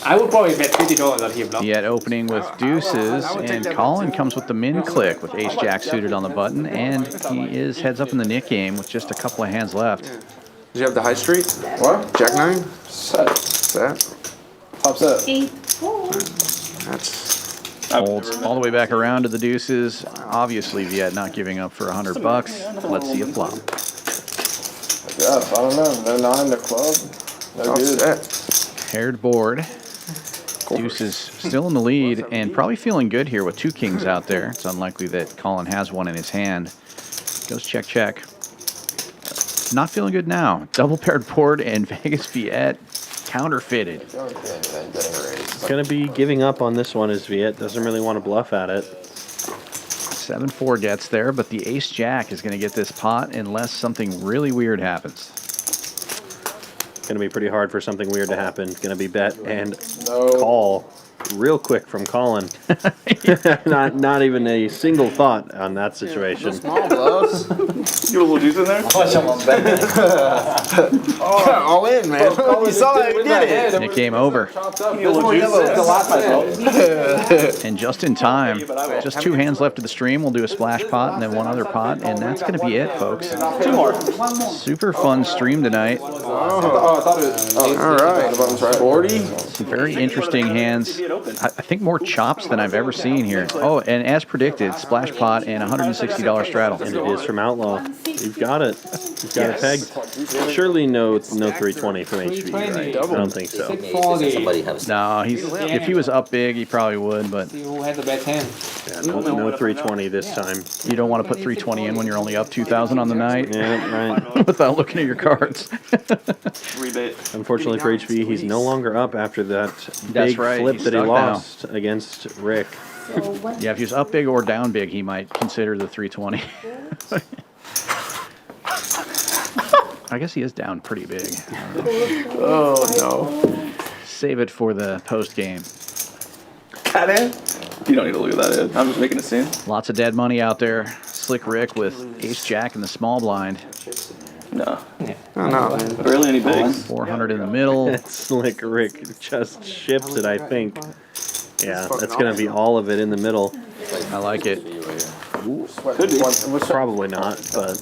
I would probably bet $50 that he bluffed. Yet opening with deuces, and Collin comes with the min click with ace-jack suited on the button, and he is heads up in the Nick game with just a couple of hands left. Did you have the high street? What? Jack-9? Set. Top set. 8-4. That's... Folds all the way back around to the deuces. Obviously, Viet not giving up for $100. Let's see a flop. Yes, I don't know. No 9, no club. No good. Paired board. Deuces still in the lead and probably feeling good here with two kings out there. It's unlikely that Collin has one in his hand. Goes check. Not feeling good now. Double paired board and Vegas Viet counterfeited. It's going to be giving up on this one as Viet doesn't really want to bluff at it. 7-4 gets there, but the ace-jack is going to get this pot unless something really weird happens. It's going to be pretty hard for something weird to happen. It's going to be bet and call real quick from Collin. not even a single thought on that situation. Small bluffs. You a little juice in there? All in, man. You saw that he did it. Nick game over. And just in time, just two hands left of the stream. We'll do a splash pot and then one other pot, and that's going to be it, folks. Two more. Super fun stream tonight. Oh, I thought it was. All right. 40. Some very interesting hands. I think more chops than I've ever seen here. Oh, and as predicted, splash pot and $160 straddle. And it is from Outlaw. You've got it. You've got it pegged. Surely no 320 from HV, right? I don't think so. No, if he was up big, he probably would, but Who had the best hand? Yeah, no 320 this time. you don't want to put 320 in when you're only up 2,000 on the night. Yeah, right. Without looking at your cards. Rebate. Unfortunately for HV, he's no longer up after that big right. flip He's that he stuck lost against Rick. Yeah, if he was up big or down big, he might consider the 320. I guess he is down pretty big. Oh, no. Save it for the post game. That in? You don't need to look at that in. I'm just making a scene. Lots of dead money out there. Slick Ric with ace-jack in the small blind. No. Oh, no. Barely any bigs. 400 in the middle. Slick Ric just ships it, I think. Yeah, that's going to be all of it in the middle. I like it. Could be. Probably not, but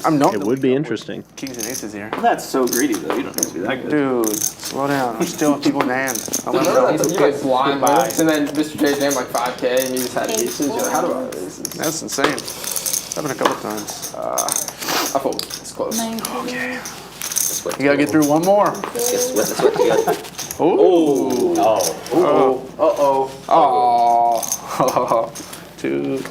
I'm not. it would be interesting. Kings and aces here. That's so greedy, though. You don't have to be that good. Dude, slow down. I'm still people in the hand. I'll let them know. You get blind bucks, and then Mr. J jammed like 5K, and you just had aces. You're like, how do I have aces? That's insane. Happened a couple times. I fold. It's close. Okay. You gotta get through one more. Oh. 2.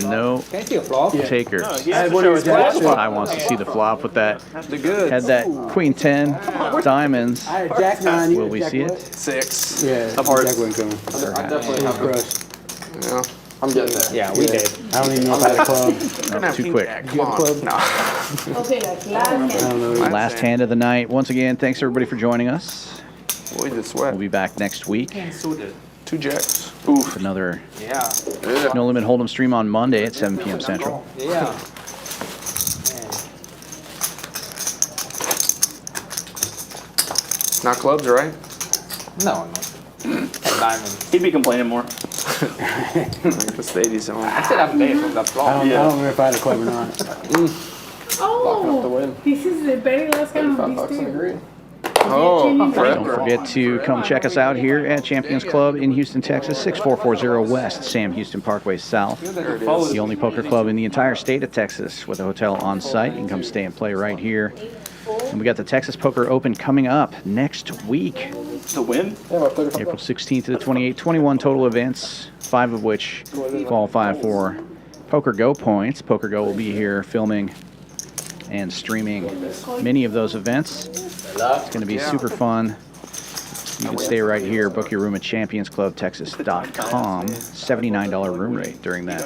No Can I see a flop? taker. No, I wants to see the flop with that. Had that queen 10 diamonds. I had Jack 9. Will we see it? 6. Yeah, Up hard. Jack wouldn't come. I definitely have Crushed. Yeah. I'm getting there. Yeah, we did. I don't even know if I had a club. No, too quick. Come on. No. Okay, like last I don't know. Last hand of the night. Once again, thanks everybody for joining us. Boy, the sweat. We'll be back next week. 2 jacks. Oof. Another No Limit Hold'em stream on Monday at 7 p.m. Central. Yeah. Not clubs, right? No, no. Diamond. He'd be complaining more. The Stadies on. I said I'm there from that I flop. don't remember if I had a club or not. Oh, this is the very last game of these two. Don't forget to come check us out here at Champions Club in Houston, Texas, 6440 West Sam Houston Parkway South. The only poker club in the entire state of Texas with a hotel on site. You can come stay and play right here. And we got the Texas Poker Open coming up next week. To win? April 16th to the 28th, 21 total events, 5 of which qualify for Poker Go points. Poker Go will be here filming and streaming many of those events. It's going to be super fun. You can stay right here, book your room at championsclubtexas.com. $79 room rate during that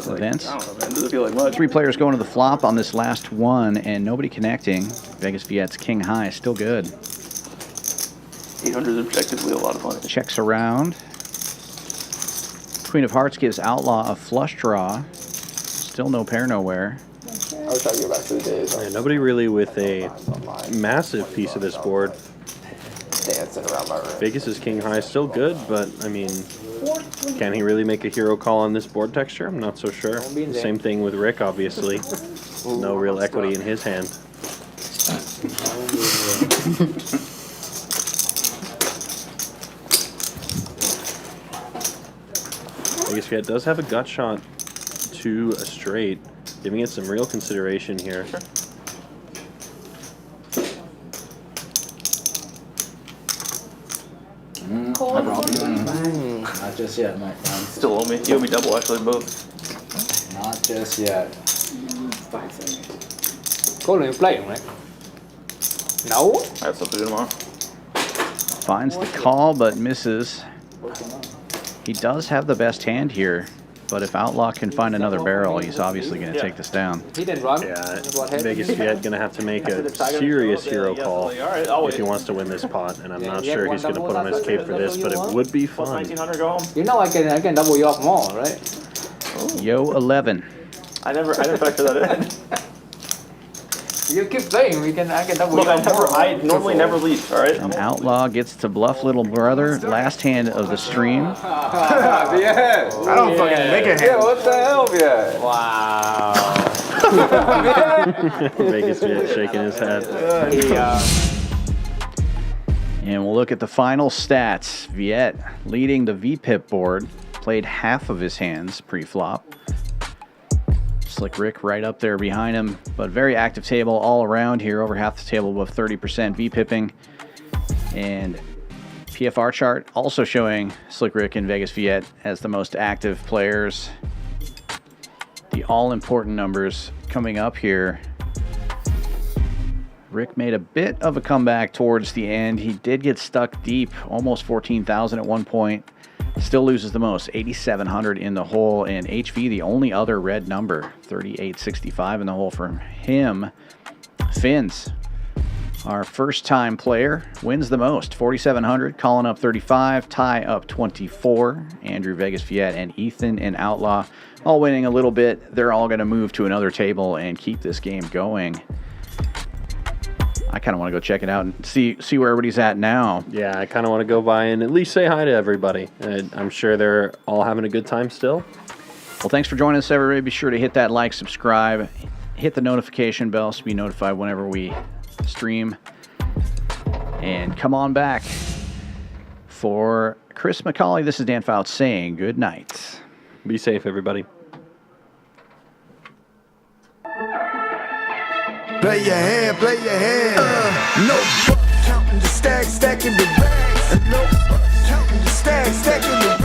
event. 3 players going to the flop on this last one, and nobody connecting. Vegas Viet's King High still good. 800 is objectively a lot of fun. Checks around. Queen of Hearts gives Outlaw a flush draw. Still no pair nowhere. I was trying to get back to the days. Yeah, nobody really with a massive piece of this board. Dancing around my room. Vegas is King High still good, but I mean, can he really make a hero call on this board texture? I'm not so sure. Same thing with Rick, obviously. No real equity in his hand. Vegas Viet does have a gut shot to a straight, giving it some real consideration here. Sure. Not just yet, my friend. Still owe me. You owe me double, actually, both. Not just yet. 5 seconds. Collin, you playing, right? No? I have something to do tomorrow. Finds the call, but misses. He does have the best hand here, but if Outlaw can find another barrel, he's obviously going to take this down. He didn't run. Yeah, Vegas Viet going to have to make a serious hero call if he wants to win this pot, and I'm not sure he's going to put on his cape for this, but it would be fun. You know I can double you off more, right? Yo 11. I never factor that in. You keep playing, I can double Look, you off more. I normally never leave, alright? And Outlaw gets to bluff little brother. Last hand of the stream. Yeah. I don't fucking make a hand. Yeah, what the hell, yeah. Wow. Vegas Viet shaking his head. And we'll look at the final stats. Viet leading the VPIP board. Played half of his hands pre-flop. Slick Ric right up there behind him, but very active table all around here, over half the table above 30% VPIPing. And PFR chart also showing Slick Ric and Vegas Viet as the most active players. The all-important numbers coming up here. Rick made a bit of a comeback towards the end. He did get stuck deep, almost 14,000 at one point. Still loses the most, 8,700 in the hole, and HV the only other red number, 3,865 in the hole from him. Fins, our first-time player, wins the most, 4,700. Collin up 35, Ty up 24. Andrew, Vegas Viet, and Ethan and Outlaw all winning a little bit. They're all going to move to another table and keep this game going. I kind of want to go check it out and see where everybody's at now. Yeah, I kind of want to go by and at least say hi to everybody. I'm sure they're all having a good time still. Well, thanks for joining us, everybody. Be sure to hit that like, subscribe, hit the notification bell so be notified whenever we stream. And come on back. For Chris McCauley, this is Dan Fouts saying good night. Be safe, everybody. Play your hand, play your hand. No fuck, counting the stacks, stacking the bags. No fuck, counting the stacks, stacking the